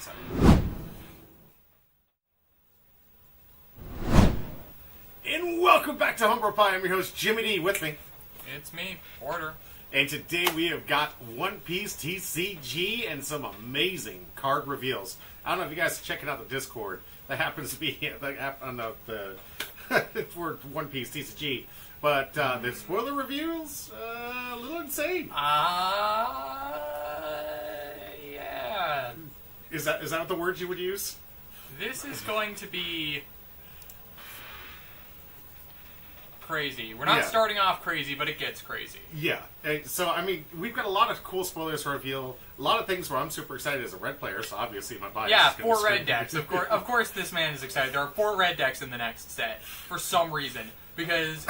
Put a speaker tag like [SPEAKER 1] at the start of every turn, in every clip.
[SPEAKER 1] a second. And welcome back to Humber Pie. I'm your host, Jimmy D. With me,
[SPEAKER 2] it's me, Porter.
[SPEAKER 1] And today we have got One Piece TCG and some amazing card reveals. I don't know if you guys are checking out the Discord. That happens to be on the for One Piece TCG. But the spoiler reveals, a little insane.
[SPEAKER 2] Yeah.
[SPEAKER 1] Is that the word you would use?
[SPEAKER 2] This is going to be crazy. We're not starting off crazy, but it gets crazy.
[SPEAKER 1] Yeah. So, I mean, we've got a lot of cool spoilers to reveal. A lot of things where I'm super excited as a red player, so obviously my bias is going to
[SPEAKER 2] 4 red decks. Of course this man is excited. There are 4 red decks in the next set for some reason. Because,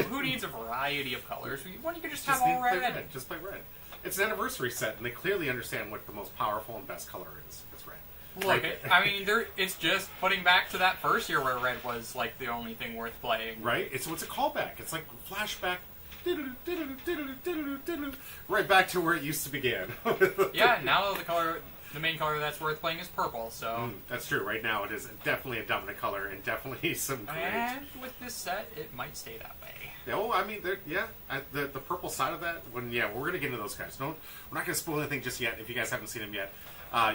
[SPEAKER 2] who needs a variety of colors? Why don't you just have all red?
[SPEAKER 1] Just play red. It's an anniversary set, and they clearly understand what the most powerful and best color is. It's red.
[SPEAKER 2] Look, it's just putting back to that first year where red was, like, the only thing worth playing.
[SPEAKER 1] Right? It's a callback. It's like flashback. Right back to where it used to begin.
[SPEAKER 2] Yeah, now the main color that's worth playing is purple, so...
[SPEAKER 1] that's true. Right now, it is definitely a dominant color, and definitely some great...
[SPEAKER 2] And with this set, it might stay that way.
[SPEAKER 1] Oh, I mean, the purple side of that, we're going to get into those guys. We're not going to spoil anything just yet, if you guys haven't seen them yet.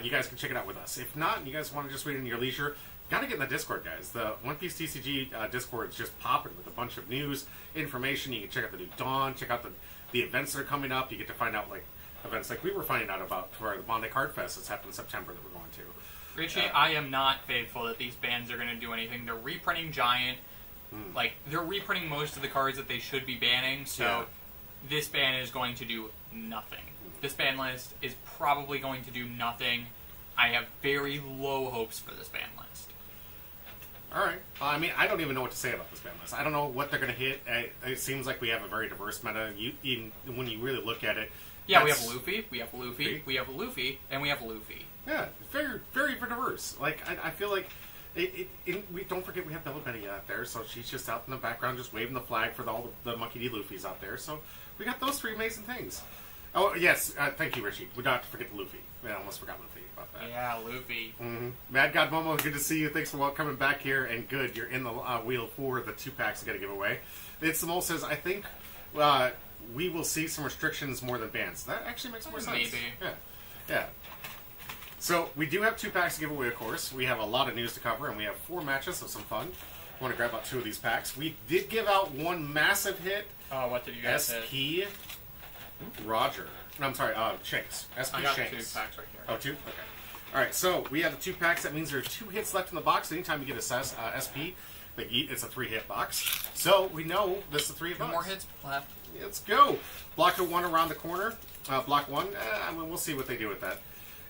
[SPEAKER 1] You guys can check it out with us. If not, and you guys want to just read it in your leisure, got to get in the Discord, guys. The One Piece TCG Discord is just popping with a bunch of news, information. You can check out the new Dawn, check out the events that are coming up. You get to find out, like, events like we were finding out about for the Monday Card Fest that's happening in September that we're going to.
[SPEAKER 2] Richie, I am not faithful that these bans are going to do anything. They're reprinting Giant. Like, they're reprinting most of the cards that they should be banning, so this ban is going to do nothing. This ban list is probably going to do nothing. I have very low hopes for this ban list.
[SPEAKER 1] Alright. I mean, I don't even know what to say about this ban list. I don't know what they're going to hit. It seems like we have a very diverse meta. When you really look at it,
[SPEAKER 2] yeah, we have Luffy, we have Luffy, we have Luffy, and we have Luffy.
[SPEAKER 1] Yeah, very, very diverse. Like, I feel like we don't forget we have Bella Betty out there, so she's just out in the background just waving the flag for all the Monkey D. Luffy's out there. So we got those 3 amazing things. Oh, yes, thank you, Richie. We don't have to forget Luffy. I almost forgot Luffy about that.
[SPEAKER 2] Yeah, Luffy.
[SPEAKER 1] Mm-hmm. Mad God Momo, good to see you. Thanks for coming back here, and good, you're in the wheel for the 2 packs I got to give away. It's the Mole says, I think we will see some restrictions more than bans. That actually makes more sense.
[SPEAKER 2] Maybe.
[SPEAKER 1] Yeah. So, we do have 2 packs to give away, of course. We have a lot of news to cover, and we have 4 matches, so some fun. I want to grab out 2 of these packs. We did give out 1 massive hit.
[SPEAKER 2] Oh, what did you guys
[SPEAKER 1] SP Roger. No, I'm sorry, Shanks. SP
[SPEAKER 2] I got
[SPEAKER 1] Shanks.
[SPEAKER 2] 2 packs right here.
[SPEAKER 1] Oh, 2? Okay. Alright, so we have the 2 packs. That means there are 2 hits left in the box. Anytime you get a SP, it's a 3-hit box. So, we know this is a 3-hit box.
[SPEAKER 2] 2 more hits left.
[SPEAKER 1] Let's go. Block of 1 around the corner. Block 1. I mean, we'll see what they do with that.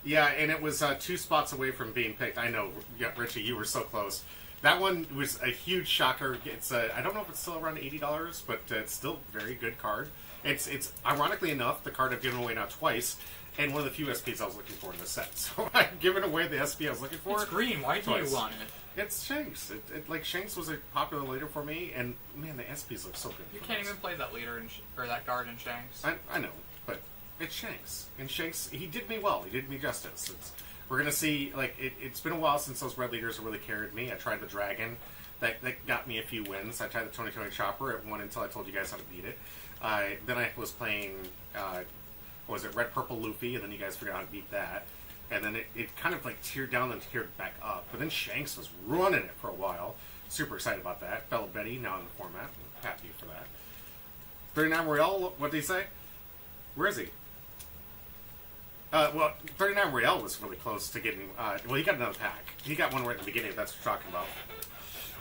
[SPEAKER 1] Yeah, and it was 2 spots away from being picked. I know, Richie, you were so close. That one was a huge shocker. It's I don't know if it's still around $80, but it's still a very good card. It's ironically enough the card I've given away now twice, and one of the few SPs I was looking for in this set. So I've given away the SP I was looking for.
[SPEAKER 2] It's green. Why do you want it?
[SPEAKER 1] It's Shanks. Like Shanks was a popular leader for me, and man, the SPs look so good.
[SPEAKER 2] You can't even play that leader or that guard in Shanks.
[SPEAKER 1] I know, but it's Shanks, and Shanks he did me well. He did me justice. We're gonna see. Like it's been a while since those red leaders have really carried me. I tried the dragon. That got me a few wins. I tried the 2020 chopper. It won until I told you guys how to beat it. Then I was playing, what was it, Red Purple Luffy, and then you guys figured out how to beat that. And then it kind of like tiered down and tiered back up. But then Shanks was running it for a while. Super excited about that. Bella Betty now in the format. I'm happy for that. 39 Royale, what did he say? Where is he? Well, 39 Royale was really close to getting, well, he got another pack. He got one right at the beginning, if that's what you're talking about.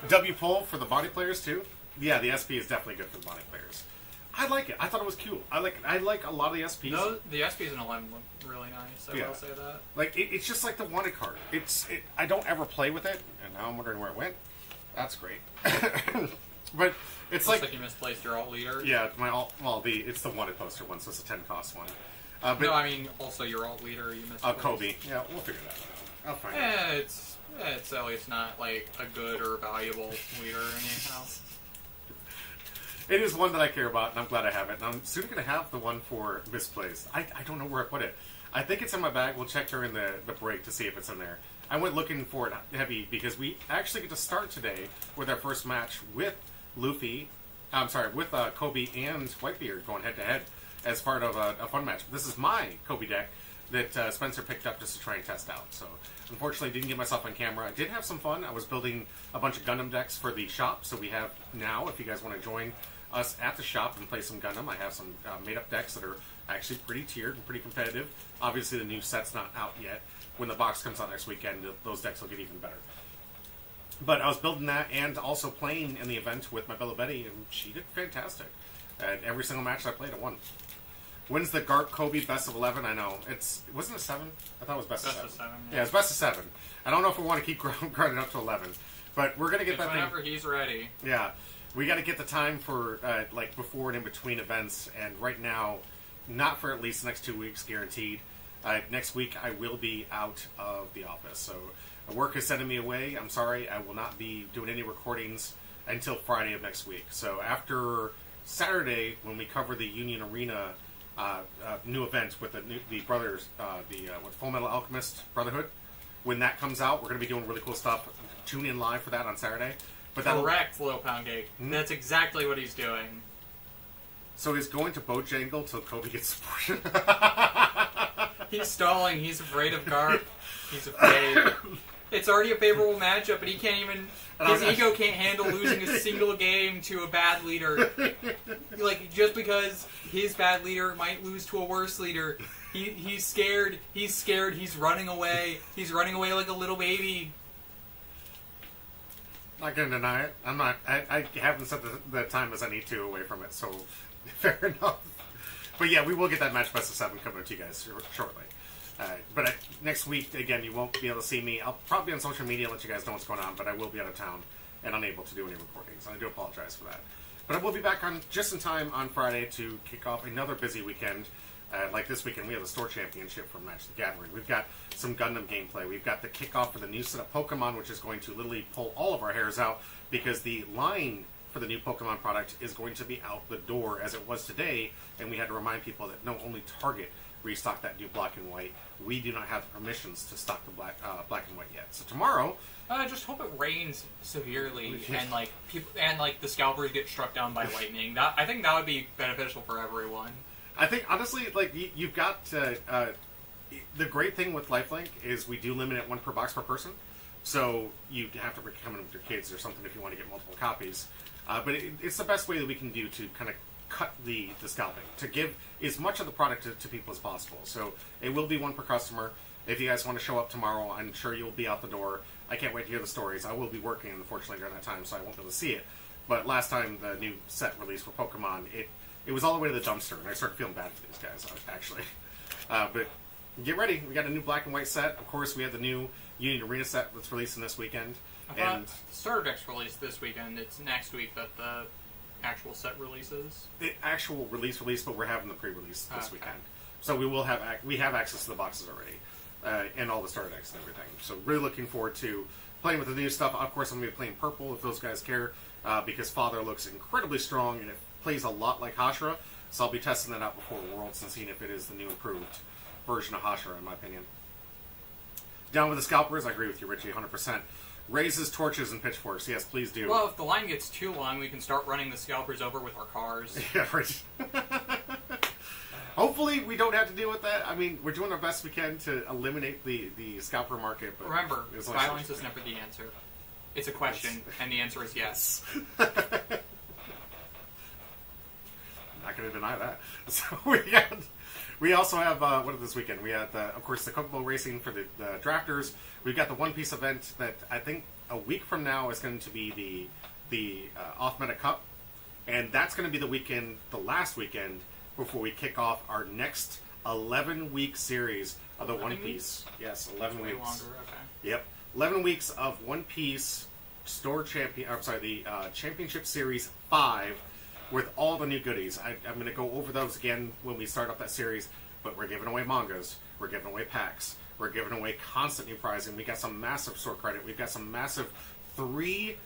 [SPEAKER 1] W pull for the body players, too. Yeah, the SP is definitely good for the body players. I like it. I thought it was cool. I like a lot of the SPs.
[SPEAKER 2] No, the SPs in 11 look really nice. I will say that.
[SPEAKER 1] Like it's just like the wanted card. I don't ever play with it, and now I'm wondering where it went. That's great. But it's
[SPEAKER 2] like you misplaced your alt leader.
[SPEAKER 1] Yeah, it's the wanted poster one, so it's a 10 cost one. But,
[SPEAKER 2] no, I mean also your alt leader you misplaced.
[SPEAKER 1] Kobe. Yeah, we'll figure that out. I'll find it.
[SPEAKER 2] It's at least not like a good or valuable leader anyhow.
[SPEAKER 1] It is one that I care about, and I'm glad I have it. And I'm soon going to have the one for misplaced. I don't know where I put it. I think it's in my bag. We'll check during the break to see if it's in there. I went looking for it heavy because we actually get to start today with our first match with Luffy. I'm sorry, with Kobe and Whitebeard going head to head as part of a fun match. This is my Kobe deck that Spencer picked up just to try and test out. So unfortunately, didn't get myself on camera. I did have some fun. I was building a bunch of Gundam decks for the shop. So we have now, if you guys want to join us at the shop and play some Gundam, I have some made-up decks that are actually pretty tiered and pretty competitive. Obviously, the new set's not out yet. When the box comes out next weekend, those decks will get even better. But I was building that and also playing in the event with my Bella Betty, and she did fantastic. Every single match I played, I won. When's the Garp Kobe best of 11? I know. Wasn't it 7? I thought it was best of 7. Yeah, it's best of 7. I don't know if we want to keep grinding up to 11. But we're going to get that
[SPEAKER 2] whenever he's ready.
[SPEAKER 1] Yeah. We got to get the time for, before and in between events. And right now, not for at least the next 2 weeks, guaranteed. Next week, I will be out of the office. So, work is sending me away. I'm sorry. I will not be doing any recordings until Friday of next week. So, after Saturday, when we cover the Union Arena new event with the brothers, Full Metal Alchemist Brotherhood, when that comes out, we're going to be doing really cool stuff. Tune in live for that on Saturday. But
[SPEAKER 2] correct, Low Pound Cake.
[SPEAKER 1] Hmm?
[SPEAKER 2] That's exactly what he's doing.
[SPEAKER 1] So he's going to Bojangle till Kobe gets supported.
[SPEAKER 2] He's stalling. He's afraid of Garp. He's afraid. It's already a favorable matchup, but he can't even... His ego can't handle losing a single game to a bad leader. Like, just because his bad leader might lose to a worse leader, he's scared. He's scared. He's running away. He's running away like a little baby.
[SPEAKER 1] Not going to deny it. I haven't set the time as I need to away from it, so fair enough. But yeah, we will get that match best of 7 coming to you guys shortly. But next week, again, you won't be able to see me. I'll probably be on social media, let you guys know what's going on, but I will be out of town and unable to do any recordings. I do apologize for that. But I will be back on just in time on Friday to kick off another busy weekend. Like this weekend, we have the Store Championship from Match the Gathering. We've got some Gundam gameplay. We've got the kickoff for the new set of Pokemon, which is going to literally pull all of our hairs out because the line for the new Pokemon product is going to be out the door as it was today, and we had to remind people that no, only Target restock that new black and white. We do not have permissions to stock the black and white yet. So tomorrow,
[SPEAKER 2] I just hope it rains severely and the scalpers get struck down by lightning. I think that would be beneficial for everyone.
[SPEAKER 1] I think honestly, like you've got the great thing with Lifelink is we do limit it 1 per box per person. So you have to come in with your kids or something if you want to get multiple copies. But it's the best way that we can do to kind of cut the scalping, to give as much of the product to people as possible. So it will be 1 per customer. If you guys want to show up tomorrow, I'm sure you'll be out the door. I can't wait to hear the stories. I will be working, unfortunately, during that time, so I won't be able to see it. But last time the new set released for Pokemon, it was all the way to the dumpster, and I started feeling bad for these guys, actually. But get ready. We got a new black and white set. Of course, we have the new Union Arena set that's releasing this weekend.
[SPEAKER 2] And Starter Deck's released this weekend. It's next week that the actual set releases. The
[SPEAKER 1] actual release, but we're having the pre-release this weekend. So we have access to the boxes already, and all the starter decks and everything. So really looking forward to playing with the new stuff. Of course, I'm going to be playing purple if those guys care, because Father looks incredibly strong and it plays a lot like Hashira. So I'll be testing that out before Worlds and seeing if it is the new improved version of Hashira, in my opinion. Down with the scalpers, I agree with you, Richie, 100%. Raises torches and pitchforks. Yes, please do.
[SPEAKER 2] Well, if the line gets too long, we can start running the scalpers over with our cars.
[SPEAKER 1] Yeah, right. Hopefully, we don't have to deal with that. I mean, we're doing our best we can to eliminate the scalper market. But
[SPEAKER 2] remember, violence is never the answer. It's a question, and the answer is yes.
[SPEAKER 1] I'm not going to deny that. So we also have, what is this weekend? We have, of course, the Kokobo Racing for the drafters. We've got the One Piece event that I think a week from now is going to be the Off-Meta Cup. And that's going to be the last weekend, before we kick off our next 11-week series of the One Piece. Yes, 11 weeks.
[SPEAKER 2] Longer, okay.
[SPEAKER 1] Yep. 11 weeks of One Piece the Championship Series 5 with all the new goodies. I'm going to go over those again when we start up that series, but we're giving away mangas, we're giving away packs, we're giving away constant new prizing. We got some massive store credit, we've got some massive 3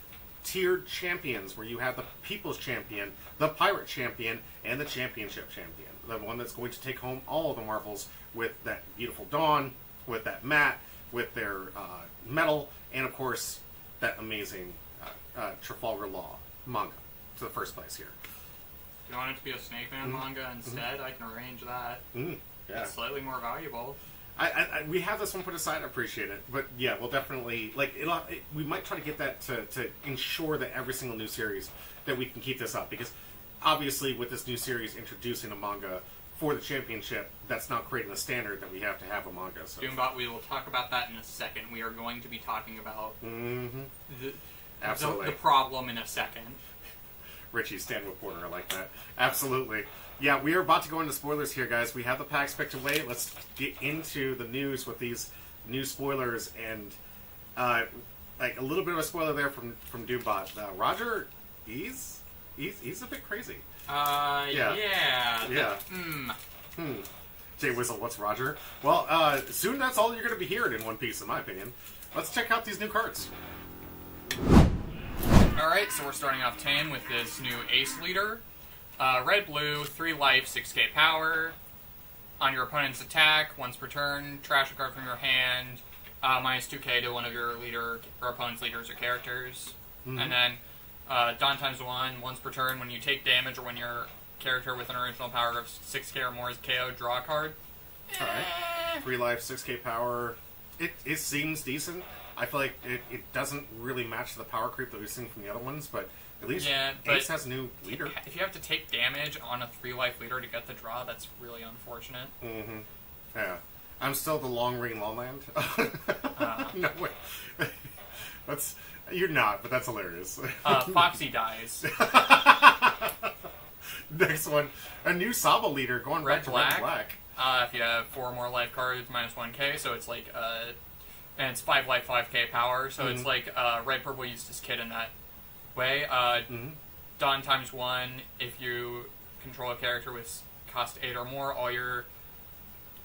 [SPEAKER 1] tiered champions where you have the People's Champion, the Pirate Champion, and the Championship Champion. The one that's going to take home all of the marbles with that beautiful Dawn, with that mat, with their medal, and of course, that amazing Trafalgar Law manga to the first place here.
[SPEAKER 2] If you want it to be a Snake Man manga instead, I can arrange that.
[SPEAKER 1] Yeah.
[SPEAKER 2] It's slightly more valuable.
[SPEAKER 1] We have this one put aside. I appreciate it, but yeah, we'll definitely we might try to get that to ensure that every single new series that we can keep this up, because obviously with this new series introducing a manga for the championship, that's not creating a standard that we have to have a manga. So.
[SPEAKER 2] Doombot, we will talk about that in a second. We are going to be talking about
[SPEAKER 1] Absolutely.
[SPEAKER 2] the problem in a second.
[SPEAKER 1] Richie's stand reporter, I like that. Absolutely. Yeah, we are about to go into spoilers here, guys. We have the packs picked away. Let's get into the news with these new spoilers, and like a little bit of a spoiler there from Doombot. Roger, he's a bit crazy.
[SPEAKER 2] Yeah.
[SPEAKER 1] Jay Whistle, what's Roger? Well, soon that's all you're going to be hearing in One Piece, in my opinion. Let's check out these new cards.
[SPEAKER 2] Alright, so we're starting off 10 with this new Ace Leader. Red-blue, 3 life, 6k power. On your opponent's attack, once per turn, trash a card from your hand, minus 2k to one of your leader or opponent's leaders or characters. And then Dawn times 1, once per turn, when you take damage or when your character with an original power of 6k or more is KO, draw a card.
[SPEAKER 1] Alright. 3 life, 6k power. It seems decent. I feel like it doesn't really match the power creep that we've seen from the other ones, but at least Ace has a new leader.
[SPEAKER 2] If you have to take damage on a 3-life leader to get the draw, that's really unfortunate.
[SPEAKER 1] Yeah. I'm still the long ring Lawland. No way. You're not, but that's hilarious.
[SPEAKER 2] Foxy dies.
[SPEAKER 1] Next one. A new Saba leader going back to red black.
[SPEAKER 2] If you have 4 more life cards, minus 1k, so it's like... and it's 5 life, 5k power, so it's like red purple used his kit in that way. Dawn times 1, if you control a character with cost 8 or more, all your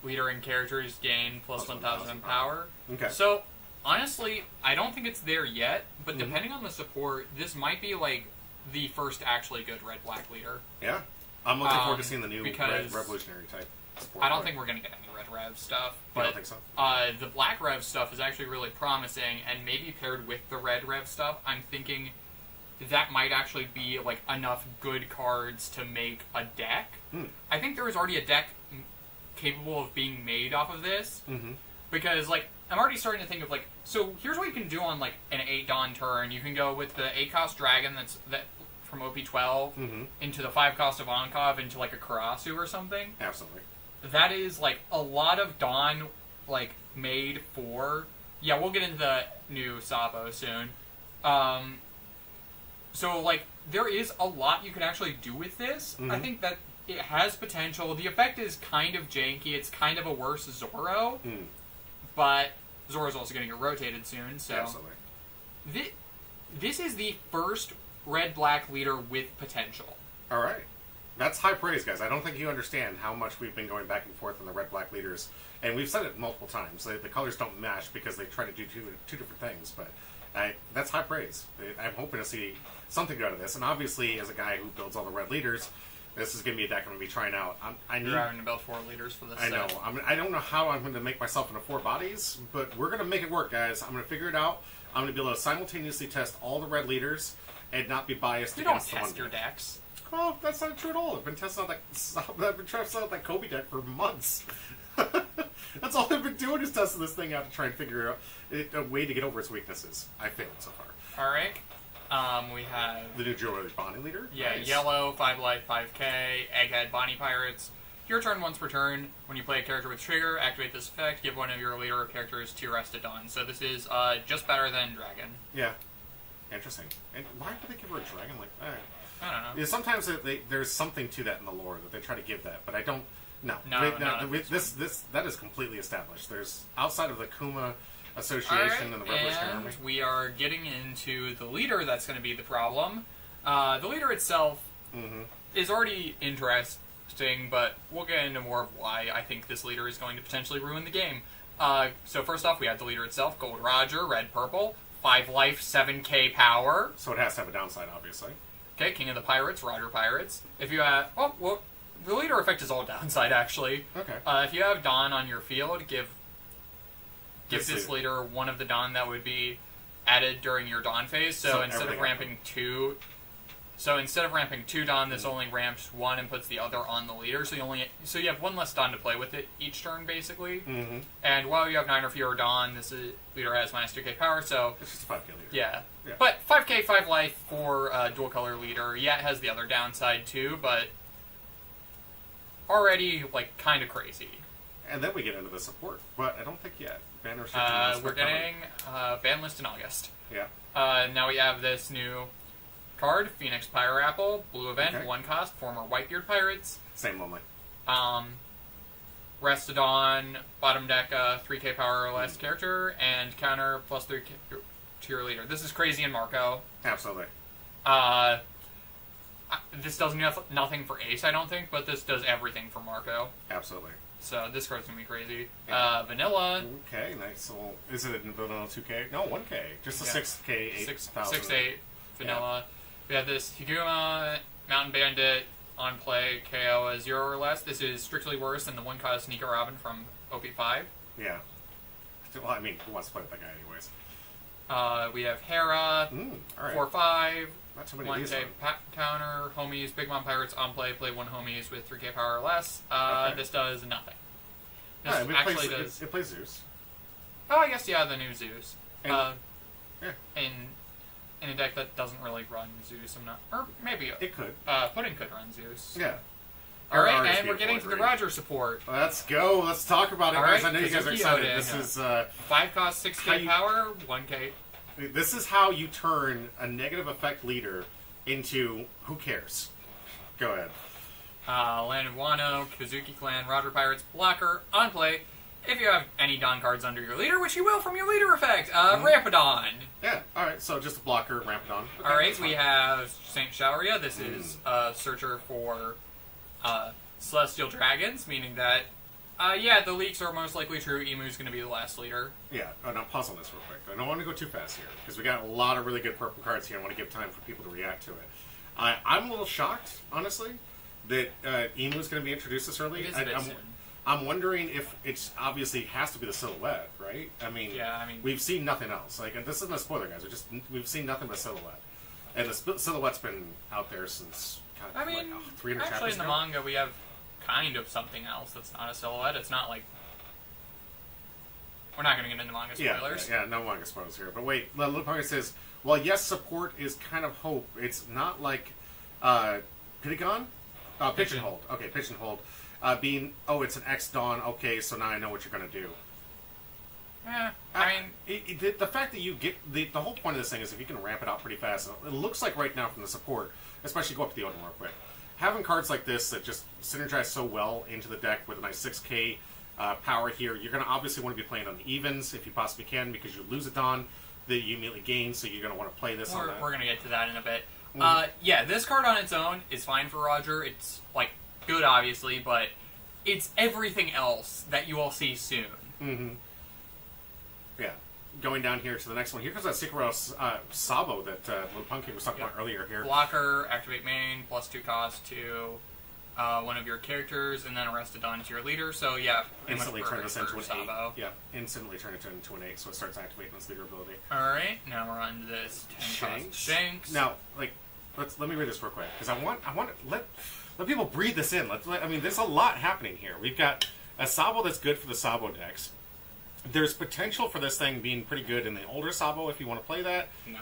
[SPEAKER 2] leader and characters gain plus 1,000 power.
[SPEAKER 1] Okay.
[SPEAKER 2] So, honestly, I don't think it's there yet, but depending on the support, this might be like the first actually good red-black leader.
[SPEAKER 1] Yeah. I'm looking forward to seeing the new red revolutionary type.
[SPEAKER 2] I don't think we're going to get any red rev stuff, but
[SPEAKER 1] I don't think so.
[SPEAKER 2] The black rev stuff is actually really promising, and maybe paired with the red rev stuff, I'm thinking that might actually be like enough good cards to make a deck. I think there is already a deck capable of being made off of this, because like I'm already starting to think of like, so here's what you can do on like an 8 Dawn turn. You can go with the 8-cost dragon that from OP12 into the 5-cost of Ankov into like a Karasu or something.
[SPEAKER 1] Absolutely.
[SPEAKER 2] That is, like, a lot of Dawn, like, made for... Yeah, we'll get into the new Sabo soon. So, like, there is a lot you can actually do with this. I think that it has potential. The effect is kind of janky. It's kind of a worse Zoro. But Zoro's also going to get rotated soon, so...
[SPEAKER 1] Absolutely.
[SPEAKER 2] This is the first red-black leader with potential.
[SPEAKER 1] All right. That's high praise, guys. I don't think you understand how much we've been going back and forth on the red-black leaders. And we've said it multiple times. The colors don't mesh because they try to do two different things. But that's high praise. I'm hoping to see something out of this. And obviously, as a guy who builds all the red leaders, this is going to be a deck I'm going to be trying out.
[SPEAKER 2] You're having to build 4 leaders for this
[SPEAKER 1] I know. I don't know how I'm going to make myself into 4 bodies, but we're going to make it work, guys. I'm going to figure it out. I'm going to be able to simultaneously test all the red leaders and not be biased against the one.
[SPEAKER 2] You don't test your decks.
[SPEAKER 1] Oh, that's not true at all. I've been testing out that Kobe deck for months. That's all I've been doing is testing this thing out to try and figure out a way to get over its weaknesses. I failed so far.
[SPEAKER 2] All right. We have
[SPEAKER 1] the new Joey Bonnie leader.
[SPEAKER 2] Yeah,
[SPEAKER 1] nice.
[SPEAKER 2] Yellow, 5 life, 5k, Egghead, Bonnie Pirates. Your turn once per turn. When you play a character with trigger, activate this effect. Give one of your leader or characters 2 rest at dawn. So this is just better than Dragon.
[SPEAKER 1] Yeah. Interesting. And why would they give her a dragon like that?
[SPEAKER 2] I don't know.
[SPEAKER 1] Yeah, sometimes there's something to that in the lore that they try to give that, but I don't. No, that is completely established. There's outside of the Kuma Association and the Revolutionary Army.
[SPEAKER 2] We are getting into the leader. That's going to be the problem. The leader itself is already interesting, but we'll get into more of why I think this leader is going to potentially ruin the game. So first off, we have the leader itself, Gold Roger, red purple. 5 life, 7k power.
[SPEAKER 1] So it has to have a downside, obviously.
[SPEAKER 2] Okay, King of the Pirates, Roger Pirates. If you have... Oh, well, the leader effect is all downside, actually.
[SPEAKER 1] Okay.
[SPEAKER 2] If you have Dawn on your field, give
[SPEAKER 1] This
[SPEAKER 2] this
[SPEAKER 1] leader.
[SPEAKER 2] leader one of the Dawn that would be added during your Dawn phase. So instead of
[SPEAKER 1] everything
[SPEAKER 2] ramping 2... So instead of ramping 2 Dawn, this only ramps 1 and puts the other on the leader. So you have 1 less Dawn to play with it each turn, basically.
[SPEAKER 1] Mm-hmm.
[SPEAKER 2] And while you have 9 or fewer Dawn, leader has minus 2k power, so...
[SPEAKER 1] It's just a 5k leader.
[SPEAKER 2] Yeah.
[SPEAKER 1] Yeah.
[SPEAKER 2] But 5k, 5 life for dual color leader. Yeah, it has the other downside too, but already, like, kind of crazy.
[SPEAKER 1] And then we get into the support, but I don't think yet. Banner
[SPEAKER 2] We're getting ban list in August.
[SPEAKER 1] Yeah.
[SPEAKER 2] Now we have this new card, Phoenix Pyre Apple, blue event,
[SPEAKER 1] Okay.
[SPEAKER 2] 1 cost, former Whitebeard Pirates.
[SPEAKER 1] Same lonely.
[SPEAKER 2] Restodon, bottom deck, 3k power or less character, and counter plus 3 to your leader. This is crazy in Marco.
[SPEAKER 1] Absolutely.
[SPEAKER 2] This does nothing for Ace, I don't think, but this does everything for Marco.
[SPEAKER 1] Absolutely.
[SPEAKER 2] So this card's gonna be crazy.
[SPEAKER 1] Yeah.
[SPEAKER 2] Vanilla.
[SPEAKER 1] Okay, nice. So is it a vanilla 2k? No, 1k. Just a
[SPEAKER 2] Yeah.
[SPEAKER 1] 6k, 8,000.
[SPEAKER 2] 6/8 vanilla. We have this Higuma Mountain Bandit on play KO as 0 or less. This is strictly worse than the 1-cost Sneaker Robin from OP5.
[SPEAKER 1] Yeah. Well, I mean, who wants to play with that guy anyways?
[SPEAKER 2] We have Hera,
[SPEAKER 1] All right.
[SPEAKER 2] 4/5.
[SPEAKER 1] Not too many of these
[SPEAKER 2] 1k
[SPEAKER 1] on.
[SPEAKER 2] counter, homies, Big Mom Pirates on play 1 homies with 3k power or less.
[SPEAKER 1] Okay.
[SPEAKER 2] This does nothing. This
[SPEAKER 1] Yeah, I mean,
[SPEAKER 2] actually
[SPEAKER 1] it
[SPEAKER 2] does.
[SPEAKER 1] it plays Zeus.
[SPEAKER 2] Oh, I guess, yeah, the new Zeus.
[SPEAKER 1] And- yeah.
[SPEAKER 2] In a deck that doesn't really run Zeus, I'm not... Or maybe...
[SPEAKER 1] It could.
[SPEAKER 2] Pudding could run Zeus.
[SPEAKER 1] Yeah.
[SPEAKER 2] Alright,
[SPEAKER 1] Or
[SPEAKER 2] and
[SPEAKER 1] RSP
[SPEAKER 2] we're getting to the Roger support.
[SPEAKER 1] Let's go. Let's talk about it,
[SPEAKER 2] All
[SPEAKER 1] guys.
[SPEAKER 2] right,
[SPEAKER 1] I know you guys are
[SPEAKER 2] Kazuki
[SPEAKER 1] excited.
[SPEAKER 2] Oden,
[SPEAKER 1] This
[SPEAKER 2] yeah.
[SPEAKER 1] is
[SPEAKER 2] 5 cost,
[SPEAKER 1] How
[SPEAKER 2] 6k
[SPEAKER 1] you-
[SPEAKER 2] power, 1k...
[SPEAKER 1] this is how you turn a negative effect leader into who cares. Go ahead.
[SPEAKER 2] Land of Wano, Kazuki Clan, Roger Pirates, blocker, on play. If you have any Dawn cards under your leader, which you will from your leader effect, Rampadon.
[SPEAKER 1] Yeah. All right. So just a blocker, Rampadon. Okay,
[SPEAKER 2] Alright,
[SPEAKER 1] that's
[SPEAKER 2] we
[SPEAKER 1] fine.
[SPEAKER 2] have Saint Shauria. This is a searcher for Celestial Dragons, meaning that, yeah, the leaks are most likely true. Emu's going to be the last leader.
[SPEAKER 1] Yeah. Oh, now pause on this real quick. I don't want to go too fast here because we got a lot of really good purple cards here. I want to give time for people to react to it. I'm a little shocked, honestly, that Emu's going to be introduced this early.
[SPEAKER 2] It is a bit soon.
[SPEAKER 1] I'm wondering if it's obviously has to be the silhouette, right? I mean,
[SPEAKER 2] Yeah, I mean-
[SPEAKER 1] we've seen nothing else. Like this isn't a spoiler, guys. We've seen nothing but silhouette, and the silhouette's been out there since
[SPEAKER 2] I mean,
[SPEAKER 1] 300
[SPEAKER 2] actually
[SPEAKER 1] chapters
[SPEAKER 2] in the
[SPEAKER 1] ago.
[SPEAKER 2] manga we have kind of something else that's not a silhouette. It's not like... We're not going to get into manga spoilers.
[SPEAKER 1] Yeah, no manga spoilers here. But wait, Lupaga says, well, yes, support is kind of hope. It's not like Pigeon? Pigeonholed. Okay, Pigeonholed. Being, oh, it's an X Dawn. Okay, so now I know what you're going to do.
[SPEAKER 2] I mean...
[SPEAKER 1] The fact that you get... The whole point of this thing is if you can ramp it out pretty fast. It looks like right now from the support, especially go up to the Odin real quick, having cards like this that just synergize so well into the deck with a nice 6k power here, you're going to obviously want to be playing on the evens if you possibly can because you lose a Dawn that you immediately gain, so you're going to want to play this on that.
[SPEAKER 2] We're going to get to that in a bit. Yeah, this card on its own is fine for Roger. It's, like, good, obviously, but it's everything else that you will see soon.
[SPEAKER 1] Mm-hmm. Yeah. Going down here to the next one. Here comes that Sekiro Sabo that Little Pumpkin was talking about earlier here.
[SPEAKER 2] Blocker, activate main, plus 2 cost to one of your characters, and then arrested onto your leader. So, yeah, pretty
[SPEAKER 1] Instantly
[SPEAKER 2] much
[SPEAKER 1] turn this
[SPEAKER 2] perfect
[SPEAKER 1] into an
[SPEAKER 2] for
[SPEAKER 1] 8.
[SPEAKER 2] Sabo.
[SPEAKER 1] Yeah, instantly turn it into an 8, so it starts activating its leader ability.
[SPEAKER 2] Alright, now we're on to this 10 cost Shanks.
[SPEAKER 1] Now, like, let me read this real quick because I want to let people breathe this in. I mean, there's a lot happening here. We've got a Sabo that's good for the Sabo decks. There's potential for this thing being pretty good in the older Sabo if you want to play that.
[SPEAKER 2] No.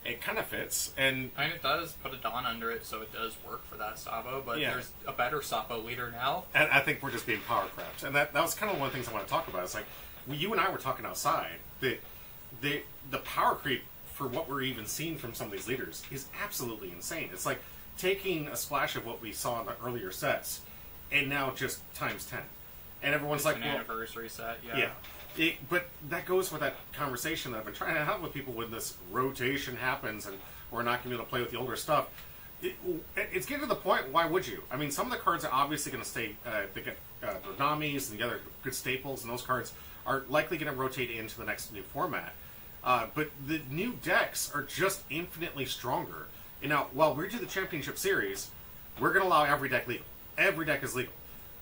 [SPEAKER 1] It kind of fits, and
[SPEAKER 2] I mean, it does put a Dawn under it, so it does work for that Sabo, but
[SPEAKER 1] Yeah.
[SPEAKER 2] there's a better Sabo leader now.
[SPEAKER 1] and I think we're just being power crept. And that was kind of one of the things I want to talk about. It's like, you and I were talking outside, that the power creep for what we're even seeing from some of these leaders is absolutely insane. It's like taking a splash of what we saw in the earlier sets, and now just times 10. And everyone's
[SPEAKER 2] It's
[SPEAKER 1] like,
[SPEAKER 2] an
[SPEAKER 1] well,
[SPEAKER 2] anniversary set,
[SPEAKER 1] yeah. But that goes with that conversation that I've been trying to have with people when this rotation happens and we're not going to be able to play with the older stuff. It's getting to the point, why would you? I mean, some of the cards are obviously going to stay, they get the Namis and the other good staples, and those cards are likely going to rotate into the next new format. But the new decks are just infinitely stronger. And now, while we do the Championship Series, we're going to allow every deck legal. Every deck is legal.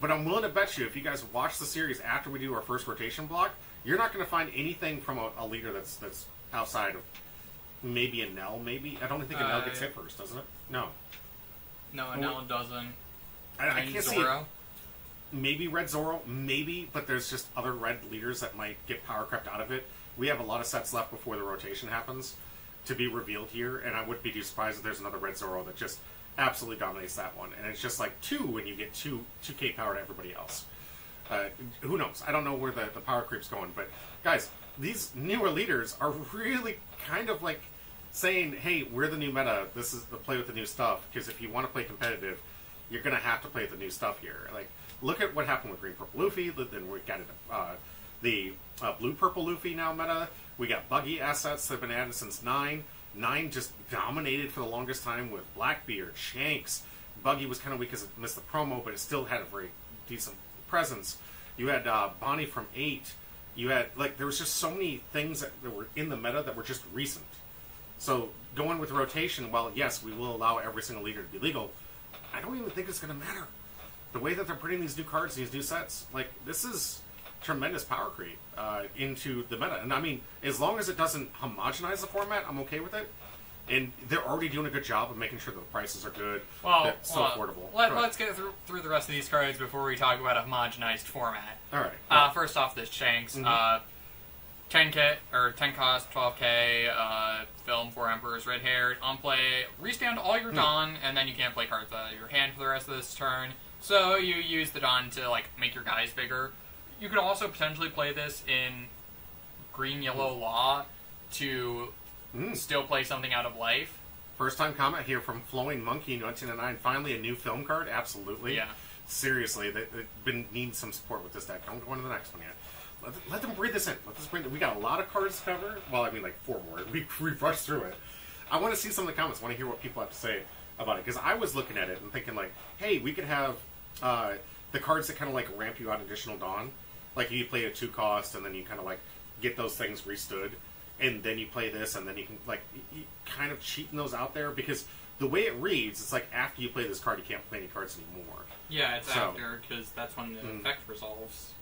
[SPEAKER 1] But I'm willing to bet you, if you guys watch the series after we do our first rotation block, you're not going to find anything from a leader that's outside of maybe a Nell, maybe? I don't think a Nell gets hit first, doesn't it? No.
[SPEAKER 2] No, Nell doesn't.
[SPEAKER 1] I can't see
[SPEAKER 2] Zoro?
[SPEAKER 1] it. Maybe Red Zoro, maybe, but there's just other red leaders that might get power crept out of it. We have a lot of sets left before the rotation happens to be revealed here, and I wouldn't be too surprised if there's another Red Zoro that just absolutely dominates that one. And it's just like 2 when you get 2k power to everybody else. Who knows? I don't know where the power creep's going, but guys, these newer leaders are really kind of like saying, hey, we're the new meta, this is the play with the new stuff, because if you want to play competitive, you're going to have to play with the new stuff here. Like, look at what happened with Green Purple Luffy, then we got the Blue Purple Luffy now meta, we got buggy assets that have been added since 9. 9 just dominated for the longest time with Blackbeard, Shanks. Buggy was kind of weak because it missed the promo, but it still had a very decent presence. You had Bonnie from 8. You had, like, there was just so many things that were in the meta that were just recent. So, going with rotation, while yes, we will allow every single leader to be legal, I don't even think it's going to matter. The way that they're putting these new cards, these new sets, like, this is tremendous power creep into the meta. And I mean, as long as it doesn't homogenize the format, I'm okay with it. And they're already doing a good job of making sure that the prices are good, that it's so affordable.
[SPEAKER 2] Let's get through the rest of these cards before we talk about a homogenized format.
[SPEAKER 1] All right.
[SPEAKER 2] First off, this Shanks. 10k, or 10 cost, 12k, film, 4 Emperors, red haired, on play, restand all your Dawn, and then you can't play cards out of your hand for the rest of this turn. So you use the Dawn to, like, make your guys bigger. You could also potentially play this in green-yellow Law to still play something out of life.
[SPEAKER 1] First time comment here from Flowing Monkey in 1909. Finally, a new film card? Absolutely.
[SPEAKER 2] Yeah.
[SPEAKER 1] Seriously, they've been needing some support with this deck. Don't go into the next one yet. Let them breathe this in. Let this breathe. We got a lot of cards to cover. Well, I mean, like 4 more. We've rushed through it. I want to see some of the comments. I want to hear what people have to say about it. Because I was looking at it and thinking, like, hey, we could have the cards that kind of, like, ramp you out additional Dawn. Like, you play a 2 cost, and then you kind of, like, get those things restood. And then you play this, and then you can, like, you kind of cheating those out there. Because the way it reads, it's like after you play this card, you can't play any cards anymore.
[SPEAKER 2] Yeah, it's after, because that's when the effect resolves.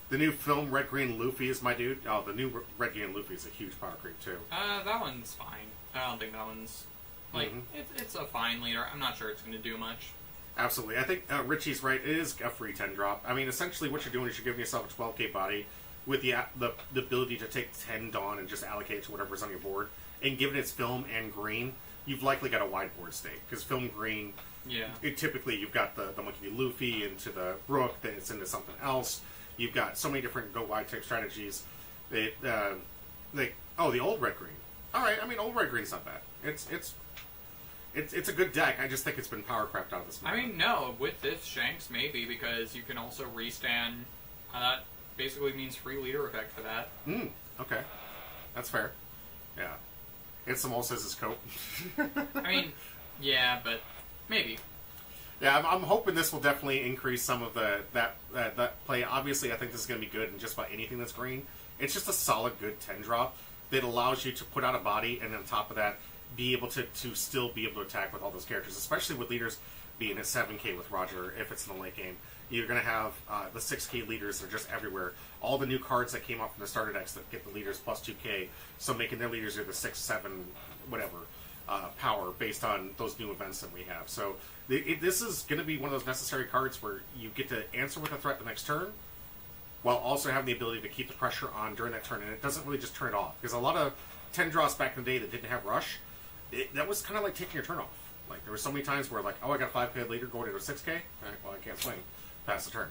[SPEAKER 1] The new film Red Green Luffy is my dude. Oh, the new Red Green Luffy is a huge power creep too.
[SPEAKER 2] That one's fine. I don't think that one's like it's a fine leader. I'm not sure it's going to do much.
[SPEAKER 1] Absolutely, I think Richie's right. It is a free 10 drop. I mean, essentially, what you're doing is you're giving yourself a 12k body with the ability to take 10 Dawn and just allocate it to whatever's on your board. And given it's film and green, you've likely got a wide board state because film green.
[SPEAKER 2] Yeah.
[SPEAKER 1] Typically, you've got the Monkey D. Luffy into the Brook, then it's into something else. You've got so many different go wide type strategies. The old red green. All right, I mean old red green's not bad. It's a good deck. I just think it's been power crept out of this meta.
[SPEAKER 2] I mean, no, with this Shanks maybe because you can also restand. That basically means free leader effect for that.
[SPEAKER 1] Okay, that's fair. Yeah, it's the most as his coat.
[SPEAKER 2] I mean, yeah, but maybe.
[SPEAKER 1] Yeah, I'm hoping this will definitely increase some of that play. Obviously, I think this is going to be good in just about anything that's green. It's just a solid, good 10 drop that allows you to put out a body, and on top of that, be able to still be able to attack with all those characters, especially with leaders being at 7k with Roger. If it's in the late game, you're going to have the 6k leaders that are just everywhere. All the new cards that came out from the starter decks that get the leaders plus 2k, so making their leaders either 6, 7, whatever. Power based on those new events that we have. So this is going to be one of those necessary cards where you get to answer with a threat the next turn while also having the ability to keep the pressure on during that turn. And it doesn't really just turn it off. Because a lot of 10 draws back in the day that didn't have rush, that was kind of like taking your turn off. Like there were so many times where like, oh, I got a 5k leader going into a 6k. All right, well, I can't swing. Pass the turn.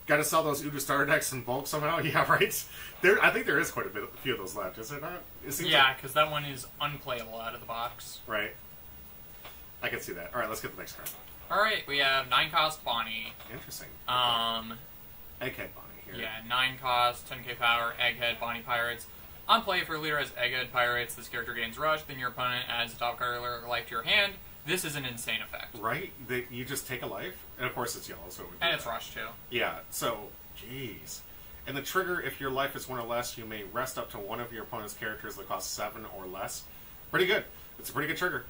[SPEAKER 1] Got to sell those Udo starter decks in bulk somehow? Yeah, right? I think there is quite a few of those left, is there not?
[SPEAKER 2] Yeah, because that one is unplayable out of the box.
[SPEAKER 1] Right. I can see that. Alright, let's get the next card.
[SPEAKER 2] Alright, we have 9 cost Bonnie.
[SPEAKER 1] Interesting.
[SPEAKER 2] Okay.
[SPEAKER 1] Egghead Bonnie here.
[SPEAKER 2] Yeah, 9 cost, 10k power, Egghead Bonnie Pirates. On play for leader as Egghead Pirates, this character gains rush, then your opponent adds a top card or life to your hand. This is an insane effect.
[SPEAKER 1] Right? You just take a life, and of course it's yellow, so it would
[SPEAKER 2] and it's rush too.
[SPEAKER 1] Yeah, so, jeez. And the trigger, if your life is 1 or less, you may rest up to one of your opponent's characters that costs 7 or less. Pretty good. It's a pretty good trigger.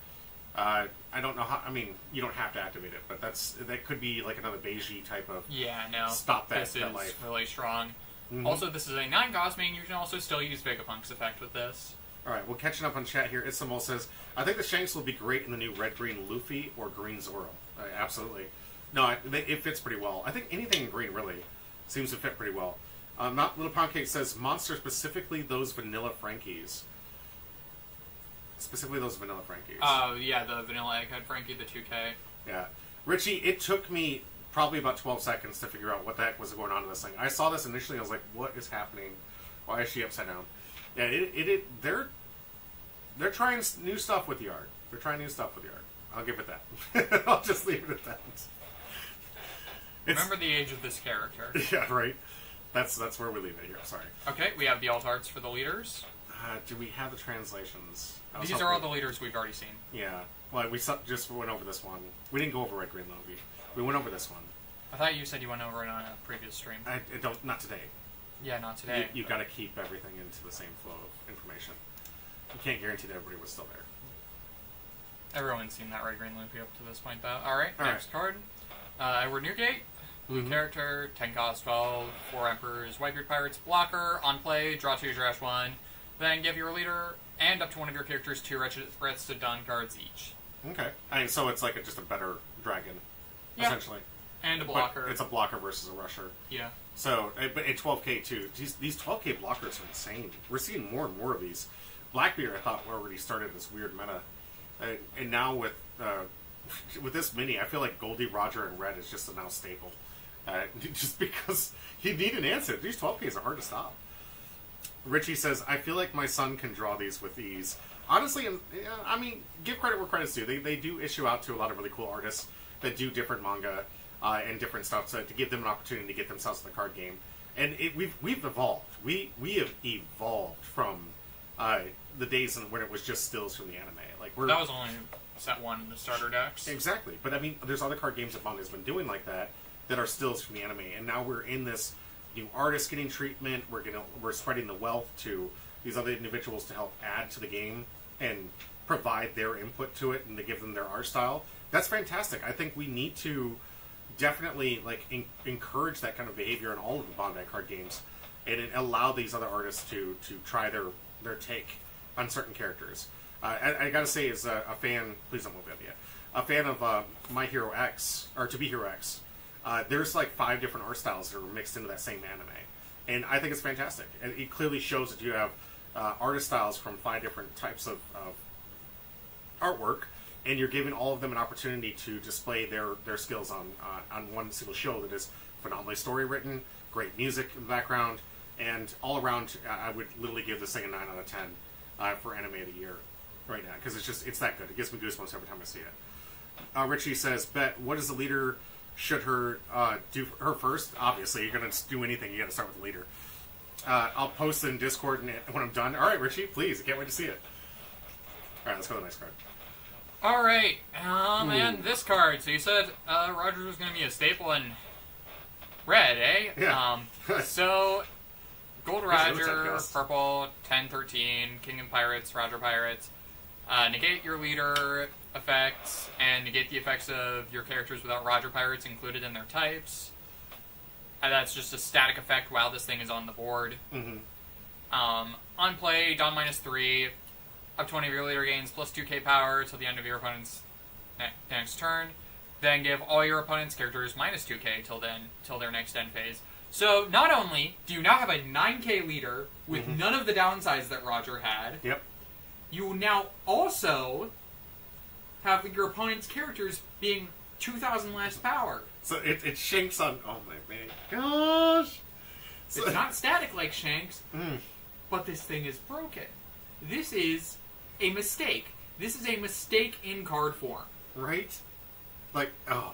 [SPEAKER 1] I don't know how. I mean, you don't have to activate it, but that could be like another Beiji type of.
[SPEAKER 2] Yeah, no.
[SPEAKER 1] Stop that.
[SPEAKER 2] This
[SPEAKER 1] that
[SPEAKER 2] is
[SPEAKER 1] life.
[SPEAKER 2] really strong.
[SPEAKER 1] Mm-hmm.
[SPEAKER 2] Also, this is a 9-cost main. You can also still use Vegapunk's effect with this.
[SPEAKER 1] All right, well, catching up on chat here, Isamol says, I think the Shanks will be great in the new red-green Luffy or green Zoro. Absolutely. No, it fits pretty well. I think anything in green really seems to fit pretty well. Not Little Pound Cake says, Monster, specifically those vanilla Frankies. Specifically those vanilla Frankies.
[SPEAKER 2] Yeah, the vanilla Egghead Frankie, the 2K.
[SPEAKER 1] Yeah. Richie, it took me probably about 12 seconds to figure out what the heck was going on in this thing. I saw this initially, I was like, what is happening? Why is she upside down? Yeah, they're trying new stuff with the art. They're trying new stuff with the art. I'll give it that. I'll just leave it at that.
[SPEAKER 2] Remember the age of this character.
[SPEAKER 1] Yeah, right. That's where we leave it here. Sorry.
[SPEAKER 2] Okay, we have the alt arts for the leaders.
[SPEAKER 1] Do we have the translations?
[SPEAKER 2] These are all the leaders we've already seen.
[SPEAKER 1] Yeah. Well, we just went over this one. We didn't go over Red Green Lovi. We went over this one.
[SPEAKER 2] I thought you said you went over it on a previous stream.
[SPEAKER 1] I don't. Not today.
[SPEAKER 2] Yeah, not today.
[SPEAKER 1] You got to keep everything into the same flow of information. You can't guarantee that everybody was still there.
[SPEAKER 2] Everyone's seen that Red Green Loopy up to this point, though. Alright, next card. Edward Newgate. Blue character, 10 cost, 12, 4 Emperors, Whitebeard Pirates, blocker, on play, draw 2, trash 1. Then give your leader and up to one of your characters 2 wretched threats to Dawn cards each.
[SPEAKER 1] Okay. I mean, so it's like just a better dragon, essentially.
[SPEAKER 2] And a blocker.
[SPEAKER 1] But it's a blocker versus a rusher.
[SPEAKER 2] Yeah.
[SPEAKER 1] So, but at 12k too. These 12k blockers are insane. We're seeing more and more of these. Blackbeard, I thought, already started this weird meta. And now with this mini, I feel like Goldie, Roger, and Red is just a now staple. Just because you need an answer. These 12Ks are hard to stop. Richie says, I feel like my son can draw these with ease. Honestly, I mean, give credit where credit's due. They do issue out to a lot of really cool artists that do different manga and different stuff to give them an opportunity to get themselves in the card game. And we've evolved. We have evolved from the days when it was just stills from the anime.
[SPEAKER 2] That was only set 1 in the starter decks.
[SPEAKER 1] Exactly. But I mean, there's other card games that manga's been doing like that are stills from the anime, and now we're in this new artist getting treatment. We're spreading the wealth to these other individuals to help add to the game and provide their input to it, and to give them their art style. That's fantastic. I think we need to definitely encourage that kind of behavior in all of the Bandai card games, and allow these other artists to try their take on certain characters. I gotta say, as a fan, please don't move that yet. A fan of My Hero X, or To Be Hero X. There's 5 different art styles that are mixed into that same anime. And I think it's fantastic. And it clearly shows that you have artist styles from 5 different types of artwork, and you're giving all of them an opportunity to display their skills on one single show that is phenomenally story written, great music in the background, and all around, I would literally give this thing a 9 out of 10 for Anime of the Year right now, because it's that good. It gives me goosebumps every time I see it. Richie says, Bet, what is the leader... Should her do her first? Obviously, you're going to do anything, you got to start with the leader. I'll post it in Discord when I'm done. All right, Richie, please. I can't wait to see it. All right, let's go to the next card.
[SPEAKER 2] All right. And this card. So you said Rogers was going to be a staple in red, eh?
[SPEAKER 1] Yeah.
[SPEAKER 2] So Gold Roger, purple, 10-13, King of Pirates, Roger Pirates. Negate your leader effects, and negate the effects of your characters without Roger Pirates included in their types. And that's just a static effect while this thing is on the board.
[SPEAKER 1] Mm-hmm.
[SPEAKER 2] On play, Dawn -3, up to one of your leader gains plus 2k power till the end of your opponent's next turn. Then give all your opponent's characters -2k till their next end phase. So not only do you now have a 9k leader with none of the downsides that Roger had,
[SPEAKER 1] yep,
[SPEAKER 2] you now also have your opponent's characters being 2,000 less power.
[SPEAKER 1] So it Shanks on... Oh my gosh! So,
[SPEAKER 2] it's not static like Shanks, but this thing is broken. This is a mistake. This is a mistake in card form.
[SPEAKER 1] Right? But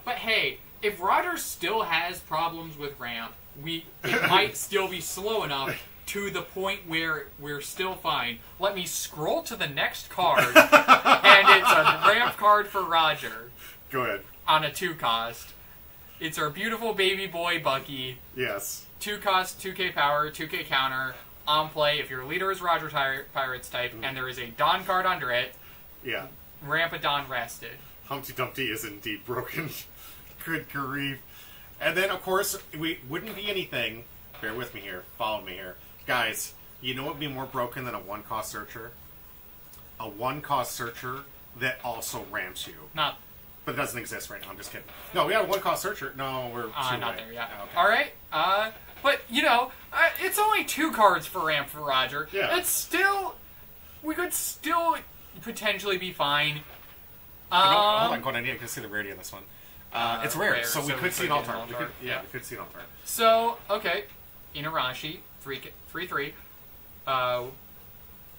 [SPEAKER 2] hey, if Roger still has problems with ramp, it might still be slow enough to the point where we're still fine. Let me scroll to the next card, and it's a ramp card for Roger.
[SPEAKER 1] Go ahead.
[SPEAKER 2] On a 2 cost. It's our beautiful baby boy Bucky.
[SPEAKER 1] Yes.
[SPEAKER 2] 2 cost, 2k power, 2k counter, on play. If your leader is Roger Pirates type, and there is a Dawn card under it,
[SPEAKER 1] Yeah.
[SPEAKER 2] ramp a Dawn rested.
[SPEAKER 1] Humpty Dumpty is indeed broken. Good grief. And then, of course, we wouldn't be anything. Bear with me here. Follow me here. Guys, you know what would be more broken than a 1-cost searcher? A 1-cost searcher that also ramps you.
[SPEAKER 2] Not
[SPEAKER 1] But it doesn't exist right now. I'm just kidding. No, we have a 1-cost searcher. No, we're
[SPEAKER 2] not there yet.
[SPEAKER 1] Okay.
[SPEAKER 2] All right. But it's only 2 cards for ramp for Roger.
[SPEAKER 1] Yeah.
[SPEAKER 2] It's still, we could still potentially be fine.
[SPEAKER 1] Hold on, Gordon. I need to see the rarity on this one. It's rare, so we could see it all turn. We could see it all turn.
[SPEAKER 2] So, okay. Inarashi, 3/3.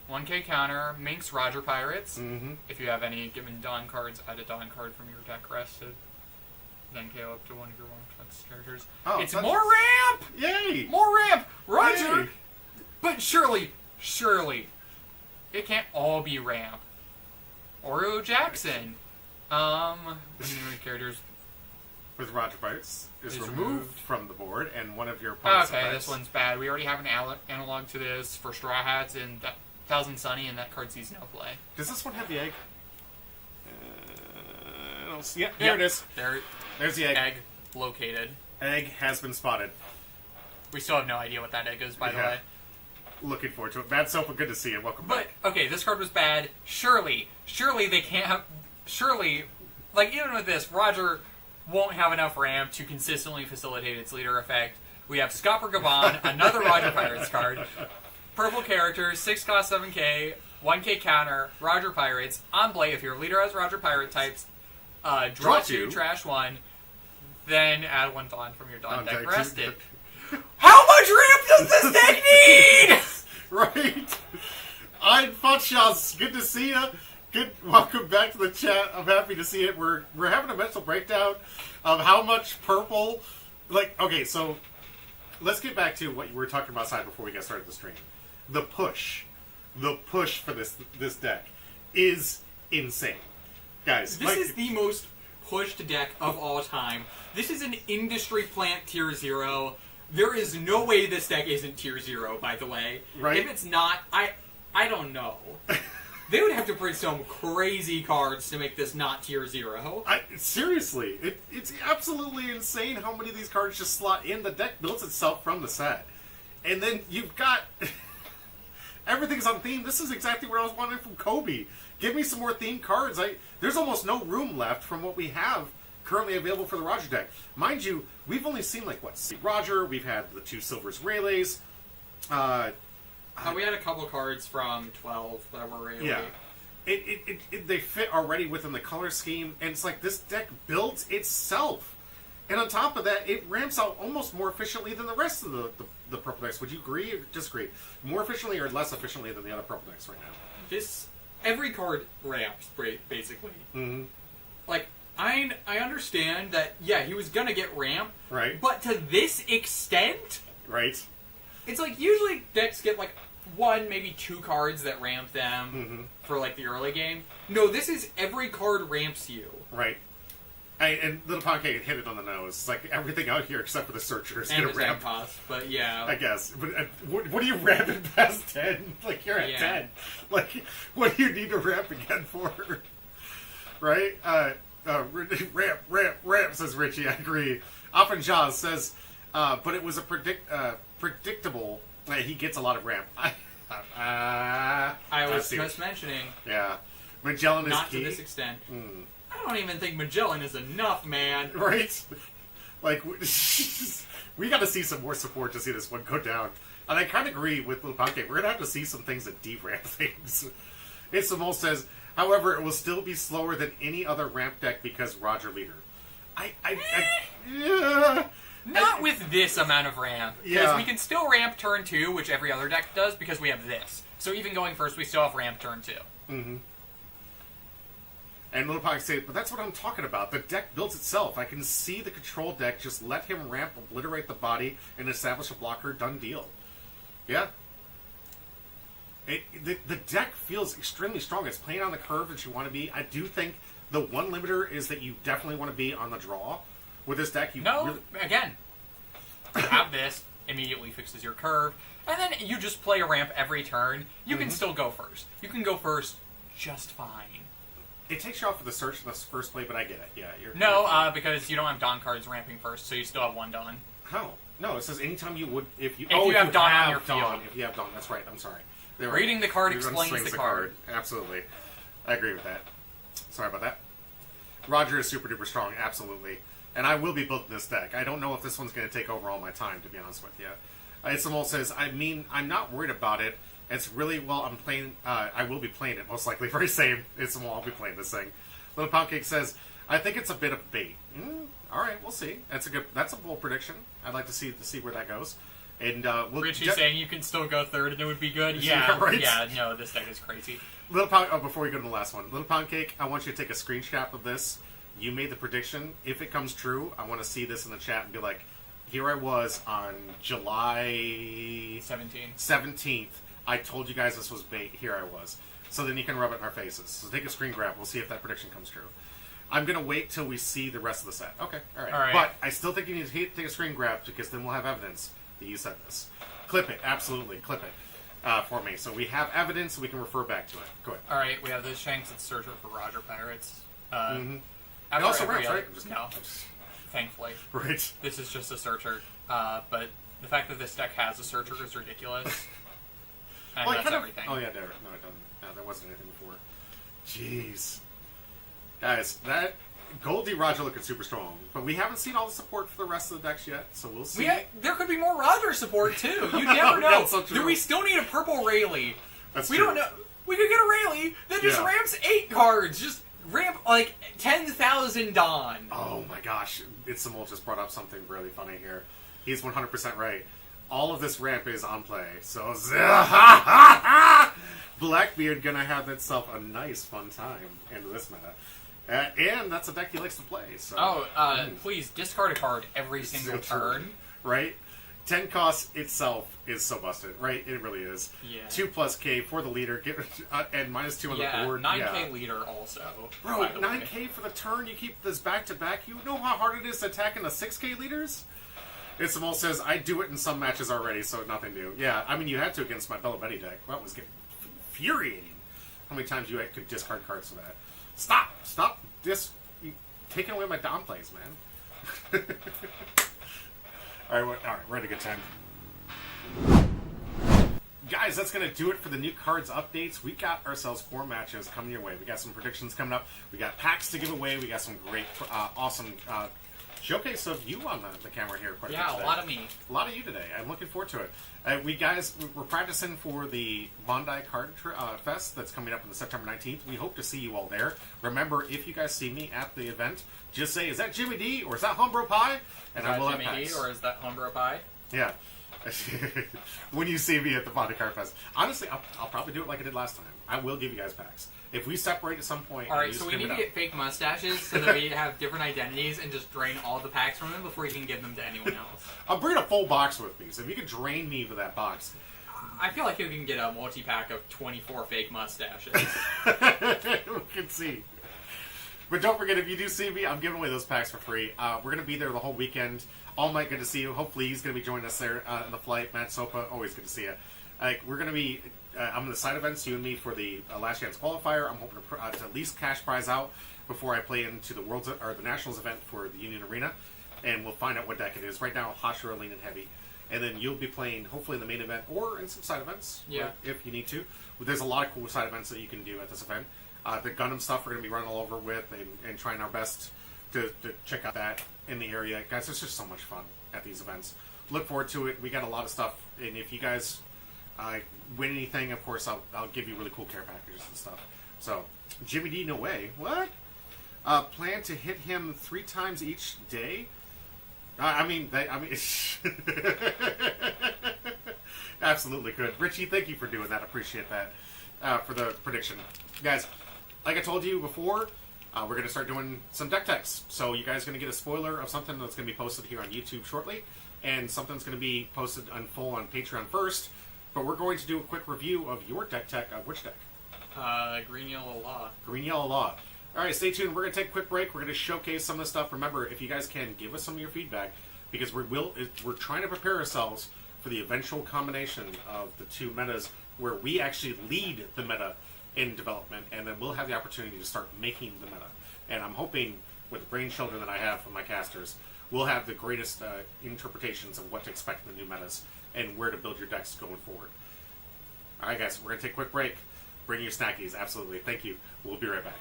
[SPEAKER 2] 1k counter, Minx, Roger Pirates.
[SPEAKER 1] Mm-hmm.
[SPEAKER 2] If you have any given Dawn cards, add a Dawn card from your deck rested. Then KO up to one of your 1-cost characters.
[SPEAKER 1] Oh,
[SPEAKER 2] it's more ramp!
[SPEAKER 1] Yay!
[SPEAKER 2] More ramp! Roger!
[SPEAKER 1] Yay.
[SPEAKER 2] But surely, it can't all be ramp. Oreo Jackson. Characters
[SPEAKER 1] With Roger Pirates is
[SPEAKER 2] Is
[SPEAKER 1] removed
[SPEAKER 2] removed.
[SPEAKER 1] from the board, and one of your opponent's
[SPEAKER 2] Okay,
[SPEAKER 1] effects.
[SPEAKER 2] this one's bad. We already have an analog to this for Straw Hats and Thousand Sunny, and that card sees no play.
[SPEAKER 1] Does this one have the egg? I don't see. Yeah, there it is. There's the egg.
[SPEAKER 2] Egg located.
[SPEAKER 1] Egg has been spotted.
[SPEAKER 2] We still have no idea what that egg is, by the
[SPEAKER 1] Yeah.
[SPEAKER 2] way.
[SPEAKER 1] Looking forward to it. Bad Soap, good to see you. Welcome
[SPEAKER 2] But,
[SPEAKER 1] back.
[SPEAKER 2] okay, this card was bad. Surely they can't have... Surely, like, even with this, Roger won't have enough ramp to consistently facilitate its leader effect. We have Scopper Gabon, another Roger Pirates card. Purple character, 6 cost 7k, 1k counter, Roger Pirates. On play, if your leader has Roger Pirate types, draw 2, trash 1, then add 1 Dawn from your Dawn deck rested. How much ramp does this deck need?
[SPEAKER 1] Right? I'm Funshaz. Good to see you. Welcome back to the chat. I'm happy to see it. We're having a mental breakdown of how much purple. Okay, so let's get back to what you were talking about side before we got started the stream. The push for this deck is insane, guys.
[SPEAKER 2] This is the most pushed deck of all time. This is an industry plant tier 0. There is no way this deck isn't tier 0, by the way.
[SPEAKER 1] Right.
[SPEAKER 2] If it's not, I don't know. They would have to print some crazy cards to make this not tier 0.
[SPEAKER 1] Seriously, it's absolutely insane how many of these cards just slot in. The deck builds itself from the set. And then you've got... everything's on theme. This is exactly what I was wanting from Kobe. Give me some more themed cards. There's almost no room left from what we have currently available for the Roger deck. Mind you, we've only seen, Roger, we've had the 2 Silvers Rayleigh.
[SPEAKER 2] We had a couple cards from 12 that were Rayleigh.
[SPEAKER 1] Yeah. They fit already within the color scheme, and it's like this deck builds itself. And on top of that, it ramps out almost more efficiently than the rest of the purple decks. Would you agree or disagree? More efficiently or less efficiently than the other purple decks right now?
[SPEAKER 2] Every card ramps, basically.
[SPEAKER 1] Mm-hmm.
[SPEAKER 2] I understand that, yeah, he was gonna get ramp.
[SPEAKER 1] Right.
[SPEAKER 2] But to this extent?
[SPEAKER 1] Right.
[SPEAKER 2] It's usually decks get 1, maybe 2 cards that ramp them for the early game. No, this is every card ramps you.
[SPEAKER 1] Right. And Little Pancake hit it on the nose. It's everything out here except for the Searcher is going to ramp.
[SPEAKER 2] Cost, but yeah.
[SPEAKER 1] I guess. But what do you ramp it past 10? You're at 10. What do you need to ramp again for? Right? Ramp, says Richie. I agree. Often Jaws says, but it was predictable that he gets a lot of ramp.
[SPEAKER 2] I was just mentioning.
[SPEAKER 1] Yeah. Magellan is
[SPEAKER 2] not
[SPEAKER 1] key.
[SPEAKER 2] To this extent. I don't even think Magellan is enough, man.
[SPEAKER 1] Right? We got to see some more support to see this one go down. And I kind of agree with Little Pancake. We're going to have to see some things that de-ramp things. It's says, however, it will still be slower than any other ramp deck because Roger leader. Yeah.
[SPEAKER 2] Not with this amount of ramp. Because we can still ramp turn 2, which every other deck does, because we have this. So even going first, we still have ramp turn 2.
[SPEAKER 1] Mm-hmm. And Little Pocket said, but that's what I'm talking about. The deck builds itself. I can see the control deck. Just let him ramp, obliterate the body, and establish a blocker. Done deal. Yeah. The deck feels extremely strong. It's playing on the curve that you want to be. I do think the one limiter is that you definitely want to be on the draw with this deck.
[SPEAKER 2] Again, you have this. immediately fixes your curve, and then you just play a ramp every turn. You can still go first. You can go first just fine.
[SPEAKER 1] It takes you off of the search in the first play, but I get it. Yeah,
[SPEAKER 2] because you don't have Dawn cards ramping first, so you still have one Dawn.
[SPEAKER 1] How? No, it says anytime you would if you
[SPEAKER 2] have Dawn on your field.
[SPEAKER 1] If you have Dawn, that's right. I'm sorry.
[SPEAKER 2] Reading the card explains the card.
[SPEAKER 1] Absolutely, I agree with that. Sorry about that. Roger is super duper strong, absolutely, and I will be building this deck. I don't know if this one's going to take over all my time, to be honest with you. Isamol says, I'm not worried about it. It's really, I'm playing, I will be playing it, most likely. Very same. Isamol, I'll be playing this thing. Little Poundcake says, I think it's a bit of bait. Alright, we'll see. That's a bold prediction. I'd like to see where that goes. And,
[SPEAKER 2] Richie's saying you can still go third and it would be good?
[SPEAKER 1] Yeah, right?
[SPEAKER 2] Yeah, no, this deck is crazy.
[SPEAKER 1] Little Pound, before we go to the last one. Little Poundcake, I want you to take a screenshot of this. You made the prediction. If it comes true, I want to see this in the chat and be like, here I was on July 17th. I told you guys this was bait. Here I was. So then you can rub it in our faces. So take a screen grab. We'll see if that prediction comes true. I'm going to wait till we see the rest of the set. Okay, all right. But I still think you need to take a screen grab because then we'll have evidence that you said this. Clip it. Absolutely. Clip it for me. So we have evidence. We can refer back to it. Go ahead.
[SPEAKER 2] All right. We have this Shanks that's Searcher for Roger Pirates.
[SPEAKER 1] It also ramps, right?
[SPEAKER 2] No. Thankfully.
[SPEAKER 1] Right.
[SPEAKER 2] This is just a Searcher. But the fact that this deck has a Searcher is ridiculous. And that's everything.
[SPEAKER 1] Oh, yeah, there. No, it doesn't. No, there wasn't anything before. Jeez. Guys, that Goldie Roger looking super strong. But we haven't seen all the support for the rest of the decks yet, so we'll see.
[SPEAKER 2] There could be more Roger support, too. You never know.
[SPEAKER 1] That's so true.
[SPEAKER 2] Do we still need a purple Rayleigh?
[SPEAKER 1] We
[SPEAKER 2] don't know. We could get a Rayleigh that just ramps 8 cards. Just ramp, 10,000 Dawn.
[SPEAKER 1] Oh, my gosh. Itzamol just brought up something really funny here. He's 100% right. All of this ramp is on play, so Blackbeard gonna have itself a nice fun time in this meta, and that's a deck he likes to play. So
[SPEAKER 2] please discard a card every single turn.
[SPEAKER 1] Right? 10 cost itself is so busted, right? It really is.
[SPEAKER 2] Yeah.
[SPEAKER 1] 2+ K for the leader, and -2 on the board.
[SPEAKER 2] 9K leader also.
[SPEAKER 1] Bro, 9K for the turn. You keep this back to back. You know how hard it is to attack in the 6K leaders. Isamol says, I do it in some matches already, so nothing new. Yeah, I mean, you had to against my Bella Betty deck. That was getting infuriating. How many times you could discard cards for that? Stop taking away my Dom plays, man. All right, we're at a good time. Guys, that's going to do it for the new cards updates. We got ourselves 4 matches coming your way. We got some predictions coming up. We got packs to give away. We got some great, awesome showcase of you on the camera here.
[SPEAKER 2] A lot of me.
[SPEAKER 1] A lot of you today. I'm looking forward to it. We're practicing for the Bondi Card Fest that's coming up on the September 19th. We hope to see you all there. Remember, if you guys see me at the event, just say, is that Jimmy D or is that Humbro Pie? And I will have
[SPEAKER 2] Jimmy D or is that Humbro Pie?
[SPEAKER 1] Yeah. When you see me at the Bondi Card Fest. Honestly, I'll probably do it like I did last time. I will give you guys packs. If we separate at some point...
[SPEAKER 2] Alright, so we need to get fake mustaches so that we have different identities and just drain all the packs from them before you can give them to anyone else.
[SPEAKER 1] I'll bring a full box with me, so if you can drain me with that box...
[SPEAKER 2] I feel like you can get a multi-pack of 24 fake mustaches.
[SPEAKER 1] We can see. But don't forget, if you do see me, I'm giving away those packs for free. We're going to be there the whole weekend. All night, good to see you. Hopefully he's going to be joining us there in the flight. Matt Sopa, always good to see you. We're going to be... I'm in the side events, you and me, for the Last Chance Qualifier. I'm hoping to at least cash prize out before I play into the Worlds or the Nationals event for the Union Arena, and we'll find out what deck it is. Right now, Hashira leaning heavy, and then you'll be playing hopefully in the main event or in some side events, if you need to. There's a lot of cool side events that you can do at this event. The Gundam stuff we're going to be running all over with and trying our best to check out that in the area. Guys, it's just so much fun at these events. Look forward to it. We got a lot of stuff, and if you guys win anything, of course, I'll give you really cool care packages and stuff. So, Jimmy D, no way. What? Plan to hit him 3 times each day? Absolutely could. Richie, thank you for doing that. Appreciate that for the prediction. Guys, like I told you before, we're going to start doing some deck techs. So you guys are going to get a spoiler of something that's going to be posted here on YouTube shortly, and something's going to be posted in full on Patreon first. But we're going to do a quick review of your deck tech. Which deck?
[SPEAKER 2] Green Yellow Law.
[SPEAKER 1] Green Yellow Law. All right, stay tuned. We're going to take a quick break. We're going to showcase some of the stuff. Remember, if you guys can, give us some of your feedback. because we're trying to prepare ourselves for the eventual combination of the two metas where we actually lead the meta in development, and then we'll have the opportunity to start making the meta. And I'm hoping with the brain children that I have from my casters, we'll have the greatest interpretations of what to expect in the new metas and where to build your decks going forward. All right, guys, we're going to take a quick break. Bring your snackies, absolutely. Thank you. We'll be right back.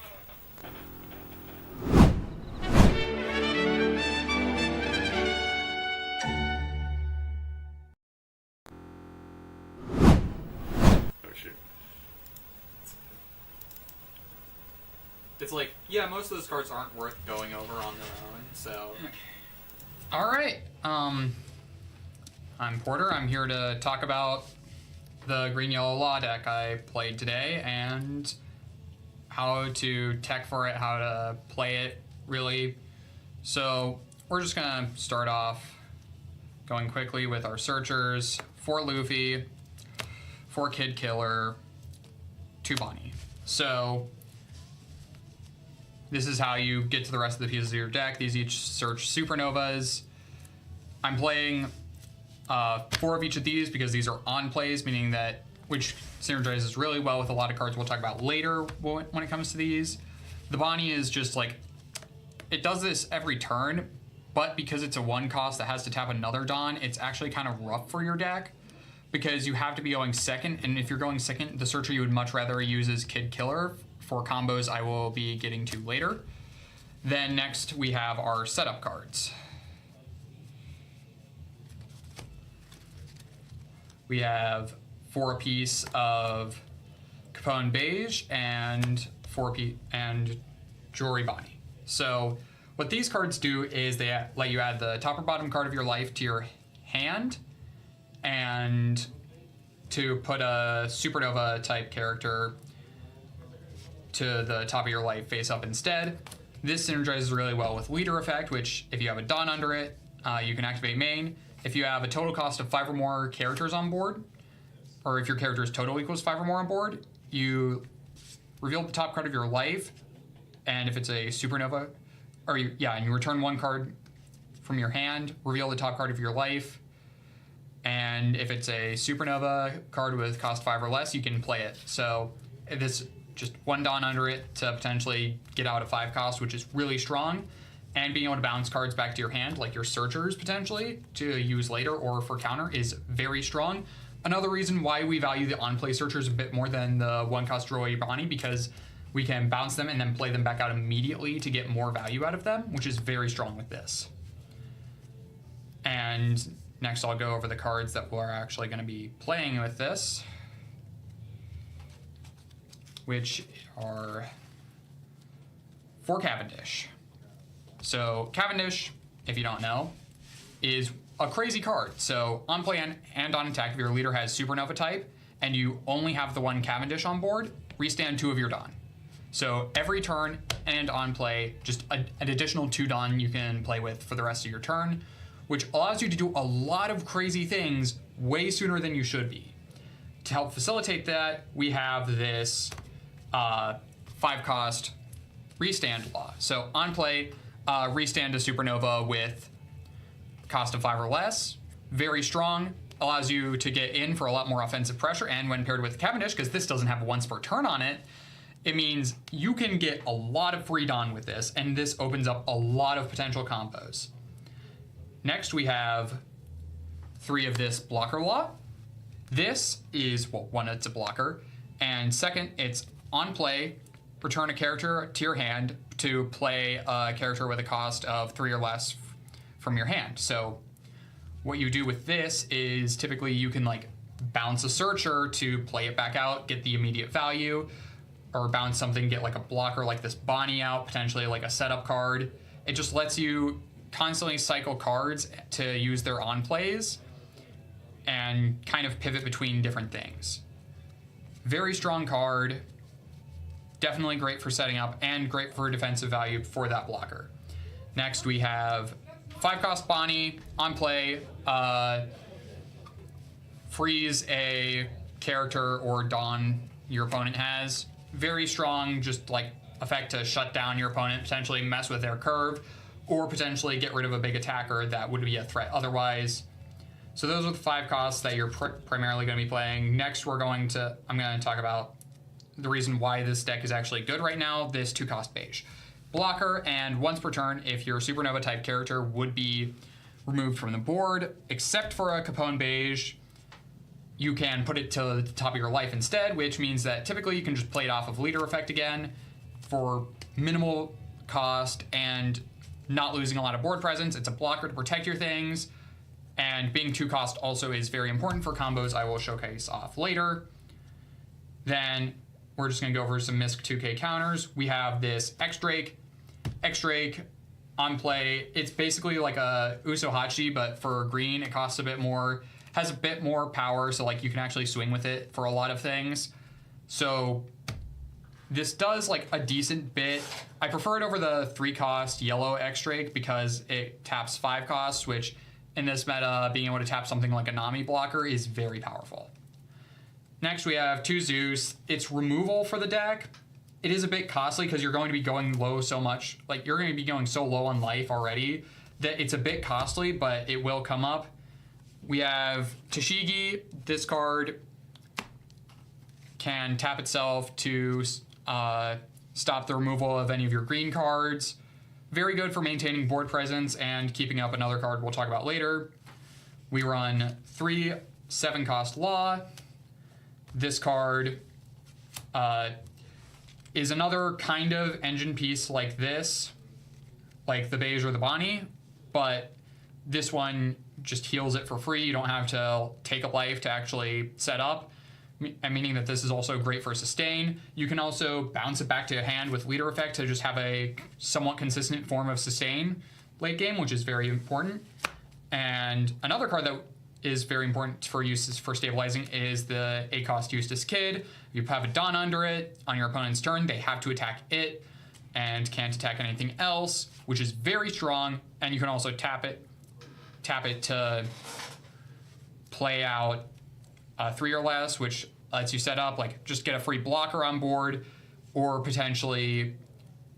[SPEAKER 1] Oh, shoot.
[SPEAKER 2] It's like, yeah, most of those cards aren't worth going over on their own, so...
[SPEAKER 3] Alright, I'm Porter. I'm here to talk about the green-yellow law deck I played today and how to tech for it, how to play it, really. So, we're just gonna start off going quickly with our searchers. 4 Luffy, 4 Kid Killer, 2 Bonnie. So, this is how you get to the rest of the pieces of your deck. These each search supernovas. I'm playing 4 of each of these because these are on plays, meaning that which synergizes really well with a lot of cards we'll talk about later when it comes to these. The Bonnie is just like, it does this every turn, but because it's a 1 cost that has to tap another Dawn, it's actually kind of rough for your deck because you have to be going second, and if you're going second, the searcher you would much rather use is Kid Killer for combos I will be getting to later. Then next we have our setup cards. We have 4 apiece of Capone Beige and 4 and Jewelry Bonnie. So what these cards do is they let you add the top or bottom card of your life to your hand, and to put a supernova type character to the top of your life face up instead. This synergizes really well with Leader Effect, which if you have a Dawn under it, you can activate main. If you have a total cost of 5 or more characters on board, or if your character's total equals 5 or more on board, you reveal the top card of your life, and if it's a supernova, or and you return 1 card from your hand, reveal the top card of your life, and if it's a supernova card with cost 5 or less, you can play it. So if it's just 1 Dawn under it to potentially get out a 5 cost, which is really strong, and being able to bounce cards back to your hand, like your searchers potentially, to use later or for counter, is very strong. Another reason why we value the on-play searchers a bit more than the 1-cost Jewelry Bonnie, because we can bounce them and then play them back out immediately to get more value out of them, which is very strong with this. And next I'll go over the cards that we're actually going to be playing with this, which are 4 Cavendish. So Cavendish, if you don't know, is a crazy card. So on play and on attack, if your leader has supernova type and you only have the 1 Cavendish on board, restand 2 of your Dawn. So every turn and on play, just an additional 2 Dawn you can play with for the rest of your turn, which allows you to do a lot of crazy things way sooner than you should be. To help facilitate that, we have this 5-cost restand law. So on play, restand a supernova with cost of 5 or less. Very strong. Allows you to get in for a lot more offensive pressure, and when paired with Cavendish, because this doesn't have a once per turn on it, it means you can get a lot of free Dawn with this, and this opens up a lot of potential combos. Next we have 3 of this blocker law. This is, well, 1, it's a blocker, and second, it's on play, return a character to your hand to play a character with a cost of 3 or less from your hand. So what you do with this is typically you can like bounce a searcher to play it back out, get the immediate value, or bounce something, get like a blocker like this Bonnie out, potentially like a setup card. It just lets you constantly cycle cards to use their on plays and kind of pivot between different things. Very strong card. Definitely great for setting up and great for defensive value for that blocker. Next we have 5-cost Bonnie on play. Freeze a character or Dawn your opponent has. Very strong, just like effect to shut down your opponent, potentially mess with their curve. or potentially get rid of a big attacker that would be a threat otherwise. So those are the 5 costs that you're primarily going to be playing. Next, I'm going to talk about the reason why this deck is actually good right now, this 2-cost beige. Blocker, and once per turn, if your Supernova type character would be removed from the board, except for a Capone beige, you can put it to the top of your life instead, which means that typically you can just play it off of leader effect again for minimal cost and not losing a lot of board presence. It's a blocker to protect your things, and being 2 cost also is very important for combos I will showcase off later. Then we're just going to go over some Misk 2K counters. We have this X-Drake. X-Drake on play, it's basically like a Usohachi, but for green it costs a bit more, has a bit more power, so like you can actually swing with it for a lot of things. So this does like a decent bit. I prefer it over the 3-cost yellow X-Drake because it taps 5 costs, which in this meta, being able to tap something like a Nami blocker is very powerful. Next we have 2 Zeus. It's removal for the deck. It is a bit costly because you're going to be going low so much, like you're going to be going so low on life already that it's a bit costly, but it will come up. We have Tashigi. This card can tap itself to stop the removal of any of your green cards. Very good for maintaining board presence and keeping up another card we'll talk about later. We run 3 7-cost Law. This card is another kind of engine piece like this, like the beige or the Bonnie, but this one just heals it for free. You don't have to take a life to actually set up, meaning that this is also great for sustain. You can also bounce it back to your hand with leader effect to just have a somewhat consistent form of sustain late game, which is very important. And another card that is very important for uses for stabilizing is the 8-cost Eustace Kid. You have a Dawn under it. On your opponent's turn, they have to attack it and can't attack anything else, which is very strong. And you can also tap it to play out 3 or less, which lets you set up, like, just get a free blocker on board, or potentially,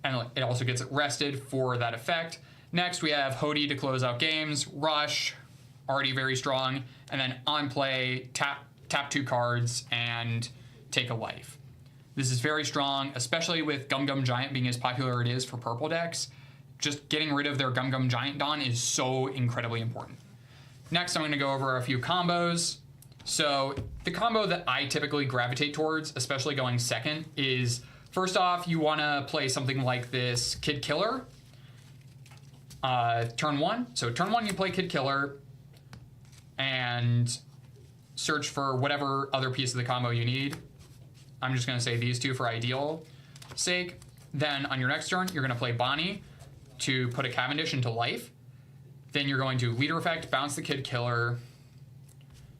[SPEAKER 3] and it also gets it rested for that effect. Next, we have Hody to close out games. Rush, already very strong. And then on play, tap 2 cards and take a life. This is very strong, especially with Gum Gum Giant being as popular it is for purple decks. Just getting rid of their Gum Gum Giant Dawn is so incredibly important. Next, I'm going to go over a few combos. So the combo that I typically gravitate towards, especially going second, is first off, you want to play something like this Kid Killer. Turn 1. So turn 1, you play Kid Killer and search for whatever other piece of the combo you need. I'm just going to say these 2 for ideal sake. Then on your next turn, you're going to play Bonnie to put a Cavendish into life. Then you're going to leader effect, bounce the Kid Killer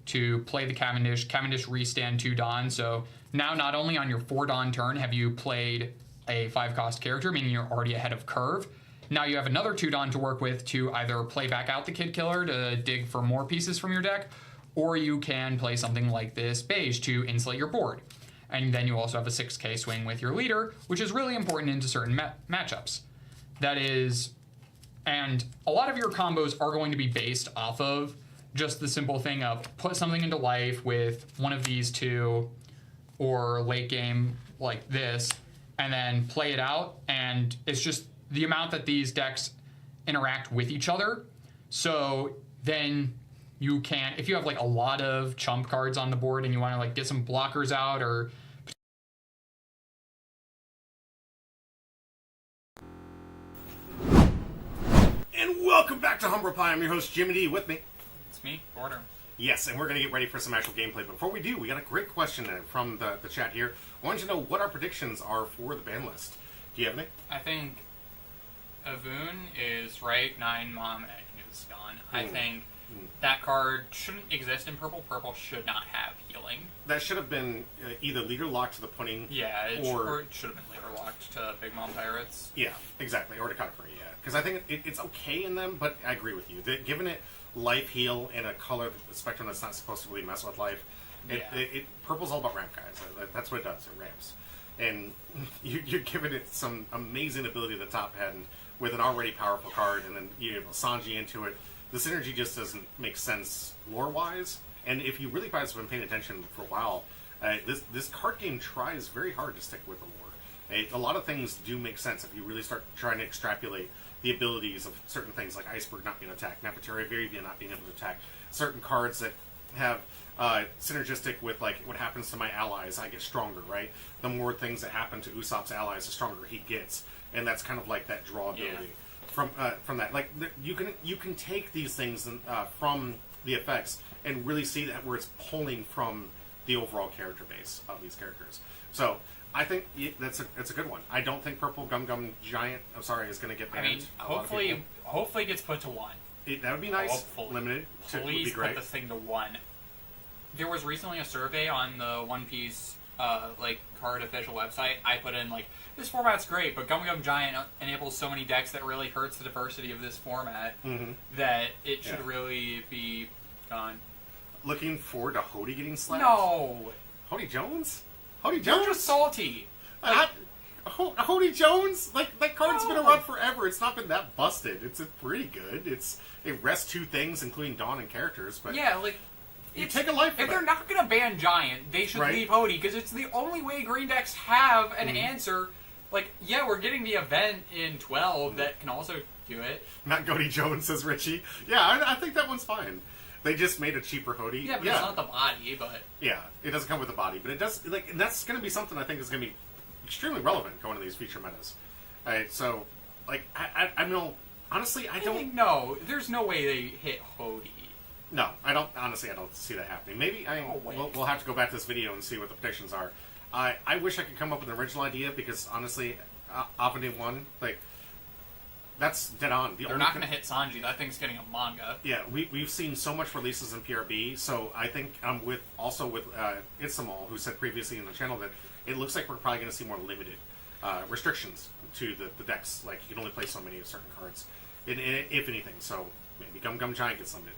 [SPEAKER 3] to play the Cavendish. Cavendish restand 2 Dawn. So now not only on your 4 Dawn turn have you played a 5-cost character, meaning you're already ahead of curve. Now you have another 2 Dawn to work with to either play back out the Kid Killer to dig for more pieces from your deck, or you can play something like this beige to insulate your board. And then you also have a 6K swing with your leader, which is really important into certain matchups. That is, and a lot of your combos are going to be based off of just the simple thing of put something into life with one of these 2, or late game like this, and then play it out. And it's just the amount that these decks interact with each other. So then you can, if you have like a lot of chump cards on the board and you want to like get some blockers out, or
[SPEAKER 1] And welcome back to Humble Pie. I'm your host Jimmy D. With me,
[SPEAKER 2] It's me, Border.
[SPEAKER 1] yes, and we're going to get ready for some actual gameplay. But before we do, we got a great question from the chat here. I wanted to know what our predictions are for the ban list. Do you have any?
[SPEAKER 2] I think Avun is right. 9 Mom Egg is gone. I think that card shouldn't exist in purple. Purple should not have healing.
[SPEAKER 1] That should have been either leader locked to the pudding.
[SPEAKER 2] Yeah,
[SPEAKER 1] or
[SPEAKER 2] it should have been later locked to Big Mom Pirates.
[SPEAKER 1] Yeah, exactly. Or to Katakuri, yeah. Because I think it's okay in them, but I agree with you. Given it life heal in a color spectrum that's not supposed to really mess with life, purple's all about ramp, guys. That's what it does. It ramps. And you're giving it some amazing ability at the top end with an already powerful card, and then you have Sanji into it. The synergy just doesn't make sense lore-wise. And if you really guys have been paying attention for a while, this card game tries very hard to stick with the lore. A lot of things do make sense if you really start trying to extrapolate the abilities of certain things, like Iceberg not being attacked, Nefertari Viridian not being able to attack, certain cards that have synergistic with like what happens to my allies, I get stronger, right? The more things that happen to Usopp's allies, the stronger he gets, and that's kind of like that draw ability from that. Like you can take these things from the effects and really see that where it's pulling from the overall character base of these characters. So I think it's a good one. I don't think Purple Gum Gum Giant, is going to get banned.
[SPEAKER 2] I mean, hopefully it gets put to 1.
[SPEAKER 1] That would be nice.
[SPEAKER 2] Hopefully.
[SPEAKER 1] Limited. Would be
[SPEAKER 2] Please
[SPEAKER 1] great.
[SPEAKER 2] put this thing to 1. There was recently a survey on the One Piece card official website. I put in this format's great, but Gum Gum Giant enables so many decks that really hurts the diversity of this format that it should really be gone.
[SPEAKER 1] Looking forward to Hody getting slapped?
[SPEAKER 2] No!
[SPEAKER 1] Hody Jones? Hody
[SPEAKER 2] You're
[SPEAKER 1] Jones?
[SPEAKER 2] just salty!
[SPEAKER 1] Hody Jones? That card's been around forever. It's not been that busted. It's pretty good. It rests 2 things, including Dawn and characters, but...
[SPEAKER 2] Yeah,
[SPEAKER 1] you take a life
[SPEAKER 2] if they're not going to ban Giant, they should leave Hody, because it's the only way green decks have an answer. We're getting the event in 12 that can also do it.
[SPEAKER 1] Not Hody Jones, says Richie. Yeah, I think that one's fine. They just made a cheaper Hody.
[SPEAKER 2] Yeah, but it's not the body, but...
[SPEAKER 1] Yeah, it doesn't come with the body, but it does... and that's going to be something I think is going to be extremely relevant going to these feature metas. Alright, so... I know... Honestly, I don't...
[SPEAKER 2] No, there's no way they hit Hody.
[SPEAKER 1] No, I don't. Honestly, I don't see that happening. Maybe we'll have to go back to this video and see what the predictions are. I wish I could come up with an original idea because honestly, Avene 1, that's dead on.
[SPEAKER 2] They're not going to hit Sanji. That thing's getting a manga.
[SPEAKER 1] Yeah, we've seen so much releases in PRB, so I think I'm with Itzamal, who said previously in the channel that it looks like we're probably going to see more limited restrictions to the decks. Like you can only play so many of certain cards, if anything. So maybe Gum Gum Giant gets limited.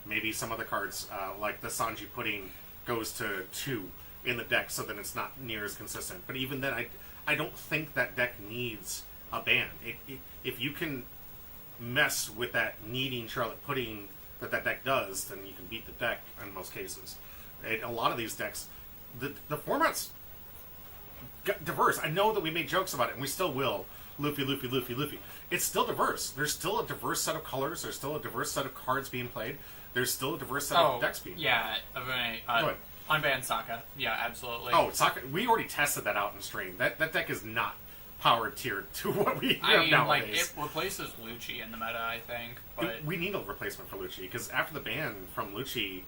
[SPEAKER 1] Maybe some other cards, like the Sanji Pudding, goes to 2 in the deck, so then it's not near as consistent. But even then, I don't think that deck needs a ban. If you can mess with that needing Charlotte Pudding that deck does, then you can beat the deck in most cases. A lot of these decks, the format's diverse. I know that we made jokes about it, and we still will. Luffy. It's still diverse. There's still a diverse set of colors. There's still a diverse set of cards being played. There's still a diverse set of decks being played.
[SPEAKER 2] Yeah, unbanned Sokka. Yeah, absolutely.
[SPEAKER 1] Oh, Sokka. We already tested that out in stream. That deck is not power tiered to what we have nowadays.
[SPEAKER 2] It replaces Lucci in the meta, I think. But
[SPEAKER 1] we need a replacement for Lucci, because after the ban from Lucci,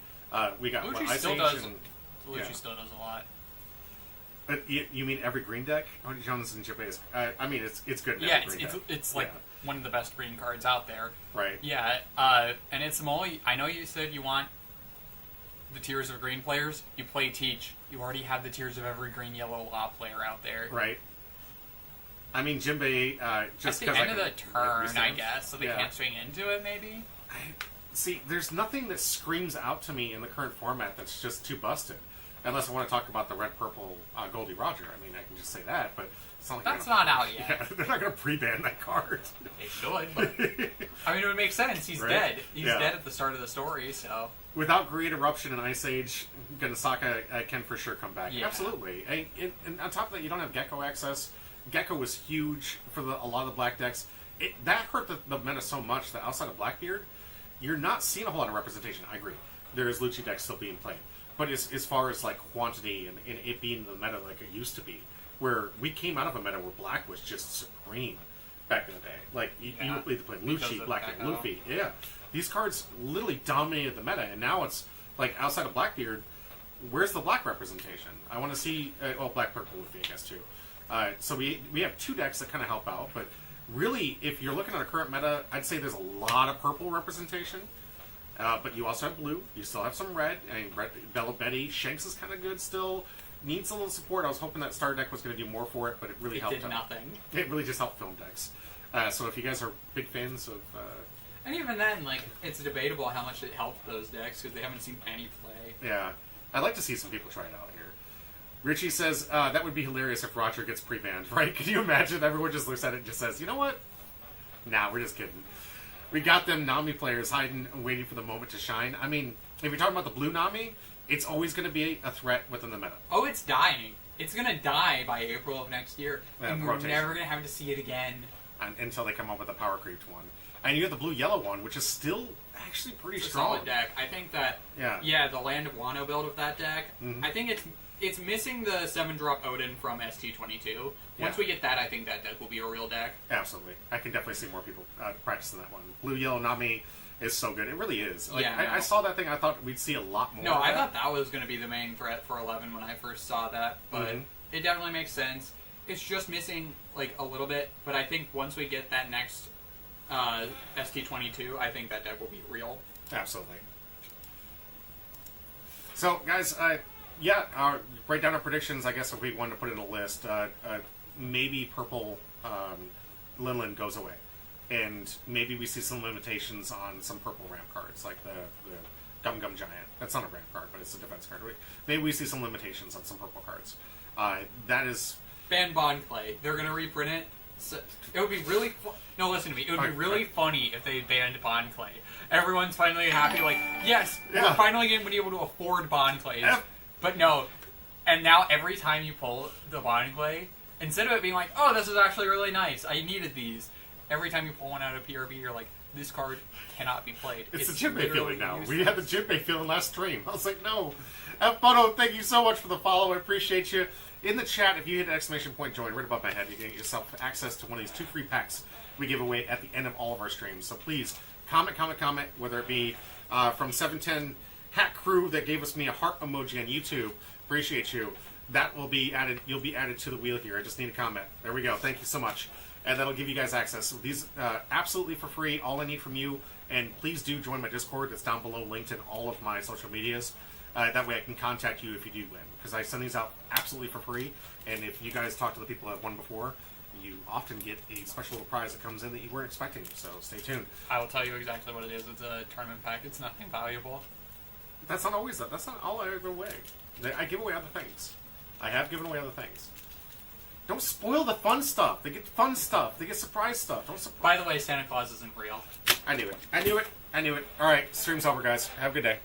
[SPEAKER 1] we got
[SPEAKER 2] Lucci
[SPEAKER 1] Ice
[SPEAKER 2] still
[SPEAKER 1] Age
[SPEAKER 2] does.
[SPEAKER 1] and...
[SPEAKER 2] Lucci still does a lot.
[SPEAKER 1] You mean every green deck? Hody Jones and Jippei is... I mean, it's good.
[SPEAKER 2] Yeah, it's one of the best green cards out there.
[SPEAKER 1] Right.
[SPEAKER 2] Yeah, and it's I know you said you want the tiers of green players. You play Teach. You already have the tiers of every green, yellow law player out there.
[SPEAKER 1] Right. I mean, Jinbei, just because
[SPEAKER 2] at the end of the turn, I guess, so they can't swing into it, maybe?
[SPEAKER 1] See, there's nothing that screams out to me in the current format that's just too busted. Unless I want to talk about the red, purple, Goldie Roger. I mean, I can just say that, but it's not like
[SPEAKER 2] that's not out yet.
[SPEAKER 1] Yeah, they're not going to pre-ban that card.
[SPEAKER 2] They should, but I mean, it would make sense. He's dead. He's dead at the start of the story, so...
[SPEAKER 1] Without Great Eruption and Ice Age, Sokka can for sure come back. Yeah. Absolutely. And on top of that, you don't have Gecko access. Gecko was huge for a lot of the black decks. That hurt the meta so much that outside of Blackbeard, you're not seeing a whole lot of representation. I agree. There's Lucci decks still being played. But as far as quantity and it being the meta like it used to be, where we came out of a meta where black was just supreme back in the day. You either played Lucci, Blackbeard, Luffy. Yeah. These cards literally dominated the meta, and now it's outside of Blackbeard, where's the black representation? I want to see black, purple, Luffy, I guess too. So we have 2 decks that kind of help out, but really, if you're looking at a current meta, I'd say there's a lot of purple representation. But you also have blue. You still have some red. Bella Betty. Shanks is kind of good still. Needs a little support. I was hoping that Star deck was going to do more for it, but it really helped.
[SPEAKER 2] It did nothing.
[SPEAKER 1] It really just helped film decks. So if you guys are big fans of...
[SPEAKER 2] and even then, it's debatable how much it helped those decks, because they haven't seen any play.
[SPEAKER 1] Yeah. I'd like to see some people try it out here. Richie says, that would be hilarious if Roger gets pre-banned, right? Can you imagine? Everyone just looks at it and just says, you know what? Nah, we're just kidding. We got them Nami players hiding and waiting for the moment to shine. I mean, if you're talking about the blue Nami, it's always going to be a threat within the meta.
[SPEAKER 2] Oh, it's dying. It's going to die by April of next year, and we're
[SPEAKER 1] rotation.
[SPEAKER 2] never going to have to see it again.
[SPEAKER 1] Until they come up with a power creeped one. And you have the blue-yellow one, which is still actually pretty
[SPEAKER 2] It's a
[SPEAKER 1] strong.
[SPEAKER 2] solid deck. I think that, the Land of Wano build of that deck, I think it's missing the 7-drop Odin from ST22. Once we get that, I think that deck will be a real deck.
[SPEAKER 1] Absolutely. I can definitely see more people practicing that one. Blue-yellow Nami is so good. It really is. Like, I saw that thing, I thought we'd see a lot more
[SPEAKER 2] No,
[SPEAKER 1] of
[SPEAKER 2] I
[SPEAKER 1] that.
[SPEAKER 2] thought that was going to be the main threat for 11 when I first saw that, but it definitely makes sense. It's just missing, like, a little bit, but I think once we get that next ST22, I think that deck will be real.
[SPEAKER 1] Absolutely. So, guys, write down our predictions, I guess, if we wanted to put in a list. Maybe purple Linland goes away. And maybe we see some limitations on some purple ramp cards, like the Gum Gum Giant. That's not a ramp card, but it's a defense card. Maybe we see some limitations on some purple cards. That is...
[SPEAKER 2] Ban Bond Clay. They're going to reprint it. So, it would be really... No, listen to me. It would be really funny if they banned Bond Clay. Everyone's finally happy, like, yes, we're finally going to be able to afford Bond Clays. But no. And now every time you pull the Bond Clay, instead of it being like, oh, this is actually really nice, I needed these, every time you pull one out of PRB, you're like, this card cannot be played.
[SPEAKER 1] It's the Jinbei feeling now.
[SPEAKER 2] Useless.
[SPEAKER 1] We had the Jinbei feeling last stream. I was like, no. F-Photo, thank you so much for the follow. I appreciate you. In the chat, if you hit exclamation point join right above my head, you can get yourself access to one of these 2 free packs we give away at the end of all of our streams. So please, comment, whether it be from 710 Hat Crew that gave us me a heart emoji on YouTube. Appreciate you. That will be added. You'll be added to the wheel here. I just need a comment. There we go. Thank you so much. And that'll give you guys access. These absolutely for free. All I need from you, and please do join my Discord. That's down below, linked in all of my social medias. That way I can contact you if you do win. Because I send these out absolutely for free. And if you guys talk to the people that have won before, you often get a special little prize that comes in that you weren't expecting. So stay tuned.
[SPEAKER 2] I will tell you exactly what it is. It's a tournament pack. It's nothing valuable.
[SPEAKER 1] That's not always that. That's not all I give away. I give away other things. I have given away other things. Don't spoil the fun stuff. They get fun stuff. They get surprise stuff. Don't surprise.
[SPEAKER 2] By the way, Santa Claus isn't real.
[SPEAKER 1] I knew it. All right, stream's over, guys. Have a good day.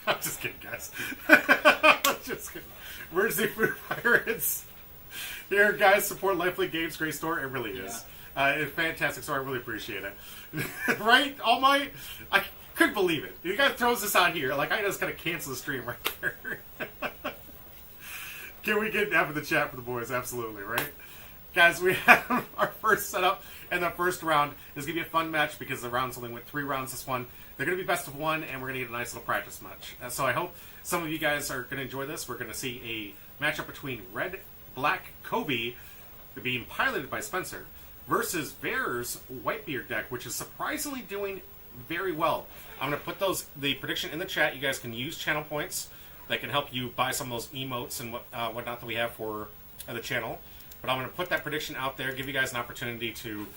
[SPEAKER 1] I'm just kidding, guys. Just kidding. Emergency Food Pirates. Here, guys, support Lifelink Games. Great store. It really is. It's fantastic, so I really appreciate it. Right? All my... I couldn't believe it. You guys throws this out here. Like, I just gotta cancel the stream right there. Can we get half of the chat for the boys? Absolutely, right? Guys, we have our first setup, and the first round is going to be a fun match because the rounds only went 3 rounds this one. They're going to be best of 1, and we're going to get a nice little practice match. So I hope some of you guys are going to enjoy this. We're going to see a matchup between Red Black Kobe, being piloted by Spencer, versus Bear's Whitebeard deck, which is surprisingly doing very well. I'm going to put the prediction in the chat. You guys can use channel points that can help you buy some of those emotes and whatnot that we have for the channel. But I'm going to put that prediction out there, give you guys an opportunity to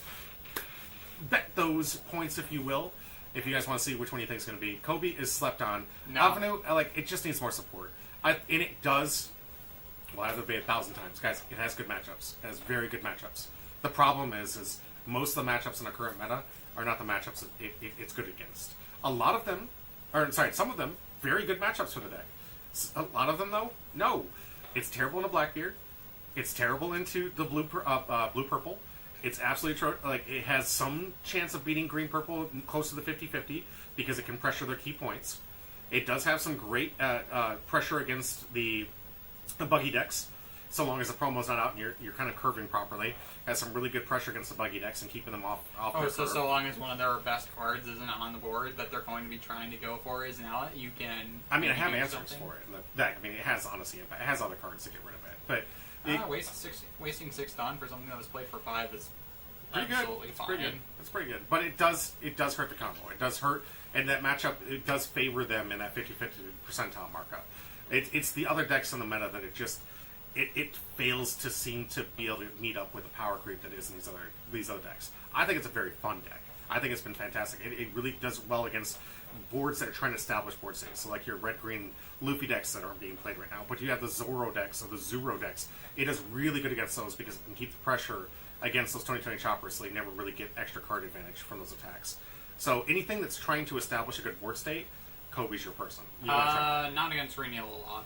[SPEAKER 1] bet those points, if you will, if you guys want to see which one you think is going to be. Kobe is slept on.
[SPEAKER 2] No.
[SPEAKER 1] Avenue, it just needs more support. And it does. Well, I have to be 1,000 times. Guys, it has good matchups. It has very good matchups. The problem is most of the matchups in the current meta are not the matchups it's good against. Some of them, very good matchups for the deck. A lot of them, though, no. It's terrible into Blackbeard. It's terrible into the blue-purple. It's absolutely it has some chance of beating green-purple close to the 50-50 because it can pressure their key points. It does have some great pressure against the buggy decks, so long as the promo's not out and you're kind of curving properly. It has some really good pressure against the buggy decks and keeping them off their curve.
[SPEAKER 2] So long as one of their best cards isn't on the board that they're going to be trying to go for isn't out, you can...
[SPEAKER 1] I mean, I have answers for it in the deck. I mean, it has honestly impact. It has other cards to get rid of it, but...
[SPEAKER 2] wasting 6 Dawn for something that was played for 5 is
[SPEAKER 1] pretty
[SPEAKER 2] absolutely
[SPEAKER 1] good.
[SPEAKER 2] fine.
[SPEAKER 1] It's pretty good. But it does hurt the combo. It does hurt, and that matchup, it does favor them in that 50-50 percentile markup. It's the other decks in the meta that it fails to seem to be able to meet up with the power creep that is in these other decks. I think it's a very fun deck. I think it's been fantastic. It really does well against boards that are trying to establish board states. So like your red-green Luffy decks that aren't being played right now. But you have the Zoro decks or the Zuro decks. It is really good against those because it can keep the pressure against those 2020 choppers so they never really get extra card advantage from those attacks. So anything that's trying to establish a good board state, Kobe's your person. You wanna try.
[SPEAKER 2] Not against green yellow law.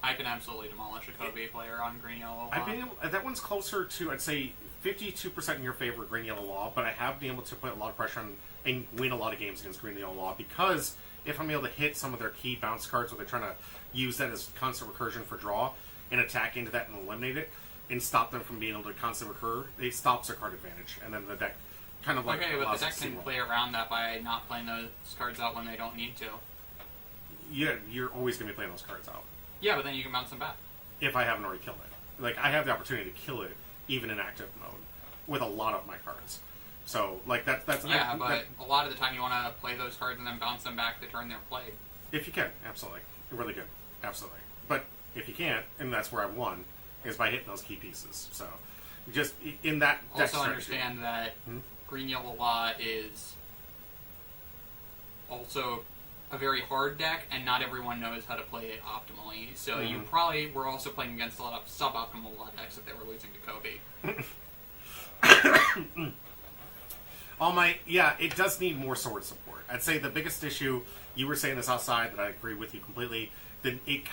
[SPEAKER 2] I can absolutely demolish a Kobe player on green yellow law.
[SPEAKER 1] That one's closer to, I'd say, 52% in your favor, green yellow law, but I have been able to put a lot of pressure on and win a lot of games against green yellow law because if I'm able to hit some of their key bounce cards where they're trying to use that as constant recursion for draw and attack into that and eliminate it and stop them from being able to constantly recur, it stops their card advantage, and then the deck kind of like
[SPEAKER 2] okay, but the deck
[SPEAKER 1] to
[SPEAKER 2] can play around that by not playing those cards out when they don't need to.
[SPEAKER 1] Yeah, you're always going to be playing those cards out.
[SPEAKER 2] Yeah, but then you can bounce them back.
[SPEAKER 1] If I haven't already killed it. Like, I have the opportunity to kill it even in active mode with a lot of my cards. So, like, that's...
[SPEAKER 2] Yeah, but a lot of the time you want to play those cards and then bounce them back the turn they're played.
[SPEAKER 1] If you can, absolutely. Really good. Absolutely. But if you can't, and that's where I've won, is by hitting those key pieces. So, just in that deck
[SPEAKER 2] Also
[SPEAKER 1] strategy.
[SPEAKER 2] understand that green yellow law is also a very hard deck, and not everyone knows how to play it optimally. So you probably were also playing against a lot of suboptimal law decks if they were losing to Kobe.
[SPEAKER 1] Yeah, it does need more sword support. I'd say the biggest issue, you were saying this outside, that I agree with you completely, that it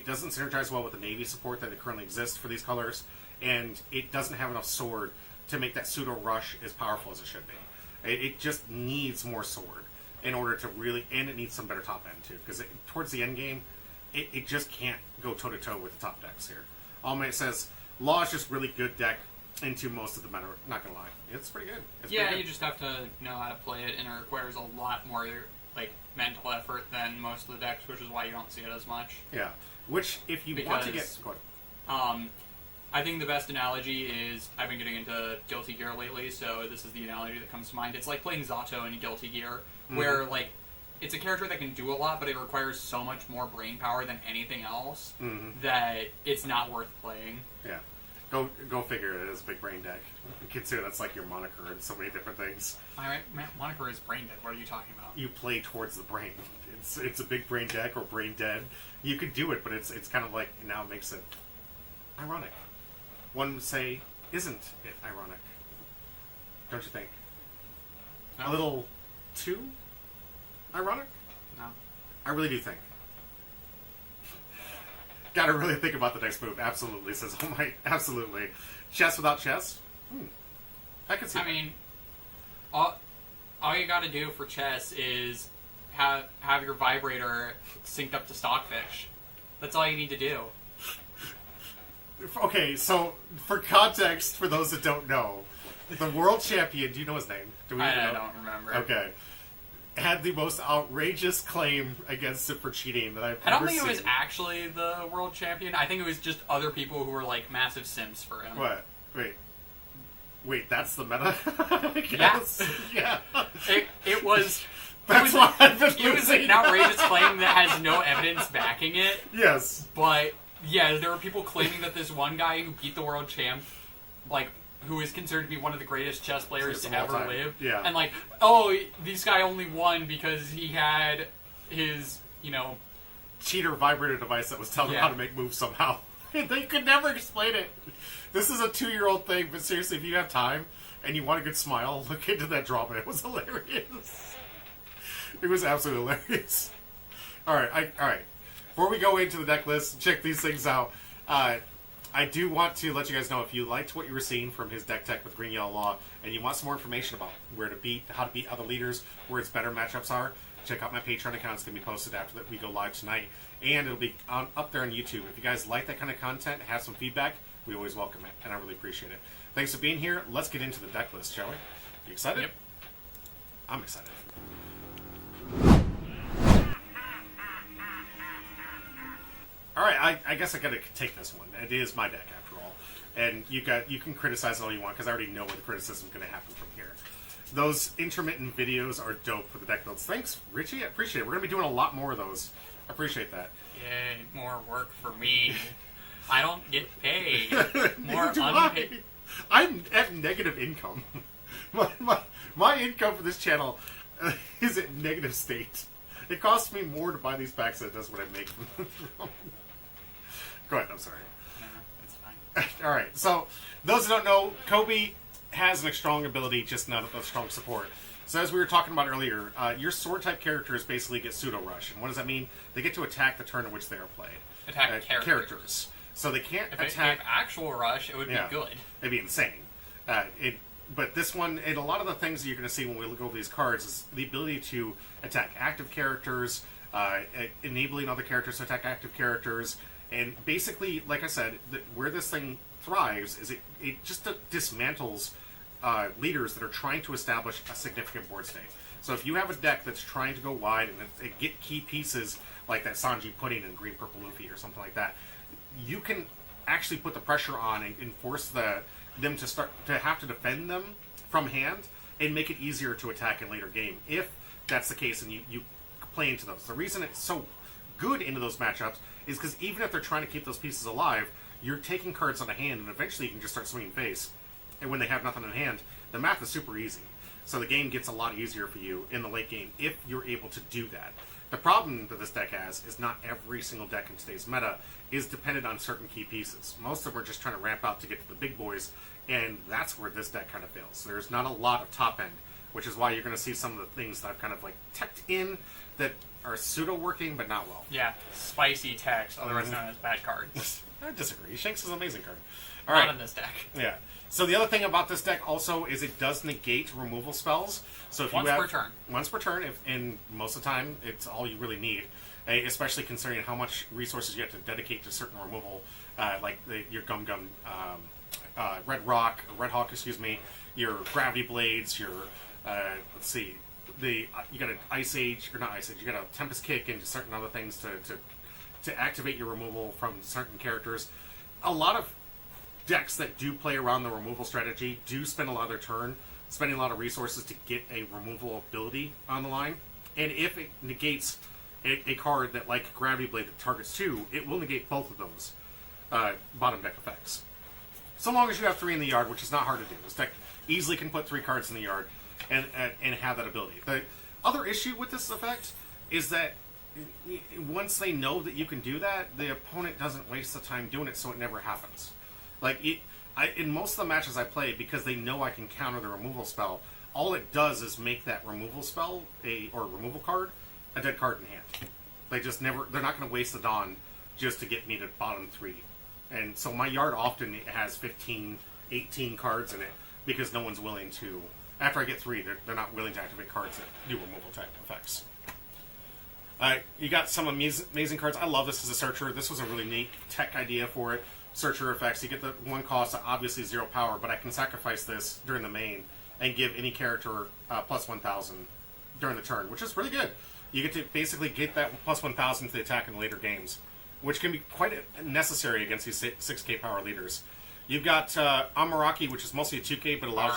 [SPEAKER 1] doesn't synergize well with the Navy support that currently exists for these colors, and it doesn't have enough sword to make that pseudo rush as powerful as it should be. It just needs more sword in order to really, and it needs some better top end too, because towards the end game, it just can't go toe to toe with the top decks here. It says Law is just really good deck into most of the meta. Not gonna lie, it's pretty good. It's pretty good.
[SPEAKER 2] You just have to know how to play it, and it requires a lot more like mental effort than most of the decks, which is why you don't see it as much.
[SPEAKER 1] Yeah, which if you want to get, go ahead.
[SPEAKER 2] I think the best analogy is, I've been getting into Guilty Gear lately, so this is the analogy that comes to mind. It's like playing Zato in Guilty Gear, where like it's a character that can do a lot, but it requires so much more brain power than anything else that it's not worth playing.
[SPEAKER 1] Yeah. Go figure. It is a big brain deck. Consider that's like your moniker and so many different things.
[SPEAKER 2] My moniker is brain dead. What are you talking about?
[SPEAKER 1] You play towards the brain. It's a big brain deck or brain dead. You could do it, but it's kind of like now it makes it ironic. One would say, isn't it ironic? Don't you think?
[SPEAKER 2] No.
[SPEAKER 1] A little too ironic?
[SPEAKER 2] No.
[SPEAKER 1] I really do think. Gotta really think about the next move. Absolutely, says All Might. Absolutely. Chess without chess? I can see
[SPEAKER 2] I mean, all you gotta do for chess is have your vibrator synced up to Stockfish. That's all you need to do.
[SPEAKER 1] Okay, so for context, for those that don't know, the world champion, do you know his name? Do we
[SPEAKER 2] I
[SPEAKER 1] know?
[SPEAKER 2] don't remember.
[SPEAKER 1] Okay. Had the most outrageous claim against him for cheating that I've ever seen.
[SPEAKER 2] I don't think it was actually the world champion. I think it was just other people who were like massive simps for him.
[SPEAKER 1] What? Wait, that's the meta?
[SPEAKER 2] Yes.
[SPEAKER 1] Yeah.
[SPEAKER 2] It was...
[SPEAKER 1] That's why I've been
[SPEAKER 2] It was
[SPEAKER 1] losing.
[SPEAKER 2] an outrageous claim that has no evidence backing it.
[SPEAKER 1] Yes.
[SPEAKER 2] But, yeah, there were people claiming that this one guy who beat the world champ, like, who is considered to be one of the greatest chess players to ever live.
[SPEAKER 1] Yeah.
[SPEAKER 2] And like, oh, this guy only won because he had his,
[SPEAKER 1] cheater vibrator device that was telling him how to make moves somehow. They could never explain it. This is a 2-year-old thing, but seriously, if you have time and you want a good smile, look into that drama. It was hilarious. It was absolutely hilarious. All right. Before we go into the deck list, check these things out. I do want to let you guys know if you liked what you were seeing from his deck tech with Green Yellow Law, and you want some more information about how to beat other leaders, where its better matchups are, check out my Patreon account. It's going to be posted after that we go live tonight, and it'll be up there on YouTube. If you guys like that kind of content, have some feedback, we always welcome it, and I really appreciate it. Thanks for being here. Let's get into the deck list, shall we? You excited?
[SPEAKER 2] Yep.
[SPEAKER 1] I'm excited. All right, I guess I got to take this one. It is my deck, after all. And you can criticize it all you want, because I already know where the criticism is going to happen from here. Those intermittent videos are dope for the deck builds. Thanks, Richie. I appreciate it. We're going to be doing a lot more of those. I appreciate that.
[SPEAKER 2] Yay, more work for me. I don't get paid. More
[SPEAKER 1] Neither do
[SPEAKER 2] unpaid.
[SPEAKER 1] I'm at negative income. my income for this channel is at negative state. It costs me more to buy these packs than it does what I make from them. Go ahead, I'm sorry.
[SPEAKER 2] No, it's fine.
[SPEAKER 1] All right, so those who don't know, Kobe has a strong ability, just not a strong support. So as we were talking about earlier, your sword type characters basically get pseudo rush, and what does that mean? They get to attack the turn in which they are played.
[SPEAKER 2] Attack characters.
[SPEAKER 1] So they can't
[SPEAKER 2] If
[SPEAKER 1] attack.
[SPEAKER 2] If actual rush, it would be good.
[SPEAKER 1] It'd be insane. But this one, and a lot of the things that you're going to see when we look over these cards is the ability to attack active characters, enabling other characters to attack active characters, and basically, like I said, where this thing thrives is it just dismantles leaders that are trying to establish a significant board state. So if you have a deck that's trying to go wide and get key pieces like that Sanji Pudding and Green Purple Luffy or something like that, you can actually put the pressure on and force them to start to have to defend them from hand and make it easier to attack in later game if that's the case and you play into those. The reason it's so good into those matchups is because even if they're trying to keep those pieces alive, you're taking cards on a hand and eventually you can just start swinging face. And when they have nothing in hand, the math is super easy. So the game gets a lot easier for you in the late game if you're able to do that. The problem that this deck has is not every single deck in today's meta is dependent on certain key pieces. Most of them are just trying to ramp out to get to the big boys, and that's where this deck kind of fails. There's not a lot of top end, which is why you're going to see some of the things that I've kind of like teched in that are pseudo-working, but not well.
[SPEAKER 2] Yeah, spicy text, otherwise known as bad cards.
[SPEAKER 1] I disagree. Shanks is an amazing card. All right.
[SPEAKER 2] Not in this deck.
[SPEAKER 1] Yeah. So the other thing about this deck also is it does negate removal spells. So if
[SPEAKER 2] Once
[SPEAKER 1] you have
[SPEAKER 2] per turn.
[SPEAKER 1] Once per turn, and most of the time it's all you really need, especially considering how much resources you have to dedicate to certain removal, like your Red Hawk, your Gravity Blades, your let's see, you got an Ice Age or not Ice Age, you got a Tempest Kick and certain other things to activate your removal from certain characters. A lot of decks that do play around the removal strategy do spend a lot of their turn spending a lot of resources to get a removal ability on the line. And if it negates a card that, like Gravity Blade, that targets 2, it will negate both of those bottom deck effects. So long as you have 3 in the yard, which is not hard to do. This deck easily can put 3 cards in the yard and have that ability. The other issue with this effect is that once they know that you can do that, the opponent doesn't waste the time doing it, so it never happens. Like, in most of the matches I play, because they know I can counter the removal spell, all it does is make that removal spell, or removal card, a dead card in hand. They're not going to waste the Dawn just to get me to bottom 3. And so my yard often has 15, 18 cards in it, because no one's willing to, after I get 3, they're not willing to activate cards that do removal type effects. You got some amazing cards. I love this as a searcher. This was a really neat tech idea for it. Searcher effects. You get the 1 cost, obviously 0 power, but I can sacrifice this during the main and give any character plus 1,000 during the turn, which is really good. You get to basically get that plus 1,000 to the attack in later games, which can be quite necessary against these 6k power leaders. You've got Amaraki, which is mostly a 2k, but allows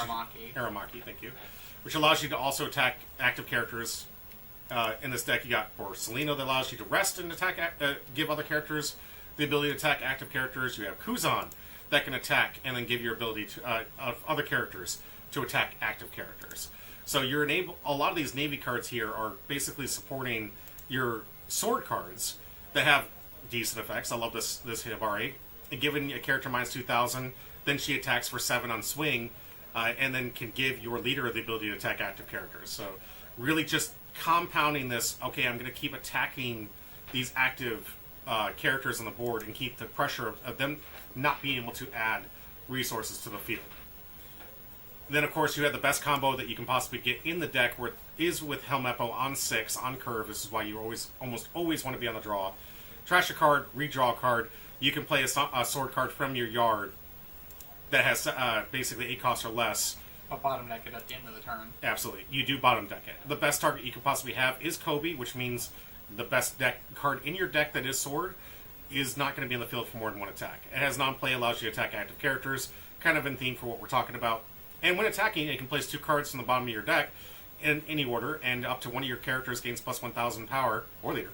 [SPEAKER 1] Aramaki, thank you, which allows you to also attack active characters. In this deck, you got Borsalino that allows you to rest and attack, give other characters the ability to attack active characters. You have Kuzan that can attack and then give your ability to other characters to attack active characters. So a lot of these Navy cards here are basically supporting your sword cards that have decent effects. I love this Hibari. And giving a character minus 2,000, then she attacks for 7 on swing, and then can give your leader the ability to attack active characters. So really just compounding this, okay, I'm going to keep attacking these active characters on the board and keep the pressure of them not being able to add resources to the field. Then, of course, you have the best combo that you can possibly get in the deck, where it is with Helmeppo on 6, on curve. This is why you almost always want to be on the draw. Trash a card, redraw a card. You can play a sword card from your yard that has basically 8 costs or less.
[SPEAKER 2] But bottom deck it at the end of the turn.
[SPEAKER 1] Absolutely. You do bottom deck it. The best target you can possibly have is Kobe, which means the best deck card in your deck that is sword is not going to be in the field for more than 1 attack. It has non-play, allows you to attack active characters, kind of in theme for what we're talking about. And when attacking, it can place 2 cards from the bottom of your deck in any order, and up to one of your characters gains plus 1,000 power, or leader,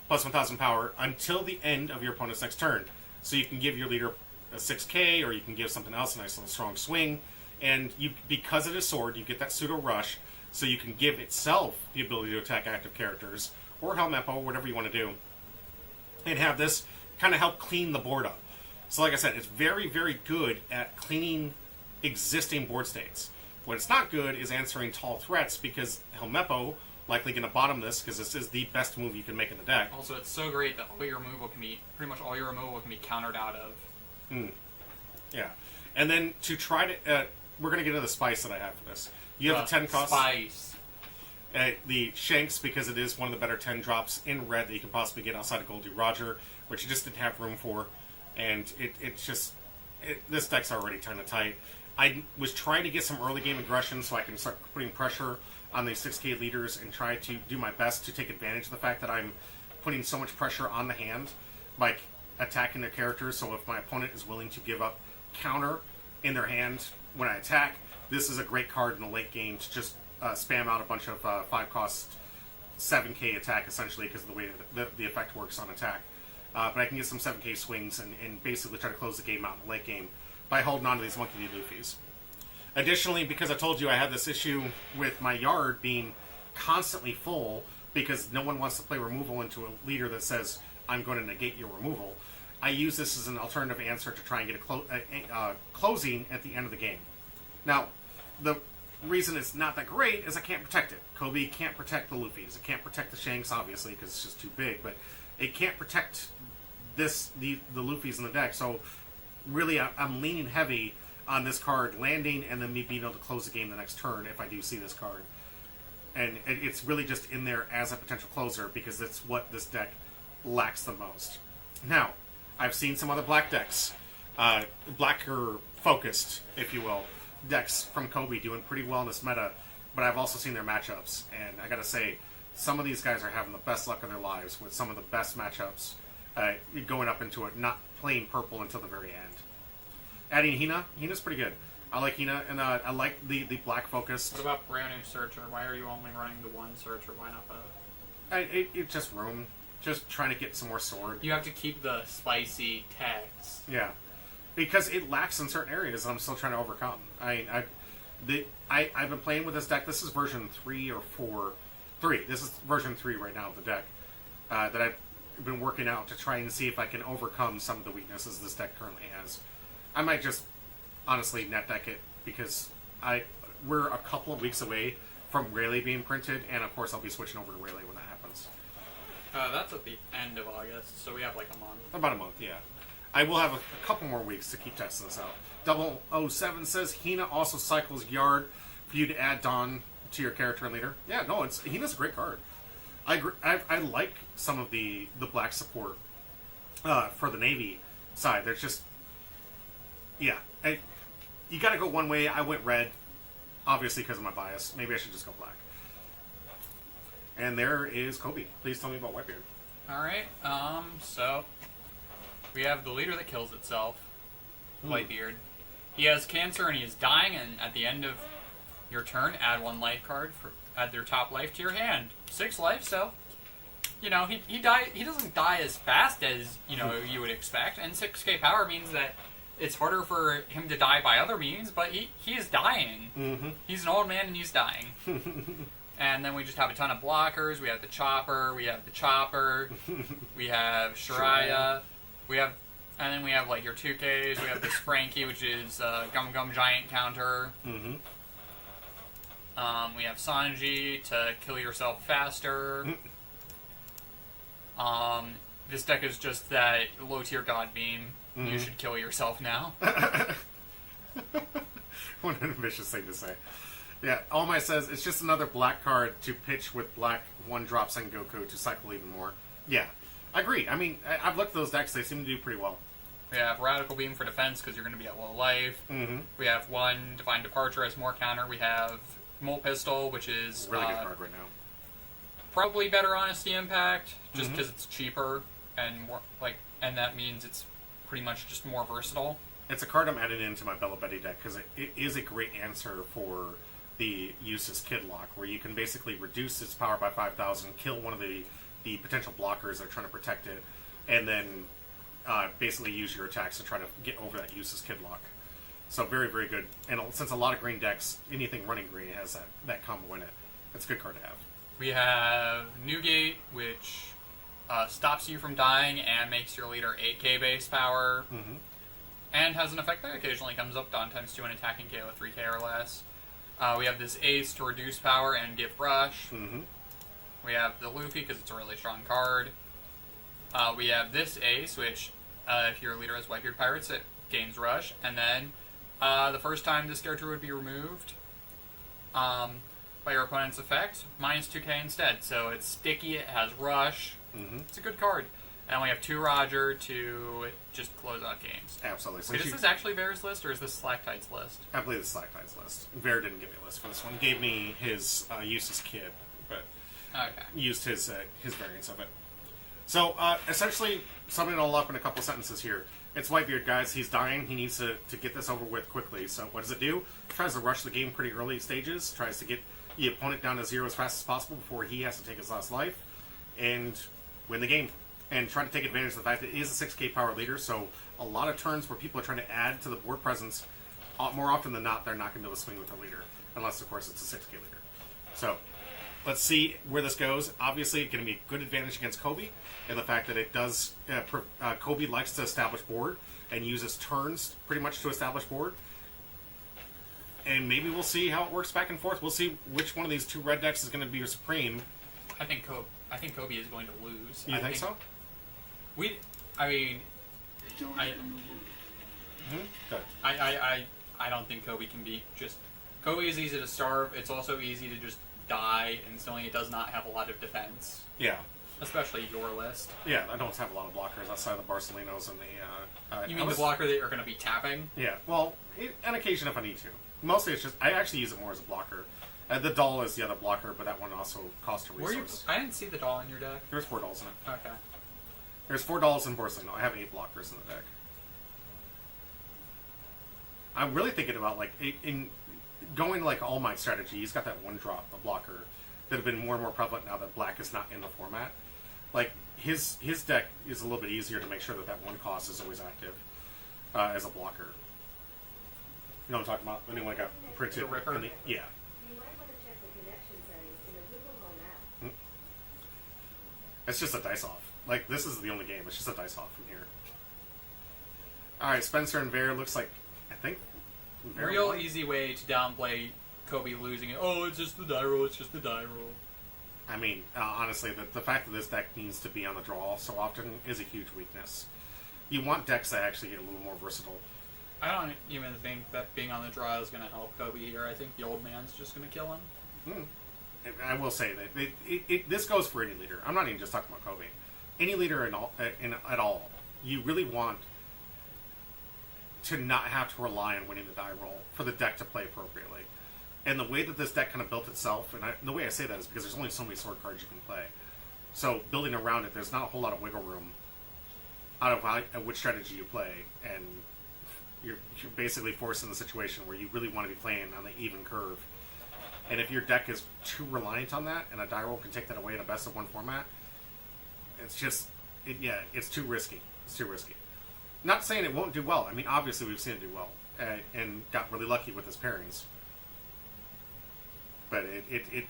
[SPEAKER 1] plus 1,000 power until the end of your opponent's next turn. So you can give your leader a 6k, or you can give something else a nice little strong swing. And because it is sword, you get that pseudo rush, so you can give itself the ability to attack active characters, or Helmeppo, whatever you want to do, and have this kind of help clean the board up. So like I said, it's very, very good at cleaning existing board states. What it's not good is answering tall threats, because Helmeppo likely going to bottom this, because this is the best move you can make in the deck.
[SPEAKER 2] Also, it's so great that all your removal can be, pretty much all your removal can be countered out of.
[SPEAKER 1] Yeah. And then to try to, we're going to get into the spice that I have for this. You have the 10 cost.
[SPEAKER 2] Spice.
[SPEAKER 1] The Shanks, because it is one of the better 10 drops in red that you can possibly get outside of Goldie Roger, which you just didn't have room for. And this deck's already kind of tight. I was trying to get some early game aggression so I can start putting pressure on the 6K leaders and try to do my best to take advantage of the fact that I'm putting so much pressure on the hand by attacking their characters. So if my opponent is willing to give up counter in their hand when I attack, this is a great card in the late game to just spam out a bunch of 5-cost 7K attack, essentially, because of the way the effect works on attack. But I can get some 7K swings and basically try to close the game out in the late game by holding on to these Monkey D. Luffy's. Additionally, because I told you I had this issue with my yard being constantly full because no one wants to play removal into a leader that says, I'm going to negate your removal, I use this as an alternative answer to try and get a closing at the end of the game. Now, the reason it's not that great is I can't protect it. Kobe can't protect the Luffy's. It can't protect the Shanks, obviously, because it's just too big, but it can't protect the Luffy's in the deck, so really I'm leaning heavy on this card landing and then me being able to close the game the next turn if I do see this card. And it's really just in there as a potential closer because that's what this deck lacks the most. Now, I've seen some other black decks, blacker focused, if you will, decks from Kobe doing pretty well in this meta, but I've also seen their matchups, and I gotta say, some of these guys are having the best luck of their lives with some of the best matchups going up into it, not playing purple until the very end. Adding Hina's pretty good. I like Hina, and I like the black focused.
[SPEAKER 2] What about brand new Searcher? Why are you only running the one Searcher? Why not both?
[SPEAKER 1] It's just room. Just trying to get some more sword.
[SPEAKER 2] You have to keep the spicy text.
[SPEAKER 1] Yeah. Because it lacks in certain areas that I'm still trying to overcome. I've been playing with this deck. This is version 3 or 4. 3. This is version 3 right now of the deck that I've been working out to try and see if I can overcome some of the weaknesses this deck currently has. I might just honestly net deck it because we're a couple of weeks away from Rayleigh being printed, and of course I'll be switching over to Rayleigh when that happens.
[SPEAKER 2] That's at the end of August, so we have like a month.
[SPEAKER 1] About a month, yeah. I will have a couple more weeks to keep testing this out. 007 says Hina also cycles Yard for you to add Dawn to your character and leader. Yeah, no, Hina's a great card. I like some of the black support for the Navy side. There's just, yeah, you got to go one way. I went red, obviously because of my bias. Maybe I should just go black. And there is Kobe. Please tell me about Whitebeard.
[SPEAKER 2] All right. So we have the leader that kills itself, Whitebeard. He has cancer and he is dying. And at the end of your turn, add 1 life card add their top life to your hand. 6 life. So he doesn't die as fast as you would expect. And 6K power means that it's harder for him to die by other means. But he is dying. Mm-hmm. He's an old man and he's dying. And then we just have a ton of blockers. We have the Chopper. We have Shariah. And then we have like your 2Ks. We have this Frankie, which is Gum Gum Giant counter. Mm-hmm. We have Sanji to kill yourself faster. This deck is just that low tier God beam. Mm-hmm. You should kill yourself now.
[SPEAKER 1] What an ambitious thing to say. Yeah, All Might says it's just another black card to pitch with black 1-drop Sengoku to cycle even more. Yeah, I agree. I mean, I've looked at those decks. They seem to do pretty well.
[SPEAKER 2] We have Radical Beam for defense because you're going to be at low life. Mm-hmm. We have 1 Divine Departure as more counter. We have Molt Pistol, which is
[SPEAKER 1] really good card right now.
[SPEAKER 2] Probably better Honesty Impact just because it's cheaper and more and that means it's pretty much just more versatile. It's
[SPEAKER 1] a card I'm adding into my Bella Betty deck because it is a great answer for the Eustace Kidlock, where you can basically reduce its power by 5,000, kill one of the potential blockers that are trying to protect it, and then basically use your attacks to try to get over that Eustace Kidlock. So very, very good. And since a lot of green decks, anything running green has that combo in it. It's a good card to have.
[SPEAKER 2] We have Newgate, which stops you from dying and makes your leader 8k base power, and has an effect that occasionally comes up on times 2 and attacking KO 3k or less. We have this Ace to reduce power and give Rush. We have the Luffy because it's a really strong card. We have this Ace, which if your leader has Whitebeard Pirates, it gains Rush. And then the first time this character would be removed by your opponent's effect, minus 2k instead. So it's sticky, it has Rush. It's a good card. And we have 2 Roger to just close out games.
[SPEAKER 1] Absolutely.
[SPEAKER 2] Wait, is this actually Vare's list, or is this Slacktide's list?
[SPEAKER 1] I believe it's Slacktide's list. Vare didn't give me a list for this one. Gave me his Eustace Kid, but used his variants of it. So, essentially, summing it all up in a couple sentences here. It's Whitebeard, guys. He's dying. He needs to get this over with quickly. So, what does it do? It tries to rush the game pretty early stages. Tries to get the opponent down to 0 as fast as possible before he has to take his last life. And win the game. And try to take advantage of the fact that it is a 6k power leader. So, a lot of turns where people are trying to add to the board presence, more often than not, they're not going to be able to swing with their leader. Unless, of course, it's a 6k leader. So, let's see where this goes. Obviously, it's going to be a good advantage against Kobe, and the fact that it does. Kobe likes to establish board and uses turns pretty much to establish board. And maybe we'll see how it works back and forth. We'll see which one of these 2 red decks is going to be supreme.
[SPEAKER 2] I think Kobe is going to lose.
[SPEAKER 1] You think so?
[SPEAKER 2] I don't think Kobe can beat just. Kobe is easy to starve. It's also easy to just die, and Stoney does not have a lot of defense.
[SPEAKER 1] Yeah.
[SPEAKER 2] Especially your list.
[SPEAKER 1] Yeah, I don't have a lot of blockers outside of the Barcelinos and the...
[SPEAKER 2] you mean the blocker that you're going to be tapping?
[SPEAKER 1] Yeah, well, on occasion if I need to. Mostly it's just... I actually use it more as a blocker. The doll is the other blocker, but that one also costs a resource.
[SPEAKER 2] I didn't see the doll in your deck.
[SPEAKER 1] There's 4 dolls in it.
[SPEAKER 2] Okay.
[SPEAKER 1] There's 4 dolls in Barcelino. I have 8 blockers in the deck. I'm really thinking about, like, in going, like, All Might strategy, he's got that 1-drop blocker that have been more and more prevalent now that black is not in the format. Like, his deck is a little bit easier to make sure that 1 cost is always active as a blocker. You know what I'm talking about? Anyone got printed?
[SPEAKER 2] The Ripper?
[SPEAKER 1] Yeah.
[SPEAKER 4] You might want to check the connection settings in the Google Home app.
[SPEAKER 1] It's just a dice off. Like, this is the only game. It's just a dice off from here. Alright, Spencer and Vare looks like, I think... Vare
[SPEAKER 2] Real
[SPEAKER 1] won.
[SPEAKER 2] easy way to downplay Kobe losing it. Oh, it's just the die roll, it's just the die roll.
[SPEAKER 1] I mean, honestly, the fact that this deck needs to be on the draw so often is a huge weakness. You want decks that actually get a little more versatile.
[SPEAKER 2] I don't even think that being on the draw is going to help Kobe here. I think the old man's just going to kill him.
[SPEAKER 1] I will say that this goes for any leader. I'm not even just talking about Kobe. Any leader at all, you really want to not have to rely on winning the die roll for the deck to play appropriately. And the way that this deck kind of built itself, and the way I say that is because there's only so many sword cards you can play. So building around it, there's not a whole lot of wiggle room out of which strategy you play, and you're basically forced in the situation where you really want to be playing on the even curve. And if your deck is too reliant on that, and a die roll can take that away in a best of 1 format, it's just, it's too risky. It's too risky. Not saying it won't do well. I mean, obviously we've seen it do well, and got really lucky with his pairings. But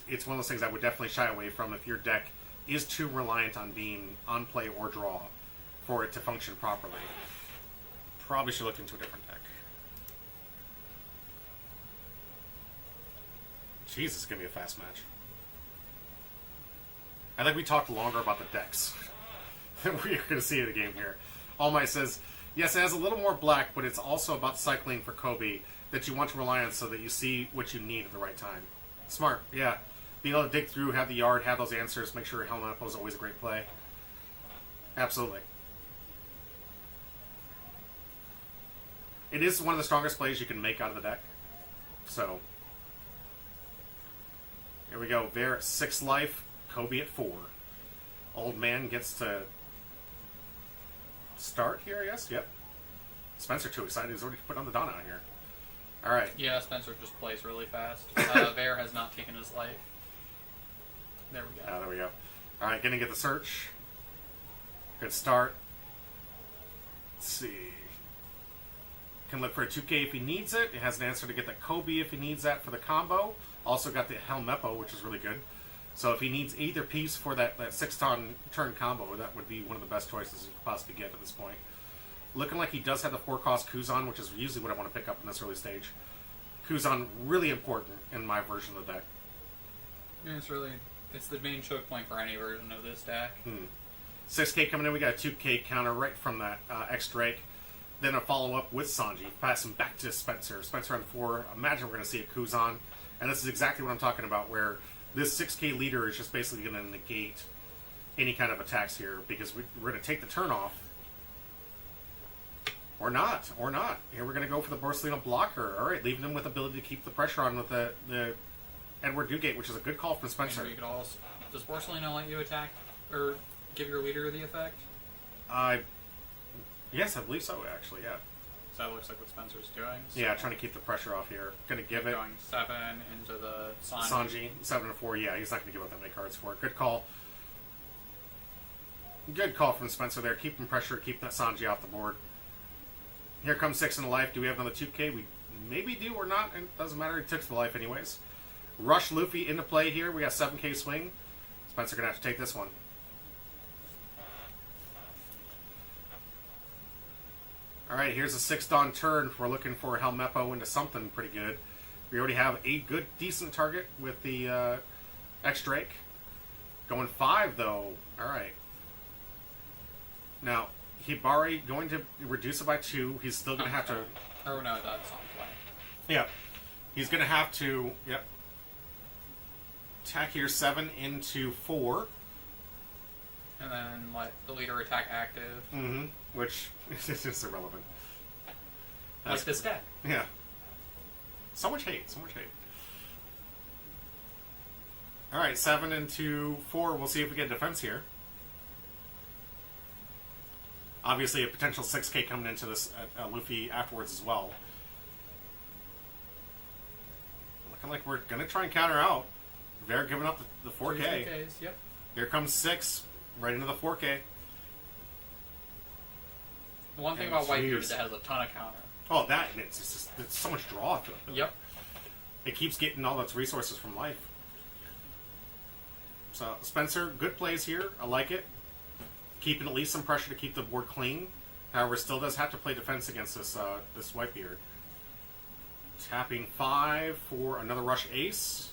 [SPEAKER 1] it's one of those things I would definitely shy away from if your deck is too reliant on being on play or draw for it to function properly. Probably should look into a different deck. Jeez, it's going to be a fast match. I think we talked longer about the decks than we're going to see in the game here. All Might says, yes, it has a little more black, but it's also about cycling for Kobe that you want to rely on so that you see what you need at the right time. Smart, yeah. Being able to dig through, have the yard, have those answers, make sure your helmet up is always a great play. Absolutely. It is one of the strongest plays you can make out of the deck. So, here we go. Vare at 6 life, Kobe at 4. Old man gets to start here, I guess. Yep. Spencer too excited. He's already put on the Donna out here. All right.
[SPEAKER 2] Yeah, Spencer just plays really fast. Vare has not taken his life. There we go.
[SPEAKER 1] There we go. All right, gonna get the search. Good start. Let's see. Can look for a 2K if he needs it. It has an answer to get the Kobe if he needs that for the combo. Also got the Helmeppo, which is really good. So if he needs either piece for that 6-turn combo, that would be one of the best choices you could possibly get at this point. Looking like he does have the 4-cost Kuzan, which is usually what I want to pick up in this early stage. Kuzan, really important in my version of the deck.
[SPEAKER 2] Yeah, it's the main choke point for any version of this deck.
[SPEAKER 1] 6K coming in, we got a 2K counter right from that X-Drake. Then a follow-up with Sanji. Pass him back to Spencer. Spencer on 4. Imagine we're going to see a Kuzan. And this is exactly what I'm talking about, where this 6K leader is just basically going to negate any kind of attacks here, because we're going to take the turn off. Or not. Here we're going to go for the Borsellino blocker. All right, leaving him with ability to keep the pressure on with the Edward Dugate, which is a good call from Spencer.
[SPEAKER 2] You could also, does Borsellino let you attack or give your leader the effect?
[SPEAKER 1] Yes, I believe so, actually, yeah.
[SPEAKER 2] So that looks like what Spencer's doing. So
[SPEAKER 1] Yeah, trying to keep the pressure off here. Going to give it.
[SPEAKER 2] Going 7 into the
[SPEAKER 1] Sanji, 7-4, yeah, he's not going to give up that many cards for it. Good call. Good call from Spencer there. Keeping pressure, keep that Sanji off the board. Here comes 6 in the life. Do we have another 2K? We maybe do or not. It doesn't matter. He took the life anyways. Rush Luffy into play here. We got 7K swing. Spencer going to have to take this one. Alright, here's a 6-Dawn turn. We're looking for Helmeppo into something pretty good. We already have a good, decent target with the X-Drake. Going 5, though. Alright. Now, Hibari going to reduce it by 2. He's still going to have to...
[SPEAKER 2] Oh, no, that's on play.
[SPEAKER 1] Yeah. He's going to have to... Yep. Attack here 7 into 4.
[SPEAKER 2] And then let the leader attack active.
[SPEAKER 1] Mm-hmm. Which is just irrelevant.
[SPEAKER 2] Like this deck.
[SPEAKER 1] Yeah. So much hate. Alright, 7 into 4. We'll see if we get defense here. Obviously, a potential 6K coming into this Luffy afterwards as well. Looking like we're going to try and counter out. They're giving up the 4K.
[SPEAKER 2] 2Ks, yep.
[SPEAKER 1] Here comes 6, right into the 4K.
[SPEAKER 2] The one thing about Whitebeard is it has a ton of counter.
[SPEAKER 1] Oh, that, and it's so much draw to it.
[SPEAKER 2] Yep.
[SPEAKER 1] It keeps getting all its resources from life. So, Spencer, good plays here. I like it. Keeping at least some pressure to keep the board clean. However, still does have to play defense against this Whitebeard. Tapping 5 for another Rush Ace.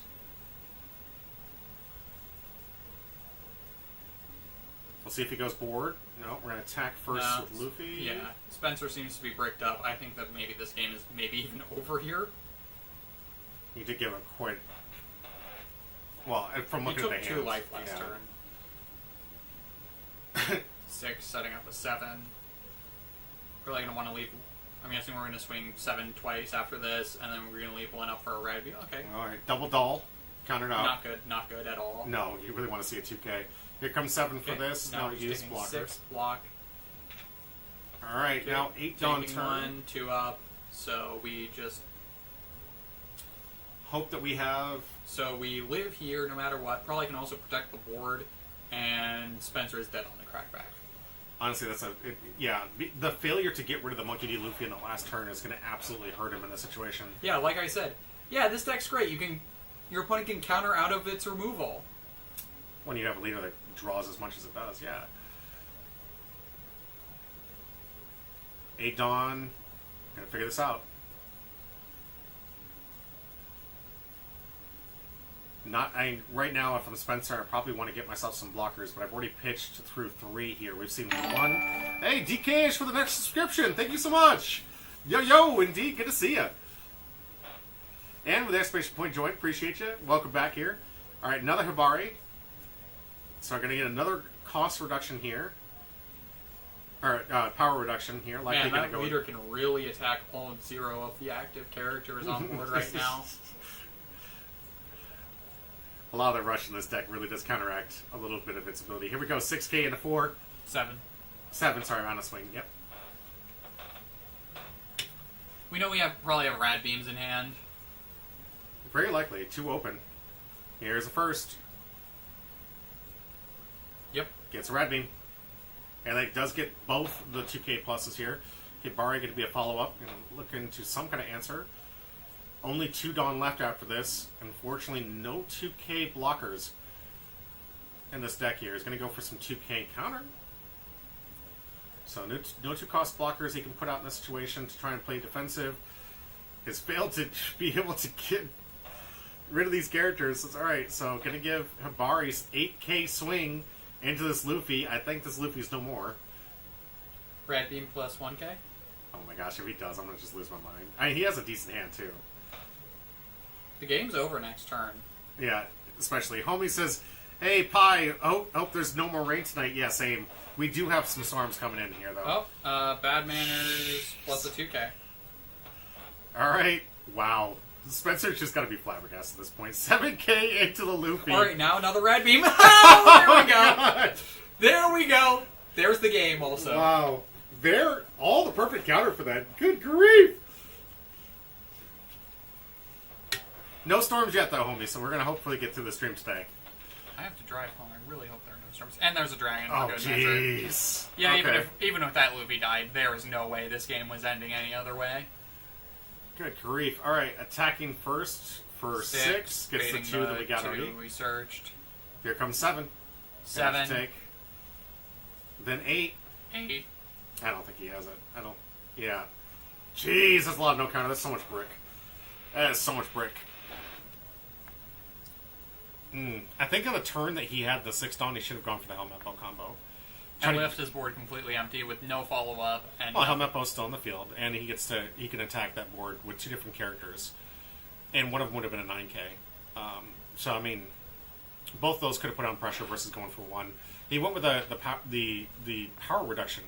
[SPEAKER 1] We'll see if he goes board. No, we're going to attack first with Luffy.
[SPEAKER 2] Yeah, Spencer seems to be bricked up. I think that maybe this game is maybe even over here.
[SPEAKER 1] He did give a quite... Well, from looking at the hands.
[SPEAKER 2] He took 2 life last turn. 6, setting up a 7. Probably going to want to leave... I'm guessing we're going to swing 7 twice after this, and then we're going to leave 1 up for a red. Okay.
[SPEAKER 1] Alright, double doll. Countered out.
[SPEAKER 2] Not good at all.
[SPEAKER 1] No, you really want to see a 2K. Here comes 7 for this.
[SPEAKER 2] Now
[SPEAKER 1] No use blockers.
[SPEAKER 2] 6 block.
[SPEAKER 1] Alright, now 8 Dawn
[SPEAKER 2] Taking
[SPEAKER 1] turn.
[SPEAKER 2] 1, 2 up. So we just...
[SPEAKER 1] Hope that we have...
[SPEAKER 2] So we live here no matter what. Probably can also protect the board. And Spencer is dead on the crackback.
[SPEAKER 1] Honestly, that's the failure to get rid of the Monkey D. Luffy in the last turn is going to absolutely hurt him in this situation.
[SPEAKER 2] Yeah, like I said. Yeah, this deck's great. Your opponent can counter out of its removal.
[SPEAKER 1] When you have a leader that draws as much as it does, yeah. 8 Dawn. Gonna figure this out. Right now, if I'm Spencer, I probably want to get myself some blockers, but I've already pitched through 3 here. We've seen 1. Hey, DKH for the next subscription. Thank you so much. Yo, indeed. Good to see you. And with exclamation point joint, appreciate you. Welcome back here. All right, another Hibari. So I'm going to get another cost reduction here. Or power reduction here.
[SPEAKER 2] Man, that leader can really attack all 0 of the active characters on board right now.
[SPEAKER 1] A lot of the rush in this deck really does counteract a little bit of its ability. Here we go, 6K into 4.
[SPEAKER 2] 7.
[SPEAKER 1] 7, sorry, on a swing, yep.
[SPEAKER 2] We know we probably have rad beams in hand.
[SPEAKER 1] Very likely, 2 open. Here's the first.
[SPEAKER 2] Yep.
[SPEAKER 1] Gets a rad beam. And it does get both the 2K pluses here. Hibari going to be a follow-up. Look into some kind of answer. Only 2 Dawn left after this. Unfortunately, no 2K blockers in this deck here. He's going to go for some 2K counter. So no 2-cost blockers he can put out in this situation to try and play defensive. Has failed to be able to get rid of these characters. It's alright, so going to give Hibari's 8K swing into this Luffy. I think this Luffy's no more.
[SPEAKER 2] Red Beam plus 1K?
[SPEAKER 1] Oh my gosh, if he does, I'm going to just lose my mind. I mean, he has a decent hand, too.
[SPEAKER 2] The game's over next turn.
[SPEAKER 1] Yeah, especially. Homie says, hey, Pi, hope there's no more rain tonight. Yeah, same. We do have some storms coming in here, though.
[SPEAKER 2] Bad Manners plus a 2K.
[SPEAKER 1] Alright, wow. Spencer's just got to be flabbergasted at this point. 7K into the Luffy.
[SPEAKER 2] Alright, now another Red Beam. Oh, there we go.
[SPEAKER 1] God.
[SPEAKER 2] There we go. There's the game, also.
[SPEAKER 1] Wow. They're all the perfect counter for that. Good grief. No storms yet, though, homie, so we're going to hopefully get through the stream today.
[SPEAKER 2] I have to drive home. I really hope there are no storms. And there's a dragon.
[SPEAKER 1] Oh, jeez.
[SPEAKER 2] Yeah,
[SPEAKER 1] Okay.
[SPEAKER 2] even if that Luffy died, there was no way this game was ending any other way.
[SPEAKER 1] Good grief. All right, attacking first for 6. Gets the
[SPEAKER 2] baiting
[SPEAKER 1] 2 that we got
[SPEAKER 2] 2
[SPEAKER 1] already.
[SPEAKER 2] we searched.
[SPEAKER 1] Here comes 7.
[SPEAKER 2] 7.
[SPEAKER 1] Gonna have to take. Then 8.
[SPEAKER 2] 8.
[SPEAKER 1] I don't think he has it. I don't. Yeah. Jeez, that's a lot of no counter. That's so much brick. That is so much brick. I think on the turn that he had the 6 Dawn, he should have gone for the Helmet Bow combo.
[SPEAKER 2] And left his board completely empty with no follow-up. And
[SPEAKER 1] Well, Helmet Bow's still in the field, and he can attack that board with 2 different characters. And one of them would have been a 9K. So, I mean, both those could have put on pressure versus going for 1. He went with the power reduction.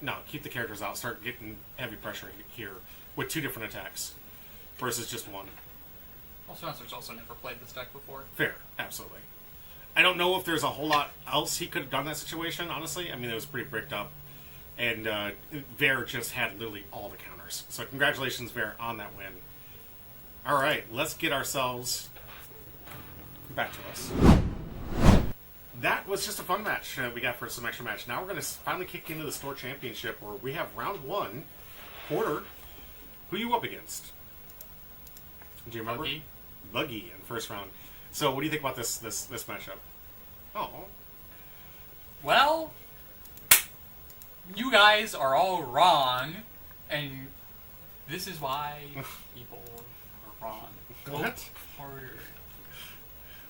[SPEAKER 1] No, keep the characters out. Start getting heavy pressure here with 2 different attacks versus just 1.
[SPEAKER 2] Well, Spencer's also never played this deck before.
[SPEAKER 1] Fair, absolutely. I don't know if there's a whole lot else he could have done in that situation, honestly. I mean, it was pretty bricked up. And Ver just had literally all the counters. So congratulations, Ver, on that win. All right, let's get ourselves back to us. That was just a fun match we got for some extra match. Now we're going to finally kick into the Store Championship where we have round 1. Porter, who you up against? Do you remember? Buggy in first round. So what do you think about this matchup? Oh.
[SPEAKER 2] Well, you guys are all wrong, and this is why people are wrong.
[SPEAKER 1] What?
[SPEAKER 2] Harder.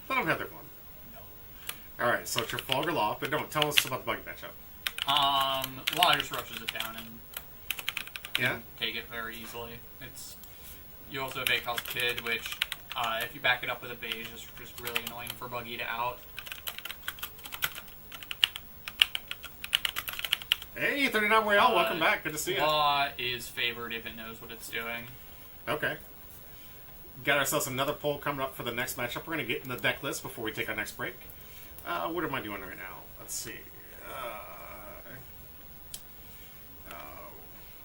[SPEAKER 1] Let them have their fun.
[SPEAKER 2] No.
[SPEAKER 1] Alright, so Trafalgar Law, but don't tell us about the Buggy matchup.
[SPEAKER 2] Law just rushes it down and
[SPEAKER 1] Yeah?
[SPEAKER 2] take it very easily. You also have 8-cost Kid, which, if you back it up with a beige, is just really annoying for Buggy to out.
[SPEAKER 1] Hey, 39 Royale, welcome back. Good to see you.
[SPEAKER 2] Law is favored if it knows what it's doing.
[SPEAKER 1] Okay. Got ourselves another poll coming up for the next matchup. We're going to get in the deck list before we take our next break. What am I doing right now? Let's see.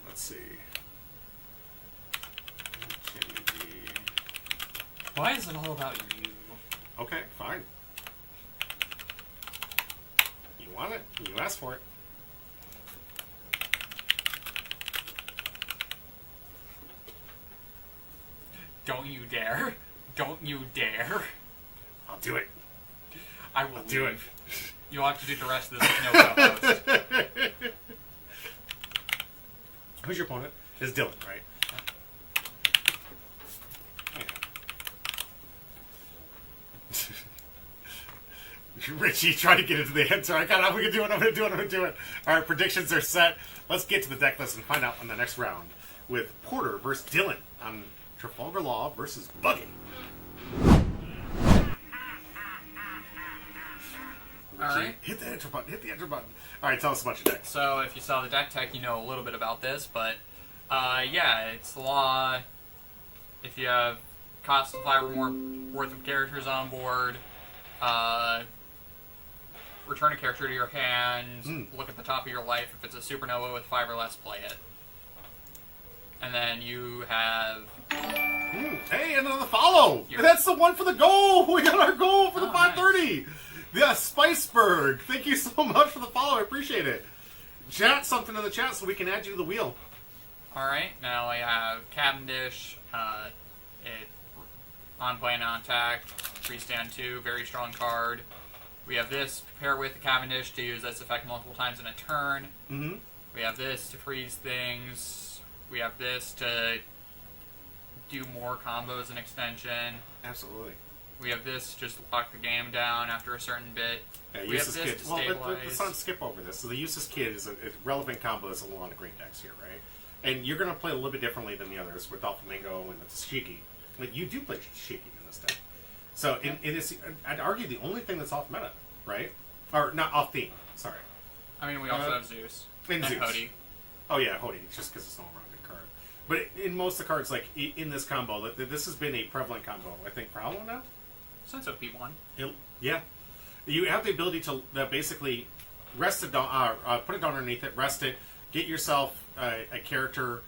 [SPEAKER 1] Let's see.
[SPEAKER 2] Why is it all about you?
[SPEAKER 1] Okay, fine. You want it? You asked for it.
[SPEAKER 2] Don't you dare. Don't you dare.
[SPEAKER 1] I'll do it.
[SPEAKER 2] I will
[SPEAKER 1] do it.
[SPEAKER 2] You'll have to do the rest of this with no co-host.
[SPEAKER 1] Who's your opponent? It's Dylan, right? Yeah. Richie trying to get into the answer. I'm going to do it. All right, predictions are set. Let's get to the deck list and find out on the next round with Porter versus Dylan on Trafalgar Law versus Buggy.
[SPEAKER 2] Alright.
[SPEAKER 1] Hit the enter button. Alright, tell us about your deck.
[SPEAKER 2] So, if you saw the deck tech, you know a little bit about this, but, yeah, it's the law. If you have cost of 5 or more worth of characters on board, return a character to your hand, look at the top of your life. If it's a supernova with 5 or less, play it. And then you have...
[SPEAKER 1] Hey, another follow! That's the one for the goal! We got our goal for the 530! Nice. Yeah, Spiceberg! Thank you so much for the follow, I appreciate it. chat something in the chat so we can add you to the wheel.
[SPEAKER 2] Alright, now I have Cavendish, on play and on attack, freestand 2, very strong card. We have this, pair with the Cavendish to use this effect multiple times in a turn.
[SPEAKER 1] Mm-hmm.
[SPEAKER 2] We have this to freeze things. We have this to do more combos and extension.
[SPEAKER 1] Absolutely.
[SPEAKER 2] We have this to just lock the game down after a certain bit.
[SPEAKER 1] Yeah,
[SPEAKER 2] We have
[SPEAKER 1] Useless
[SPEAKER 2] this
[SPEAKER 1] Kid.
[SPEAKER 2] to
[SPEAKER 1] Well,
[SPEAKER 2] stabilize.
[SPEAKER 1] let's not skip over this. So the Useless Kid is a relevant combo that's a lot of green decks here, right? And you're going to play a little bit differently than the others with Dolphamingo and the Tashigi. But you do play Tashigi in this deck. So it is, I'd argue, the only thing that's off meta, right? Or not off theme, sorry.
[SPEAKER 2] I mean, we also have Zeus.
[SPEAKER 1] And Zeus.
[SPEAKER 2] Hody.
[SPEAKER 1] Oh yeah, Hody, just because it's no rounded card. But in most of the cards, like in this combo, this has been a prevalent combo, I think, for how long now?
[SPEAKER 2] Since OP1.
[SPEAKER 1] Yeah. You have the ability to basically rest it down, put it down underneath it, rest it, get yourself a character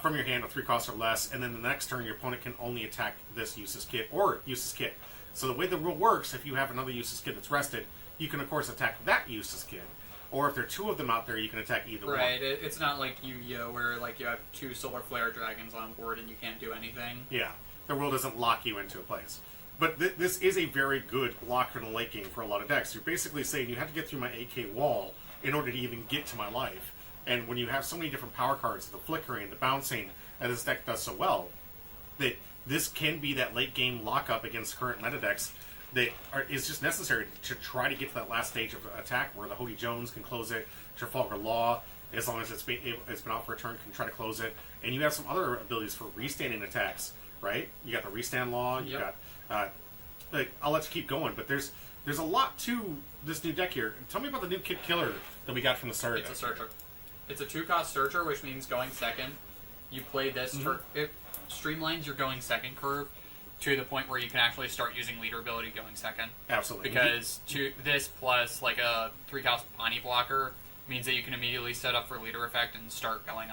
[SPEAKER 1] from your hand of 3 costs or less, and then the next turn your opponent can only attack this Useless Kid or Useless Kid. So the way the rule works, if you have another Useless Kid that's rested, you can of course attack that Useless Kid. Or if there are 2 of them out there, you can attack either one.
[SPEAKER 2] Right, it's not like Yu-Gi-Oh! Where like you have 2 Solar Flare Dragons on board and you can't do anything.
[SPEAKER 1] Yeah, the rule doesn't lock you into a place. But this is a very good block in the late game for a lot of decks. You're basically saying you have to get through my AK wall in order to even get to my life. And when you have so many different power cards, the flickering, the bouncing, that this deck does so well, that this can be that late game lockup against current meta decks that is just necessary to try to get to that last stage of attack where the Hody Jones can close it, Trafalgar Law, as long as it's been out for a turn, can try to close it. And you have some other abilities for restanding attacks, right? You got the Restand Law, you got... I'll let you keep going, but there's a lot to this new deck here. Tell me about the new Kid Killer that we got from the start.
[SPEAKER 2] It's a Searcher. It's a 2-cost Searcher, which means going second. You play this it streamlines your going second curve to the point where you can actually start using leader ability going second.
[SPEAKER 1] Absolutely.
[SPEAKER 2] Because this plus like a 3-cost Bonnie blocker means that you can immediately set up for leader effect and start going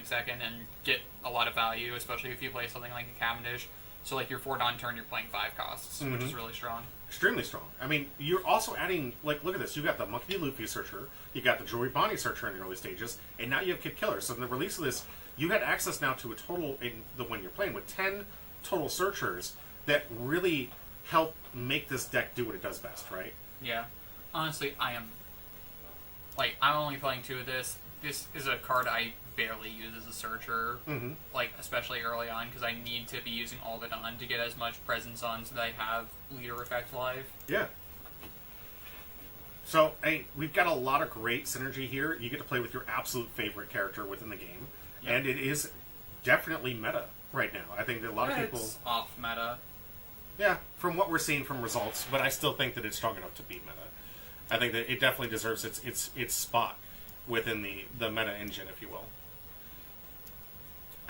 [SPEAKER 2] second and get a lot of value, especially if you play something like a Cavendish. So like your 4 Dawn turn, you're playing 5 costs, which is really strong.
[SPEAKER 1] Extremely strong. I mean, you're also adding, like, look at this. You got the Monkey D. Luffy Searcher, you got the Jewelry Bonnie Searcher in the early stages, and now you have Kid Killer. So in the release of this, you had access now to a total, in the one you're playing with, 10 total Searchers that really help make this deck do what it does best, right?
[SPEAKER 2] Yeah. Honestly, I'm only playing 2 of this. This is a card I barely use as a Searcher, like, especially early on, because I need to be using all of it on to get as much presence on so that I have leader effect live.
[SPEAKER 1] Yeah. So, hey, we've got a lot of great synergy here. You get to play with your absolute favorite character within the game, and it is definitely meta right now. I think that a lot of people...
[SPEAKER 2] It's off meta.
[SPEAKER 1] Yeah, from what we're seeing from results, but I still think that it's strong enough to be meta. I think that it definitely deserves its spot within the meta engine, if you will.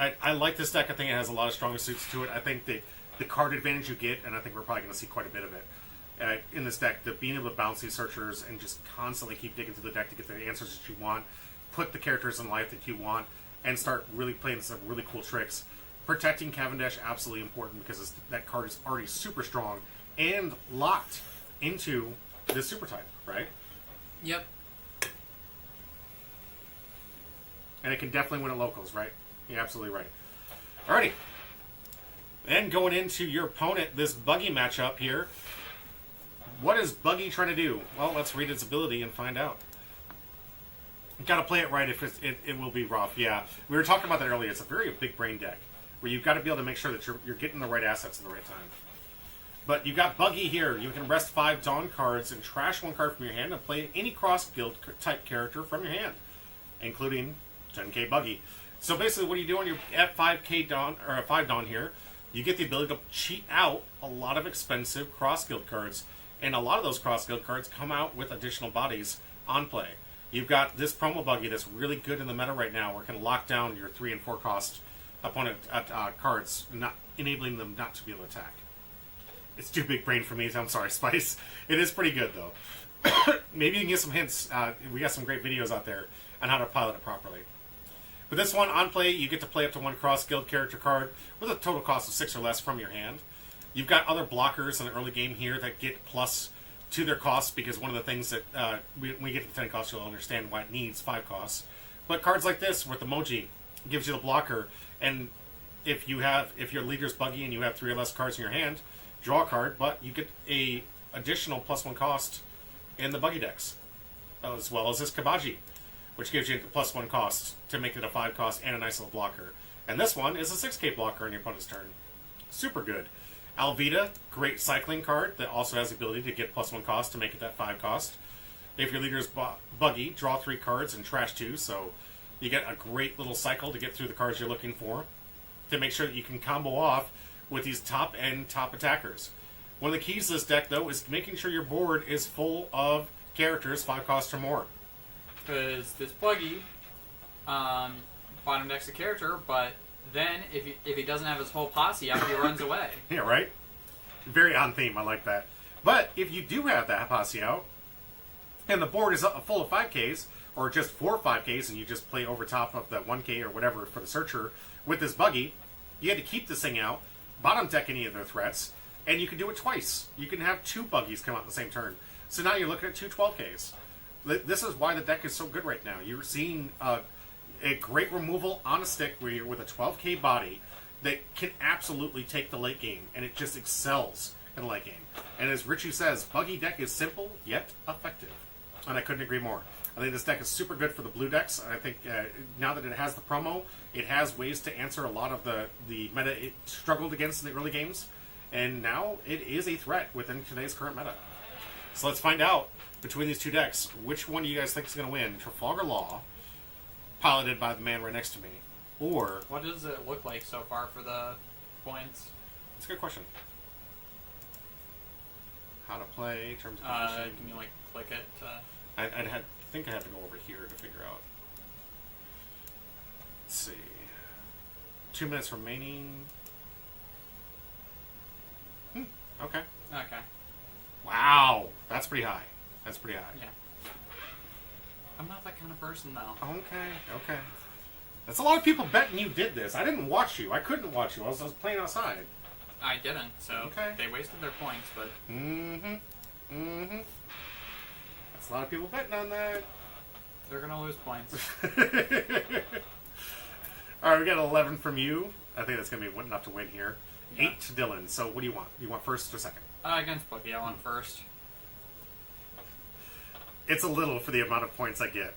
[SPEAKER 1] I like this deck. I think it has a lot of strong suits to it. I think the card advantage you get, and I think we're probably going to see quite a bit of it in this deck, the being able to bounce these Searchers and just constantly keep digging through the deck to get the answers that you want, put the characters in life that you want, and start really playing some really cool tricks. Protecting Cavendish, absolutely important, because that card is already super strong and locked into the super type, right?
[SPEAKER 2] Yep.
[SPEAKER 1] And it can definitely win at locals, right? You're absolutely right. Alrighty. Then going into your opponent, this Buggy matchup here. What is Buggy trying to do? Well, let's read its ability and find out. You got to play it right if it will be rough. Yeah, we were talking about that earlier. It's a very big brain deck where you've got to be able to make sure that you're getting the right assets at the right time. But you got Buggy here. You can rest 5 Dawn cards and trash 1 card from your hand and play any cross guild type character from your hand, including 10k Buggy. So basically, what are you doing? You're at 5k Dawn or 5 Dawn here. You get the ability to cheat out a lot of expensive cross guild cards, and a lot of those cross guild cards come out with additional bodies on play. You've got this promo Buggy that's really good in the meta right now, where it can lock down your 3 and 4 cost opponent cards, not enabling them not to be able to attack. It's too big brain for me. I'm sorry, Spice. It is pretty good though. Maybe you can get some hints. We got some great videos out there on how to pilot it properly. With this one, on play, you get to play up to 1 cross-guild character card with a total cost of 6 or less from your hand. You've got other blockers in the early game here that get plus to their costs, because one of the things that when we get to the 10 costs, you'll understand why it needs 5 costs. But cards like this, with Emoji, gives you the blocker, and if your leader's buggy and you have 3 or less cards in your hand, draw a card, but you get a additional +1 cost in the buggy decks, as well as this Kabaji, which gives you a +1 cost to make it a 5 cost and a nice little blocker. And this one is a 6k blocker on your opponent's turn. Super good. Alvita, great cycling card that also has the ability to get +1 cost to make it that 5 cost. If your leader's buggy, draw 3 cards and trash 2, so you get a great little cycle to get through the cards you're looking for, to make sure that you can combo off with these top attackers. One of the keys to this deck, though, is making sure your board is full of characters 5 costs or more.
[SPEAKER 2] Because this buggy bottom decks a character, but then if he doesn't have his whole posse out, he runs away.
[SPEAKER 1] Yeah, right? Very on theme, I like that. But if you do have that posse out, and the board is full of 5Ks, or just 4 5Ks, and you just play over top of the 1K or whatever for the searcher with this buggy, you had to keep this thing out, bottom deck any of their threats, and you can do it twice. You can have 2 buggies come out the same turn. So now you're looking at 2 12Ks. This is why the deck is so good right now. You're seeing a great removal on a stick where you're with a 12K body that can absolutely take the late game, and it just excels in the late game. And as Richie says, buggy deck is simple yet effective. And I couldn't agree more. I think this deck is super good for the blue decks. I think now that it has the promo, it has ways to answer a lot of the meta it struggled against in the early games. And now it is a threat within today's current meta. So let's find out, between these 2 decks, which one do you guys think is going to win? Trafalgar Law, piloted by the man right next to me, or...
[SPEAKER 2] What does it look like so far for the points?
[SPEAKER 1] It's a good question. How to play, terms and conditions.
[SPEAKER 2] Can you, click it?
[SPEAKER 1] I think I had to go over here to figure out. Let's see. 2 minutes remaining. Okay.
[SPEAKER 2] Okay.
[SPEAKER 1] Wow. That's pretty high.
[SPEAKER 2] Yeah. I'm not that kind of person, though.
[SPEAKER 1] Okay. That's a lot of people betting you did this. I didn't watch you. I couldn't watch you. I was playing outside.
[SPEAKER 2] I didn't, so
[SPEAKER 1] Okay.
[SPEAKER 2] They wasted their points, but...
[SPEAKER 1] That's a lot of people betting on that.
[SPEAKER 2] They're going to lose points.
[SPEAKER 1] All right, we got 11 from you. I think that's going to be enough to win here.
[SPEAKER 2] Yeah.
[SPEAKER 1] 8 to Dylan. So what do you want? Do you want first or second?
[SPEAKER 2] Against Bookie, I want first.
[SPEAKER 1] It's a little for the amount of points I get.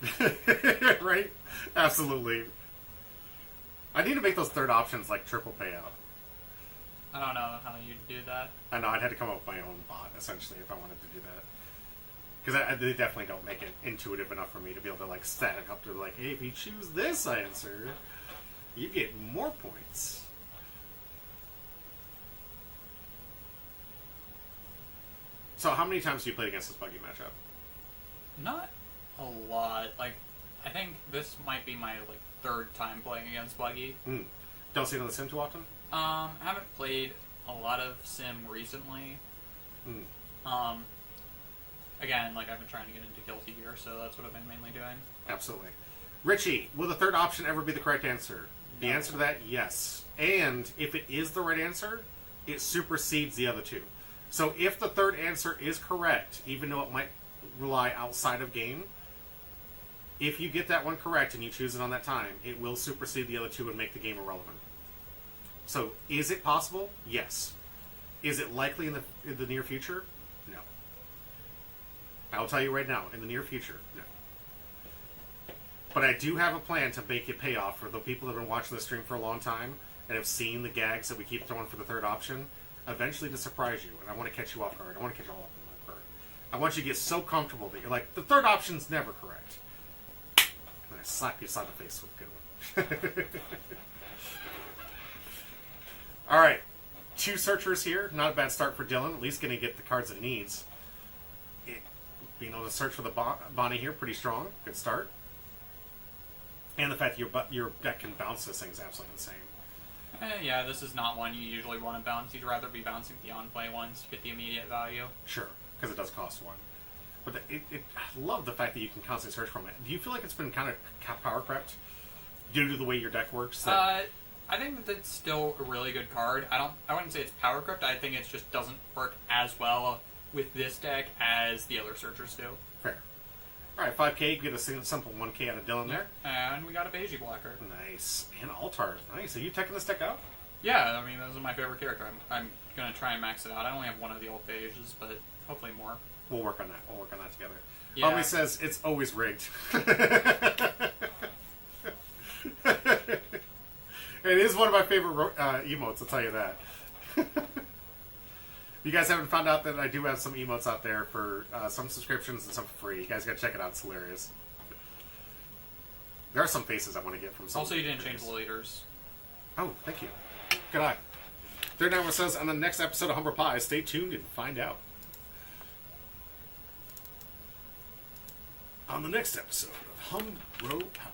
[SPEAKER 1] Right? Absolutely. I need to make those third options like triple payout.
[SPEAKER 2] I don't know how you'd do that.
[SPEAKER 1] I know, I'd have to come up with my own bot, essentially, if I wanted to do that. Because they definitely don't make it intuitive enough for me to be able to, set it up to, hey, if you choose this answer, you get more points. So how many times have you played against this buggy matchup?
[SPEAKER 2] Not a lot. I think this might be my, 3rd time playing against Buggy.
[SPEAKER 1] Don't see it on the sim too often?
[SPEAKER 2] I haven't played a lot of sim recently. Again, I've been trying to get into Guilty Gear, so that's what I've been mainly doing.
[SPEAKER 1] Absolutely. Richie, will the third option ever be the correct answer? The answer to that, yes. And if it is the right answer, it supersedes the other 2. So if the third answer is correct, even though it might rely outside of game, if you get that one correct and you choose it on that time, it will supersede the other 2 and make the game irrelevant. So, is it possible? Yes. Is it likely in the near future? No. I'll tell you right now, in the near future, no. But I do have a plan to make it pay off for the people that have been watching the stream for a long time and have seen the gags that we keep throwing for the third option, eventually to surprise you. And I want to catch you off guard. I want to catch all of them off guard. I want you to get so comfortable that you're like, the third option's never correct. And I slap you side the face with a good one. All right, 2 searchers here. Not a bad start for Dylan. At least going to get the cards that he needs. Being able to search for the Bonnie here, pretty strong. Good start. And the fact that your deck can bounce this thing is absolutely insane.
[SPEAKER 2] Yeah, this is not one you usually want to bounce. You'd rather be bouncing the on-play ones to get the immediate value.
[SPEAKER 1] Sure, because it does cost 1. But I love the fact that you can constantly search from it. Do you feel like it's been kind of power crept due to the way your deck works?
[SPEAKER 2] I think that it's still a really good card. I wouldn't say it's power crept. I think it just doesn't work as well with this deck as the other searchers do.
[SPEAKER 1] Fair. All right, 5K, get a simple 1K out of Dylan there.
[SPEAKER 2] And we got a Beige blocker.
[SPEAKER 1] Nice. And Altar. Nice. Are you taking this deck out?
[SPEAKER 2] Yeah, I mean, this is my favorite character. I'm going to try and max it out. I only have one of the old Beiges, but hopefully more.
[SPEAKER 1] We'll work on that. We'll work on that together.
[SPEAKER 2] Yeah.
[SPEAKER 1] Homie says it's always rigged. It is one of my favorite emotes, I'll tell you that. You guys haven't found out that I do have some emotes out there for some subscriptions and some for free. You guys gotta check it out. It's hilarious. There are some faces I want to get from some.
[SPEAKER 2] Also, you didn't change the leaders.
[SPEAKER 1] Oh, thank you. Good eye. Third Number says, on the next episode of Humber Pie, stay tuned and find out. On the next episode of Humber Pie,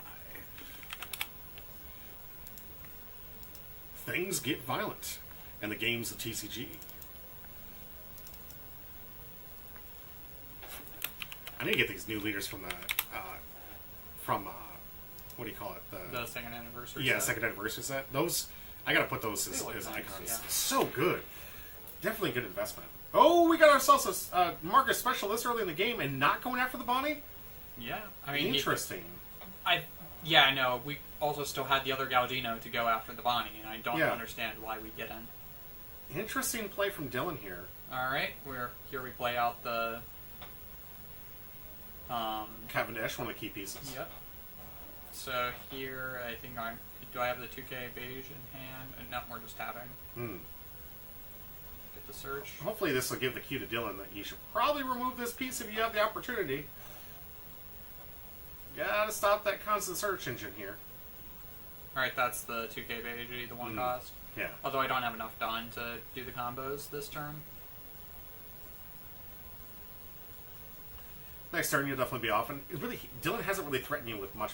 [SPEAKER 1] things get violent, and the games of TCG. I need to get these new leaders from the what do you call it?
[SPEAKER 2] The second anniversary.
[SPEAKER 1] Yeah,
[SPEAKER 2] set.
[SPEAKER 1] second anniversary set. Those I gotta put those as
[SPEAKER 2] nice,
[SPEAKER 1] icons.
[SPEAKER 2] yeah.
[SPEAKER 1] So good. Definitely a good investment. Oh, we got ourselves a Marcus special this early in the game and not going after the Bonnie?
[SPEAKER 2] Yeah, I mean,
[SPEAKER 1] Interesting.
[SPEAKER 2] I know. We also still had the other Galdino to go after the Bonnie, and I don't understand why we didn't.
[SPEAKER 1] Interesting play from Dylan here.
[SPEAKER 2] All right, here we play out the
[SPEAKER 1] Cavendish, one of the key pieces.
[SPEAKER 2] Yep. So here, I think do I have the 2K Beige in hand? No, we're just tapping. Get the search.
[SPEAKER 1] Hopefully this will give the cue to Dylan that you should probably remove this piece if you have the opportunity. Gotta stop that constant search engine here.
[SPEAKER 2] Alright, that's the 2K Beige, the one cost.
[SPEAKER 1] Yeah.
[SPEAKER 2] Although I don't have enough done to do the combos this turn.
[SPEAKER 1] Next turn, you'll definitely be off. And Dylan hasn't really threatened you with much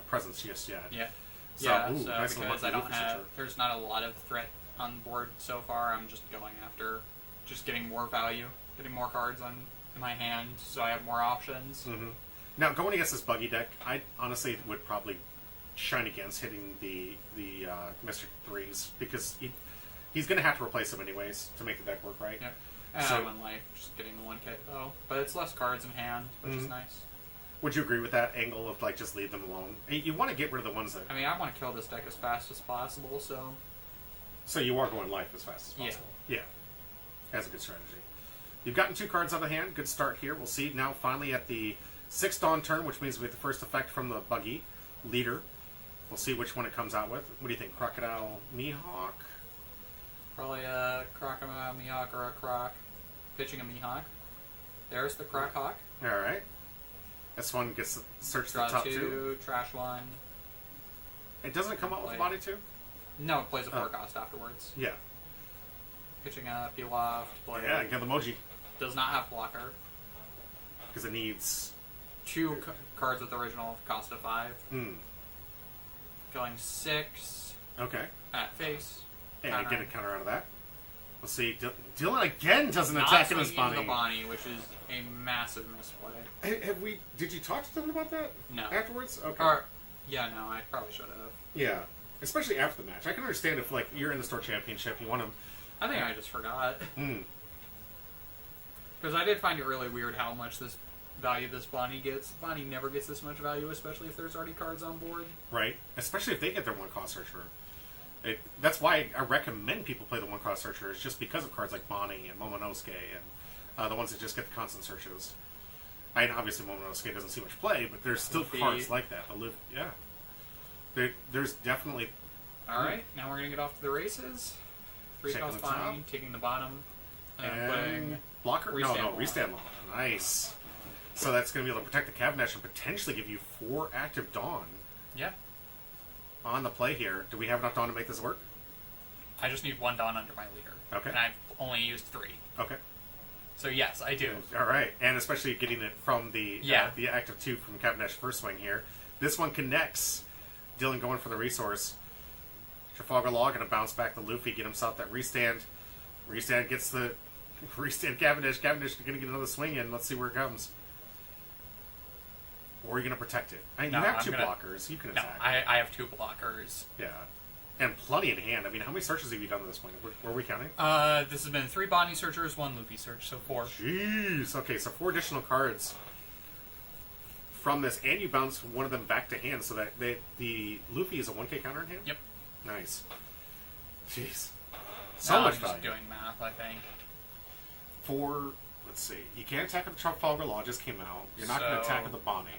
[SPEAKER 1] presence just yet.
[SPEAKER 2] Yeah.
[SPEAKER 1] So,
[SPEAKER 2] nice because I don't
[SPEAKER 1] for
[SPEAKER 2] have...
[SPEAKER 1] Citrus.
[SPEAKER 2] There's not a lot of threat on board so far. I'm just going after... Just getting more value. Getting more cards in my hand so I have more options.
[SPEAKER 1] Mm-hmm. Now, going against this buggy deck, I honestly would probably shine against hitting the Mystic 3s because he's going to have to replace them anyways to make the deck work right.
[SPEAKER 2] Yep.
[SPEAKER 1] So,
[SPEAKER 2] one life, just getting the 1K. Oh, but it's less cards in hand, which is nice.
[SPEAKER 1] Would you agree with that angle of just leave them alone? You want to get rid of the ones that...
[SPEAKER 2] I mean, I want to kill this deck as fast as possible, so...
[SPEAKER 1] So you are going life as fast as possible. Yeah. That's a good strategy. You've gotten 2 cards out of the hand. Good start here. We'll see now finally at the 6th Dawn turn, which means we get the first effect from the buggy leader. We'll see which one it comes out with. What do you think? Crocodile Mihawk?
[SPEAKER 2] Probably a Crocodile Mihawk or a Croc. Pitching a Mihawk. There's the Croc Hawk.
[SPEAKER 1] Alright. This one gets to search the
[SPEAKER 2] Draw
[SPEAKER 1] top
[SPEAKER 2] 2,
[SPEAKER 1] 2.
[SPEAKER 2] trash 1.
[SPEAKER 1] It doesn't come out with the body 2?
[SPEAKER 2] No, it plays a 4 cost afterwards.
[SPEAKER 1] Yeah.
[SPEAKER 2] Pitching a Pilaf to play.
[SPEAKER 1] Yeah, get the emoji.
[SPEAKER 2] Does not have blocker.
[SPEAKER 1] Because it needs...
[SPEAKER 2] 2 cards with original cost of 5.
[SPEAKER 1] Mm.
[SPEAKER 2] Going 6
[SPEAKER 1] Okay.
[SPEAKER 2] at face.
[SPEAKER 1] And
[SPEAKER 2] Counter.
[SPEAKER 1] get a counter out of that. We'll see. Dylan again doesn't
[SPEAKER 2] Not
[SPEAKER 1] attack in his
[SPEAKER 2] swinging
[SPEAKER 1] Bonnie.
[SPEAKER 2] the Bonnie, which is a massive misplay.
[SPEAKER 1] Have we? Did you talk to them about that?
[SPEAKER 2] No.
[SPEAKER 1] Afterwards? Okay.
[SPEAKER 2] Yeah, no, I probably should have.
[SPEAKER 1] Yeah. Especially after the match. I can understand if you're in the store championship, you want to.
[SPEAKER 2] I think I just forgot.
[SPEAKER 1] Mm.
[SPEAKER 2] Because I did find it really weird how much this value this Bonnie gets. Bonnie never gets this much value, especially if there's already cards on board.
[SPEAKER 1] Right. Especially if they get their 1-cost searcher. That's why I recommend people play the 1-cost searcher, is just because of cards like Bonnie and Momonosuke and the ones that just get the constant searches. Obviously Momonosuke doesn't see much play, but there's still
[SPEAKER 2] Luffy.
[SPEAKER 1] cards like that. Yeah. There's definitely...
[SPEAKER 2] Alright, now we're going to get off to the races. 3
[SPEAKER 1] Checking
[SPEAKER 2] cost
[SPEAKER 1] the
[SPEAKER 2] Bonnie,
[SPEAKER 1] top.
[SPEAKER 2] taking the bottom.
[SPEAKER 1] And
[SPEAKER 2] putting
[SPEAKER 1] blocker?
[SPEAKER 2] Restand
[SPEAKER 1] No,
[SPEAKER 2] Law.
[SPEAKER 1] restand law. Nice. So that's going to be able to protect the Cavendish and potentially give you 4 active Dawn
[SPEAKER 2] Yeah.
[SPEAKER 1] on the play here. Do we have enough Dawn to make this work?
[SPEAKER 2] I just need 1 Dawn under my leader.
[SPEAKER 1] Okay.
[SPEAKER 2] And I've only used 3.
[SPEAKER 1] Okay.
[SPEAKER 2] So yes, I do.
[SPEAKER 1] All right. And especially getting it from the active 2 from Cavendish first swing here. This one connects. Dylan going for the resource. Trafalgar Law going to bounce back to Luffy, get himself that restand. Restand gets the... Restand Cavendish. Cavendish is going to get another swing in. Let's see where it comes. Or are you going to protect it?
[SPEAKER 2] No,
[SPEAKER 1] you have
[SPEAKER 2] I'm
[SPEAKER 1] 2
[SPEAKER 2] gonna-
[SPEAKER 1] blockers. You can
[SPEAKER 2] No,
[SPEAKER 1] attack.
[SPEAKER 2] I have 2 blockers.
[SPEAKER 1] Yeah. And plenty in hand. I mean, how many searches have you done at this point? Were we counting?
[SPEAKER 2] This has been 3 Bonnie searchers, 1 Luffy search, so 4.
[SPEAKER 1] Jeez. Okay, so 4 additional cards from this, and you bounce one of them back to hand, so that the Luffy is a 1K counter in hand?
[SPEAKER 2] Yep.
[SPEAKER 1] Nice. Jeez. So
[SPEAKER 2] Now
[SPEAKER 1] much
[SPEAKER 2] I'm just
[SPEAKER 1] value.
[SPEAKER 2] doing math, I think.
[SPEAKER 1] For, let's see, you can't attack with the Trafalgar Law, just came out. You're not going to
[SPEAKER 2] So-
[SPEAKER 1] attack with the Bonnie.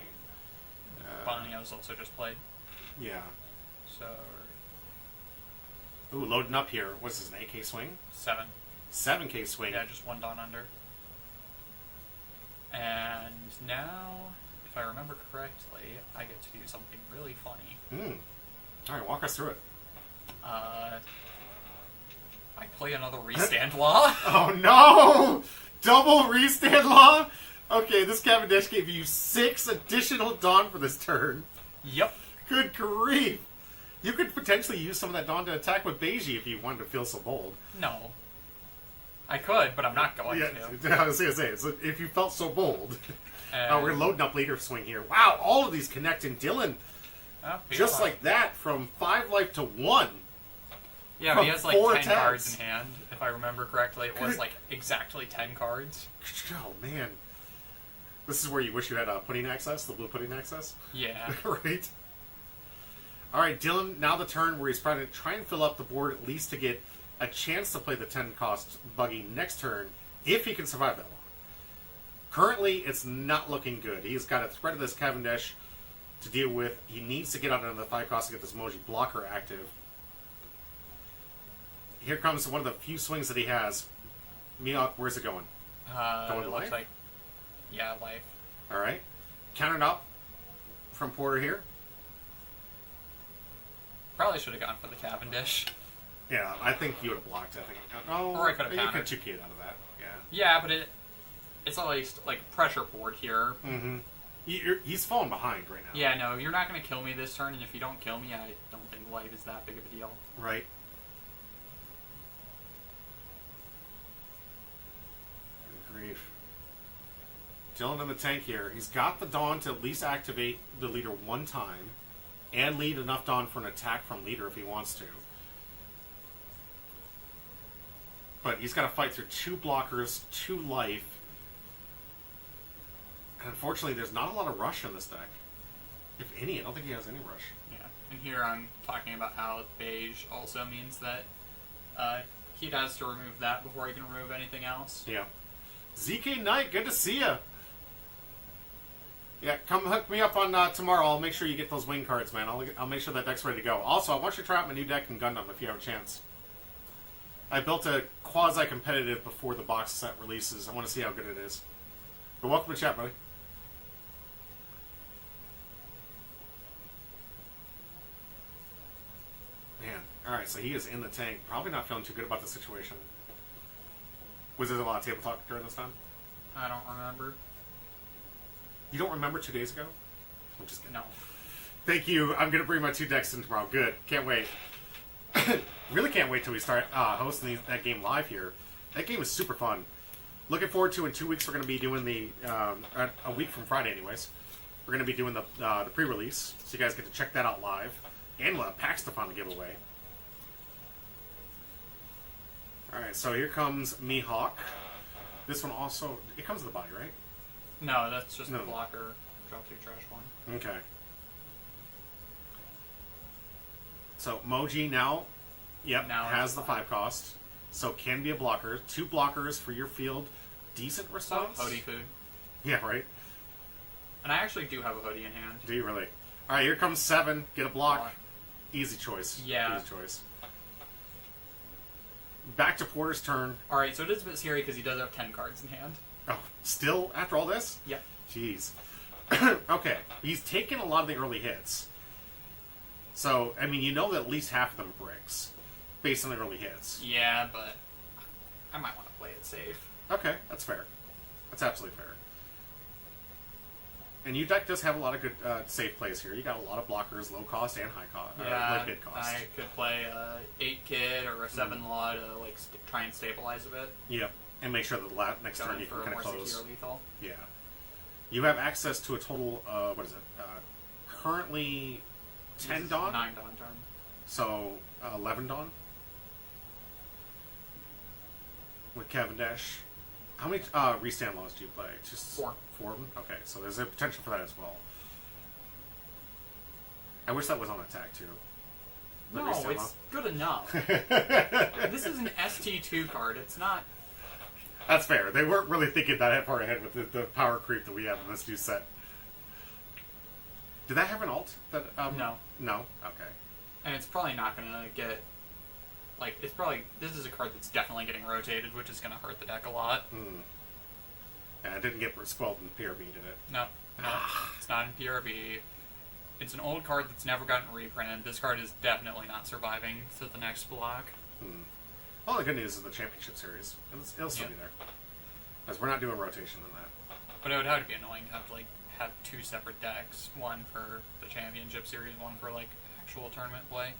[SPEAKER 2] Bonnie was also just played.
[SPEAKER 1] Yeah.
[SPEAKER 2] So,
[SPEAKER 1] Ooh, loading up here. What's this, an 8K swing?
[SPEAKER 2] 7.
[SPEAKER 1] 7K swing.
[SPEAKER 2] Yeah, just 1 Dawn Under. And now, if I remember correctly, I get to do something really funny.
[SPEAKER 1] Alright, walk us through it.
[SPEAKER 2] I play another Restand Law.
[SPEAKER 1] Oh no! Double restand law? Okay, this Cavendish gave you 6 additional Dawn for this turn.
[SPEAKER 2] Yep.
[SPEAKER 1] Good grief! You could potentially use some of that Dawn to attack with Beiji if you wanted to feel so bold.
[SPEAKER 2] No. I could, but I'm not going to.
[SPEAKER 1] I was going to say, so if you felt so bold.
[SPEAKER 2] And,
[SPEAKER 1] We're loading up leader swing here. Wow, all of these connecting. Dylan, just like that, from 5 life to 1.
[SPEAKER 2] Yeah, but he has like
[SPEAKER 1] 4
[SPEAKER 2] 10 cards
[SPEAKER 1] attacks.
[SPEAKER 2] in hand, if I remember correctly. It was like exactly 10 cards.
[SPEAKER 1] Oh, man. This is where you wish you had pudding access, the blue pudding access.
[SPEAKER 2] Yeah.
[SPEAKER 1] Right? Alright, Dylan, now the turn where he's trying to try and fill up the board at least to get a chance to play the 10 cost buggy next turn, if he can survive that long. Currently, it's not looking good. He's got a threat of this Cavendish to deal with. He needs to get out another 5 cost to get this Moji blocker active. Here comes one of the few swings that he has. Mihawk, where's it going? Going
[SPEAKER 2] It
[SPEAKER 1] life?
[SPEAKER 2] looks like, yeah, life.
[SPEAKER 1] Alright. Countered up from Porter here.
[SPEAKER 2] Probably should have gone for the Cavendish.
[SPEAKER 1] Yeah, I think you would have blocked. I think. Oh,
[SPEAKER 2] Or I could have
[SPEAKER 1] you
[SPEAKER 2] countered.
[SPEAKER 1] could 2K out of that. Yeah.
[SPEAKER 2] Yeah, but it's at least like pressure board here.
[SPEAKER 1] Mm-hmm. He's falling behind right now.
[SPEAKER 2] Yeah, no, you're not going to kill me this turn, and if you don't kill me, I don't think life is that big of a deal.
[SPEAKER 1] Right. Good grief. Dylan in the tank here. He's got the Dawn to at least activate the leader 1 time, and lead enough Dawn for an attack from leader if he wants to. But he's got to fight through 2 blockers, 2 life. And unfortunately, there's not a lot of rush in this deck. If any, I don't think he has any rush.
[SPEAKER 2] Yeah, and here I'm talking about how beige also means that he has to remove that before he can remove anything else.
[SPEAKER 1] Yeah. ZK Knight, good to see ya. Yeah, come hook me up on tomorrow. I'll make sure you get those wing cards, man. I'll make sure that deck's ready to go. Also, I want you to try out my new deck in Gundam if you have a chance. I built a quasi-competitive before the box set releases. I want to see how good it is. But welcome to chat, buddy. Man, alright, so he is in the tank. Probably not feeling too good about the situation. Was there a lot of table talk during this time?
[SPEAKER 2] I don't remember.
[SPEAKER 1] You don't remember 2 days ago? I'm just kidding.
[SPEAKER 2] No.
[SPEAKER 1] Thank you. I'm going to bring my 2 decks in tomorrow. Good. Can't wait. Really can't wait till we start hosting that game live here. That game is super fun. Looking forward to in 2 weeks we're going to be doing the a week from Friday anyways. We're going to be doing the pre-release, so you guys get to check that out live, and we'll have packs to finally give away. All right, so here comes Mihawk. This one also it comes with the body, right?
[SPEAKER 2] No, that's just
[SPEAKER 1] No.
[SPEAKER 2] the blocker. Drop 2 trash 1.
[SPEAKER 1] Okay. So Moji now,
[SPEAKER 2] Now
[SPEAKER 1] has
[SPEAKER 2] it's
[SPEAKER 1] the
[SPEAKER 2] fine.
[SPEAKER 1] 5 cost, so can be a blocker. 2 blockers for your field. Decent response.
[SPEAKER 2] Hoodie food.
[SPEAKER 1] Yeah, right.
[SPEAKER 2] And I actually do have a hoodie in hand.
[SPEAKER 1] Do you really? All right, here comes 7. Get a block.
[SPEAKER 2] Block.
[SPEAKER 1] Easy choice.
[SPEAKER 2] Yeah.
[SPEAKER 1] Easy choice. Back to Porter's turn.
[SPEAKER 2] Alright, so it is a bit scary because he does have 10 cards in hand.
[SPEAKER 1] Oh, still after all this?
[SPEAKER 2] Yep.
[SPEAKER 1] Jeez. Okay, he's taken a lot of the early hits. So, I mean, you know that at least half of them bricks based on the early hits.
[SPEAKER 2] Yeah, but I might want to play it safe.
[SPEAKER 1] Okay, that's fair. That's absolutely fair. And your deck does have a lot of good safe plays here. You got a lot of blockers, low cost and high cost,
[SPEAKER 2] Yeah,
[SPEAKER 1] like mid cost.
[SPEAKER 2] I could play a 8 kid or a 7 law to like try and stabilize a bit.
[SPEAKER 1] Yep, and make sure that the next turn
[SPEAKER 2] Going
[SPEAKER 1] you can
[SPEAKER 2] for a
[SPEAKER 1] kind
[SPEAKER 2] more
[SPEAKER 1] of close.
[SPEAKER 2] secure lethal.
[SPEAKER 1] Yeah, you have access to a total. What is it? Currently, 10 Dawn.
[SPEAKER 2] 9 Dawn turn.
[SPEAKER 1] So, Levendon with Cavendish. How many restand laws do you play? Just
[SPEAKER 2] 4.
[SPEAKER 1] 4 of them? Okay, so there's a potential for that as well. I wish that was on attack too. The
[SPEAKER 2] No,
[SPEAKER 1] restand
[SPEAKER 2] it's good enough.
[SPEAKER 1] law.
[SPEAKER 2] This is an ST2 card. It's not.
[SPEAKER 1] That's fair. They weren't really thinking that far ahead with the power creep that we have in this new set. Did that have an alt? That
[SPEAKER 2] No.
[SPEAKER 1] No? Okay.
[SPEAKER 2] And it's probably not going to get. Like, it's probably. This is a card that's definitely getting rotated, which is going to hurt the deck a lot.
[SPEAKER 1] And it didn't get spoiled in PRB, did it?
[SPEAKER 2] No, it's not in PRB. It's an old card that's never gotten reprinted. This card is definitely not surviving to the next block.
[SPEAKER 1] Well, the good news is the championship series. It'll still be there. Because we're not doing rotation on that.
[SPEAKER 2] But it would have to be annoying to have to, like, have 2 separate decks. One for the championship series, one for, like, actual tournament play.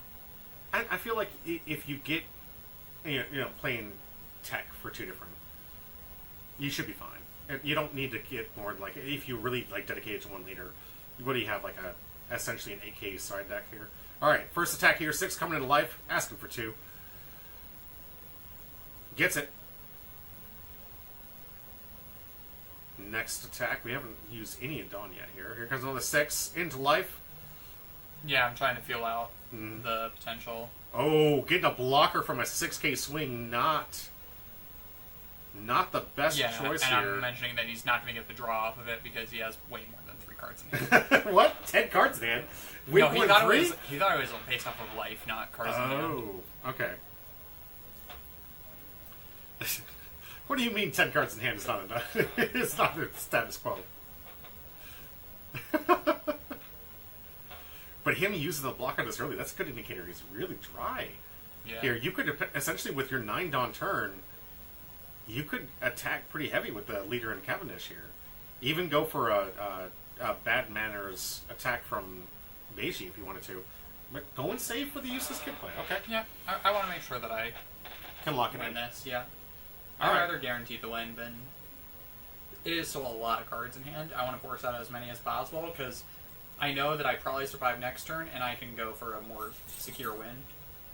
[SPEAKER 1] I feel like if you get, playing tech for 2 different, you should be fine. You don't need to get more, like, if you really, like, dedicated to one leader, what do you have, like, essentially an 8K side deck here? Alright, first attack here, 6 coming into life, asking for 2. Gets it. Next attack, we haven't used any of Dawn yet here. Here comes another 6 into life.
[SPEAKER 2] Yeah, I'm trying to feel out the potential.
[SPEAKER 1] Oh, getting a blocker from a 6K swing, not the best choice
[SPEAKER 2] and
[SPEAKER 1] here.
[SPEAKER 2] I'm mentioning that he's not going to get the draw off of it because he has way more than 3 cards in hand.
[SPEAKER 1] What? 10 cards in hand?
[SPEAKER 2] No, he thought,
[SPEAKER 1] three?
[SPEAKER 2] he thought it was based off of life, not cards in hand.
[SPEAKER 1] Oh, okay. What do you mean 10 cards in hand is not enough? It's not the status quo. But him using the blocker this early, that's a good indicator he's really dry.
[SPEAKER 2] Yeah.
[SPEAKER 1] Here, you could, essentially with your 9 Dawn turn, you could attack pretty heavy with the leader in Cavendish here. Even go for a bad manners attack from Beiji if you wanted to. But go and save for the useless kid play. Okay.
[SPEAKER 2] Yeah, I want to make sure that I
[SPEAKER 1] Can lock it
[SPEAKER 2] win
[SPEAKER 1] in.
[SPEAKER 2] this, yeah.
[SPEAKER 1] All
[SPEAKER 2] I'd
[SPEAKER 1] right.
[SPEAKER 2] rather guarantee the win than... It is still a lot of cards in hand. I want to force out as many as possible, because I know that I probably survive next turn, and I can go for a more secure win.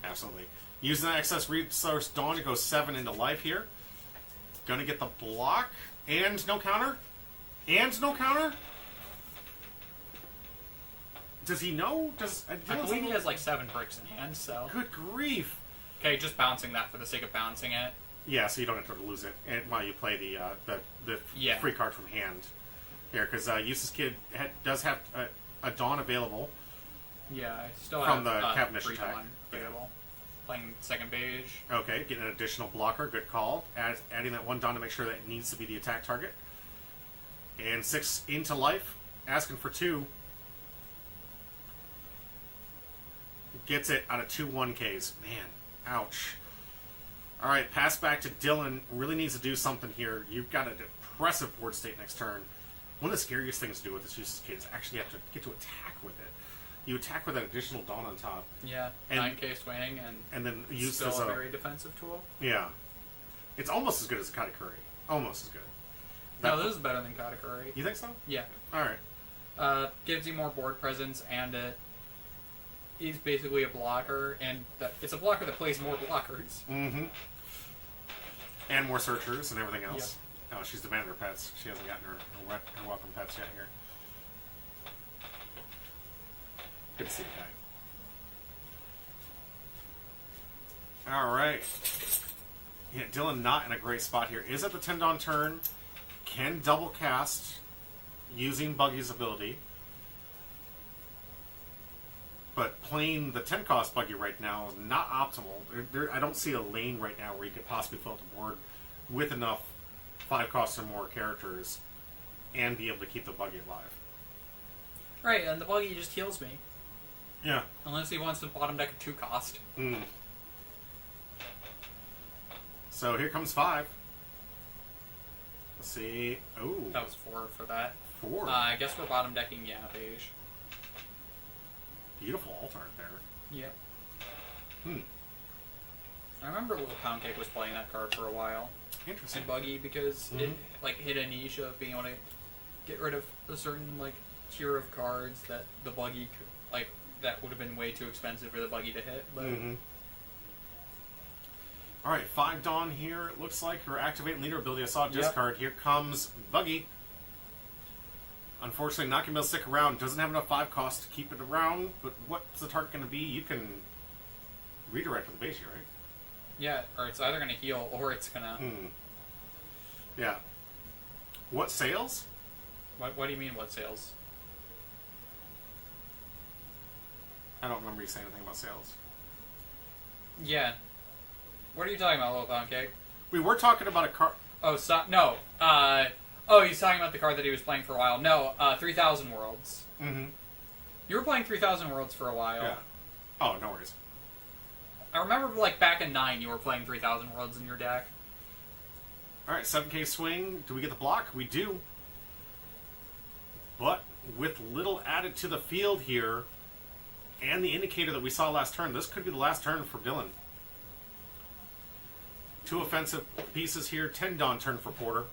[SPEAKER 1] Absolutely. Using that excess resource Dawn to go 7 into life here. Gonna get the block. And no counter. And no counter. Does he know?
[SPEAKER 2] I believe he has like 7 bricks in hand, so...
[SPEAKER 1] Good grief.
[SPEAKER 2] Okay, just bouncing that for the sake of bouncing it.
[SPEAKER 1] Yeah, so you don't have to lose it and while you play the
[SPEAKER 2] Yeah.
[SPEAKER 1] free card from hand. Here, because Useless Kid does have a Dawn available.
[SPEAKER 2] Yeah, I still
[SPEAKER 1] From
[SPEAKER 2] have
[SPEAKER 1] the Cavendish
[SPEAKER 2] free
[SPEAKER 1] attack.
[SPEAKER 2] Dawn available. Playing second beige.
[SPEAKER 1] Okay, getting an additional blocker. Good call. Adding that 1 Dawn to make sure that it needs to be the attack target. And 6 into life. Asking for 2. Gets it out of 2 1Ks. Man, ouch. Alright, pass back to Dylan. Really needs to do something here. You've got an impressive board state next turn. One of the scariest things to do with this Useless Kid is actually have to get to attack with it. You attack with an additional Dawn on top.
[SPEAKER 2] Yeah,
[SPEAKER 1] And-
[SPEAKER 2] 9k swing, and
[SPEAKER 1] then use
[SPEAKER 2] still
[SPEAKER 1] this
[SPEAKER 2] a very defensive tool.
[SPEAKER 1] Yeah. It's almost as good as Katakuri. Almost as good.
[SPEAKER 2] No, this is better than Katakuri.
[SPEAKER 1] You think so?
[SPEAKER 2] Yeah.
[SPEAKER 1] Alright.
[SPEAKER 2] Gives you more board presence, and it is basically a blocker, and it's a blocker that plays more blockers.
[SPEAKER 1] Mm-hmm. And more searchers and everything else. Oh, she's demanded her pets. She hasn't gotten her welcome pets yet here. Good to see you, Kai. Alright. Yeah, Dylan not in a great spot here. Is at the 10 Dawn turn. Can double cast using Buggy's ability. But playing the 10 cost Buggy right now is not optimal. I don't see a lane right now where you could possibly fill out the board with enough 5 cost or more characters and be able to keep the Buggy alive.
[SPEAKER 2] Right, and the buggy just heals me.
[SPEAKER 1] Yeah.
[SPEAKER 2] Unless he wants to bottom deck a 2 cost.
[SPEAKER 1] So here comes 5. Let's see. Oh,
[SPEAKER 2] That was 4 for that.
[SPEAKER 1] 4.
[SPEAKER 2] I guess we're bottom decking, yeah, beige.
[SPEAKER 1] Beautiful alt art there.
[SPEAKER 2] Yep.
[SPEAKER 1] Hmm.
[SPEAKER 2] I remember Little Pound Cake was playing that card for a while.
[SPEAKER 1] Interesting.
[SPEAKER 2] And Buggy, because it like hit a niche of being able to get rid of a certain like tier of cards that the Buggy could, like that would have been way too expensive for the buggy to hit. But
[SPEAKER 1] All right, 5 Dawn here. It looks like her activate leader ability. I saw a discard. Here comes Buggy. Unfortunately, not going to be able to stick around. Doesn't have enough 5 cost to keep it around. But what's the target going to be? You can redirect with the base here, right?
[SPEAKER 2] yeah, or it's either going to heal or it's going to...
[SPEAKER 1] Yeah. What sales?
[SPEAKER 2] What do you mean, what sales?
[SPEAKER 1] I don't remember you saying anything about sales.
[SPEAKER 2] Yeah. What are you talking about, Little Pound Cake?
[SPEAKER 1] We were talking about a card.
[SPEAKER 2] Oh, no. He's talking about the card that he was playing for a while. No, 3,000 Worlds.
[SPEAKER 1] Mm-hmm.
[SPEAKER 2] You were playing 3,000 Worlds for a while.
[SPEAKER 1] Yeah. Oh, no worries.
[SPEAKER 2] I remember, like, back in 9, you were playing 3,000 Worlds in your deck.
[SPEAKER 1] All right, 7K swing. Do we get the block? We do. But with little added to the field here, and the indicator that we saw last turn, this could be the last turn for Dylan. 2 offensive pieces here. 10 Dawn turn for Porter.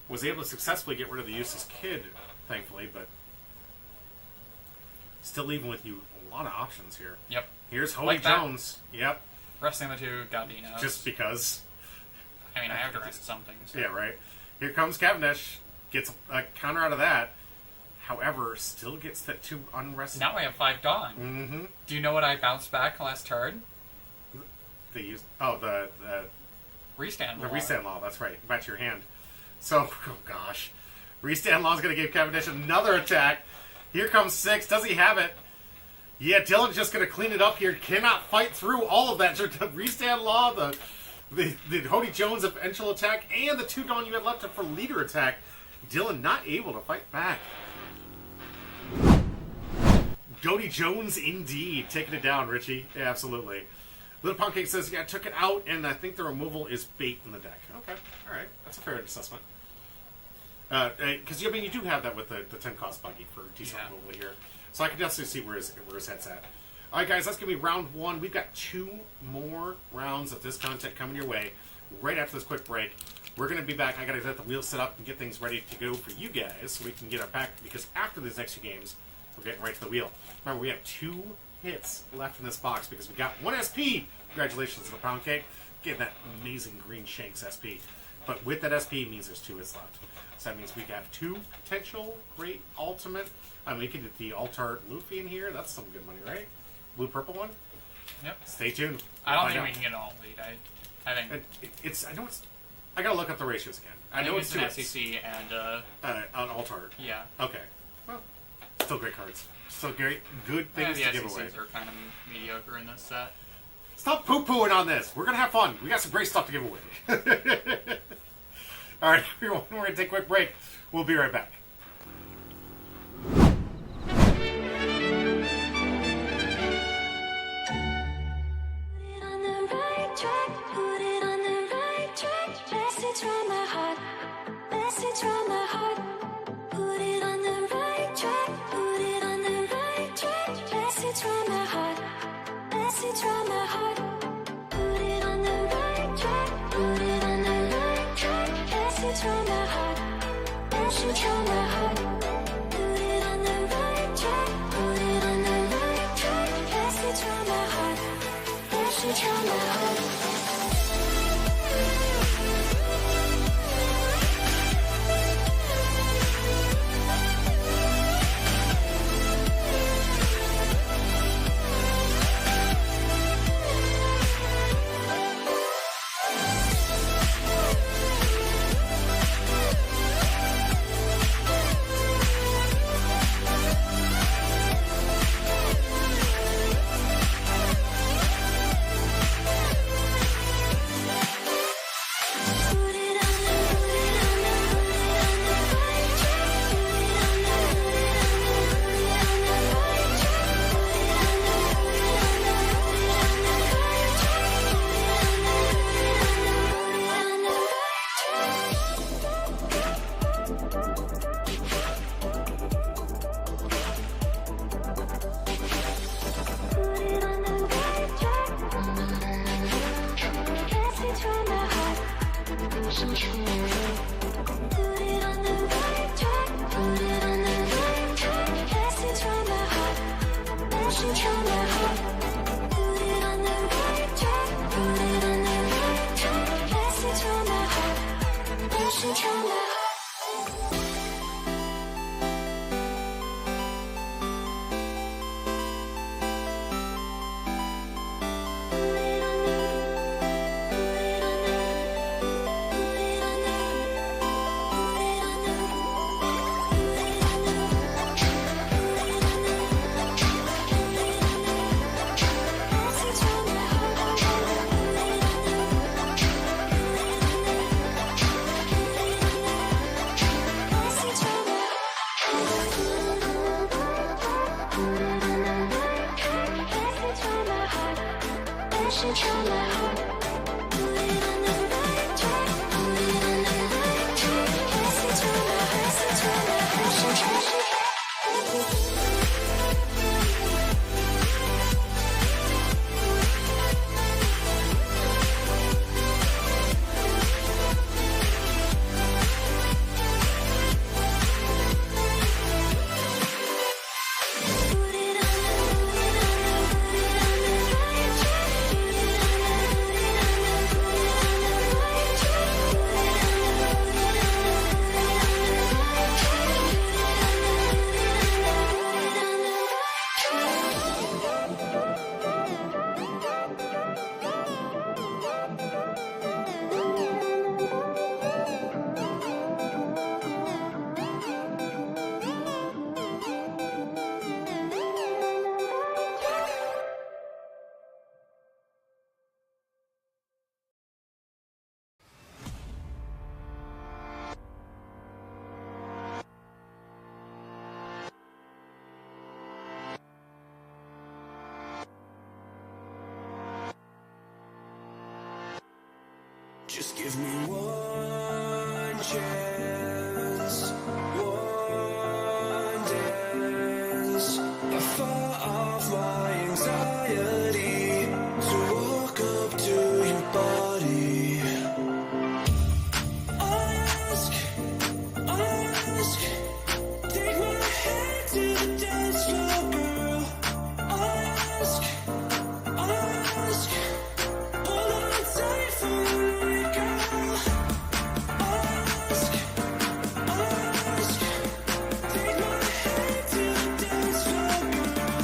[SPEAKER 1] Was able to successfully get rid of the useless kid, thankfully, but still leaving with you a lot of options here.
[SPEAKER 2] Yep.
[SPEAKER 1] Here's Holy
[SPEAKER 2] Like that.
[SPEAKER 1] Jones. Yep.
[SPEAKER 2] Resting the 2 Galdinos.
[SPEAKER 1] Just because.
[SPEAKER 2] I mean, I have to rest something. So.
[SPEAKER 1] Yeah, right. Here comes Cavendish. Gets a counter out of that. However, still gets that 2 unrested.
[SPEAKER 2] Now I have 5 Dawn.
[SPEAKER 1] Mm-hmm.
[SPEAKER 2] Do you know what I bounced back last turn?
[SPEAKER 1] The
[SPEAKER 2] Restand
[SPEAKER 1] the
[SPEAKER 2] law.
[SPEAKER 1] restand law. That's right. Back to your hand. So, oh gosh. Restand law is going to give Cavendish another attack. Here comes 6. Does he have it? Yeah, Dylan's just going to clean it up here. Cannot fight through all of that. The restand law, the Hody Jones eventual attack, and the 2 Dawn you had left for leader attack. Dylan not able to fight back. Hody Jones indeed. Taking it down, Richie. Yeah, absolutely. Little Pancake says, yeah, I took it out, and I think the removal is bait in the deck. Okay, all right. That's a fair assessment. Because, you do have that with the 10 cost buggy for decent removal here. So I can definitely see where his head's at. All right, guys, that's going to be round 1. We've got 2 more rounds of this content coming your way right after this quick break. We're going to be back. I got to get the wheel set up and get things ready to go for you guys so we can get our pack, because after these next 2 games, we're getting right to the wheel. Remember, we have 2 hits left in this box because we got 1 SP. Congratulations to the Pound Cake. Getting that amazing green Shanks SP. But with that SP means there's 2 hits left. So that means we have 2 potential great ultimate. We could get the Altart Luffy in here. That's some good money, right? Blue-purple one?
[SPEAKER 2] Yep.
[SPEAKER 1] Stay tuned.
[SPEAKER 2] I don't think we can get all lead. I think
[SPEAKER 1] I gotta look up the ratios again. I know it's
[SPEAKER 2] an SEC and
[SPEAKER 1] an Altart.
[SPEAKER 2] Yeah.
[SPEAKER 1] Okay. Well, still great cards. Still great, good things
[SPEAKER 2] the
[SPEAKER 1] to give
[SPEAKER 2] SECs
[SPEAKER 1] away.
[SPEAKER 2] are kind of mediocre in this set.
[SPEAKER 1] Stop poo-pooing on this. We're gonna have fun. We got some great stuff to give away. All right, everyone. We're gonna take a quick break. We'll be right back.
[SPEAKER 5] Just give me one chance, one dance. I fought off my anxiety to walk up to your body. Ask, take my hand to the dance floor, girl. Ask, hold on tight for me, girl. Ask, take my hand to the dance floor, girl.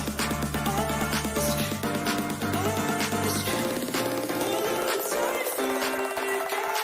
[SPEAKER 5] Ask, hold on tight for me, girl.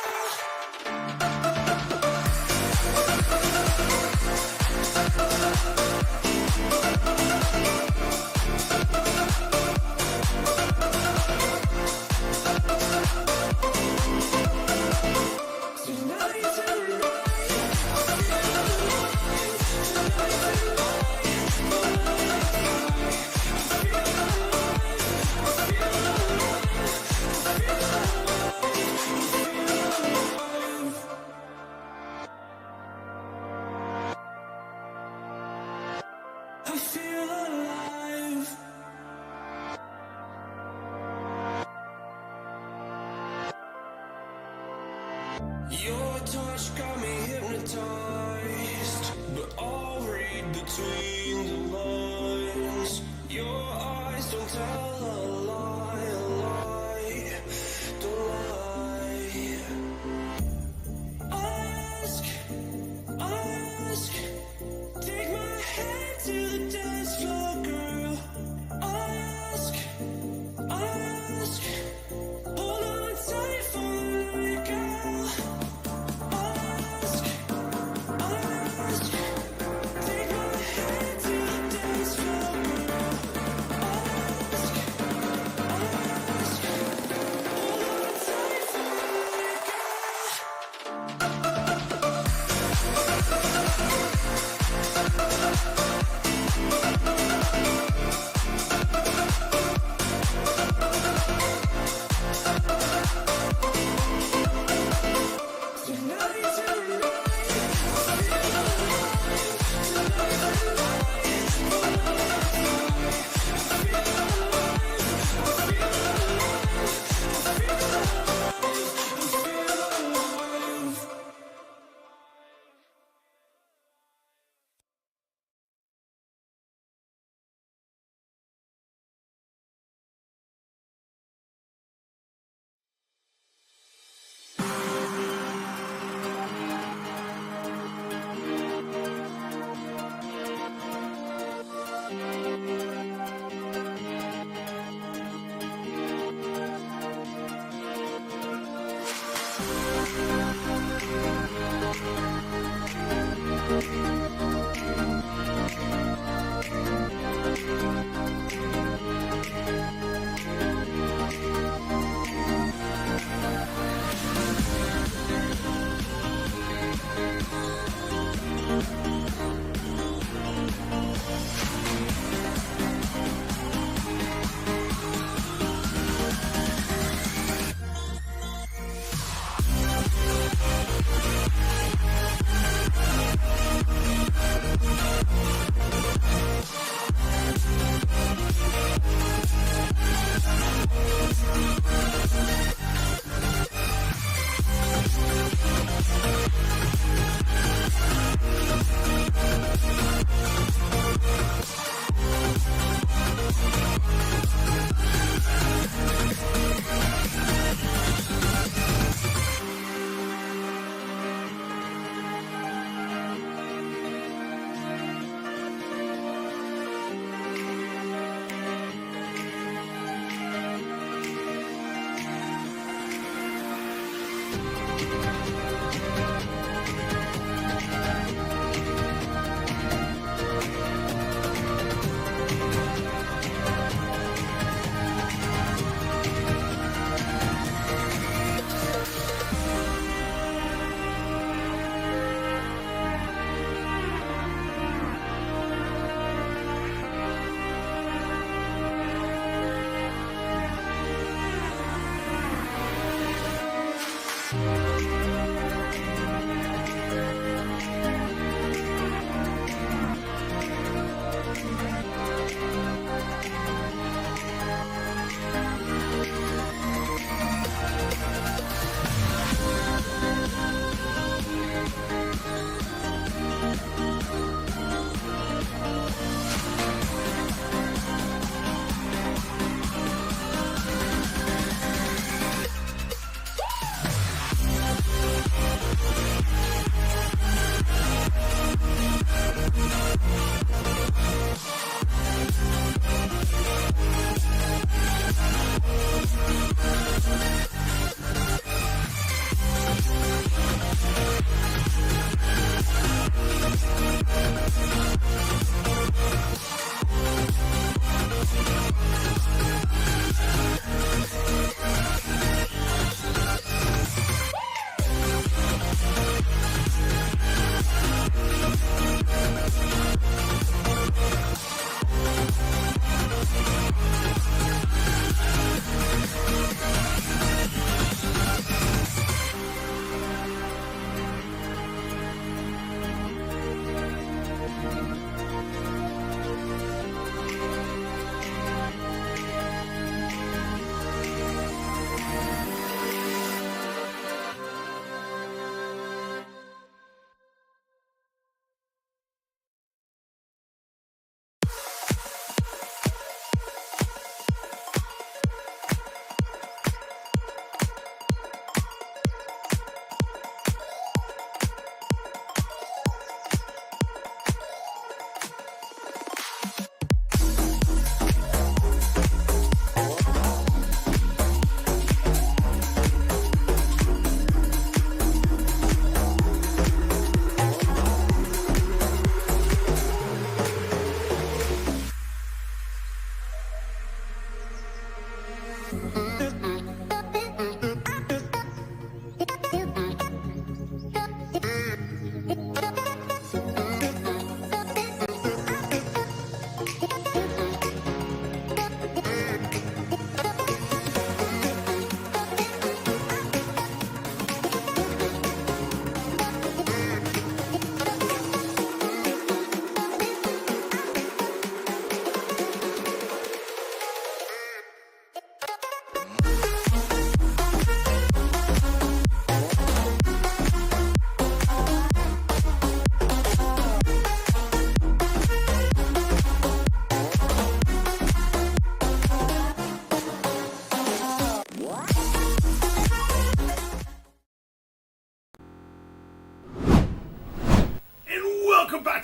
[SPEAKER 5] I feel alive. Your touch got me hypnotized, but I'll read between the lines. Your eyes don't tell a lie, don't lie. Ask, take my hand to the dance floor, girl. Ask, hold on tight for me, girl. Ask, take my hand to the dance floor, girl. Ask, hold on tight for me, girl.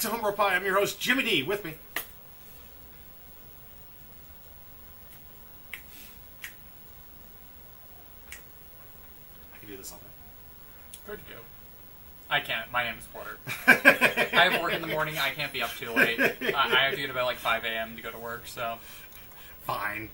[SPEAKER 1] to Homebrew Pie. I'm your host, Jimmy D. With me. I can do this all day.
[SPEAKER 2] Good to go. I can't. My name is Porter. I have work in the morning. I can't be up too late. I have to get about like 5 a.m. to go to work, so.
[SPEAKER 1] Fine.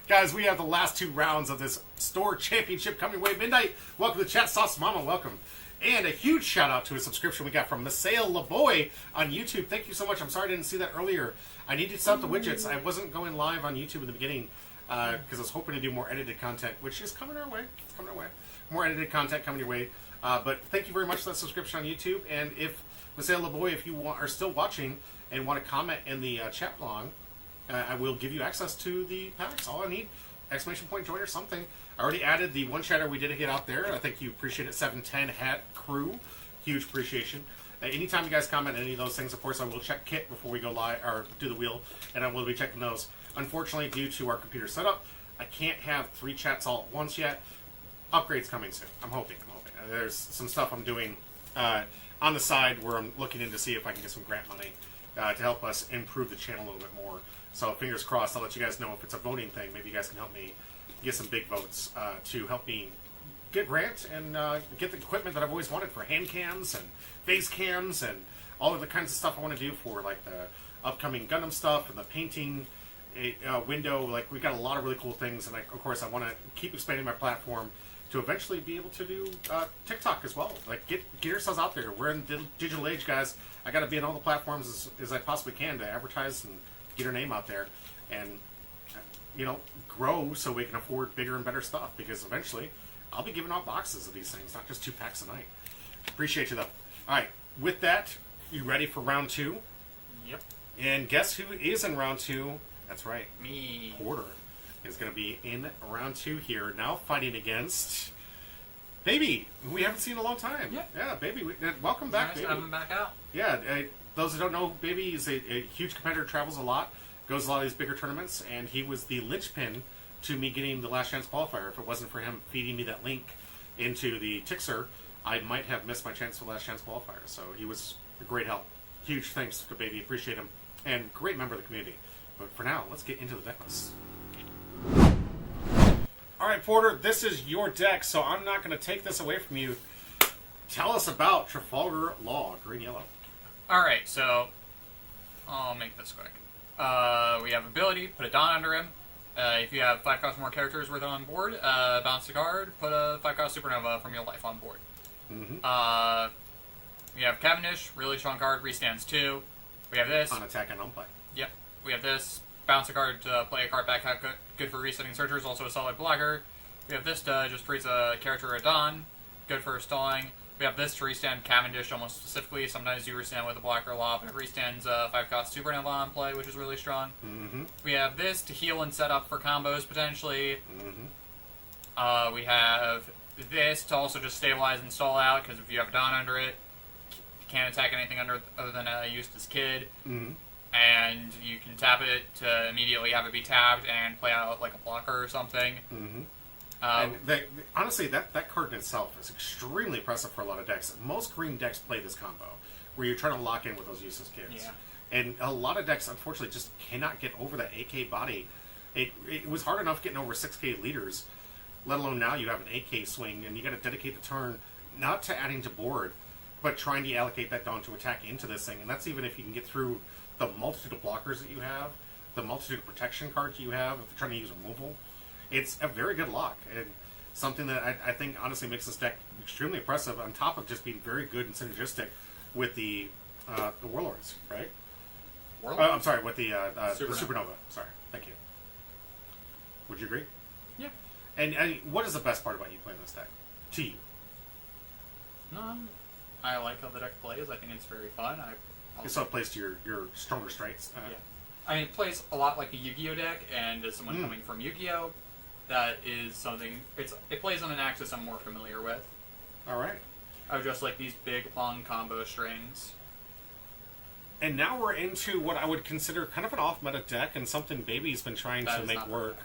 [SPEAKER 1] Guys, we have the last 2 rounds of this store championship coming your way. Midnight, welcome to the chat. Sauce Mama, welcome. And a huge shout out to a subscription we got from Masail LaBoy on YouTube. Thank you so much. I'm sorry I didn't see that earlier. I needed to set up the widgets. I wasn't going live on YouTube in the beginning because I was hoping to do more edited content, which is coming our way. It's coming our way. More edited content coming your way. But thank you very much for that subscription on YouTube. And if Masail LaBoy, if you are still watching and want to comment in the chat log, I will give you access to the packs. All I need, exclamation point join or something. I already added the one chatter we did get out there. I think you appreciate it. 710 Hat Crew, huge appreciation. Anytime you guys comment any of those things, of course, I will check kit before we go live or do the wheel, and I will be checking those. Unfortunately, due to our computer setup, I can't have 3 chats all at once yet. Upgrades coming soon. I'm hoping. There's some stuff I'm doing on the side where I'm looking in to see if I can get some grant money to help us improve the channel a little bit more. So fingers crossed. I'll let you guys know if it's a voting thing. Maybe you guys can help me get some big votes to help me get grant and get the equipment that I've always wanted for hand cams and face cams and all of the kinds of stuff I want to do for like the upcoming Gundam stuff and the painting window. Like we've got a lot of really cool things, and of course I want to keep expanding my platform to eventually be able to do TikTok as well. Like get yourselves out there. We're in the digital age, guys. I got to be on all the platforms as I possibly can to advertise and get our name out there, and grow so we can afford bigger and better stuff. Because eventually, I'll be giving out boxes of these things, not just 2 packs a night. Appreciate you though. All right, with that, you ready for round 2?
[SPEAKER 2] Yep.
[SPEAKER 1] And guess who is in round 2? That's right,
[SPEAKER 2] Me.
[SPEAKER 1] Porter is going to be in round 2 here, now fighting against Baby, who we haven't seen in a long time. Yeah, Baby, welcome back,
[SPEAKER 2] Nice
[SPEAKER 1] Baby.
[SPEAKER 2] to have him back out.
[SPEAKER 1] Yeah, those who don't know, Baby is a huge competitor, travels a lot, goes to a lot of these bigger tournaments, and he was the linchpin to me getting the Last Chance qualifier. If it wasn't for him feeding me that link into the Tixer, I might have missed my chance for Last Chance qualifier. So he was a great help. Huge thanks to Baby, appreciate him, and great member of the community. But for now, let's get into the deck list. All right, Porter, this is your deck, so I'm not going to take this away from you. Tell us about Trafalgar Law, green-yellow.
[SPEAKER 2] Alright, so I'll make this quick. We have ability, put a Don under him. If you have 5 cost more characters worth on board, bounce the card, put a 5 cost Supernova from your life on board.
[SPEAKER 1] Mm-hmm.
[SPEAKER 2] We have Cavendish, really strong card, restands 2. We have this.
[SPEAKER 1] On attack and on play.
[SPEAKER 2] Yep. We have this. Bounce a card to play a card back, good for resetting searchers, also a solid blocker. We have this to just freeze a character or a Don, good for stalling. We have this to restand Cavendish almost specifically. Sometimes you restand with a blocker a lot, but it restands 5 cost Supernova on play, which is really strong.
[SPEAKER 1] Mm-hmm.
[SPEAKER 2] We have this to heal and set up for combos potentially.
[SPEAKER 1] Mm-hmm.
[SPEAKER 2] We have this to also just stabilize and stall out, because if you have a Don under it, you can't attack anything other than a Eustace Kid.
[SPEAKER 1] Mm-hmm.
[SPEAKER 2] And you can tap it to immediately have it be tapped and play out like a blocker or something.
[SPEAKER 1] Mm-hmm. And honestly, that card in itself is extremely impressive for a lot of decks. Most green decks play this combo, where you're trying to lock in with those useless kids.
[SPEAKER 2] Yeah.
[SPEAKER 1] And a lot of decks, unfortunately, just cannot get over that 8K body. It was hard enough getting over 6K leaders, let alone now you have an 8K swing, and you got to dedicate the turn not to adding to board, but trying to allocate that Dawn to attack into this thing. And that's even if you can get through the multitude of blockers that you have, the multitude of protection cards you have, if you're trying to use removal. It's a very good lock, and something that I think honestly makes this deck extremely impressive, on top of just being very good and synergistic with the Warlords, right? I'm sorry, with the Supernova. Sorry, thank you. Would you agree?
[SPEAKER 2] Yeah.
[SPEAKER 1] And what is the best part about you playing this deck? To you?
[SPEAKER 2] I like how the deck plays. I think it's very fun.
[SPEAKER 1] So it plays to your stronger strengths.
[SPEAKER 2] Yeah. I mean, it plays a lot like a Yu-Gi-Oh deck, and as someone coming from Yu-Gi-Oh, that is something. It plays on an axis I'm more familiar with.
[SPEAKER 1] All right.
[SPEAKER 2] I would just like these big, long combo strings.
[SPEAKER 1] And now we're into what I would consider kind of an off-meta deck, and something Baby's been trying to make work.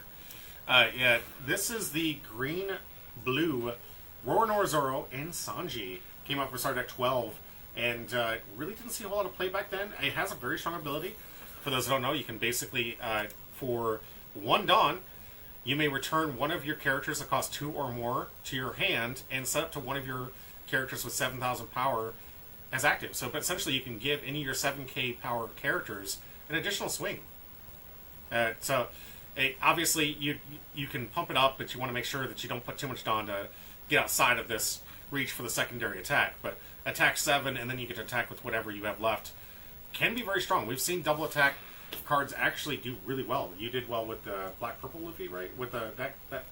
[SPEAKER 1] Yeah, this is the green-blue Roronoa Zoro and Sanji. Came out for start at 12, and really didn't see a whole lot of play back then. It has a very strong ability. For those who don't know, you can basically, for 1 Dawn, you may return one of your characters that cost 2 or more to your hand and set up to one of your characters with 7,000 power as active. So but essentially you can give any of your 7k power characters an additional swing. Obviously you can pump it up, but you want to make sure that you don't put too much Dawn to get outside of this reach for the secondary attack. But attack 7 and then you get to attack with whatever you have left can be very strong. We've seen double attack cards actually do really well. You did well with the black purple Luffy, right? With the that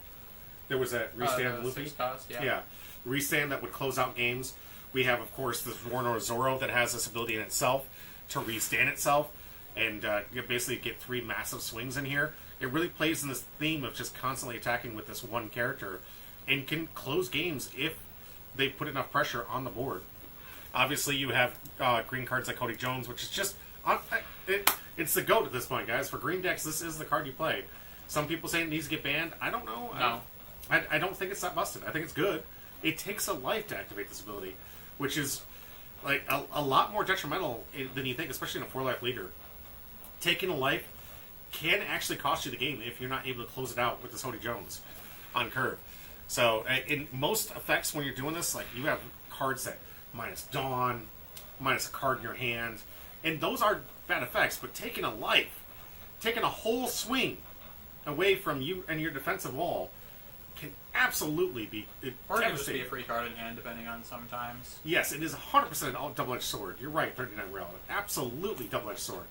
[SPEAKER 1] there was that restand Luffy.
[SPEAKER 2] 6 cost,
[SPEAKER 1] Yeah, restand that would close out games. We have, of course, this Warner Zoro that has this ability in itself to restand itself and you basically get 3 massive swings in here. It really plays in this theme of just constantly attacking with this one character and can close games if they put enough pressure on the board. Obviously, you have green cards like Cody Jones, which is just... it's the GOAT at this point, guys. For green decks, this is the card you play. Some people say it needs to get banned. I don't know.
[SPEAKER 2] No.
[SPEAKER 1] I don't think it's that busted. I think it's good. It takes a life to activate this ability, which is like a lot more detrimental than you think, especially in a 4-life leader. Taking a life can actually cost you the game if you're not able to close it out with this Cody Jones on curve. So in most effects, when you're doing this, like you have cards that minus Dawn, minus a card in your hand, and those are bad effects. But taking a life, taking a whole swing away from you and your defensive wall, can absolutely be
[SPEAKER 2] Or it can just be
[SPEAKER 1] devastating.
[SPEAKER 2] a free card in hand, depending on sometimes.
[SPEAKER 1] Yes, it is 100% a double-edged sword. You're right, 39 Rail. Absolutely double-edged sword.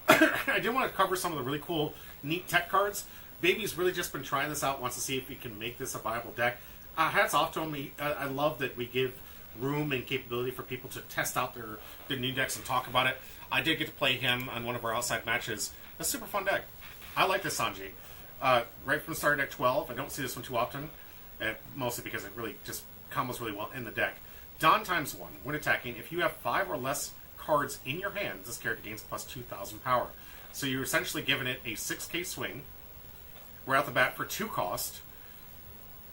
[SPEAKER 1] I do want to cover some of the really cool, neat tech cards. Baby's really just been trying this out, wants to see if he can make this a viable deck. Hats off to him. I love that we give room and capability for people to test out their new decks and talk about it. I did get to play him on one of our outside matches. A super fun deck. I like this Sanji. Right from the start of deck 12, I don't see this one too often, mostly because it really just combos really well in the deck. Dawn times 1, when attacking, if you have 5 or less cards in your hand, this character gains plus 2,000 power. So you're essentially giving it a 6k swing, right out the bat for 2 cost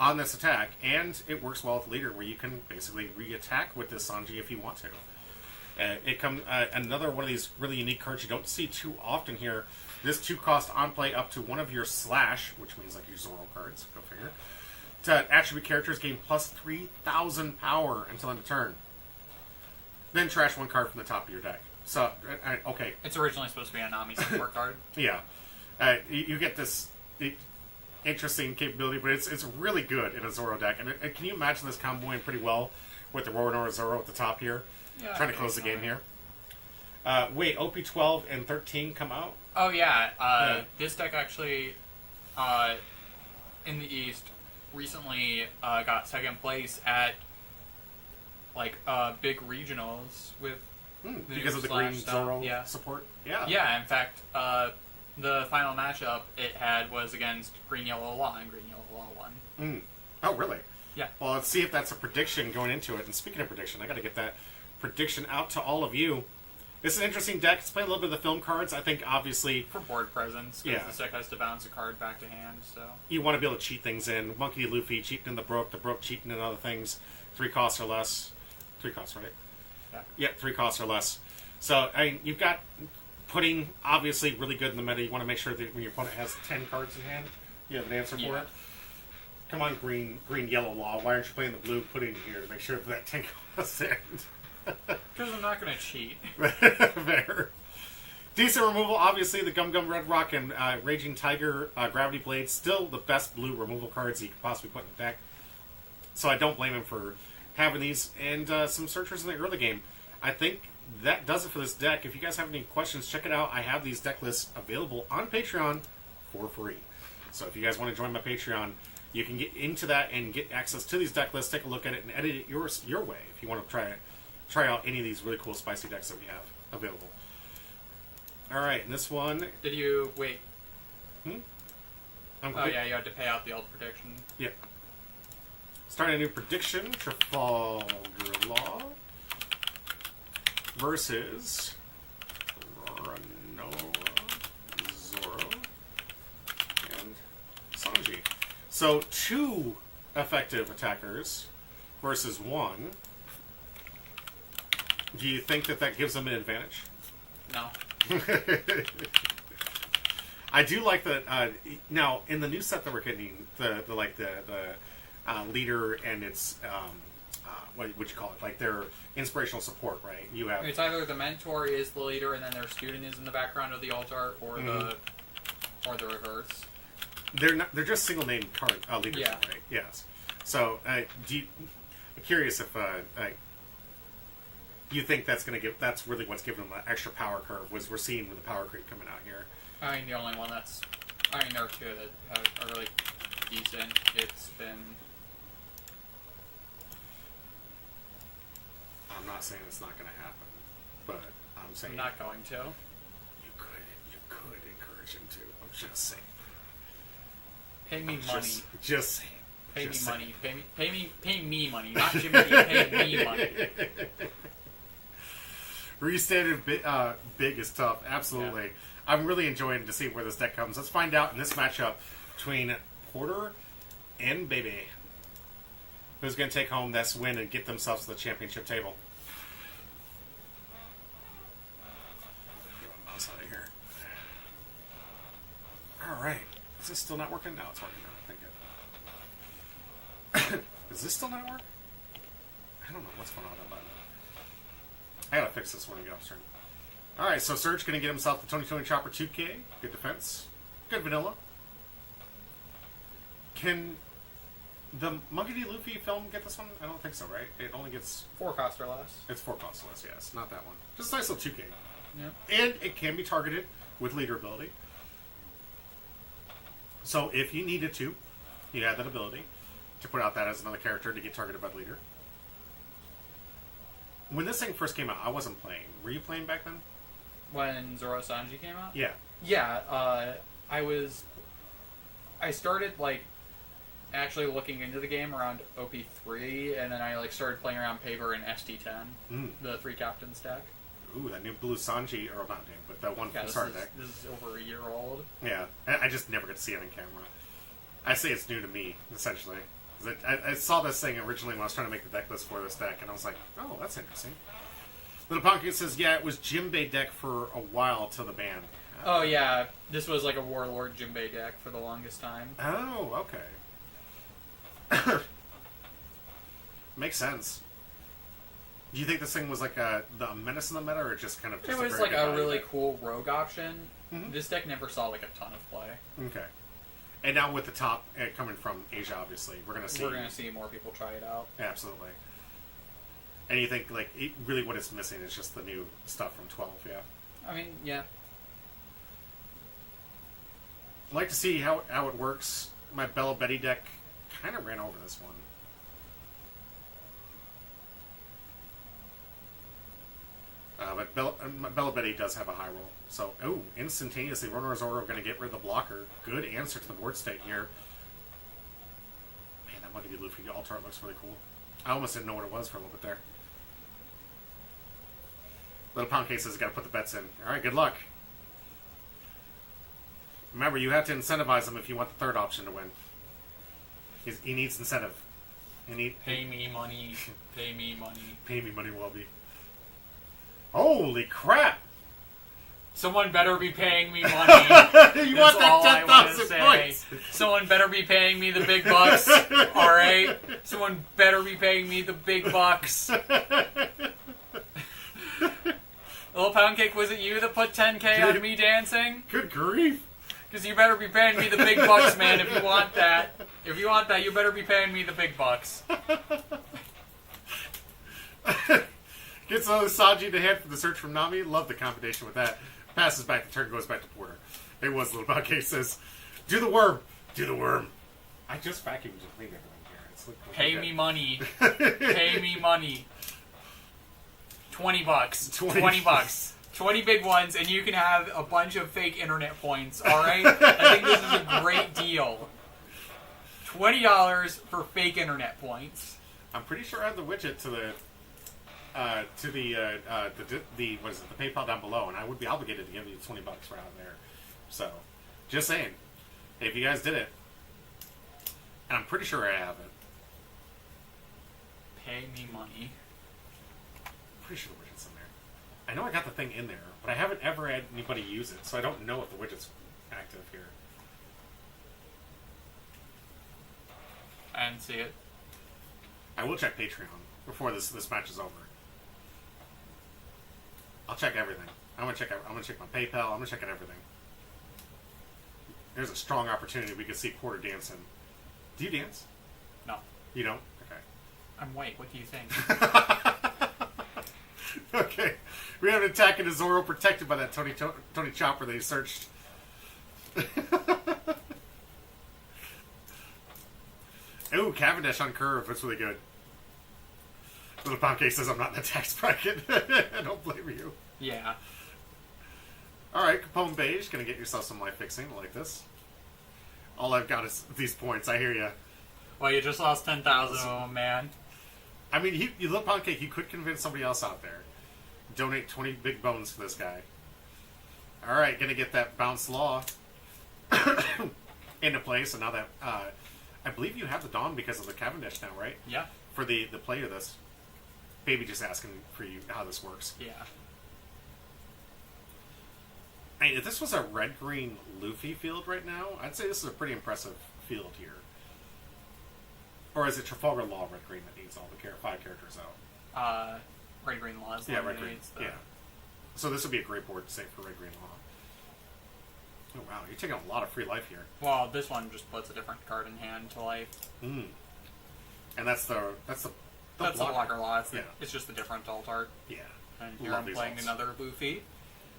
[SPEAKER 1] on this attack, and it works well with leader, where you can basically re-attack with this Sanji if you want to. It comes another one of these really unique cards you don't see too often here. This 2 cost on play up to one of your slash, which means like your Zoro cards, go figure. To attribute characters gain plus 3,000 power until end of turn. Then trash 1 card from the top of your deck. So, okay.
[SPEAKER 2] It's originally supposed to be a Nami support card.
[SPEAKER 1] Yeah. You get this interesting capability, but it's really good in a Zoro deck. And can you imagine this comboing pretty well with the Roanoa Zoro at the top here?
[SPEAKER 2] Yeah,
[SPEAKER 1] Trying to close the game here. Wait, OP12 and 13 come out?
[SPEAKER 2] Oh, yeah.
[SPEAKER 1] Yeah.
[SPEAKER 2] This deck actually, in the East, recently got second place at big regionals with
[SPEAKER 1] Because of the
[SPEAKER 2] Slash
[SPEAKER 1] green
[SPEAKER 2] stuff.
[SPEAKER 1] Zoro
[SPEAKER 2] Yeah.
[SPEAKER 1] support? Yeah.
[SPEAKER 2] Yeah, in fact, the final matchup it had was against Green Yellow Law, and Green Yellow Law won.
[SPEAKER 1] Oh, really?
[SPEAKER 2] Yeah.
[SPEAKER 1] Well, let's see if that's a prediction going into it. And speaking of prediction, I got to get that prediction out to all of you. It's an interesting deck. It's playing a little bit of the film cards. I think, obviously,
[SPEAKER 2] For board presence, because
[SPEAKER 1] Yeah.
[SPEAKER 2] this deck has to bounce a card back to hand, so...
[SPEAKER 1] you want to be able to cheat things in. Monkey Luffy cheating in the Brook cheating in other things. 3 costs or less. 3 costs, right?
[SPEAKER 2] Yeah.
[SPEAKER 1] Yep, 3 costs or less. So, I mean, you've got Pudding, obviously, really good in the meta. You want to make sure that when your opponent has 10 cards in hand, you have an answer for
[SPEAKER 2] Yeah.
[SPEAKER 1] it. Come on, green, yellow Law. Why aren't you playing the blue Pudding here to make sure that 10 costs in?
[SPEAKER 2] Because I'm not going to cheat.
[SPEAKER 1] Fair. Decent removal, obviously. The Gum Red Rock and Raging Tiger Gravity Blade, still the best blue removal cards you could possibly put in the deck. So I don't blame him for having these. And some searchers in the early game. I think that does it for this deck. If you guys have any questions, check it out. I have these deck lists available on Patreon for free. So if you guys want to join my Patreon, you can get into that and get access to these deck lists, take a look at it, and edit it your way if you want to try out any of these really cool spicy decks that we have available. Alright, and this one...
[SPEAKER 2] Did you... Wait.
[SPEAKER 1] I'm
[SPEAKER 2] Oh,
[SPEAKER 1] quick.
[SPEAKER 2] yeah, you had to pay out the old prediction.
[SPEAKER 1] Yep. Starting a new prediction, Trafalgar Law versus Ranoa, Zoro, and Sanji. So 2 effective attackers versus 1. Do you think that gives them an advantage?
[SPEAKER 2] No.
[SPEAKER 1] I do like that. Now, in the new set that we're getting, the leader and its what would you call it? Like their inspirational support, right? You have
[SPEAKER 2] It's either the mentor is the leader and then their student is in the background of the alt art, or the reverse.
[SPEAKER 1] they're just single name card leaders,
[SPEAKER 2] Yeah.
[SPEAKER 1] right? Yes. So, I'm curious if you think that's really what's giving them an extra power curve. Was we're seeing with the power creep coming out here.
[SPEAKER 2] I mean, the only one that's... I mean, there are two that are really decent. It's been...
[SPEAKER 1] I'm not saying it's not going to happen, but I'm saying
[SPEAKER 2] I'm not going to.
[SPEAKER 1] you could encourage him to. I'm just saying.
[SPEAKER 2] Pay me money.
[SPEAKER 1] Just saying.
[SPEAKER 2] Pay me
[SPEAKER 1] Just
[SPEAKER 2] money. Pay me money. Not Jimmy D. Pay me money.
[SPEAKER 1] Restated big is tough. Absolutely.
[SPEAKER 2] Yeah.
[SPEAKER 1] I'm really enjoying to see where this deck comes. Let's find out in this matchup between Porter and Baby. Who's going to take home this win and get themselves to the championship table? Get my mouse out of here. Alright. Is this still not working? No, it's working now. Thank you. Is this still not working? I don't know what's going on with that button. I gotta fix this when I get off stream. Alright, so Surge gonna get himself the 2020 Chopper 2K. Good defense. Good vanilla. Can the Monkey D. Luffy film get this one? I don't think so, right? It only gets...
[SPEAKER 2] 4 cost or less.
[SPEAKER 1] It's 4 cost less, yes. Not that one. Just a nice little 2K.
[SPEAKER 2] Yep.
[SPEAKER 1] And it can be targeted with leader ability. So if you needed to, you had that ability to put out that as another character to get targeted by the leader. When this thing first came out, I wasn't playing. Were you playing back then?
[SPEAKER 2] When Zoro Sanji came out?
[SPEAKER 1] Yeah.
[SPEAKER 2] Yeah, I started, like, actually looking into the game around OP3, and then I, like, started playing around paper in ST10, the 3-captain stack.
[SPEAKER 1] Ooh, that new blue Sanji, or not new, but that one
[SPEAKER 2] Yeah,
[SPEAKER 1] from
[SPEAKER 2] this
[SPEAKER 1] Star Deck.
[SPEAKER 2] is over a year old.
[SPEAKER 1] Yeah, I just never get to see it on camera. I say it's new to me, essentially. 'Cause I saw this thing originally when I was trying to make the deck list for this deck, and I was like, oh, that's interesting. Little Pumpkin says, yeah, it was Jimbei deck for a while till the ban.
[SPEAKER 2] Oh, yeah, this was like a Warlord Jimbei deck for the longest time.
[SPEAKER 1] Oh, okay. Makes sense. Do you think this thing was like the menace in the meta, or just kind of just
[SPEAKER 2] It was
[SPEAKER 1] very
[SPEAKER 2] like
[SPEAKER 1] good
[SPEAKER 2] a
[SPEAKER 1] value
[SPEAKER 2] really
[SPEAKER 1] deck?
[SPEAKER 2] cool rogue option.
[SPEAKER 1] Mhm.
[SPEAKER 2] This deck never saw like a ton of play.
[SPEAKER 1] Okay. And now with the top coming from Asia, obviously, we're going to see
[SPEAKER 2] more people try it out.
[SPEAKER 1] Absolutely. And you think like really what it's missing is just the new stuff from 12, yeah.
[SPEAKER 2] I mean, yeah.
[SPEAKER 1] I'd like to see how it works. My Bella Betty deck kind of ran over this one. But Bella Betty does have a high roll. So, instantaneously, Runner Zoro going to get rid of the blocker. Good answer to the board state here. Man, that Monkey D. Luffy alt art looks really cool. I almost didn't know what it was for a little bit there. Little Pound Case says, got to put the bets in. Alright, good luck. Remember, you have to incentivize him if you want the third option to win. He needs incentive.
[SPEAKER 2] Pay me money. Pay me money.
[SPEAKER 1] Pay me money, Welby. Holy crap!
[SPEAKER 2] Someone better be paying me money.
[SPEAKER 1] You want
[SPEAKER 2] That's all
[SPEAKER 1] that
[SPEAKER 2] I wanna
[SPEAKER 1] 10,000
[SPEAKER 2] say.
[SPEAKER 1] points!
[SPEAKER 2] Someone better be paying me the big bucks. Alright? Someone better be paying me the big bucks. Little Pound Cake, was it you that put 10K on me dancing?
[SPEAKER 1] Good grief!
[SPEAKER 2] Because you better be paying me the big bucks, man, if you want that. If you want that, you better be paying me the big bucks.
[SPEAKER 1] Gets Sanji to hand for the search from Nami. Love the combination with that. Passes back the turn, goes back to Porter. It was Little Pound Cake says, do the worm! Do the worm! I just vacuumed and cleaned everything here. It's looking
[SPEAKER 2] Pay
[SPEAKER 1] good.
[SPEAKER 2] me money. Pay me money. 20 bucks.
[SPEAKER 1] 20
[SPEAKER 2] bucks. 20 big ones, and you can have a bunch of fake internet points, alright? I think this is a great deal. $20 for fake internet points.
[SPEAKER 1] I'm pretty sure I have the widget to the what is it, the PayPal down below, and I would be obligated to give you $20 for out there. So, just saying, if you guys did it, and I'm pretty sure I have it.
[SPEAKER 2] Pay me money.
[SPEAKER 1] Pretty sure the widget's in there. I know I got the thing in there, but I haven't ever had anybody use it, so I don't know if the widget's active here.
[SPEAKER 2] I didn't see it.
[SPEAKER 1] I will check Patreon before this match is over. I'll check everything. I'm gonna check my PayPal. I'm gonna check everything. There's a strong opportunity we could see Porter dancing. Do you dance?
[SPEAKER 2] No.
[SPEAKER 1] You don't? Okay.
[SPEAKER 2] I'm white. What do you think?
[SPEAKER 1] Okay. We have an attack in Zoro protected by that Tony Chopper that he searched. Ooh, Cavendish on curve. That's really good. Little Poundcake says I'm not in the tax bracket. I don't blame you.
[SPEAKER 2] Yeah.
[SPEAKER 1] Alright, Capone Beige. Gonna get yourself some life fixing like this. All I've got is these points. I hear ya.
[SPEAKER 2] Well, you just lost 10,000 of them, man.
[SPEAKER 1] I mean, you Little Poundcake, you could convince somebody else out there. Donate 20 big bones for this guy. Alright, gonna get that bounce law into place. And now that, I believe you have the Dawn because of the Cavendish now, right?
[SPEAKER 2] Yeah.
[SPEAKER 1] For the play of this. Baby just asking for you how this works.
[SPEAKER 2] Yeah.
[SPEAKER 1] I mean, if this was a red-green Luffy field right now, I'd say this is a pretty impressive field here. Or is it Trafalgar Law red-green that needs all the 5 characters out?
[SPEAKER 2] Red Green Laws.
[SPEAKER 1] Yeah, red-green. Yeah. So this would be a great board to save for red-green Law. Oh, wow. You're taking a lot of free life here.
[SPEAKER 2] Well, this one just puts a different card in hand to life.
[SPEAKER 1] Mm. And that's the
[SPEAKER 2] blocker law.
[SPEAKER 1] Yeah.
[SPEAKER 2] It's just the different alt art.
[SPEAKER 1] Yeah.
[SPEAKER 2] And here
[SPEAKER 1] Love
[SPEAKER 2] I'm
[SPEAKER 1] these
[SPEAKER 2] playing
[SPEAKER 1] alts.
[SPEAKER 2] another Luffy.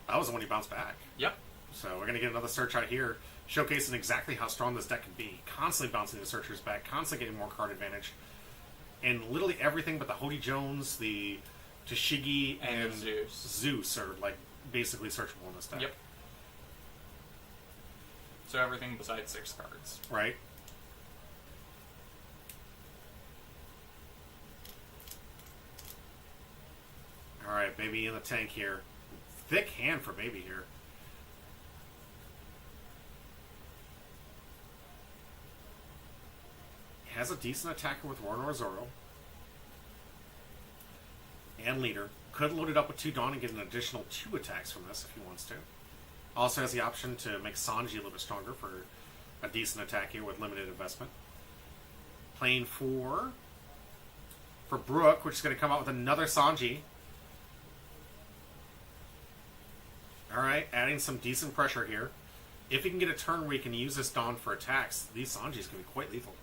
[SPEAKER 1] That was the one you bounced back.
[SPEAKER 2] Yep.
[SPEAKER 1] So we're going to get another search out here, showcasing exactly how strong this deck can be. Constantly bouncing the searchers back, constantly getting more card advantage. And literally everything but the Hody Jones, the Tashigi,
[SPEAKER 2] And
[SPEAKER 1] Zeus are like basically searchable in this deck.
[SPEAKER 2] Yep. So everything besides 6 cards.
[SPEAKER 1] Right? Alright, Baby in the tank here. Thick hand for Baby here. Has a decent attacker with Rornor Zoro. And leader. Could load it up with 2 Dawn and get an additional 2 attacks from this if he wants to. Also has the option to make Sanji a little bit stronger for a decent attack here with limited investment. Playing for Brook, which is going to come out with another Sanji. Alright, adding some decent pressure here. If he can get a turn where he can use this Dawn for attacks, these Sanjis can be quite lethal.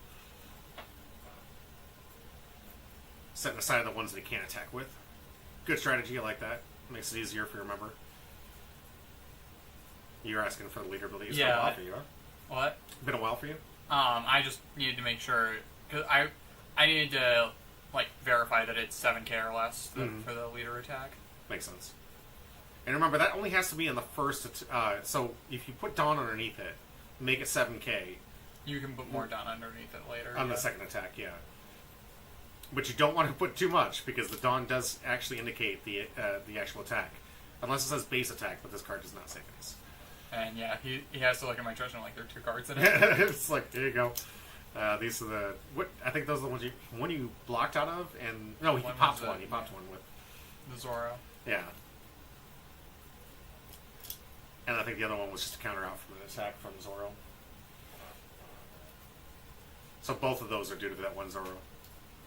[SPEAKER 1] Setting aside the ones that he can't attack with. Good strategy, I like that. Makes it easier if you remember. You're asking for the leader ability. It's been a while for you, huh?
[SPEAKER 2] What?
[SPEAKER 1] Been a while for you?
[SPEAKER 2] I just needed to make sure, because I needed to, like, verify that it's 7k or less for the leader attack.
[SPEAKER 1] Makes sense. And remember, that only has to be in the first... so, if you put Dawn underneath it, make it 7k.
[SPEAKER 2] You can put more down underneath it later.
[SPEAKER 1] On the second attack, yeah. But you don't want to put too much, because the Dawn does actually indicate the actual attack. Unless it says base attack, but this card does not say base.
[SPEAKER 2] And yeah, he has to look at my treasure like there are 2 cards in it.
[SPEAKER 1] It's like, there you go. These are the... I think those are the ones you blocked out of, and... No, he popped one. He popped one with...
[SPEAKER 2] The Zoro.
[SPEAKER 1] Yeah. And I think the other one was just a counter out from an attack from Zoro. So both of those are due to that one Zoro.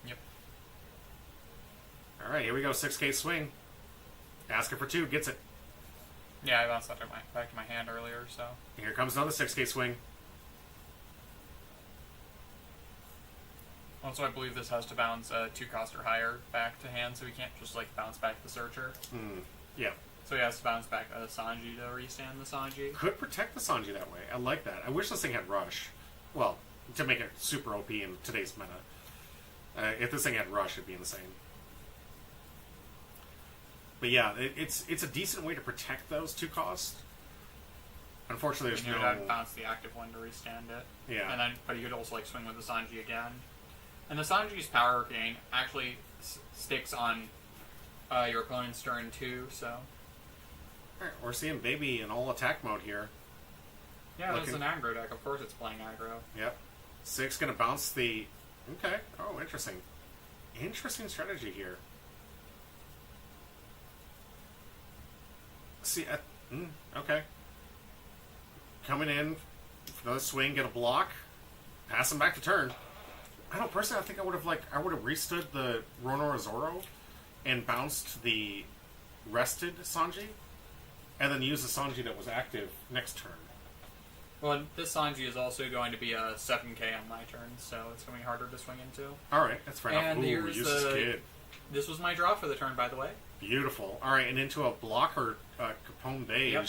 [SPEAKER 2] Yep.
[SPEAKER 1] Alright, here we go. 6k swing. Asking for 2. Gets it.
[SPEAKER 2] Yeah, I bounced that back to my hand earlier, so...
[SPEAKER 1] Here comes another 6k swing.
[SPEAKER 2] Also, I believe this has to bounce 2 cost or higher back to hand, so he can't just, like, bounce back the Searcher.
[SPEAKER 1] Yeah.
[SPEAKER 2] So he has to bounce back a Sanji to restand the Sanji.
[SPEAKER 1] Could protect the Sanji that way. I like that. I wish this thing had Rush. Well, to make it super OP in today's meta. If this thing had Rush, it'd be insane. But yeah, it's a decent way to protect those 2 costs. Unfortunately, there's
[SPEAKER 2] You
[SPEAKER 1] no...
[SPEAKER 2] would have bounce the active one to restand it.
[SPEAKER 1] Yeah.
[SPEAKER 2] And then, but you could also, like, swing with the Sanji again. And the Sanji's power gain actually sticks on your opponent's turn too, so...
[SPEAKER 1] Alright, we're seeing Baby in all attack mode here.
[SPEAKER 2] Yeah, that's
[SPEAKER 1] Looking-
[SPEAKER 2] an aggro deck. Of course it's playing aggro.
[SPEAKER 1] Yep. 6 gonna bounce the... Okay. Oh, interesting. Interesting strategy here. See, okay. coming in for another swing, get a block, pass him back to turn. I don't personally. I think I would have restood the Ronor Zoro and bounced the rested Sanji, and then used the Sanji that was active next turn.
[SPEAKER 2] Well, this Sanji is also going to be a 7k on my turn, so it's going to be harder to swing into.
[SPEAKER 1] All right, that's fair enough.
[SPEAKER 2] And
[SPEAKER 1] Ooh,
[SPEAKER 2] here's
[SPEAKER 1] useless kid.
[SPEAKER 2] This was my draw for the turn, by the way.
[SPEAKER 1] Beautiful. All right, and into a blocker, Capone Beige.
[SPEAKER 2] Yep.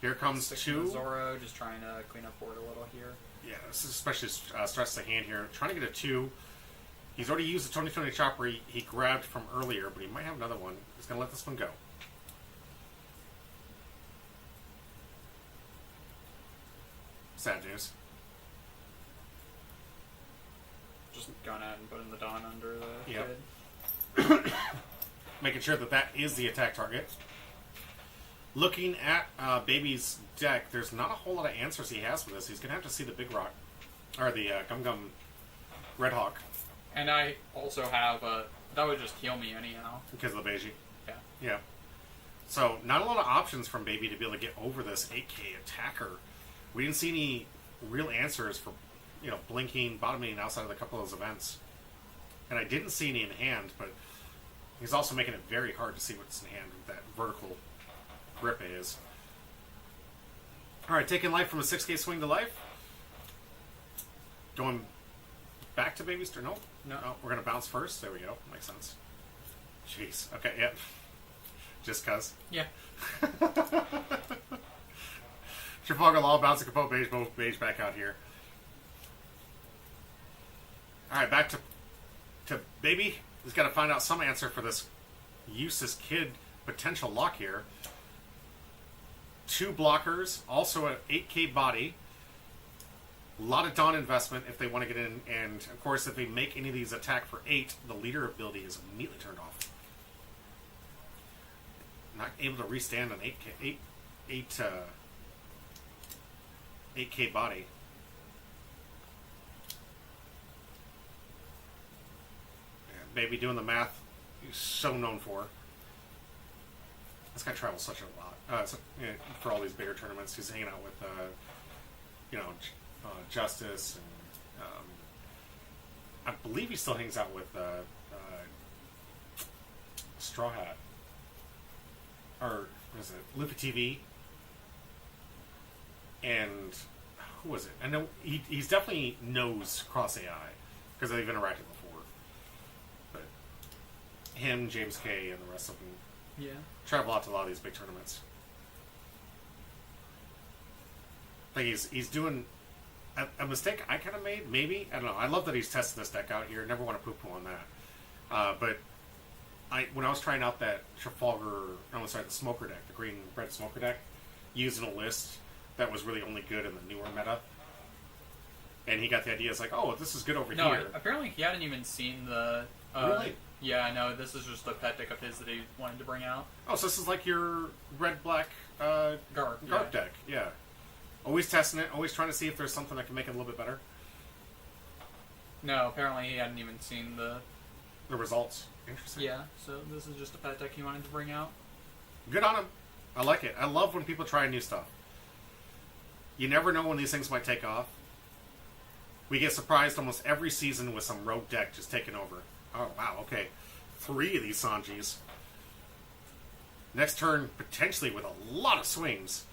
[SPEAKER 1] Here comes
[SPEAKER 2] Sticking
[SPEAKER 1] two.
[SPEAKER 2] with Zoro, just trying to clean up board a little here.
[SPEAKER 1] Yeah, this is especially stress the hand here. Trying to get a 2. He's already used the 2020 chopper he grabbed from earlier, but he might have another one. He's going to let this one go. Sad news.
[SPEAKER 2] Just going ahead and putting the Dawn under the
[SPEAKER 1] Yep.
[SPEAKER 2] kid.
[SPEAKER 1] Making sure that is the attack target. Looking at Baby's deck, there's not a whole lot of answers he has for this. He's going to have to see the Big Rock, or the Gum Gum Red Hawk.
[SPEAKER 2] And I also have that would just heal me anyhow.
[SPEAKER 1] Because of the Beiji.
[SPEAKER 2] Yeah.
[SPEAKER 1] Yeah. So, not a lot of options from Baby to be able to get over this 8k attacker. We didn't see any real answers for, blinking, bottoming outside of a couple of those events. And I didn't see any in hand, but he's also making it very hard to see what's in hand with that vertical grip is. Alright, taking life from a 6k swing to life. Going back to Baby's turn. Nope.
[SPEAKER 2] No.
[SPEAKER 1] Oh, we're going to bounce first. There we go. Makes sense. Jeez. Okay, yep. Just cuz.
[SPEAKER 2] Yeah.
[SPEAKER 1] Trafalgar Law, bouncing Capote Beige, both Beige back out here. Alright, back to Baby. He's got to find out some answer for this useless kid potential lock here. 2 blockers, also an 8k body. A lot of Dawn investment if they want to get in, and of course if they make any of these attack for 8, the leader ability is immediately turned off. Not able to restand an 8k body. Yeah, Baby doing the math he's so known for. This guy travels such a lot. For all these bigger tournaments, he's hanging out with, Justice, and I believe he still hangs out with Straw Hat, or what is it, Luffy TV, and who was it? I know he's definitely knows Cross AI because they've interacted before, but him, James K, and the rest of them travel out to a lot of these big tournaments. I think he's doing a mistake I kind of made, maybe. I don't know. I love that he's testing this deck out here. Never want to poo-poo on that. But when I was trying out that the Smoker deck, the green-red Smoker deck, using a list that was really only good in the newer meta, and he got the idea, it's like, oh, this is good over
[SPEAKER 2] No,
[SPEAKER 1] here.
[SPEAKER 2] apparently he hadn't even seen the...
[SPEAKER 1] Really?
[SPEAKER 2] Yeah, no, this is just a pet deck of his that he wanted to bring out.
[SPEAKER 1] Oh, so this is like your red-black
[SPEAKER 2] Garp
[SPEAKER 1] deck. Yeah. Always testing it, always trying to see if there's something that can make it a little bit better.
[SPEAKER 2] No, apparently he hadn't even seen the
[SPEAKER 1] results. Interesting.
[SPEAKER 2] Yeah, so this is just a pet deck he wanted to bring out.
[SPEAKER 1] Good on him. I like it. I love when people try new stuff. You never know when these things might take off. We get surprised almost every season with some rogue deck just taking over. Oh, wow, okay. 3 of these Sanjis. Next turn, potentially with a lot of swings.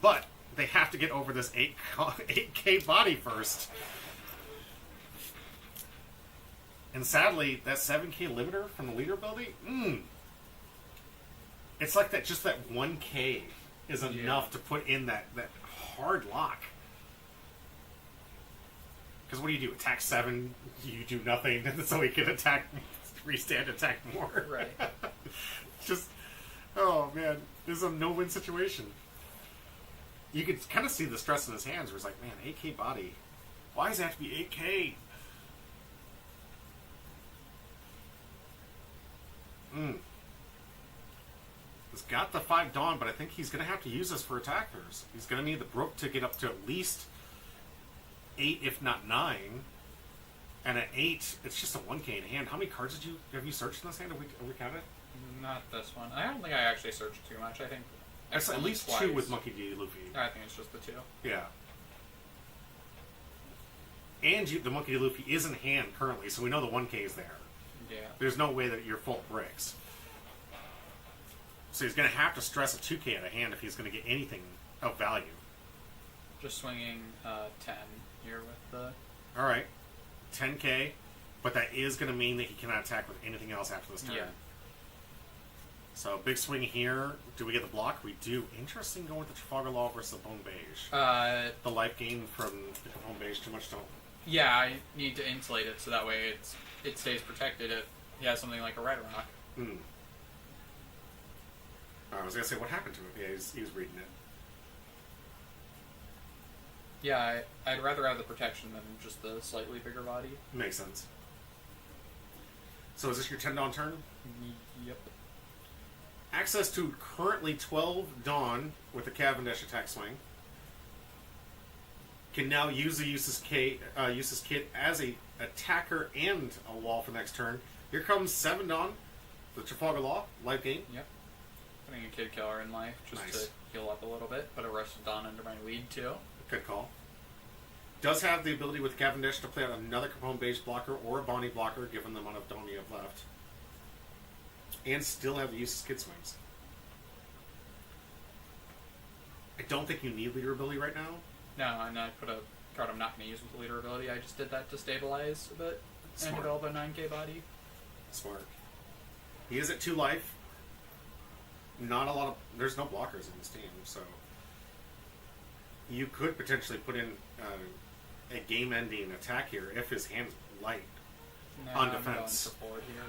[SPEAKER 1] But they have to get over this 8k body first. And sadly, that 7k limiter from the leader ability, it's like that. Just that 1k is enough to put in that hard lock. Because what do? Attack 7, you do nothing, so he can attack, restand, attack more.
[SPEAKER 2] Right.
[SPEAKER 1] Just, oh man, this is a no-win situation. You could kind of see the stress in his hands, where it's like, man, 8k body. Why does it have to be 8k? He's got the 5 Dawn, but I think he's going to have to use this for attackers. He's going to need the Brook to get up to at least 8, if not 9. And at 8, it's just a 1k in hand. How many cards have you searched in this hand? Have we counted?
[SPEAKER 2] Not this one. I don't think I actually searched too much. I think
[SPEAKER 1] That's at
[SPEAKER 2] only
[SPEAKER 1] least
[SPEAKER 2] twice.
[SPEAKER 1] 2 with Monkey D. Luffy.
[SPEAKER 2] I think it's just the 2.
[SPEAKER 1] Yeah. And the Monkey D. Luffy is in hand currently, so we know the 1K is there.
[SPEAKER 2] Yeah.
[SPEAKER 1] There's no way that you're full bricks. So he's going to have to stress a 2K out of hand if he's going to get anything of value.
[SPEAKER 2] Just swinging 10 here with the...
[SPEAKER 1] Alright. 10K. But that is going to mean that he cannot attack with anything else after this turn.
[SPEAKER 2] Yeah.
[SPEAKER 1] So, big swing here. Do we get the block? We do. Interesting going with the Trafalgar Law versus the Bone Beige. The life gain from the Bone Beige, too much don't...
[SPEAKER 2] Yeah, I need to insulate it so that way it stays protected if he has something like a Red Rock.
[SPEAKER 1] I was going to say, what happened to him? Yeah, he was reading it.
[SPEAKER 2] Yeah, I'd rather have the protection than just the slightly bigger body.
[SPEAKER 1] Makes sense. So is this your 10 Dawn turn?
[SPEAKER 2] Yep.
[SPEAKER 1] Access to currently 12 Dawn with the Cavendish attack swing. Can now use the Useless Kit as a attacker and a wall for next turn. Here comes 7 Dawn, the Trafalgar Law, life gain.
[SPEAKER 2] Yep. Putting a Kid Killer in life just
[SPEAKER 1] Nice.
[SPEAKER 2] to heal up a little bit. Put a Rusted Dawn under my lead too.
[SPEAKER 1] Good call. Does have the ability with Cavendish to play out another Capone Beige blocker or a Bonnie blocker, given the amount of Dawn you have left. And still have the Useless Kid swings. I don't think you need leader ability right now.
[SPEAKER 2] No, and I put a card I'm not going to use with leader ability. I just did that to stabilize a bit
[SPEAKER 1] Smart.
[SPEAKER 2] and develop a 9k body.
[SPEAKER 1] Smart. He is at 2 life. Not a lot of... There's no blockers in this team, so... You could potentially put in a game-ending attack here if his hand's light.
[SPEAKER 2] No,
[SPEAKER 1] On
[SPEAKER 2] I'm
[SPEAKER 1] defense.
[SPEAKER 2] going for board here.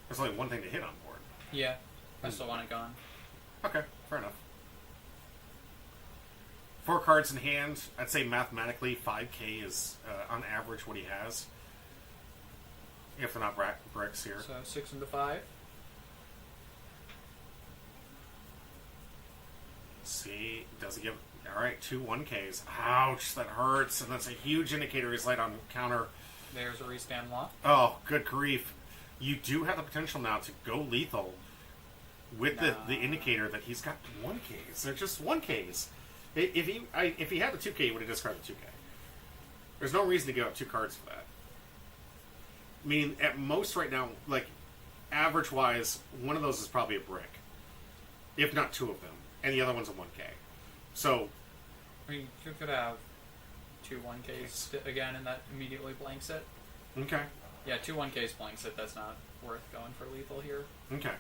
[SPEAKER 1] There's only one thing to hit on board.
[SPEAKER 2] Yeah, I still want it gone.
[SPEAKER 1] Okay, fair enough. 4 cards in hand. I'd say mathematically 5k is on average what he has. If they're not bricks here.
[SPEAKER 2] So 6 into 5.
[SPEAKER 1] See, does he give... Alright, 2 1Ks. Ouch, that hurts. And that's a huge indicator he's light on counter.
[SPEAKER 2] There's a restand lock.
[SPEAKER 1] Oh, good grief. You do have the potential now to go lethal with the indicator that he's got 1Ks. They're just 1Ks. If he had the 2K, he would have discarded the 2K. There's no reason to give up 2 cards for that. I mean, at most right now, like, average-wise, one of those is probably a brick. If not 2 of them. And the other one's a 1K. So...
[SPEAKER 2] I mean, you could have 2 1Ks again, and that immediately blanks it.
[SPEAKER 1] Okay.
[SPEAKER 2] Yeah, 2 1Ks blanks it. That's not worth going for lethal here.
[SPEAKER 1] Okay.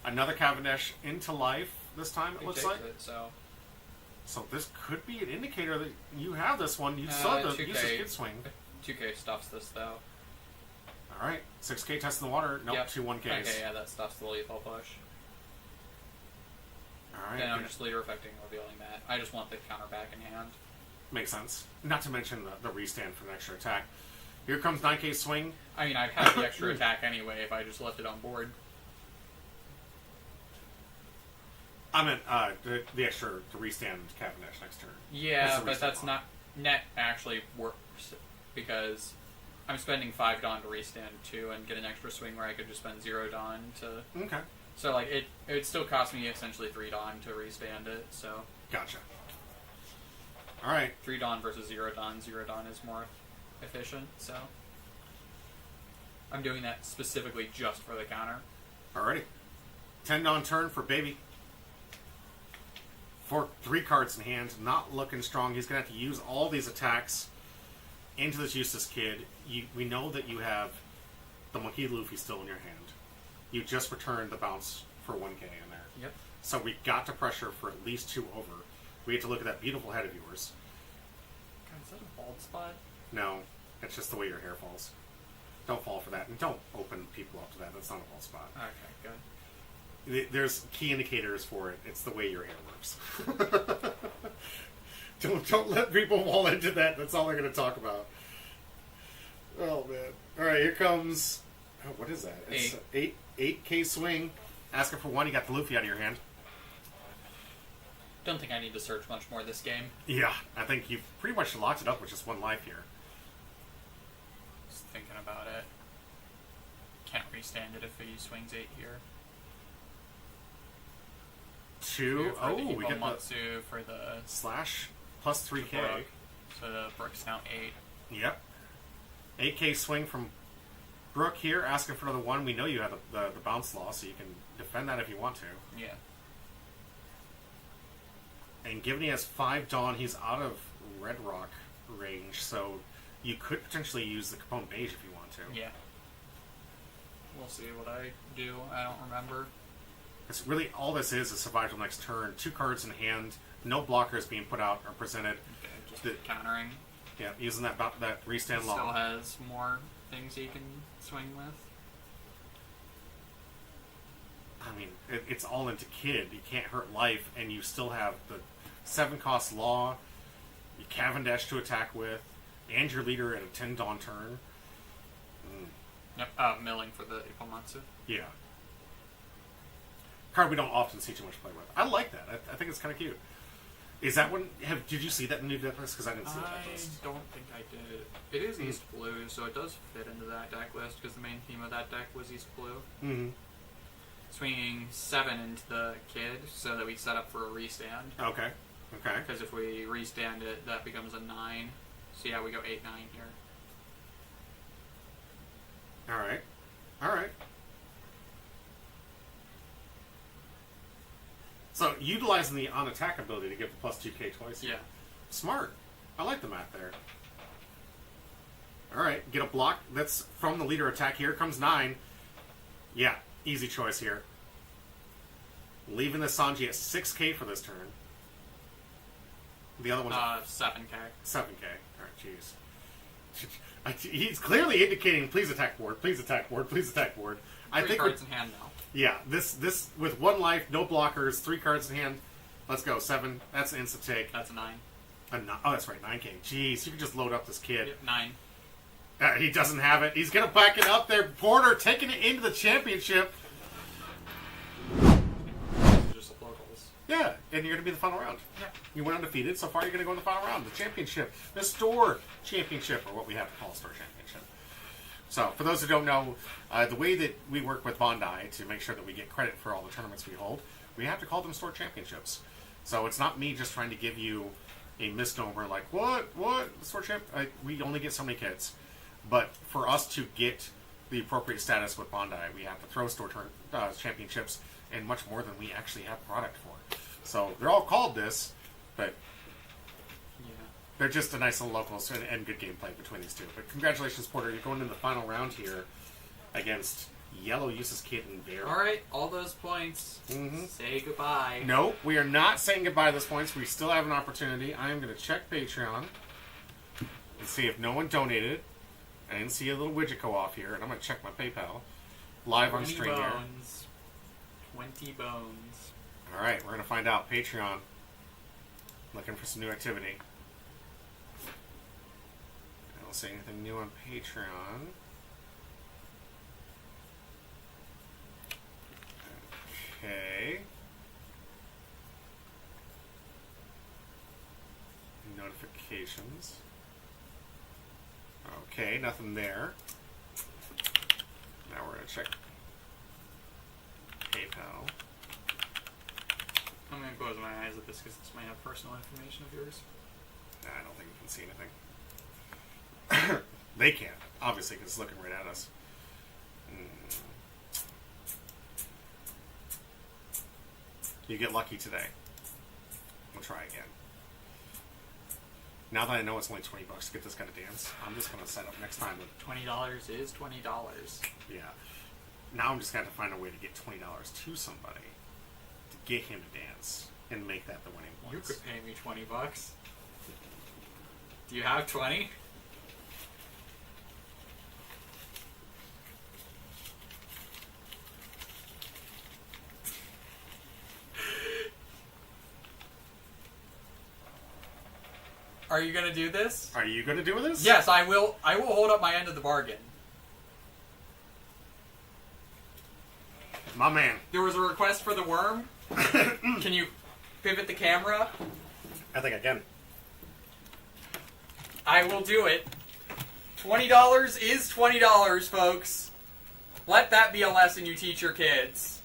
[SPEAKER 1] Another Cavendish into life this time, it
[SPEAKER 2] He
[SPEAKER 1] looks
[SPEAKER 2] takes
[SPEAKER 1] like.
[SPEAKER 2] it, so
[SPEAKER 1] So this could be an indicator that you have this one. You saw the
[SPEAKER 2] 2K.
[SPEAKER 1] Useless Kid swing.
[SPEAKER 2] 2K stuffs this though.
[SPEAKER 1] Alright. 6K test in the water. Nope,
[SPEAKER 2] Yep.
[SPEAKER 1] 2 1Ks.
[SPEAKER 2] Okay, yeah, that stuffs the lethal push.
[SPEAKER 1] Alright.
[SPEAKER 2] Then I'm
[SPEAKER 1] good.
[SPEAKER 2] just leader affecting revealing that. I just want the counter back in hand.
[SPEAKER 1] Makes sense. Not to mention the restand for an extra attack. Here comes 9K swing.
[SPEAKER 2] I mean, I'd have the extra attack anyway if I just left it on board.
[SPEAKER 1] I meant the extra to restand Cavendish next turn.
[SPEAKER 2] Yeah,
[SPEAKER 1] That's the
[SPEAKER 2] but
[SPEAKER 1] restand
[SPEAKER 2] that's
[SPEAKER 1] block.
[SPEAKER 2] not net actually works because I'm spending 5 Dawn to restand 2 and get an extra swing where I could just spend 0 Dawn to.
[SPEAKER 1] Okay.
[SPEAKER 2] So like it would still cost me essentially 3 Dawn to restand it. So
[SPEAKER 1] Gotcha. Alright.
[SPEAKER 2] 3 Dawn versus 0 Dawn. 0 Dawn is more efficient. So I'm doing that specifically just for the counter.
[SPEAKER 1] Alrighty. 10 on turn for Baby. 3 cards in hand, not looking strong. He's going to have to use all these attacks into this Useless Kid. We know that you have the Monkey Luffy still in your hand. You just returned the bounce for 1K in there.
[SPEAKER 2] Yep.
[SPEAKER 1] So we got to pressure for at least 2 over. We have to look at that beautiful head of yours.
[SPEAKER 2] God, is that a bald spot?
[SPEAKER 1] No, it's just the way your hair falls. Don't fall for that. And don't open people up to that. That's not a bald spot.
[SPEAKER 2] Okay, good.
[SPEAKER 1] There's key indicators for it. It's the way your hair works. don't let people fall into that. That's all they're going to talk about. Oh, man. All right, here comes... Oh, what is that? It's 8K swing. Asking for 1. You got the Luffy out of your hand.
[SPEAKER 2] Don't think I need to search much more this game.
[SPEAKER 1] Yeah, I think you've pretty much locked it up with just 1 life here.
[SPEAKER 2] Just thinking about it. Can't restand it if he swings 8 here.
[SPEAKER 1] 2.
[SPEAKER 2] for
[SPEAKER 1] Oh,
[SPEAKER 2] the
[SPEAKER 1] we get the
[SPEAKER 2] Hippomatsu for the
[SPEAKER 1] slash plus 3K.
[SPEAKER 2] Brook. So the Brook's now 8.
[SPEAKER 1] Yep. 8K swing from Brooke here, asking for another 1. We know you have the bounce law, so you can defend that if you want to.
[SPEAKER 2] Yeah.
[SPEAKER 1] And given he has 5 Dawn, he's out of Red Rock range, so you could potentially use the Capone Beige if you want to.
[SPEAKER 2] Yeah. We'll see what I do. I don't remember.
[SPEAKER 1] It's really all this is survival next turn. 2 cards in hand, no blockers being put out or presented.
[SPEAKER 2] Okay, just
[SPEAKER 1] The-
[SPEAKER 2] countering.
[SPEAKER 1] Yeah, using that restand
[SPEAKER 2] Still
[SPEAKER 1] law.
[SPEAKER 2] has more things he can swing with.
[SPEAKER 1] I mean, it's all into Kid. You can't hurt life, and you still have the 7-cost law, you Cavendish to attack with, and your leader at a 10 Dawn turn.
[SPEAKER 2] Yep. Milling for the Hippomatsu.
[SPEAKER 1] Yeah. Card we don't often see too much play with. I like that. I think it's kind of cute. Is that one? Did you see that in the new deck list? Because I didn't see the deck
[SPEAKER 2] I
[SPEAKER 1] list.
[SPEAKER 2] don't think I did. It is East Blue, so it does fit into that deck list because the main theme of that deck was East Blue.
[SPEAKER 1] Mm-hmm.
[SPEAKER 2] Swinging 7 into the Kid so that we set up for a restand.
[SPEAKER 1] Okay. Okay.
[SPEAKER 2] Because if we restand it, that becomes a 9. So yeah, we go 8-9 here.
[SPEAKER 1] All right. All right. So utilizing the on attack ability to give the plus 2K twice.
[SPEAKER 2] Yeah.
[SPEAKER 1] Smart. I like the math there. All right. Get a block. That's from the leader attack. Here comes 9. Yeah. Easy choice here. Leaving the Sanji at 6K for this turn. The other one's
[SPEAKER 2] 7K.
[SPEAKER 1] 7K. Alright, jeez. He's clearly indicating, please attack board, please attack board, please attack board. I
[SPEAKER 2] 3
[SPEAKER 1] think
[SPEAKER 2] cards in hand now.
[SPEAKER 1] yeah, this with 1 life, no blockers, 3 cards in hand. Let's go. 7. That's an instant take.
[SPEAKER 2] That's a 9.
[SPEAKER 1] Oh, that's right, 9K. Jeez, you can just load up this kid.
[SPEAKER 2] Yep, 9.
[SPEAKER 1] He doesn't have it. He's gonna back it up there. Porter taking it into the championship.
[SPEAKER 2] Just locals.
[SPEAKER 1] Yeah, and you're gonna be the final round.
[SPEAKER 2] Yeah.
[SPEAKER 1] You went undefeated. So far, you're gonna go in the final round. The championship, the store championship, or what we have to call store championship. So, for those who don't know, the way that we work with Bondi to make sure that we get credit for all the tournaments we hold, we have to call them store championships. So it's not me just trying to give you a misnomer like, what, store champ? We only get so many kids. But for us to get the appropriate status with Bondi, we have to throw store championships and much more than we actually have product for. So they're all called this, but
[SPEAKER 2] Yeah.
[SPEAKER 1] they're just a nice little locals and good gameplay between these two. But congratulations, Porter. You're going into the final round here against Yellow, Useless Kid, and Bear.
[SPEAKER 2] Alright, all those points.
[SPEAKER 1] Mhm.
[SPEAKER 2] Say goodbye.
[SPEAKER 1] No, we are not saying goodbye to those points. We still have an opportunity. I am going to check Patreon and see if no one donated. I didn't see a little widget go off here, and I'm going to check my PayPal live on
[SPEAKER 2] 20
[SPEAKER 1] stream here.
[SPEAKER 2] bones. 20 bones.
[SPEAKER 1] All right, we're going to find out. Patreon. Looking for some new activity. I don't see anything new on Patreon. Okay. Notifications. Okay, nothing there. Now we're going to check PayPal.
[SPEAKER 2] I'm going to close my eyes at this because this might have personal information of yours.
[SPEAKER 1] Nah, I don't think you can see anything. They can't, obviously, because it's looking right at us. You get lucky today. We'll try again. Now that I know it's only $20 to get this guy to dance, I'm just going to set up next time with...
[SPEAKER 2] $20 is $20.
[SPEAKER 1] Yeah. Now I'm just going to find a way to get $20 to somebody to get him to dance and make that the winning
[SPEAKER 2] You
[SPEAKER 1] points.
[SPEAKER 2] could pay me $20. Do you have 20? Are you gonna do this?
[SPEAKER 1] Are you going to do this?
[SPEAKER 2] Yes, I will. I will hold up my end of the bargain.
[SPEAKER 1] My man.
[SPEAKER 2] There was a request for the worm. Can you pivot the camera?
[SPEAKER 1] I think I can.
[SPEAKER 2] I will do it. $20 is $20, folks. Let that be a lesson you teach your kids.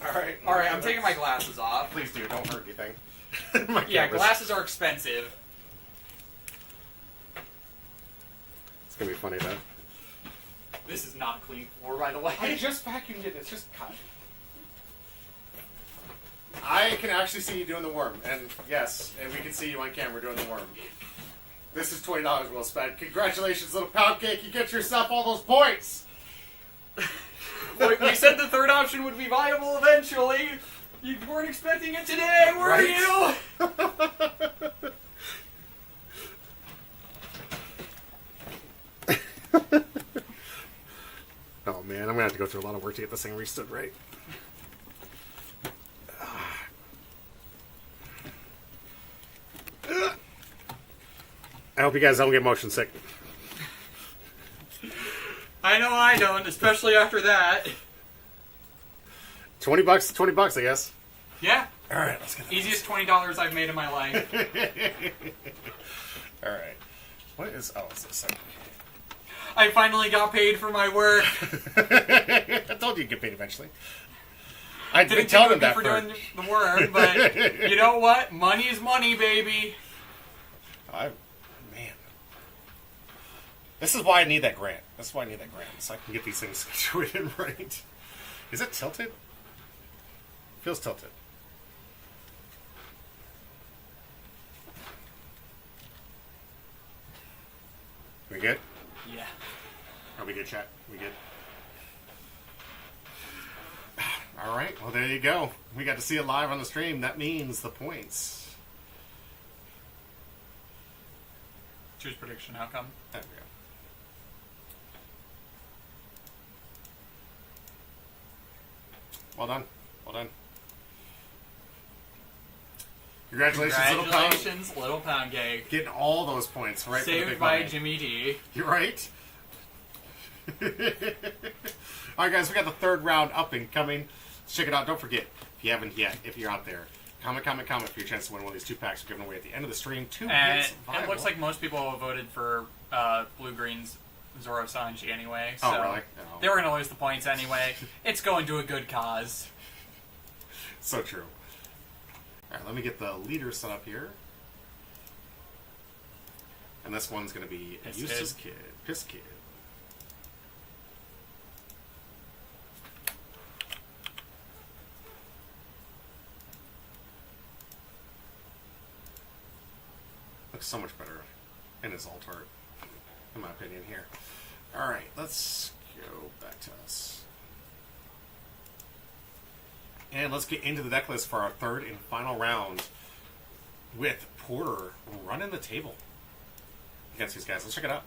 [SPEAKER 1] Alright.
[SPEAKER 2] Alright, I'm taking my glasses off.
[SPEAKER 1] Please do, don't hurt anything.
[SPEAKER 2] Yeah, glasses are expensive.
[SPEAKER 1] It's gonna be funny though.
[SPEAKER 2] This is not a clean floor, by the way.
[SPEAKER 1] I just vacuumed it, it's just cut. I can actually see you doing the worm, and yes, and we can see you on camera doing the worm. This is $20 well spent. Congratulations, little pound cake, you get yourself all those points!
[SPEAKER 2] We said the third option would be viable eventually. You weren't expecting it today, were
[SPEAKER 1] Right.
[SPEAKER 2] you?
[SPEAKER 1] Oh man, I'm gonna have to go through a lot of work to get this thing restood right. I hope you guys don't get motion sick.
[SPEAKER 2] I know I don't, especially after that.
[SPEAKER 1] $20, I guess.
[SPEAKER 2] Yeah.
[SPEAKER 1] Alright, let's get
[SPEAKER 2] Easiest $20 I've made in my life.
[SPEAKER 1] Alright. What is... Oh, it's this.
[SPEAKER 2] I finally got paid for my work.
[SPEAKER 1] I told you you'd get paid eventually. I
[SPEAKER 2] Didn't
[SPEAKER 1] didn't tell them
[SPEAKER 2] think
[SPEAKER 1] that
[SPEAKER 2] it would be for doing the work, but you know what? Money is money, baby.
[SPEAKER 1] Man. This is why I need that grant. That's why I need that grant, so I can get these things situated right. Is it tilted? Feels tilted. We good?
[SPEAKER 2] Yeah.
[SPEAKER 1] Are we good, chat? We good? Alright, well there you go. We got to see it live on the stream. That means the points.
[SPEAKER 2] Choose prediction outcome.
[SPEAKER 1] There we go. Well done. Well done. Congratulations, little pound.
[SPEAKER 2] Congratulations, little pound cake.
[SPEAKER 1] Getting all those points right for the
[SPEAKER 2] Saved
[SPEAKER 1] big
[SPEAKER 2] by
[SPEAKER 1] money.
[SPEAKER 2] Jimmy D.
[SPEAKER 1] You're right. Alright guys, we got the third round up and coming. Let's check it out. Don't forget, if you haven't yet, if you're out there, comment for your chance to win one of these 2 packs we're giving away at the end of the stream. 2
[SPEAKER 2] And
[SPEAKER 1] hits
[SPEAKER 2] it
[SPEAKER 1] viable.
[SPEAKER 2] looks like most people voted for Blue-Green's Zoro Sanji anyway. So
[SPEAKER 1] Oh, really? Oh.
[SPEAKER 2] they were going to lose the points anyway. It's going to a good cause.
[SPEAKER 1] So true. Alright, let me get the leader set up here. And this one's going to be
[SPEAKER 2] Piss
[SPEAKER 1] Eustace Kid. Piss Kid. Looks so much better in his alt art, in my opinion, here. Alright, let's go back to us. And let's get into the deck list for our third and final round with Porter running the table against these guys. Let's check it out.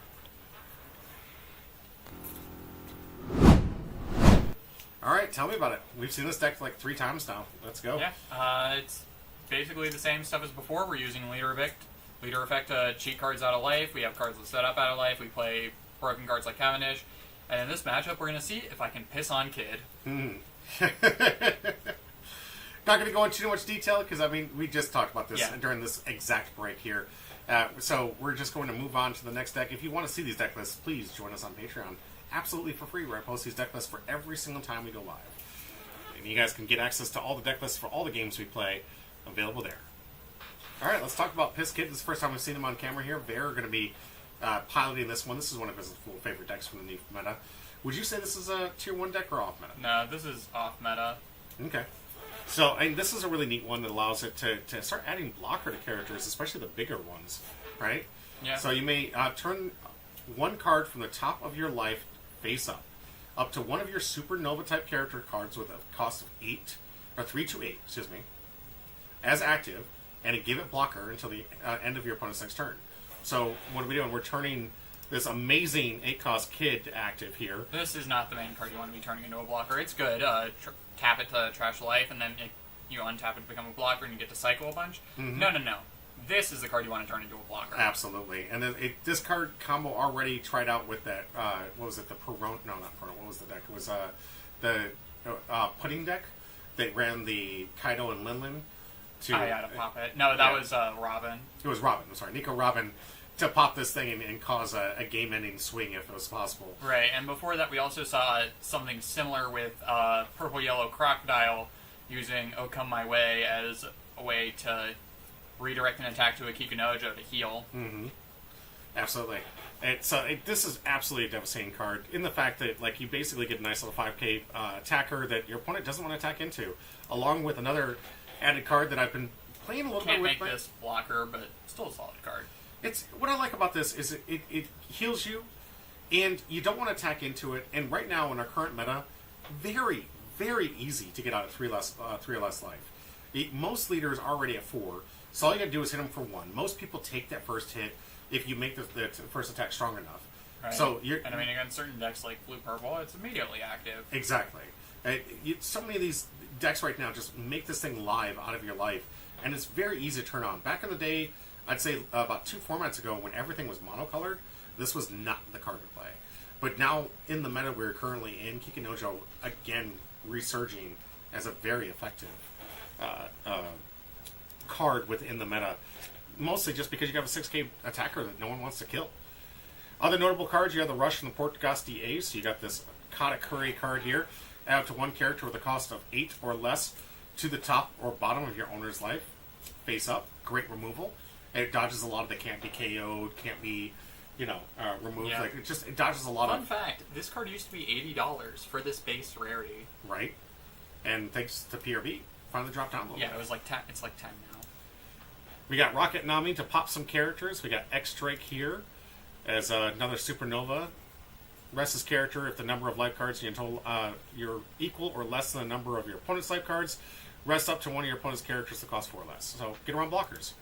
[SPEAKER 1] Alright, tell me about it. We've seen this deck like 3 times now. Let's go.
[SPEAKER 2] Yeah, it's basically the same stuff as before. We're using Leader Effect to cheat cards out of life. We have cards that set up out of life. We play broken cards like Cavendish. And in this matchup, we're going to see if I can piss on Kid.
[SPEAKER 1] Not going to go into too much detail because, I mean, we just talked about this
[SPEAKER 2] Yeah.
[SPEAKER 1] during this exact break here. So we're just going to move on to the next deck. If you want to see these deck lists, please join us on Patreon. Absolutely for free, where I post these deck lists for every single time we go live. And you guys can get access to all the deck lists for all the games we play available there. Alright, let's talk about Piss Kid. This is the first time we've seen him on camera here. They're going to be piloting this one. This is one of his favorite decks from the new meta. Would you say this is a tier 1 deck or off meta?
[SPEAKER 2] No, this is off meta.
[SPEAKER 1] Okay. So, I mean, this is a really neat one that allows it to start adding blocker to characters, especially the bigger ones, right?
[SPEAKER 2] Yeah.
[SPEAKER 1] So you may turn 1 card from the top of your life face up to one of your Supernova type character cards with a cost of 3 to 8, excuse me, as active, and give it blocker until the end of your opponent's next turn. So what are we doing? We're turning this amazing 8-cost Kid to active here.
[SPEAKER 2] This is not the main card you want to be turning into a blocker. It's good. Tap it to trash life, and then you untap it to become a blocker, and you get to cycle a bunch.
[SPEAKER 1] Mm-hmm.
[SPEAKER 2] No. This is the card you want to turn into a blocker.
[SPEAKER 1] Absolutely. And then this card combo already tried out with that, what was it, the Perron? No, not Perron. What was the deck? It was the Pudding deck that ran the Kaido and Linlin.
[SPEAKER 2] I had to pop it. No, that was Robin.
[SPEAKER 1] It was Robin. I'm sorry. Nico Robin to pop this thing and cause a game-ending swing if it was possible.
[SPEAKER 2] Right, and before that we also saw something similar with Purple Yellow Crocodile, using "Oh Come My Way" as a way to redirect an attack to a Kikunojo to heal.
[SPEAKER 1] Absolutely. This is absolutely a devastating card in the fact that like you basically get a nice little 5k attacker that your opponent doesn't want to attack into, along with another added card that I've been playing a little
[SPEAKER 2] Can't
[SPEAKER 1] bit with.
[SPEAKER 2] make this blocker, but still a solid card.
[SPEAKER 1] It's what I like about this is it heals you, and you don't want to attack into it. And right now in our current meta, very very easy to get out of 3 or less life. Most leaders are already at 4, so all you gotta do is hit them for 1. Most people take that first hit if you make the first attack strong enough.
[SPEAKER 2] Right.
[SPEAKER 1] So you're,
[SPEAKER 2] and I mean, against certain decks like blue purple, it's immediately active.
[SPEAKER 1] exactly. So many of these decks right now just make this thing live out of your life, and it's very easy to turn on. Back in the day, I'd say about 2 formats ago, when everything was monocolored, this was not the card to play. But now, in the meta we're currently in, Kikunojo, again, resurging as a very effective card within the meta. Mostly just because you have a 6k attacker that no one wants to kill. Other notable cards, you have the Rush and the Portgasti Ace. So you got this Katakuri card here. Add up to 1 character with a cost of 8 or less to the top or bottom of your owner's life. Face up. Great removal. And it dodges a lot of the can't be KO'd, can't be, removed.
[SPEAKER 2] Yeah.
[SPEAKER 1] Like it dodges a lot
[SPEAKER 2] Fun
[SPEAKER 1] of...
[SPEAKER 2] fact, this card used to be $80 for this base rarity.
[SPEAKER 1] Right. And thanks to PRB, finally dropped down a little bit.
[SPEAKER 2] Yeah, it was like 10. It's like 10 now.
[SPEAKER 1] We got Rocket Nami to pop some characters. We got X-Drake here as another Supernova. Rest his character if the number of life cards in total you're equal or less than the number of your opponent's life cards. Rest up to one of your opponent's characters that cost 4 or less. So get around blockers.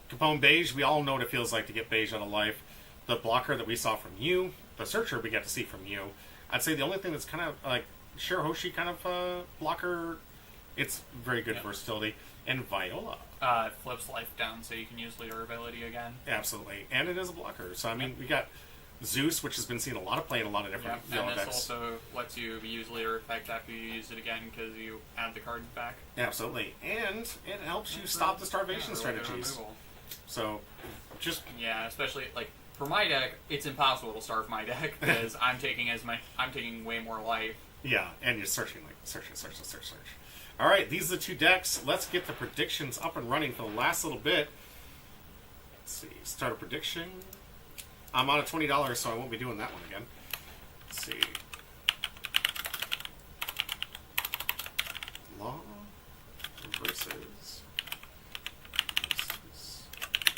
[SPEAKER 1] Capone Beige, we all know what it feels like to get Beige out of life. The blocker that we saw from you, the Searcher we got to see from you. I'd say the only thing that's kind of like Shirahoshi kind of blocker, it's very good versatility. And Viola.
[SPEAKER 2] It flips life down so you can use leader ability again.
[SPEAKER 1] Absolutely. And it is a blocker. So, I mean, we got Zeus, which has been seen a lot of play in a lot of different
[SPEAKER 2] and this
[SPEAKER 1] decks.
[SPEAKER 2] also lets you use leader effect after you use it again because you add the card back.
[SPEAKER 1] Absolutely. And it helps you stop the starvation
[SPEAKER 2] Yeah,
[SPEAKER 1] strategies.
[SPEAKER 2] removal.
[SPEAKER 1] So, just...
[SPEAKER 2] Yeah, especially, like, for my deck, it's impossible to starve my deck because I'm taking way more life.
[SPEAKER 1] Yeah, and you're search. All right, these are the 2 decks. Let's get the predictions up and running for the last little bit. Let's see. Start a prediction. I'm on a $20, so I won't be doing that one again. Let's see. Law versus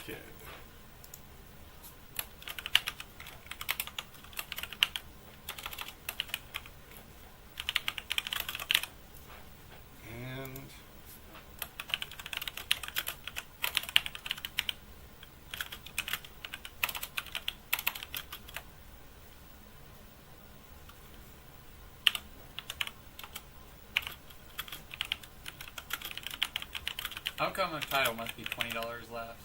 [SPEAKER 1] Kid. And
[SPEAKER 2] Outcome of title must be $20 left.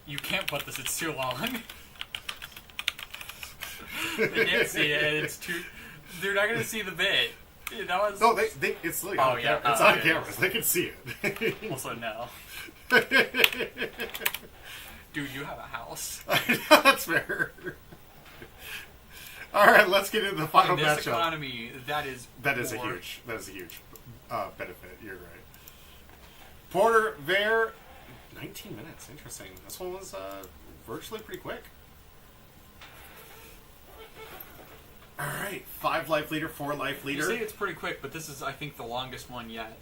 [SPEAKER 2] You can't put this, it's too long. They can't see it, it's too... They're not gonna see the bit. That was...
[SPEAKER 1] no, it's literally on camera. It's on camera. They can see it.
[SPEAKER 2] Also, no. Dude, you have a house.
[SPEAKER 1] That's fair. All right, let's get into the final
[SPEAKER 2] In this
[SPEAKER 1] matchup.
[SPEAKER 2] economy, that is
[SPEAKER 1] a
[SPEAKER 2] more.
[SPEAKER 1] huge benefit. You're right. Porter Ver, 19 minutes. Interesting. This one was virtually pretty quick. All right, 5 life leader, 4 life
[SPEAKER 2] You
[SPEAKER 1] leader.
[SPEAKER 2] say it's pretty quick, but this is, I think, the longest one yet.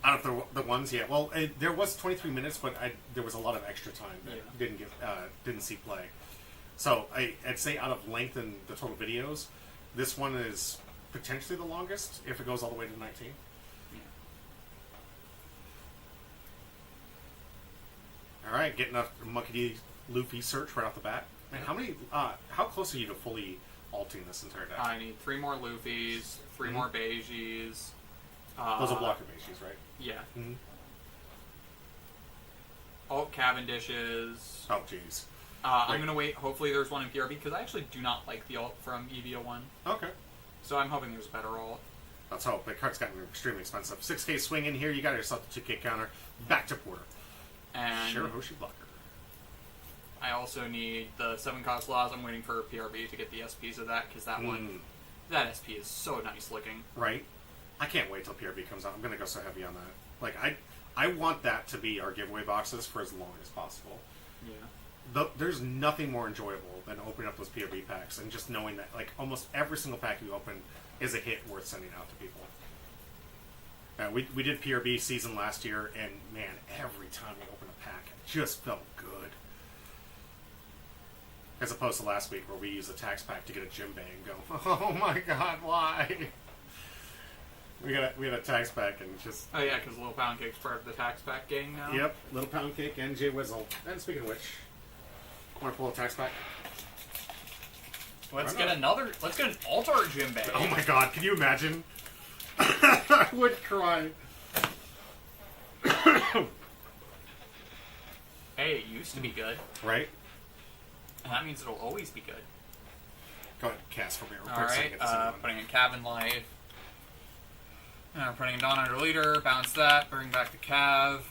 [SPEAKER 1] Out of the ones, yeah. Well, there was 23 minutes, but there was a lot of extra time that didn't see play. So I'd say out of length in the total videos, this one is potentially the longest if it goes all the way to 19. All right, getting a Monkey D. Luffy search right off the bat. Man, how close are you to fully alting this entire deck?
[SPEAKER 2] I need 3 more Luffys, 3 more Beiges.
[SPEAKER 1] Those are blocker bases, right?
[SPEAKER 2] Yeah.
[SPEAKER 1] Mm-hmm.
[SPEAKER 2] Alt Cavendishes.
[SPEAKER 1] Oh, jeez.
[SPEAKER 2] I'm going to wait. Hopefully there's one in PRB, because I actually do not like the alt from EVO1.
[SPEAKER 1] Okay.
[SPEAKER 2] So I'm hoping there's a better alt.
[SPEAKER 1] Let's hope. The card's gotten extremely expensive. 6k swing in here. You got yourself the 2k counter. Back to Porter.
[SPEAKER 2] And
[SPEAKER 1] Shirahoshi blocker.
[SPEAKER 2] I also need the 7-cost Laws. I'm waiting for PRB to get the SPs of that, because that one, that SP is so nice looking.
[SPEAKER 1] Right? I can't wait till PRB comes out. I'm going to go so heavy on that. Like, I want that to be our giveaway boxes for as long as possible.
[SPEAKER 2] Yeah.
[SPEAKER 1] There's nothing more enjoyable than opening up those PRB packs and just knowing that, like, almost every single pack you open is a hit worth sending out to people. We did PRB season last year, and man, every time we opened a pack, it just felt good. As opposed to last week where we used a tax pack to get a gym bag and go, oh my god, why? We had a tax pack and just...
[SPEAKER 2] Oh yeah, because Little Pound Cake's part of the tax pack gang now.
[SPEAKER 1] Yep, Little Pound Cake and Jay Wizzle. And speaking of which, want to pull a tax pack?
[SPEAKER 2] Let's get an Altar gym bag.
[SPEAKER 1] Oh my god, can you imagine? I would cry.
[SPEAKER 2] Hey, it used to be good.
[SPEAKER 1] Right?
[SPEAKER 2] And that means it'll always be good.
[SPEAKER 1] Go ahead, cast for me.
[SPEAKER 2] Alright, putting in Cabin Life. Putting in Dawn Under Leader, bounce that, bring back the Cav,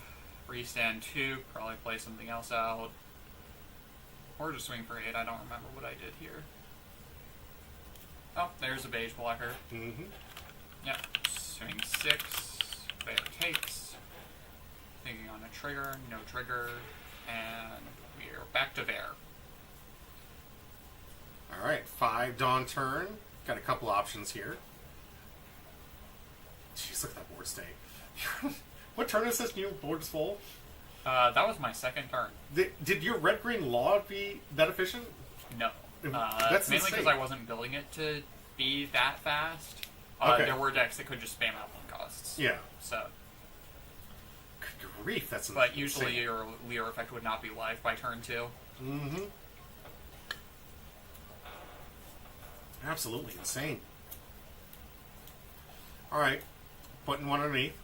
[SPEAKER 2] restand 2, probably play something else out. Or just swing for 8, I don't remember what I did here. Oh, there's a beige blocker.
[SPEAKER 1] Mm-hmm.
[SPEAKER 2] Yep, swing 6, Bear takes. Thinking on a trigger, no trigger, and we're back to Bear.
[SPEAKER 1] Alright, 5 Dawn turn. Got a couple options here. Jeez, look at that board state. What turn is this? New board is full?
[SPEAKER 2] That was my second turn.
[SPEAKER 1] Did your red-green law be that efficient?
[SPEAKER 2] No.
[SPEAKER 1] That's
[SPEAKER 2] mainly
[SPEAKER 1] insane.
[SPEAKER 2] because I wasn't building it to be that fast.
[SPEAKER 1] Okay.
[SPEAKER 2] There were decks that could just spam out 1 costs.
[SPEAKER 1] Yeah.
[SPEAKER 2] So,
[SPEAKER 1] Good grief, that's
[SPEAKER 2] but
[SPEAKER 1] insane.
[SPEAKER 2] usually your Leer effect would not be live by turn 2.
[SPEAKER 1] Mm-hmm. Absolutely insane. Alright. Putting one underneath.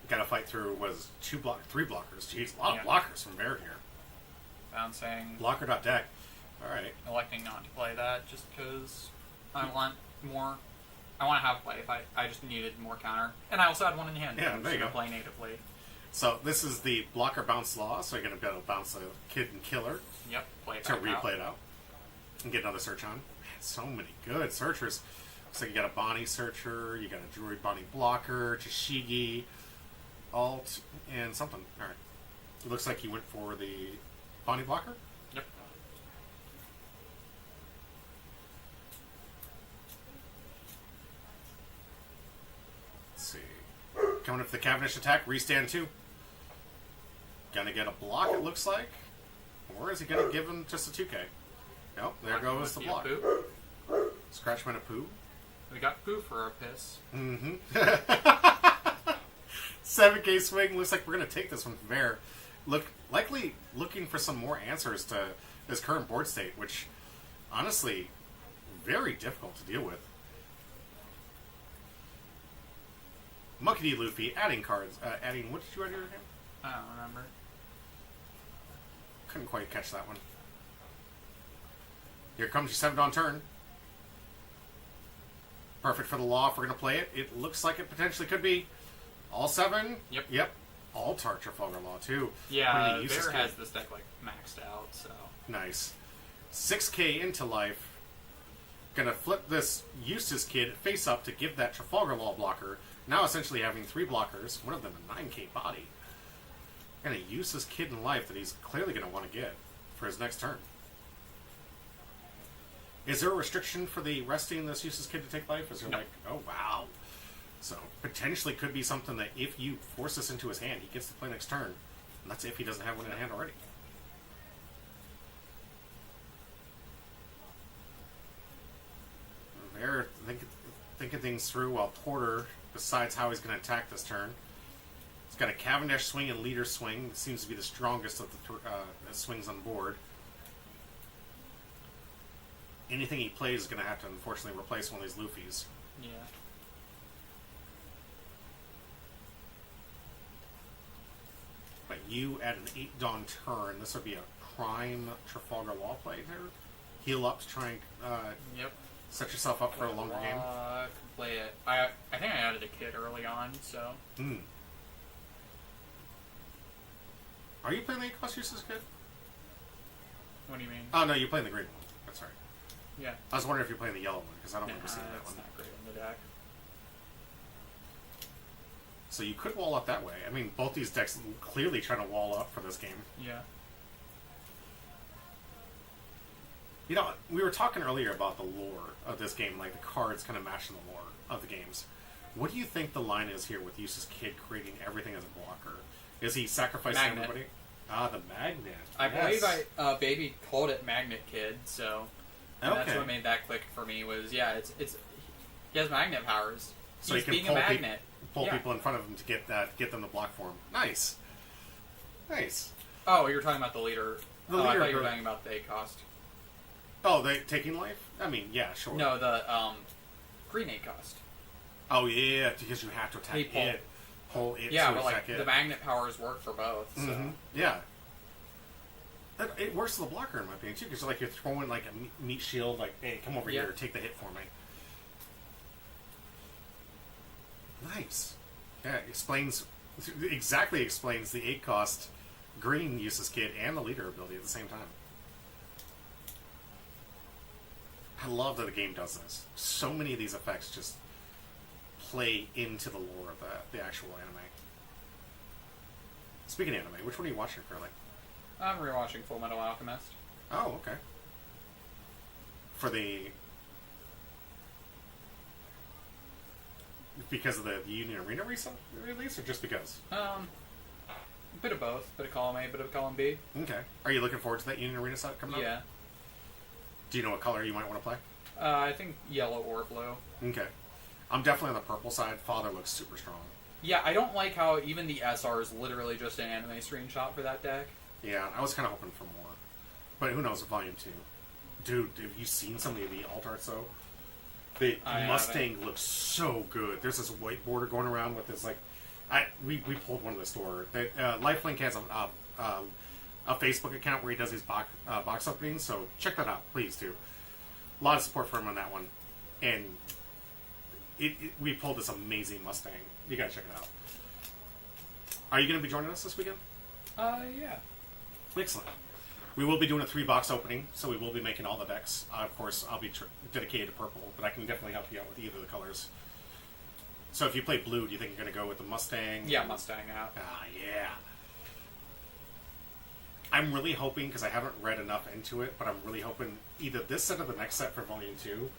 [SPEAKER 1] Gotta fight through, was 3 blockers. Jeez, a lot of blockers from Bear here.
[SPEAKER 2] Bouncing,
[SPEAKER 1] Blocker.deck. Alright.
[SPEAKER 2] electing not to play that just because I want more. I want to have play if I just needed more counter. And I also had one in hand.
[SPEAKER 1] Yeah, there you go.
[SPEAKER 2] Play natively.
[SPEAKER 1] So this is the blocker bounce law, so you're gonna be able to bounce a Kid and Killer
[SPEAKER 2] Yep, play it
[SPEAKER 1] to
[SPEAKER 2] back
[SPEAKER 1] replay
[SPEAKER 2] out.
[SPEAKER 1] it out. And get another search on. Man, so many good searchers. Looks like you got a Bonnie searcher, you got a Druid Bonnie blocker, Chishigi, alt, and something. Alright. It looks like you went for the Bonnie blocker.
[SPEAKER 2] Yep.
[SPEAKER 1] Let's see. Coming up for the Cavendish attack, restand 2. Gonna get a block, it looks like. Or is he gonna give him just a 2K? Nope, there goes the block. Scratchman a poo.
[SPEAKER 2] We got poo for our piss.
[SPEAKER 1] Mm-hmm. 7K swing. Looks like we're going to take this one from Bear. Likely looking for some more answers to this current board state, which, honestly, very difficult to deal with. Monkey D. Luffy, adding cards. Adding, what did you add here again?
[SPEAKER 2] I don't remember.
[SPEAKER 1] Couldn't quite catch that one. Here comes your 7 Dawn turn. Perfect for the law if we're going to play it. It looks like it potentially could be. All 7?
[SPEAKER 2] Yep.
[SPEAKER 1] Yep. All Trafalgar Law, too.
[SPEAKER 2] Yeah,
[SPEAKER 1] Really
[SPEAKER 2] Bear
[SPEAKER 1] useless
[SPEAKER 2] has
[SPEAKER 1] kid.
[SPEAKER 2] this deck like maxed out, so.
[SPEAKER 1] Nice. 6K into life. Gonna flip this Eustace kid face up to give that Trafalgar Law blocker. Now essentially having 3 blockers, one of them a 9K body. Gonna use this kid in life that he's clearly gonna want to get for his next turn. Is there a restriction for the resting this Eustace kid to take life? Is there like, oh wow. So potentially could be something that if you force this into his hand, he gets to play next turn. And that's if he doesn't have one in hand already. Bear thinking things through while Porter decides how he's going to attack this turn. He's got a Cavendish swing and leader swing. It seems to be the strongest of the swings on board. Anything he plays is going to have to unfortunately replace one of these Luffy's.
[SPEAKER 2] Yeah.
[SPEAKER 1] But you at an 8 Dawn turn, this would be a prime Trafalgar Law play here. Heal up to try and
[SPEAKER 2] Yep.
[SPEAKER 1] set yourself up for a longer game.
[SPEAKER 2] Play it. I think I added a kid early on, so.
[SPEAKER 1] Are you playing the 8 cost Useless Kid?
[SPEAKER 2] What do you mean?
[SPEAKER 1] Oh, no, you're playing the green one. That's right.
[SPEAKER 2] Yeah.
[SPEAKER 1] I was wondering if you're playing the yellow one, because I don't
[SPEAKER 2] Nah,
[SPEAKER 1] remember seeing that
[SPEAKER 2] it's
[SPEAKER 1] one.
[SPEAKER 2] not great on the deck.
[SPEAKER 1] So you could wall up that way. I mean, both these decks clearly trying to wall up for this game.
[SPEAKER 2] Yeah.
[SPEAKER 1] You know, we were talking earlier about the lore of this game, like the cards kind of matching the lore of the games. What do you think the line is here with Useless Kid creating everything as a blocker? Is he sacrificing
[SPEAKER 2] Magnet.
[SPEAKER 1] everybody? Ah, the magnet.
[SPEAKER 2] I
[SPEAKER 1] Yes.
[SPEAKER 2] believe Baby called it Magnet Kid, so and that's
[SPEAKER 1] Okay.
[SPEAKER 2] what made that click for me. Was it's he has magnet powers.
[SPEAKER 1] So
[SPEAKER 2] He's
[SPEAKER 1] he can
[SPEAKER 2] being
[SPEAKER 1] pull,
[SPEAKER 2] a magnet.
[SPEAKER 1] pull
[SPEAKER 2] Yeah.
[SPEAKER 1] people in front of him to get them to block for him. Nice. Nice.
[SPEAKER 2] Oh, you're talking about the leader.
[SPEAKER 1] The
[SPEAKER 2] I
[SPEAKER 1] leader
[SPEAKER 2] thought you were
[SPEAKER 1] who-
[SPEAKER 2] talking about the 8 cost.
[SPEAKER 1] Oh, they taking life? I mean, yeah, sure.
[SPEAKER 2] No, the green 8 cost.
[SPEAKER 1] Oh, yeah, because you have to attack
[SPEAKER 2] He pull.
[SPEAKER 1] it. Pull it
[SPEAKER 2] Yeah,
[SPEAKER 1] to
[SPEAKER 2] but like
[SPEAKER 1] attack it.
[SPEAKER 2] the magnet powers work for both. So.
[SPEAKER 1] Mhm. Yeah. It works for the blocker, in my opinion, too, because like you're throwing like a meat shield, like, hey, come over
[SPEAKER 2] Yeah.
[SPEAKER 1] here, take the hit for me. Nice. Yeah, exactly explains the 8 cost green Useless Kid and the leader ability at the same time. I love that the game does this. So many of these effects just play into the lore of the actual anime. Speaking of anime, which one are you watching currently?
[SPEAKER 2] I'm rewatching Full Metal Alchemist.
[SPEAKER 1] Oh, okay. For the... Because of the Union Arena recent release, or just because?
[SPEAKER 2] A bit of both. Bit of column A, bit of column B.
[SPEAKER 1] Okay. Are you looking forward to that Union Arena set coming up?
[SPEAKER 2] Yeah.
[SPEAKER 1] Do you know what color you might want to play?
[SPEAKER 2] I think yellow or blue.
[SPEAKER 1] Okay. I'm definitely on the purple side. Father looks super strong.
[SPEAKER 2] Yeah, I don't like how even the SR is literally just an anime screenshot for that deck.
[SPEAKER 1] Yeah, I was kind of hoping for more. But who knows with Volume 2. Dude, have you seen some of the alt arts, though? The
[SPEAKER 2] I
[SPEAKER 1] Mustang looks so good. There's this white border going around with this, like... We pulled one of the store. Lifelink has a Facebook account where he does his box openings, so check that out, please, too. A lot of support for him on that one. And we pulled this amazing Mustang. You gotta check it out. Are you going to be joining us this weekend?
[SPEAKER 2] Yeah.
[SPEAKER 1] Excellent. We will be doing a 3-box opening, so we will be making all the decks. Of course, I'll be dedicated to purple, but I can definitely help you out with either of the colors. So if you play blue, do you think you're going to go with the Mustang?
[SPEAKER 2] Yeah, Mustang out.
[SPEAKER 1] Ah, yeah. I'm really hoping, because I haven't read enough into it, but I'm really hoping either this set or the next set for Volume 2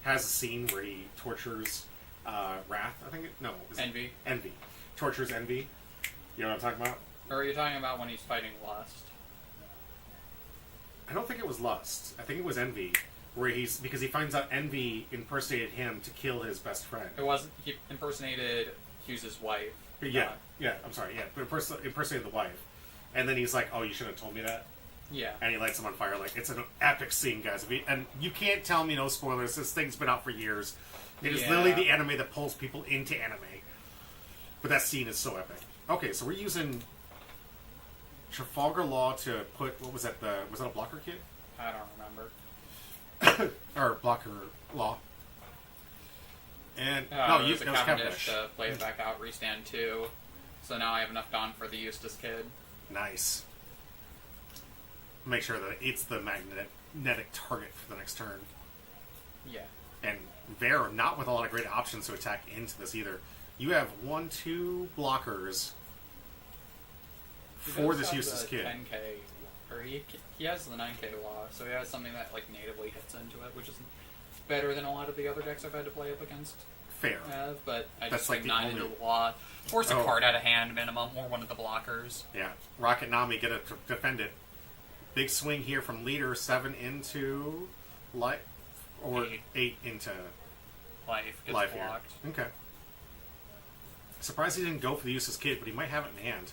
[SPEAKER 1] has a scene where he tortures Wrath, I think.
[SPEAKER 2] Envy.
[SPEAKER 1] Envy. Tortures Envy. You know what I'm talking about?
[SPEAKER 2] Or are you talking about when he's fighting Lust?
[SPEAKER 1] I don't think it was Lust. I think it was Envy, where because he finds out Envy impersonated him to kill his best friend.
[SPEAKER 2] It wasn't. He impersonated Hughes' wife.
[SPEAKER 1] Yeah, I'm sorry, but impersonated the wife. And then he's like, oh, you should have told me that.
[SPEAKER 2] Yeah.
[SPEAKER 1] And he lights him on fire. Like, it's an epic scene, guys. And you can't tell me no spoilers. This thing's been out for years. It is literally the anime that pulls people into anime. But that scene is so epic. Okay, so we're using Trafalgar Law to put, what was that, was that a blocker kid?
[SPEAKER 2] I don't remember.
[SPEAKER 1] Or blocker Law. And,
[SPEAKER 2] It was
[SPEAKER 1] it
[SPEAKER 2] a
[SPEAKER 1] was
[SPEAKER 2] Cavendish to play it back out, restand 2. So now I have enough Dawn for the Eustace Kid.
[SPEAKER 1] Nice. Make sure that it's the magnetic target for the next turn.
[SPEAKER 2] Yeah.
[SPEAKER 1] And they're not with a lot of great options to attack into this either. You have 1, 2 blockers for this Eustace Kid.
[SPEAKER 2] 10K, or he has the 9K law, so he has something that like natively hits into it, which is better than a lot of the other decks I've had to play up against.
[SPEAKER 1] Fair.
[SPEAKER 2] But I
[SPEAKER 1] That's
[SPEAKER 2] just
[SPEAKER 1] like
[SPEAKER 2] like
[SPEAKER 1] the
[SPEAKER 2] 9
[SPEAKER 1] only-
[SPEAKER 2] into the law. Force a card out of hand minimum, or one of the blockers.
[SPEAKER 1] Yeah. Rocket Nami get it to defend it. Big swing here from leader, 7 into life, or 8 into
[SPEAKER 2] Life gets
[SPEAKER 1] life here.
[SPEAKER 2] blocked.
[SPEAKER 1] Okay. Surprised he didn't go for the Useless Kid, but he might have it in hand.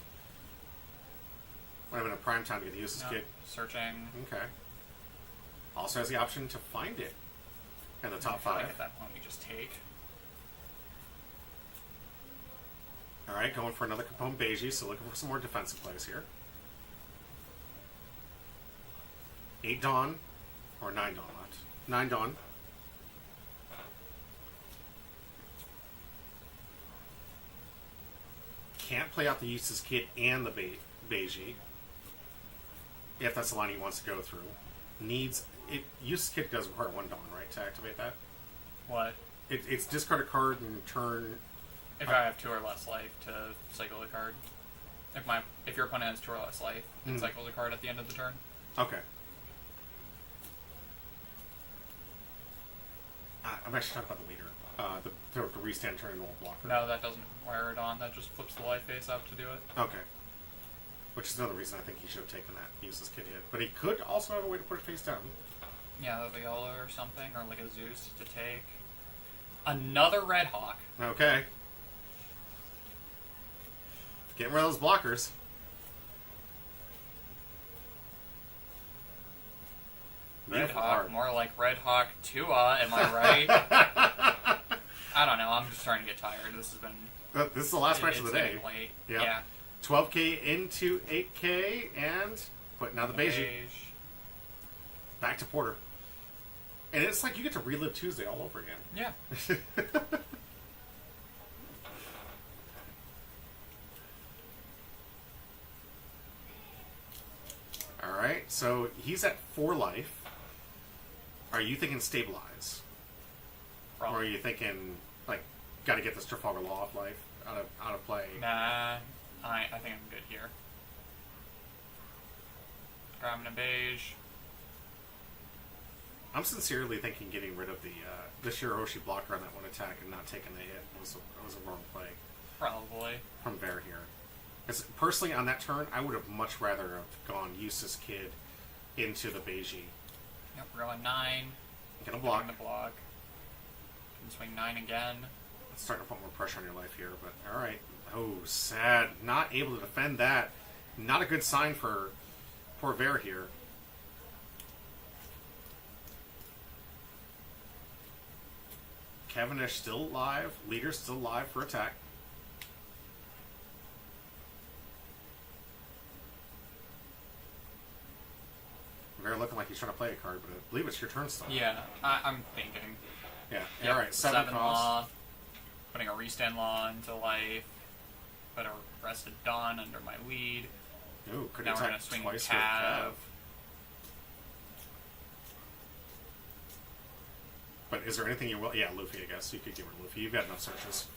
[SPEAKER 1] Might have been a prime time to get the Useless
[SPEAKER 2] No,
[SPEAKER 1] Kid.
[SPEAKER 2] searching.
[SPEAKER 1] Okay. Also has the option to find it in the top
[SPEAKER 2] I feel
[SPEAKER 1] 5.
[SPEAKER 2] like at that point we just take.
[SPEAKER 1] All right, going for another Capone Beige, so looking for some more defensive plays here. 8 Dawn, or 9 Dawn left. 9 Dawn. Can't play out the Eustace Kid and the Beige. if that's the line he wants to go through. Needs it. Use kit does require 1 Dawn, right, to activate that.
[SPEAKER 2] What?
[SPEAKER 1] It's discard a card and turn.
[SPEAKER 2] If I have 2 or less life to cycle a card. If your opponent has 2 or less life, it cycles a card at the end of the turn.
[SPEAKER 1] Okay. I'm actually talking about the leader. The restand turn and old blocker.
[SPEAKER 2] No, that doesn't require a Dawn. That just flips the life face up to do it.
[SPEAKER 1] Okay. Which is another reason I think he should have taken that. Use his kid hit. But he could also have a way to put it face down.
[SPEAKER 2] Yeah, a Viola or something, or like a Zeus to take. Another Red Hawk.
[SPEAKER 1] Okay. Getting rid of those blockers.
[SPEAKER 2] Red
[SPEAKER 1] Beautiful
[SPEAKER 2] Hawk,
[SPEAKER 1] art.
[SPEAKER 2] more like Red Hawk Tua, am I right? I don't know, I'm just starting to get tired. This has been...
[SPEAKER 1] This is the last match of the
[SPEAKER 2] it's
[SPEAKER 1] day.
[SPEAKER 2] getting late.
[SPEAKER 1] Yep.
[SPEAKER 2] Yeah.
[SPEAKER 1] 12k into 8k and putting out the Beige. Back to Porter. And it's like you get to relive Tuesday all over again.
[SPEAKER 2] Yeah.
[SPEAKER 1] Alright, so he's at 4 life. Are you thinking stabilize?
[SPEAKER 2] Probably.
[SPEAKER 1] Or are you thinking, like, gotta get this Trafalgar Law of life out of play?
[SPEAKER 2] Nah, I think I'm good here. Grabbing a Beige.
[SPEAKER 1] I'm sincerely thinking getting rid of the Shirahoshi blocker on that one attack and not taking the hit was a wrong play
[SPEAKER 2] Probably.
[SPEAKER 1] from Bear here. Because personally, on that turn, I would have much rather have gone Eustace Kid into the Beige.
[SPEAKER 2] Yep, we're going 9.
[SPEAKER 1] Gonna block.
[SPEAKER 2] Getting the block. Can swing 9 again.
[SPEAKER 1] It's starting to put more pressure on your life here, but alright. Oh, sad. Not able to defend that. Not a good sign for poor Bear here. Cavendish still alive. Leader still alive for attack. Bear looking like he's trying to play a card, but I believe it's your turn still.
[SPEAKER 2] Yeah, I'm thinking.
[SPEAKER 1] Yeah.
[SPEAKER 2] Yep,
[SPEAKER 1] Alright, 7 cost.
[SPEAKER 2] Law. Putting a Restand Law into life. Put a Rested Dawn under my lead.
[SPEAKER 1] Ooh, could
[SPEAKER 2] Now we're
[SPEAKER 1] attack
[SPEAKER 2] going to swing
[SPEAKER 1] twice with
[SPEAKER 2] Cav.
[SPEAKER 1] Cav. But is there anything you will? Yeah, Luffy, I guess. You could get rid of Luffy. You've got enough searches.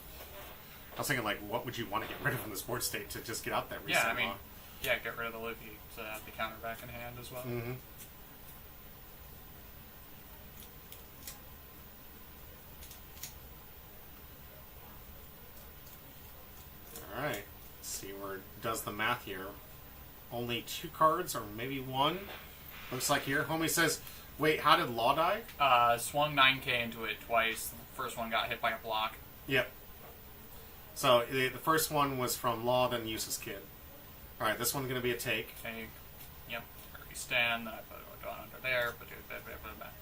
[SPEAKER 1] I was thinking, like, what would you want to get rid of in this board state to just get out that reset
[SPEAKER 2] Yeah, I mean,
[SPEAKER 1] law?
[SPEAKER 2] yeah, get rid of the Luffy to have the counter back in hand as well.
[SPEAKER 1] Mm-hmm. Alright. Let's see where it does the math here. Only 2 cards, or maybe 1. Looks like here. Homie says, wait, how did Law die?
[SPEAKER 2] Swung 9k into it twice. The first one got hit by a block.
[SPEAKER 1] Yep. So the first one was from Law, then Useless Kid. Alright, this one's going to be a take.
[SPEAKER 2] Take. Yep. Restand. Then I put a Dawn under there. Put it back.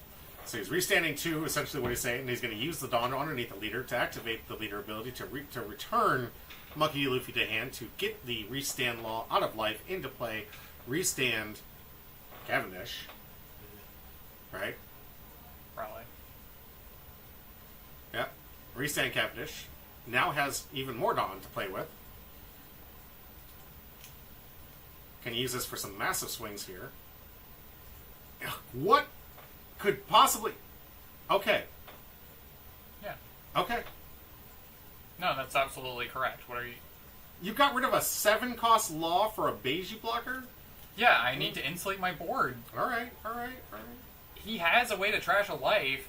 [SPEAKER 1] So he's restanding 2, essentially what he's saying, and he's going to use the Dawn underneath the leader to activate the leader ability to return Monkey D. Luffy to hand to get the restand Law out of life into play. Restand Cavendish. Right?
[SPEAKER 2] Probably.
[SPEAKER 1] Yep. Restand Cavendish. Now has even more Dawn to play with. Can use this for some massive swings here. What could possibly... Okay.
[SPEAKER 2] Yeah.
[SPEAKER 1] Okay.
[SPEAKER 2] No, that's absolutely correct. What are you...
[SPEAKER 1] You got rid of a 7-cost Law for a Beige blocker?
[SPEAKER 2] Yeah, I need to insulate my board.
[SPEAKER 1] Alright.
[SPEAKER 2] He has a way to trash a life.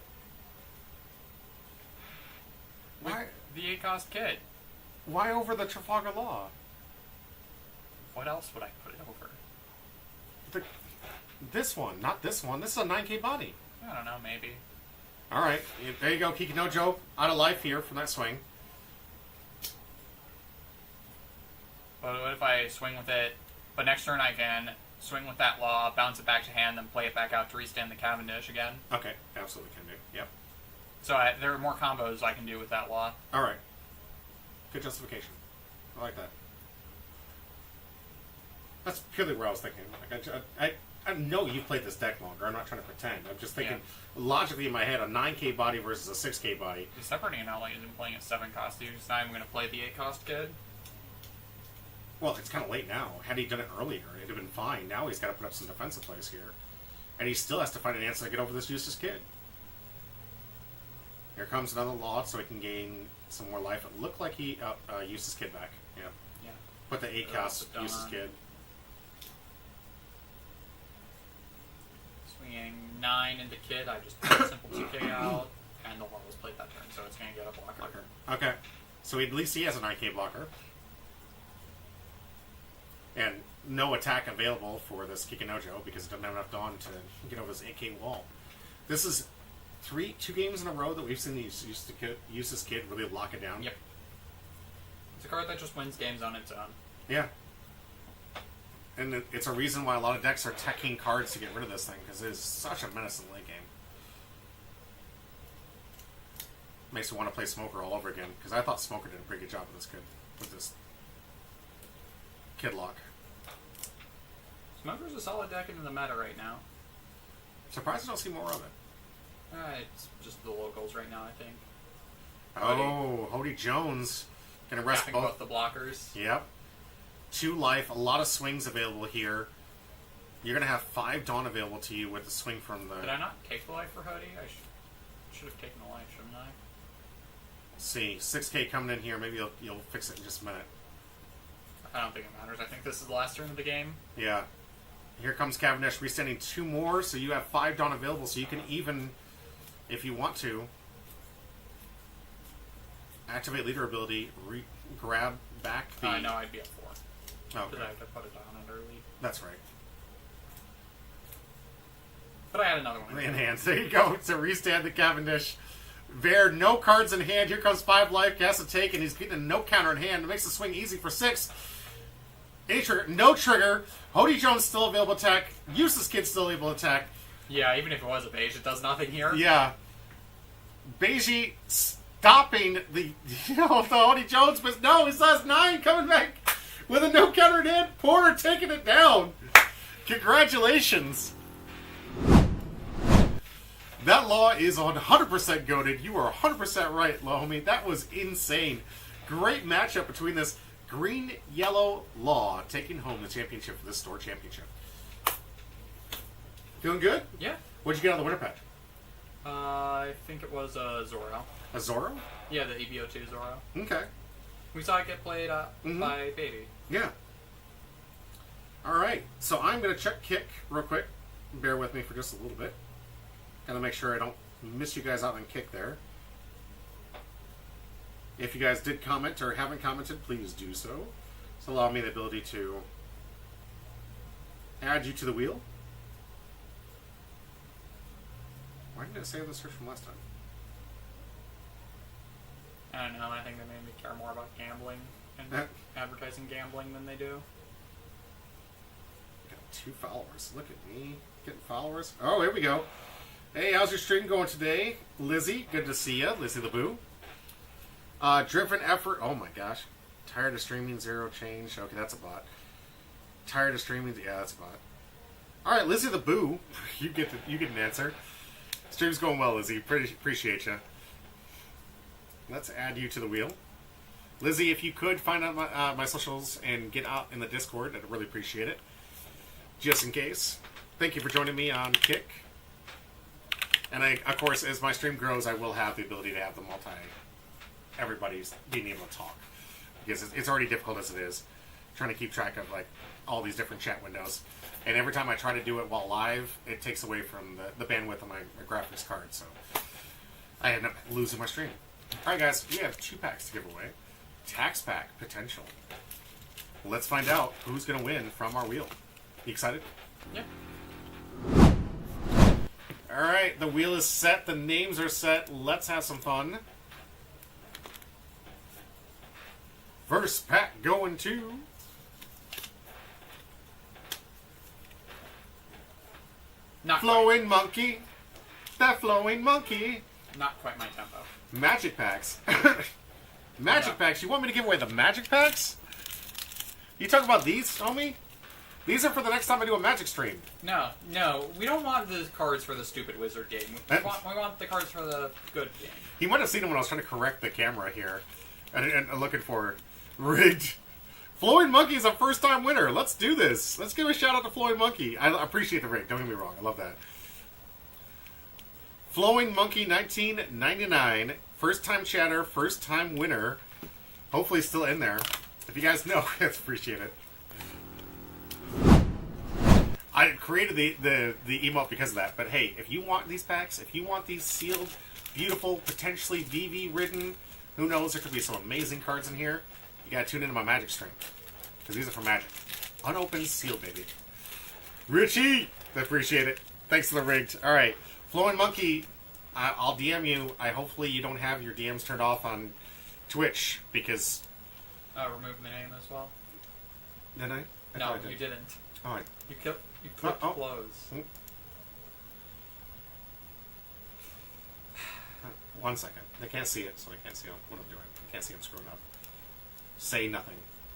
[SPEAKER 2] With
[SPEAKER 1] Why?
[SPEAKER 2] the 8-cost kit.
[SPEAKER 1] Why over the Trafalgar Law?
[SPEAKER 2] What else would I put it over?
[SPEAKER 1] This one, not this one. This is a 9k body.
[SPEAKER 2] I don't know, maybe.
[SPEAKER 1] Alright, there you go. Kikinojo out of life here from that swing.
[SPEAKER 2] But what if I swing with it, but next turn I can swing with that Law, bounce it back to hand, then play it back out to restand the Cavendish again?
[SPEAKER 1] Okay, absolutely can do. Yep.
[SPEAKER 2] So there are more combos I can do with that Law.
[SPEAKER 1] Alright. Good justification. I like that. That's purely where I was thinking. Like, I know you've played this deck longer. I'm not trying to pretend. I'm just thinking, logically in my head, a 9k body versus a 6k body.
[SPEAKER 2] The separating analogy isn't playing a 7-cost, dude. It's not even going to play the 8-cost kid.
[SPEAKER 1] Well, it's kind of late now. Had he done it earlier, it'd have been fine. Now he's got to put up some defensive plays here. And he still has to find an answer to get over this useless kid. Here comes another lot so he can gain some more life. It looked like he used his kid back. Yeah.
[SPEAKER 2] Yeah.
[SPEAKER 1] Put the 8 cost, used his kid.
[SPEAKER 2] Swinging 9 into kid, I just put a simple 2K out, and the one was played that turn, so it's going to get a blocker.
[SPEAKER 1] Okay. So at least he has a 9K blocker. And no attack available for this Kikinojo because it doesn't have enough Dawn to get over this 8K wall. This is 2 games in a row that we've seen these use this kid really lock it down.
[SPEAKER 2] Yep. It's a card that just wins games on its own.
[SPEAKER 1] Yeah. And it's a reason why a lot of decks are teching cards to get rid of this thing, because it is such a menace in the late game. Makes me want to play Smoker all over again, because I thought Smoker did a pretty good job with this kid lock.
[SPEAKER 2] Smoker's a solid deck into the meta right now.
[SPEAKER 1] Surprised I don't see more of it.
[SPEAKER 2] It's just the locals right now, I think.
[SPEAKER 1] Oh, Hody Jones gonna rest
[SPEAKER 2] Tapping
[SPEAKER 1] both
[SPEAKER 2] the blockers.
[SPEAKER 1] Yep. 2 life, a lot of swings available here. You're gonna have 5 Dawn available to you with the swing from the.
[SPEAKER 2] Did I not take the life for Hody? I should have taken the life, shouldn't I?
[SPEAKER 1] Let's see, 6K coming in here. Maybe you'll fix it in just a minute.
[SPEAKER 2] I don't think it matters. I think this is the last turn of the game.
[SPEAKER 1] Yeah. Here comes Cavendish restanding 2 more, so you have 5 Dawn available, so you can even, if you want to, activate leader ability, grab back the.
[SPEAKER 2] No, I'd be at 4.
[SPEAKER 1] Okay.
[SPEAKER 2] Because I had to put it down at early.
[SPEAKER 1] That's right.
[SPEAKER 2] But I had another one.
[SPEAKER 1] In hand. There you go. So restand the Cavendish. Bear, no cards in hand. Here comes 5 life. He has to take, and he's getting a no counter in hand. It makes the swing easy for 6. Any trigger. No trigger. Hody Jones still available attack. Useless Kid still able to attack.
[SPEAKER 2] Yeah, even if it was a beige, it does nothing here.
[SPEAKER 1] Yeah. Beiji stopping the Hody Jones, but no, he saw his 9 coming back with a no counter in hand. Porter taking it down. Congratulations. That law is 100% goated. You are 100% right, homie. That was insane. Great matchup between this green-yellow law taking home the championship for this store championship. Feeling good?
[SPEAKER 2] Yeah.
[SPEAKER 1] What'd you get on the winner patch?
[SPEAKER 2] I think it was Zoro.
[SPEAKER 1] A Zoro?
[SPEAKER 2] Yeah, the EBO2 Zoro.
[SPEAKER 1] Okay.
[SPEAKER 2] We saw it get played by Baby.
[SPEAKER 1] Yeah. All right. So I'm going to check kick real quick. Bear with me for just a little bit. Gotta make sure I don't miss you guys out on kick there. If you guys did comment or haven't commented, please do so. It's allowing me the ability to add you to the wheel. Why didn't it save the search from last time?
[SPEAKER 2] I don't know. I think they made me care more about gambling and advertising gambling than they do.
[SPEAKER 1] Got 2 followers. Look at me getting followers. Oh, here we go. Hey, how's your stream going today? Lizzie, good to see you. Lizzie the Boo. Driven effort. Oh my gosh. Tired of streaming, 0 change. Okay, that's a bot. Tired of streaming. Yeah, that's a bot. All right, Lizzie the Boo. You get an answer. Stream's going well, Lizzie. Appreciate you. Let's add you to the wheel. Lizzie, if you could find out my socials and get out in the Discord, I'd really appreciate it. Just in case. Thank you for joining me on Kick. And of course, as my stream grows, I will have the ability to have the everybody's being able to talk. Because it's already difficult as it is. Trying to keep track of all these different chat windows. And every time I try to do it while live, it takes away from the bandwidth of my graphics card. So I end up losing my stream. Alright guys, we have 2 packs to give away. Tax pack, potential. Let's find out who's going to win from our wheel. You excited?
[SPEAKER 2] Yeah.
[SPEAKER 1] Alright, the wheel is set. The names are set. Let's have some fun. First pack going to...
[SPEAKER 2] Not
[SPEAKER 1] Flowing Monkey. That Flowing Monkey.
[SPEAKER 2] Not quite my tempo.
[SPEAKER 1] Magic packs. Magic packs. You want me to give away the magic packs? You talk about these, homie? These are for the next time I do a magic stream.
[SPEAKER 2] No, we don't want the cards for the stupid wizard game. We want the cards for the good game.
[SPEAKER 1] He might have seen them when I was trying to correct the camera here. And looking for rigged Flowing Monkey is a first-time winner. Let's do this. Let's give a shout-out to Flowing Monkey. I appreciate the rig. Don't get me wrong. I love that. Flowing Monkey 1999. First-time chatter, first-time winner. Hopefully still in there. If you guys know, I appreciate it. I created the emote because of that. But hey, if you want these packs, if you want these sealed, beautiful, potentially VV-ridden, who knows, there could be some amazing cards in here. You gotta tune into my Magic stream. Because these are for Magic. Unopened, sealed, baby. Richie! I appreciate it. Thanks for the rigged. Alright. Flowing Monkey, I'll DM you. Hopefully you don't have your DMs turned off on Twitch, because...
[SPEAKER 2] Remove the name as well.
[SPEAKER 1] Did I?
[SPEAKER 2] No,
[SPEAKER 1] thought I did.
[SPEAKER 2] you didn't.
[SPEAKER 1] Oh,
[SPEAKER 2] You clicked close.
[SPEAKER 1] One second. They can't see it, so I can't see what I'm doing. I can't see them screwing up. Say nothing.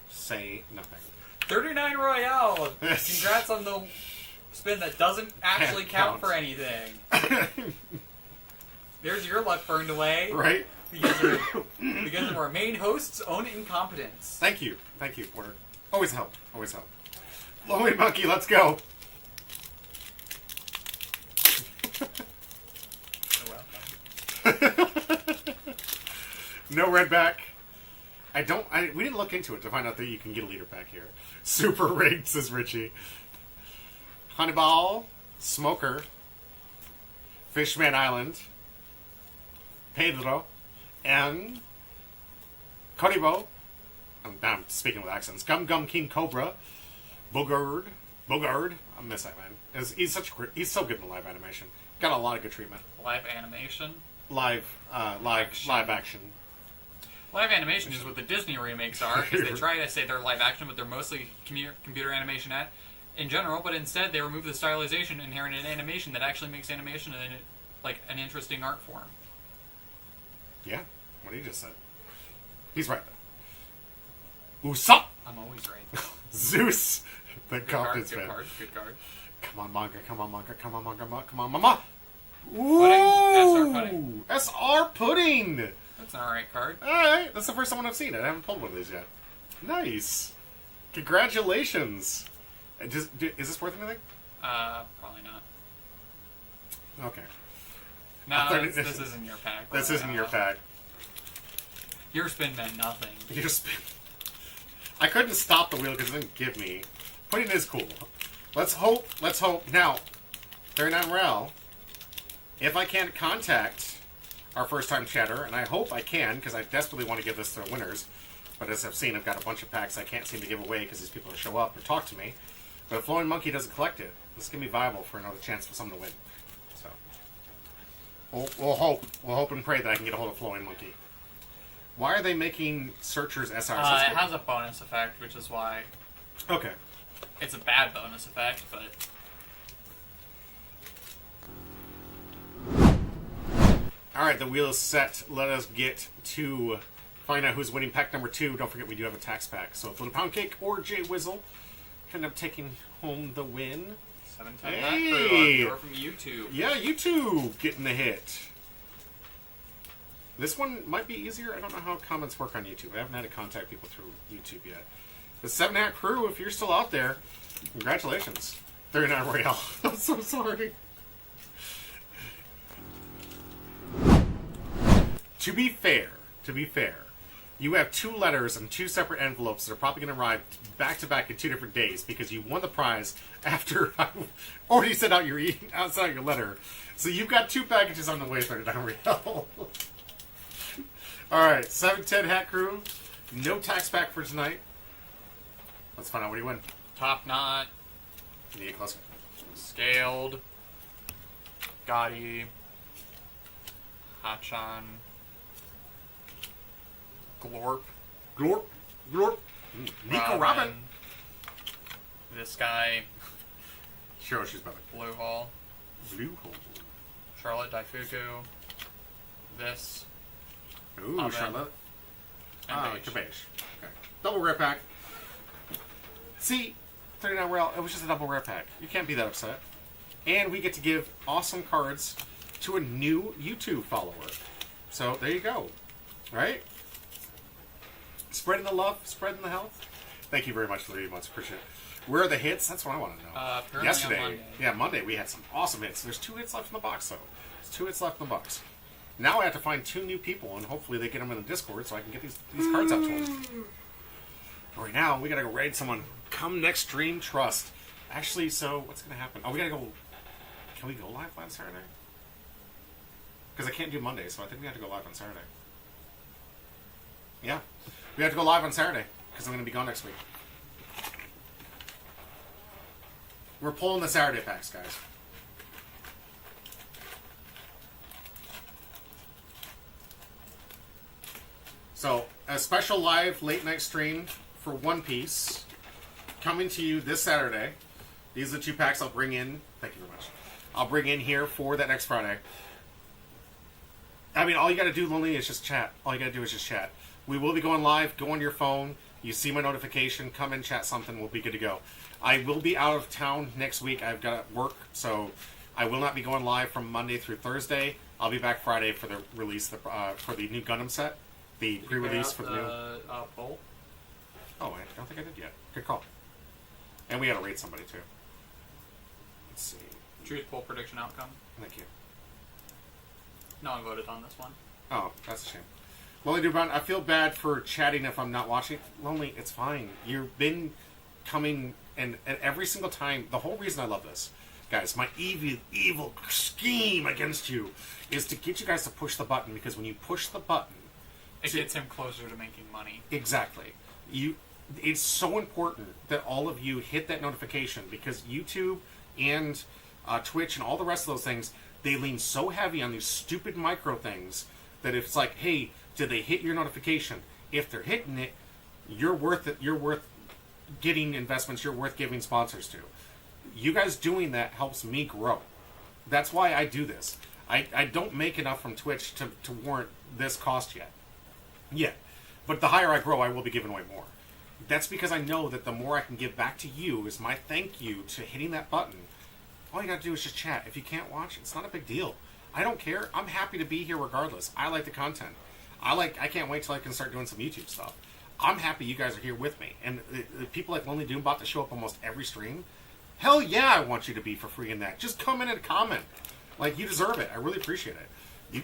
[SPEAKER 1] Say nothing.
[SPEAKER 2] 39 Royale! Congrats on the spin that doesn't actually count for anything. There's your luck burned away.
[SPEAKER 1] Right?
[SPEAKER 2] Because of our main host's own incompetence.
[SPEAKER 1] Thank you. Thank you, Porter. Always help. Always help. Flowing Monkey, let's go.
[SPEAKER 2] You're welcome.
[SPEAKER 1] No red back. We didn't look into it to find out that you can get a leader pack here. Super rigged, says Richie. Honeyball, Smoker, Fishman Island, Pedro, and Koribo. I'm speaking with accents. Gum Gum King Cobra, Bogard. I miss that man. He's so good in live animation. Got a lot of good treatment.
[SPEAKER 2] Live animation?
[SPEAKER 1] Live action.
[SPEAKER 2] Live animation is what the Disney remakes are, because they try to say they're live action, but they're mostly computer animation in general, but instead they remove the stylization inherent in animation that actually makes animation an interesting art form.
[SPEAKER 1] Yeah, what he just said. He's right though. Usopp!
[SPEAKER 2] I'm always right.
[SPEAKER 1] Zeus! The
[SPEAKER 2] Good card,
[SPEAKER 1] confidence
[SPEAKER 2] good
[SPEAKER 1] man.
[SPEAKER 2] card, good card.
[SPEAKER 1] Come on, manga, come on, manga, come on, manga, come on, mama!
[SPEAKER 2] Pudding, SR pudding.
[SPEAKER 1] SR pudding!
[SPEAKER 2] That's an alright card.
[SPEAKER 1] Alright, that's the first one I've seen it. I haven't pulled one of these yet. Nice. Congratulations. Is this worth anything?
[SPEAKER 2] Probably not.
[SPEAKER 1] Okay.
[SPEAKER 2] No, this isn't your pack.
[SPEAKER 1] This isn't your pack.
[SPEAKER 2] Your spin meant nothing.
[SPEAKER 1] Your spin. I couldn't stop the wheel because it didn't give me. Pudding is cool. Let's hope. Now, 39 Rel, if I can't contact our first-time chatter, and I hope I can, because I desperately want to give this to the winners, but as I've seen, I've got a bunch of packs I can't seem to give away because these people will show up or talk to me. But if Flowing Monkey doesn't collect it, this can be viable for another chance for someone to win. So, we'll hope and pray that I can get a hold of Flowing Monkey. Why are they making Searchers SRs?
[SPEAKER 2] It has a bonus effect, which is why
[SPEAKER 1] Okay.
[SPEAKER 2] it's a bad bonus effect, but...
[SPEAKER 1] Alright, the wheel is set. Let us get to find out who's winning pack number 2. Don't forget we do have a tax pack. So if Little Pound Cake or Jay Wizzle end up taking home the win.
[SPEAKER 2] 710
[SPEAKER 1] Hey!
[SPEAKER 2] You're from YouTube.
[SPEAKER 1] Yeah, YouTube getting the hit. This one might be easier. I don't know how comments work on YouTube. I haven't had to contact people through YouTube yet. The 7 Hat Crew, if you're still out there, congratulations. 39 Royale. I'm so sorry. To be fair, you have 2 letters and 2 separate envelopes that are probably going to arrive back to back in 2 different days because you won the prize after I already sent out your outside your letter. So you've got 2 packages on the way, 39 Royale. Alright, 710 Hat Crew. No tax pack for tonight. Let's find out what you win.
[SPEAKER 2] Top Knot.
[SPEAKER 1] Can you get closer?
[SPEAKER 2] Scaled. Gotti. Hachan. Glorp.
[SPEAKER 1] Glorp. Nico Robin.
[SPEAKER 2] This guy.
[SPEAKER 1] Shiroshi's brother.
[SPEAKER 2] Blue Hole.
[SPEAKER 1] Blue Hole.
[SPEAKER 2] Charlotte Daifuku. This.
[SPEAKER 1] Ooh,
[SPEAKER 2] Amen.
[SPEAKER 1] Charlotte.
[SPEAKER 2] And
[SPEAKER 1] Kabesh.
[SPEAKER 2] Beige.
[SPEAKER 1] Okay. Double rare pack. See, 39 Rel, it was just a double rare pack. You can't be that upset. And we get to give awesome cards to a new YouTube follower. So, there you go. Right? Spreading the love, spreading the health. Thank you very much for the 3 months. Appreciate it. Where are the hits? That's what I want to know.
[SPEAKER 2] Apparently on
[SPEAKER 1] Yesterday,
[SPEAKER 2] Monday.
[SPEAKER 1] Monday, we had some awesome hits. There's 2 hits left in the box, though. There's 2 hits left in the box. Now I have to find 2 new people, and hopefully they get them in the Discord so I can get these cards out to them. Right now, we gotta go raid someone. Come next stream, trust. Actually, so what's gonna happen? Oh, we gotta go. Can we go live on Saturday? Because I can't do Monday, so I think we have to go live on Saturday. Yeah, we have to go live on Saturday because I'm gonna be gone next week. We're pulling the Saturday packs, guys. So, a special live late night stream for One Piece coming to you this Saturday. These are the 2 packs I'll bring in. Thank you very much. I'll bring in here for that next Friday. I mean, all you gotta do, Lonely, is just chat. All you gotta do is just chat. We will be going live. Go on your phone. You see my notification. Come and chat something. We'll be good to go. I will be out of town next week. I've got work, so I will not be going live from Monday through Thursday. I'll be back Friday for the release for the new Gundam set. The pre-release for the new...
[SPEAKER 2] poll?
[SPEAKER 1] Oh, I don't think I did yet. Good call. And we gotta rate somebody, too. Let's see.
[SPEAKER 2] Choose poll prediction outcome.
[SPEAKER 1] Thank you.
[SPEAKER 2] No one voted on this one.
[SPEAKER 1] Oh, that's a shame. Lonely Dude Brown, I feel bad for chatting if I'm not watching. Lonely, it's fine. You've been coming, and every single time, the whole reason I love this, guys, my evil scheme against you is to get you guys to push the button, because when you push the button...
[SPEAKER 2] It gets him closer to making money.
[SPEAKER 1] Exactly. It's so important that all of you hit that notification, because YouTube and Twitch and all the rest of those things, they lean so heavy on these stupid micro things that if it's like, hey, did they hit your notification? If they're hitting it, you're worth it. You're worth getting investments. You're worth giving sponsors to. You guys doing that helps me grow. That's why I do this. I don't make enough from Twitch to warrant this cost yet. But the higher I grow, I will be giving away more. That's because I know that the more I can give back to you is my thank you to hitting that button. All you gotta do is just chat. If you can't watch, it's not a big deal. I don't care. I'm happy to be here regardless. I like the content. I can't wait till I can start doing some YouTube stuff. I'm happy you guys are here with me. And the people like Lonely Doombot that show up almost every stream, hell yeah, I want you to be for free in that. Just come in and comment. Like, you deserve it. I really appreciate it.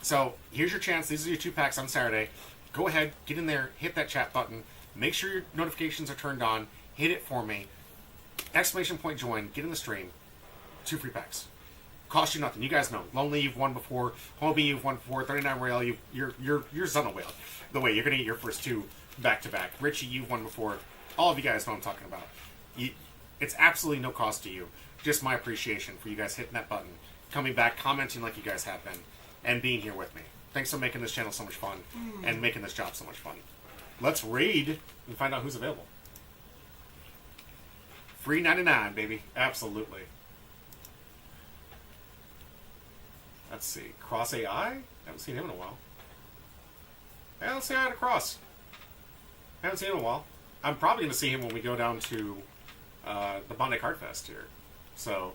[SPEAKER 1] So, here's your chance. These are your 2 packs on Saturday. Go ahead, get in there, hit that chat button. Make sure your notifications are turned on. Hit it for me. Exclamation point join. Get in the stream. 2 free packs. Cost you nothing. You guys know. Lonely, you've won before. Homie, you've won before. 39 Rail, you're son of whale. The way you're going to get your first 2 back-to-back. Richie, you've won before. All of you guys know what I'm talking about. It's absolutely no cost to you. Just my appreciation for you guys hitting that button, coming back, commenting like you guys have been, and being here with me. Thanks for making this channel so much fun, and making this job so much fun. Let's raid and find out who's available. Free 99, baby. Absolutely. Let's see. Cross AI? I haven't seen him in a while. I don't see AI to Cross. I haven't seen him in a while. I'm probably going to see him when we go down to the Bondi Card Fest here. So,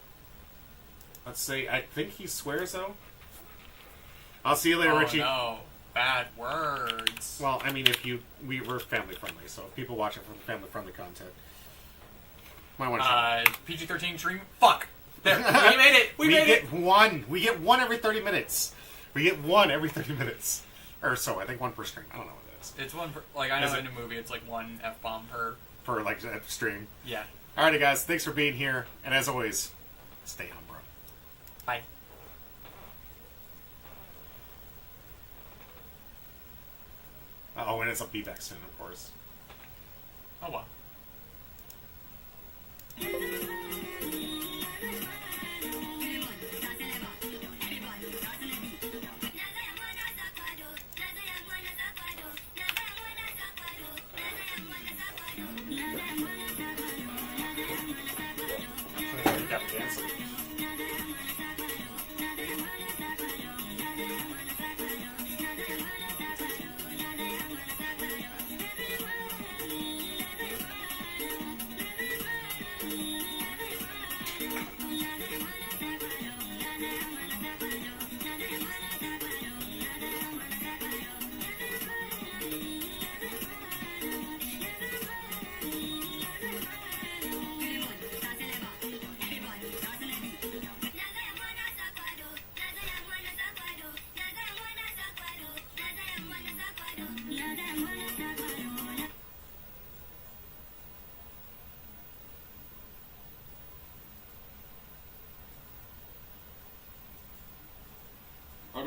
[SPEAKER 1] let's see. I think he swears, though. I'll see you later, Richie.
[SPEAKER 2] No. Bad words.
[SPEAKER 1] Well, I mean, we were family friendly, so if people watch it from family friendly content, might want to.
[SPEAKER 2] PG-13 stream. Fuck. There, we made it. We made it.
[SPEAKER 1] We get one every 30 minutes. We get one every 30 minutes, or so. I think one per stream. I don't know what it is.
[SPEAKER 2] It's one per, like I know in a movie, it's like 1 F-bomb per
[SPEAKER 1] like stream.
[SPEAKER 2] Yeah.
[SPEAKER 1] Alrighty, guys. Thanks for being here, and as always, stay on, bro.
[SPEAKER 2] Bye.
[SPEAKER 1] Oh, and it's a be-back soon, of course.
[SPEAKER 2] Oh well.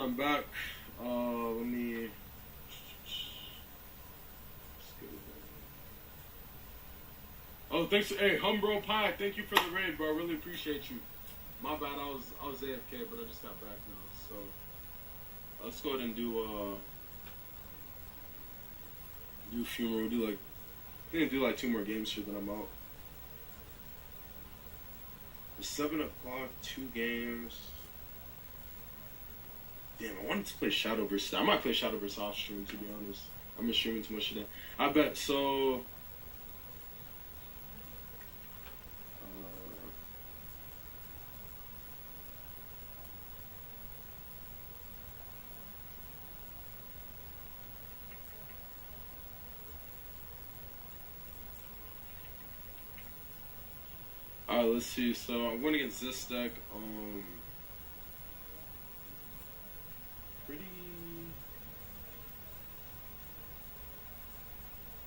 [SPEAKER 6] Alright, I'm back. Let me. Oh, thanks. Hey, Humbro Pie, thank you for the raid, bro. I really appreciate you. My bad, I was AFK, but I just got back now. So let's go ahead and do a few more. We'll do like, I think do like 2 more games here, then I'm out. It's 7 o'clock, 2 games. Damn, I wanted to play Shadow vs. I might play Shadow vs. off stream, to be honest. I've been streaming too much today. I bet, so... Alright, let's see. So I'm going against this deck. Pretty.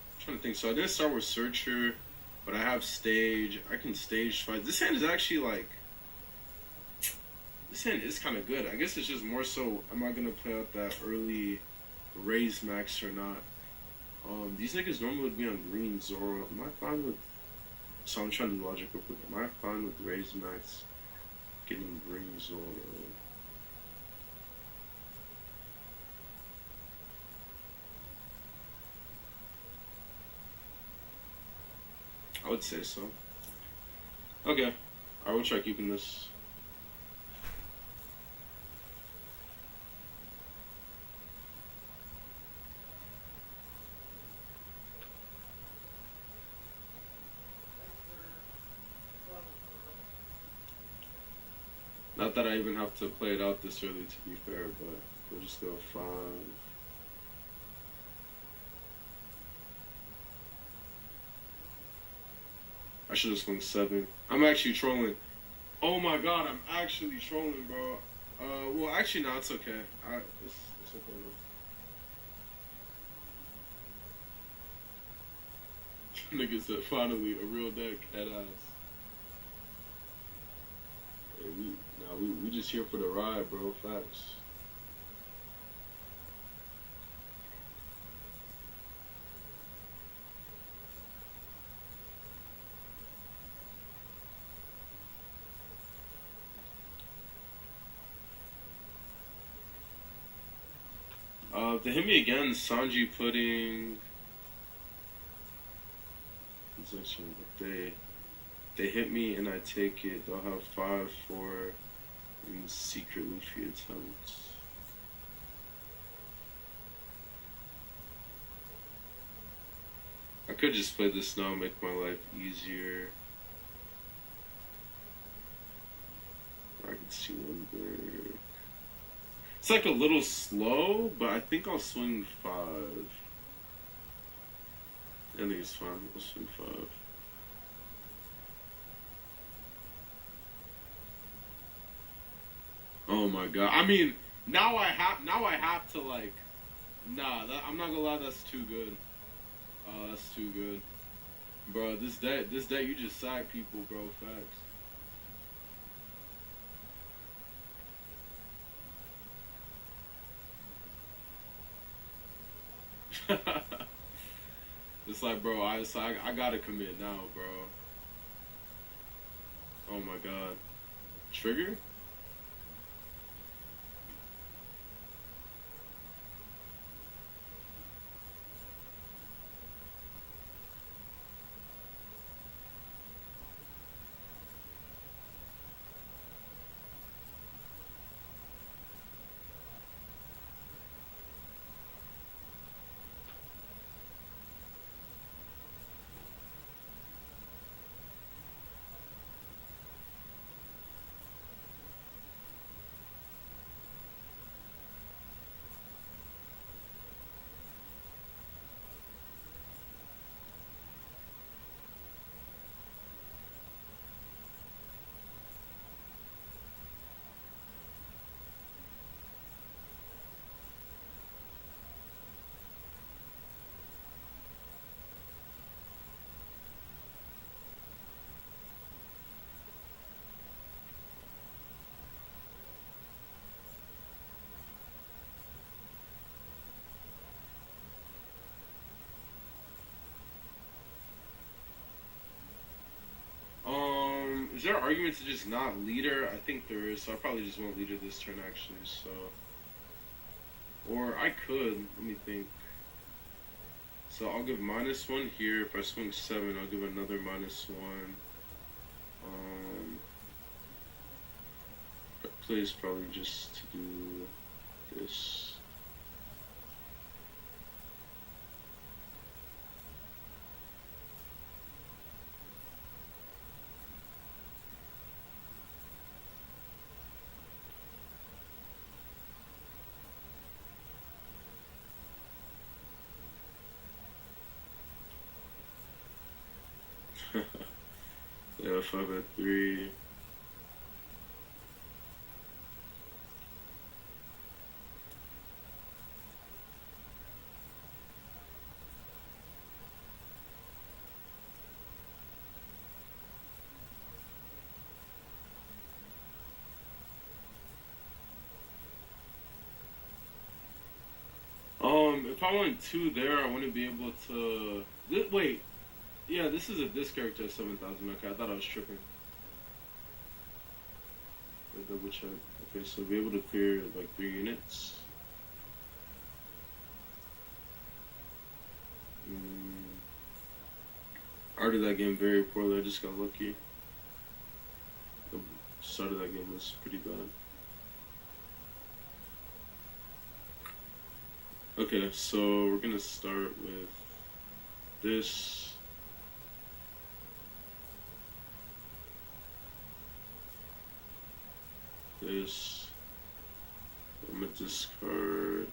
[SPEAKER 6] I'm trying to think. So I didn't start with Searcher, but I have Stage. I can Stage fight. This hand is actually like. This hand is kind of good. I guess it's just more so. Am I gonna play out that early raise max or not? These niggas normally would be on green Zoro. Am I fine with? So I'm trying to do logic real quick. Am I fine with raise max getting green Zoro? I would say so. Okay. I will try keeping this. Not that I even have to play it out this early, to be fair, but we'll just go 5. I should have swung 7. I'm actually trolling. Oh my god, I'm actually trolling, bro. Well, actually, no, it's okay. It's okay, though. Nigga said, finally, a real deck, head ass. Hey, we just here for the ride, bro. Facts. If they hit me again, Sanji Pudding. Possession. If they hit me and I take it, they'll have 5 for in secret Luffy attempts. I could just play this now, make my life easier. Or I could see one there. It's like a little slow, but I think I'll swing 5. I think it's fine. I'll swing 5. Oh my god! I mean, now I have to like, nah. I'm not gonna lie. That's too good. That's too good, bro. This deck, you just sack people, bro. Facts. It's like, bro, I gotta commit now, bro. Oh my god. Trigger? Is there an argument to just not leader? I think there is, so I probably just won't leader this turn actually. So, or I could. Let me think. So I'll give -1 here. If I swing 7, I'll give another -1. Play is probably just to do this. Yeah, 5 at 3. If I went 2 there, I wouldn't be able to. Wait, yeah, this is this character at 7,000. Okay, I thought I was tripping. Double check. Okay, so be able to clear like 3 units. I started that game very poorly. I just got lucky. The start of that game was pretty bad. Okay, so we're gonna start with this. This. I'm gonna discard.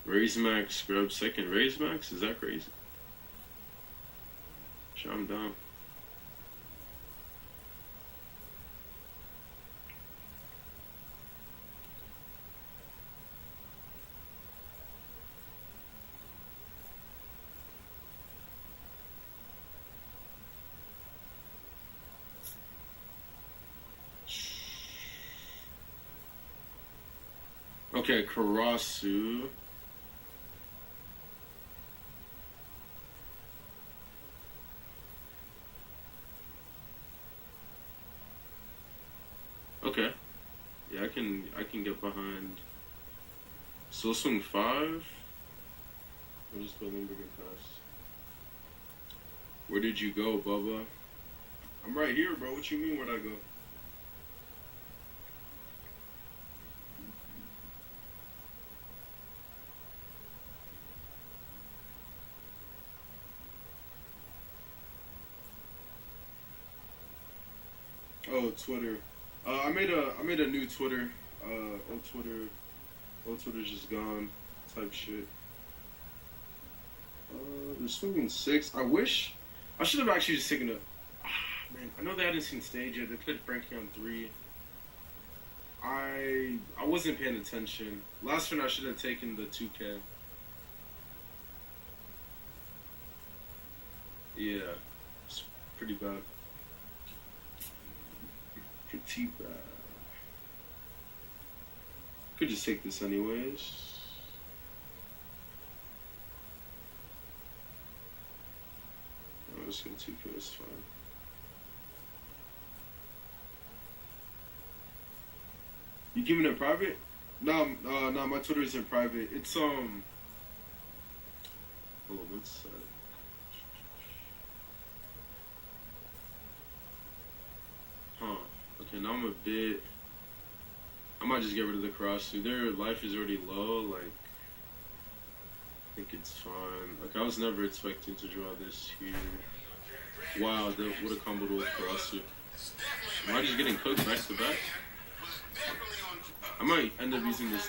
[SPEAKER 6] Raise max, grab second raise max? Is that crazy? Sure, I'm down. Okay, Karasu. Okay. Yeah, I can get behind. So let's swing 5. I'll just go Limburger pass. Where did you go, Bubba? I'm right here, bro. What you mean, where'd I go? Oh, Twitter. I made a new Twitter. Old Twitter's just gone. Type shit. They're swinging 6. I should have actually just taken a. Man, I know they hadn't seen stage yet. They played Frankie on 3. I wasn't paying attention. Last turn I should have taken the 2K. Yeah, it's pretty bad. Pretty bad. Could just take this anyways. I'm just gonna 2K, it's fine. You keeping it private? No, my Twitter isn't private. It's hold on one sec. Huh. Okay, now I might just get rid of the cross. Their life is already low, like I think it's fine. Like I was never expecting to draw this here. Wow, what a combo with Karasu. Am I just getting cooked back to back? I might end up using this